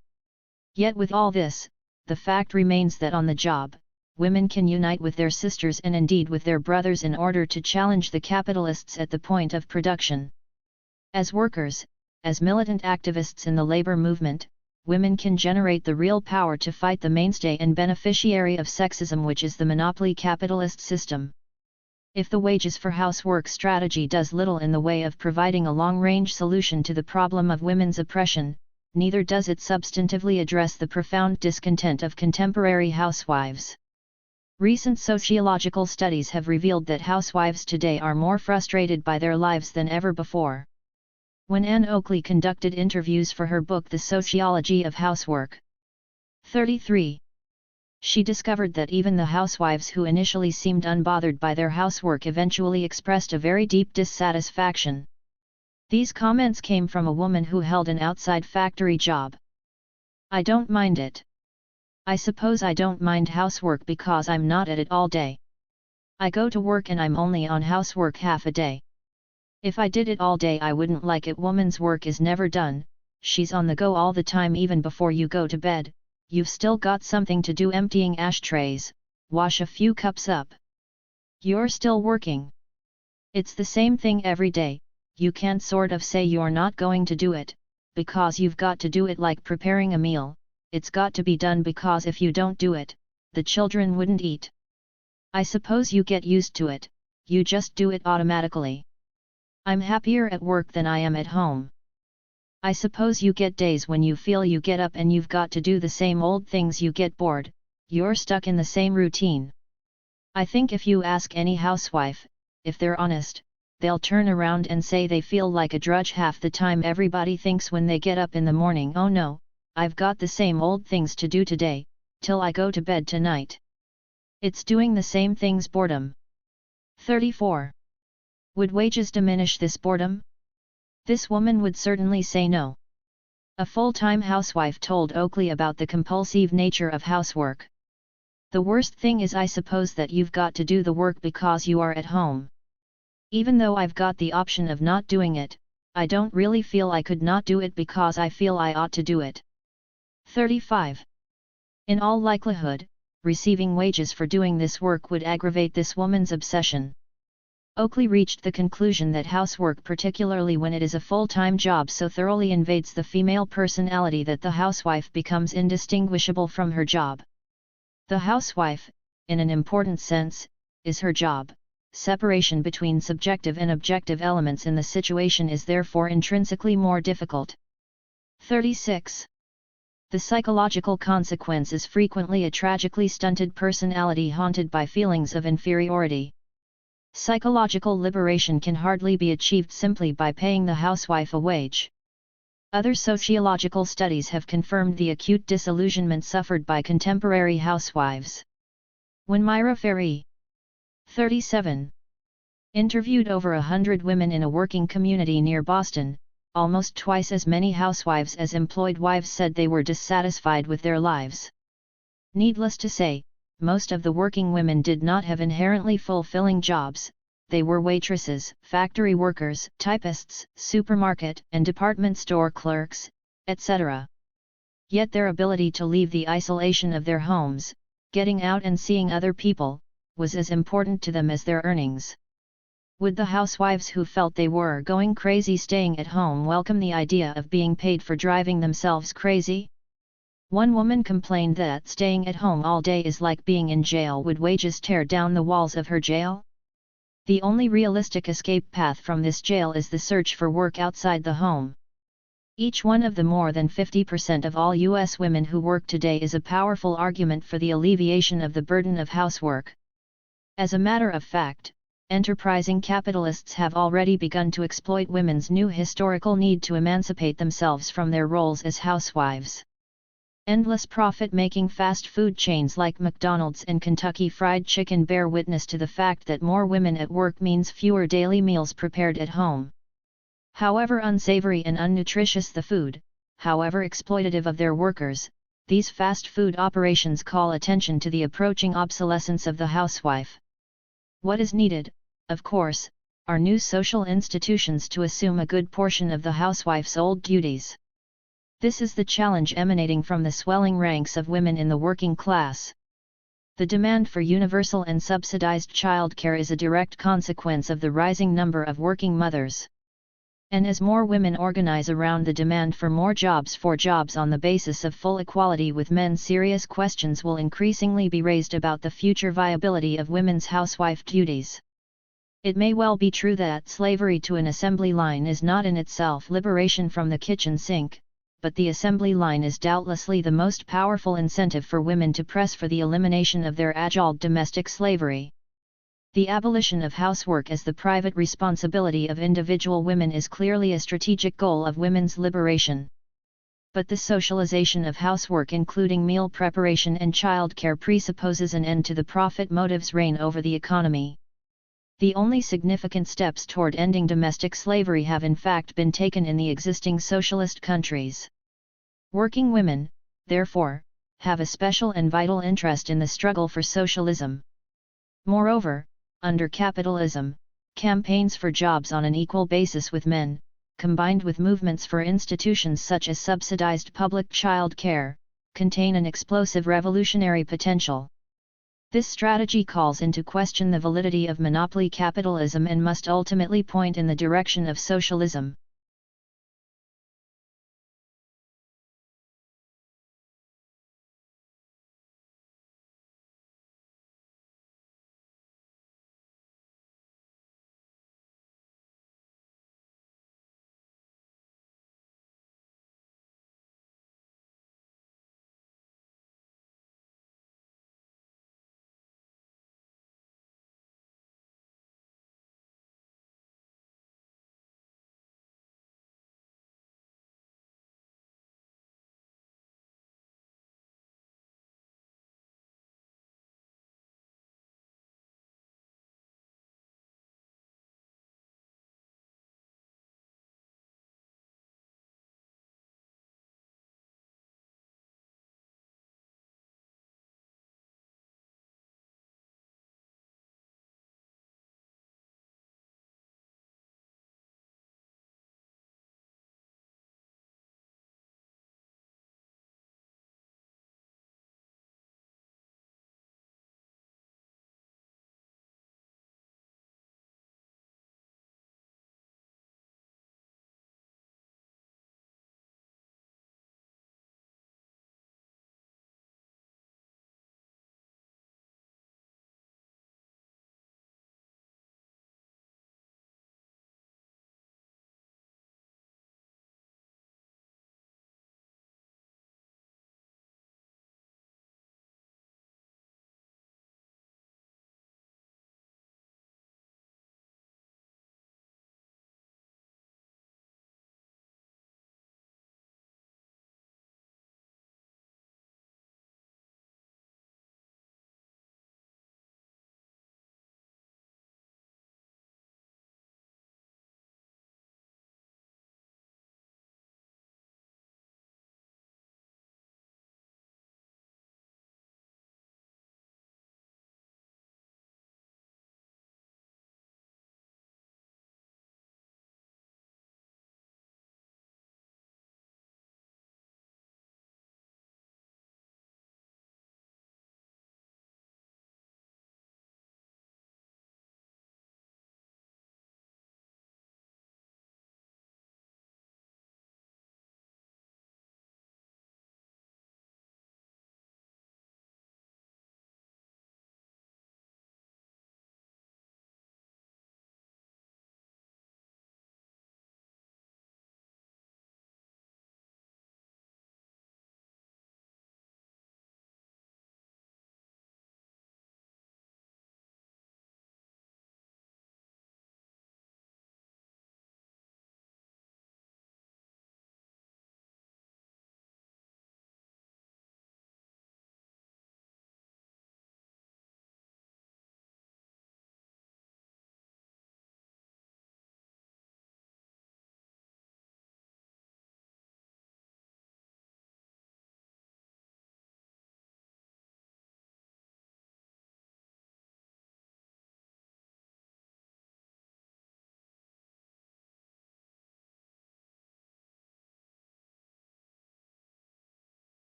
Yet with all this, the fact remains that on the job, women can unite with their sisters and indeed with their brothers in order to challenge the capitalists at the point of production. As workers, as militant activists in the labor movement, women can generate the real power to fight the mainstay and beneficiary of sexism, which is the monopoly capitalist system. If the wages for housework strategy does little in the way of providing a long-range solution to the problem of women's oppression, neither does it substantively address the profound discontent of contemporary housewives. Recent sociological studies have revealed that housewives today are more frustrated by their lives than ever before. When Anne Oakley conducted interviews for her book The Sociology of Housework, 33, she discovered that even the housewives who initially seemed unbothered by their housework eventually expressed a very deep dissatisfaction. These comments came from a woman who held an outside factory job. "I don't mind it. I suppose I don't mind housework because I'm not at it all day. I go to work and I'm only on housework half a day. If I did it all day I wouldn't like it. Woman's work is never done, she's on the go all the time. Even before you go to bed, you've still got something to do: emptying ashtrays, wash a few cups up. You're still working. It's the same thing every day. You can't sort of say you're not going to do it, because you've got to do it. Like preparing a meal, it's got to be done because if you don't do it, the children wouldn't eat. I suppose you get used to it, you just do it automatically. I'm happier at work than I am at home. I suppose you get days when you feel you get up and you've got to do the same old things. You get bored, you're stuck in the same routine. I think if you ask any housewife, if they're honest, they'll turn around and say they feel like a drudge half the time. Everybody thinks when they get up in the morning, oh no, I've got the same old things to do today, till I go to bed tonight. It's doing the same things. Boredom. 34. Would wages diminish this boredom? This woman would certainly say no. A full-time housewife told Oakley about the compulsive nature of housework. "The worst thing is, I suppose, that you've got to do the work because you are at home. Even though I've got the option of not doing it, I don't really feel I could not do it because I feel I ought to do it." 35. In all likelihood, receiving wages for doing this work would aggravate this woman's obsession. Oakley reached the conclusion that housework, particularly when it is a full-time job, so thoroughly invades the female personality that the housewife becomes indistinguishable from her job. The housewife, in an important sense, is her job. Separation between subjective and objective elements in the situation is therefore intrinsically more difficult. 36. The psychological consequence is frequently a tragically stunted personality haunted by feelings of inferiority. Psychological liberation can hardly be achieved simply by paying the housewife a wage. Other sociological studies have confirmed the acute disillusionment suffered by contemporary housewives. When Myra Ferry, 37, interviewed over 100 women in a working community near Boston, almost twice as many housewives as employed wives said they were dissatisfied with their lives. Needless to say, most of the working women did not have inherently fulfilling jobs. They were waitresses, factory workers, typists, supermarket and department store clerks, etc. Yet their ability to leave the isolation of their homes, getting out and seeing other people, was as important to them as their earnings. Would the housewives who felt they were going crazy staying at home welcome the idea of being paid for driving themselves crazy? One woman complained that staying at home all day is like being in jail. Would wages tear down the walls of her jail? The only realistic escape path from this jail is the search for work outside the home. Each one of the more than 50% of all U.S. women who work today is a powerful argument for the alleviation of the burden of housework. As a matter of fact, enterprising capitalists have already begun to exploit women's new historical need to emancipate themselves from their roles as housewives. Endless profit-making fast food chains like McDonald's and Kentucky Fried Chicken bear witness to the fact that more women at work means fewer daily meals prepared at home. However unsavory and unnutritious the food, however exploitative of their workers, these fast food operations call attention to the approaching obsolescence of the housewife. What is needed, of course, are new social institutions to assume a good portion of the housewife's old duties. This is the challenge emanating from the swelling ranks of women in the working class. The demand for universal and subsidized childcare is a direct consequence of the rising number of working mothers. And as more women organize around the demand for more jobs on the basis of full equality with men, serious questions will increasingly be raised about the future viability of women's housewife duties. It may well be true that slavery to an assembly line is not in itself liberation from the kitchen sink, but the assembly line is doubtlessly the most powerful incentive for women to press for the elimination of their age-old domestic slavery. The abolition of housework as the private responsibility of individual women is clearly a strategic goal of women's liberation. But the socialization of housework, including meal preparation and childcare, presupposes an end to the profit motives reign over the economy. The only significant steps toward ending domestic slavery have in fact been taken in the existing socialist countries. Working women, therefore, have a special and vital interest in the struggle for socialism. Moreover, under capitalism, campaigns for jobs on an equal basis with men, combined with movements for institutions such as subsidized public child care, contain an explosive revolutionary potential. This strategy calls into question the validity of monopoly capitalism and must ultimately point in the direction of socialism.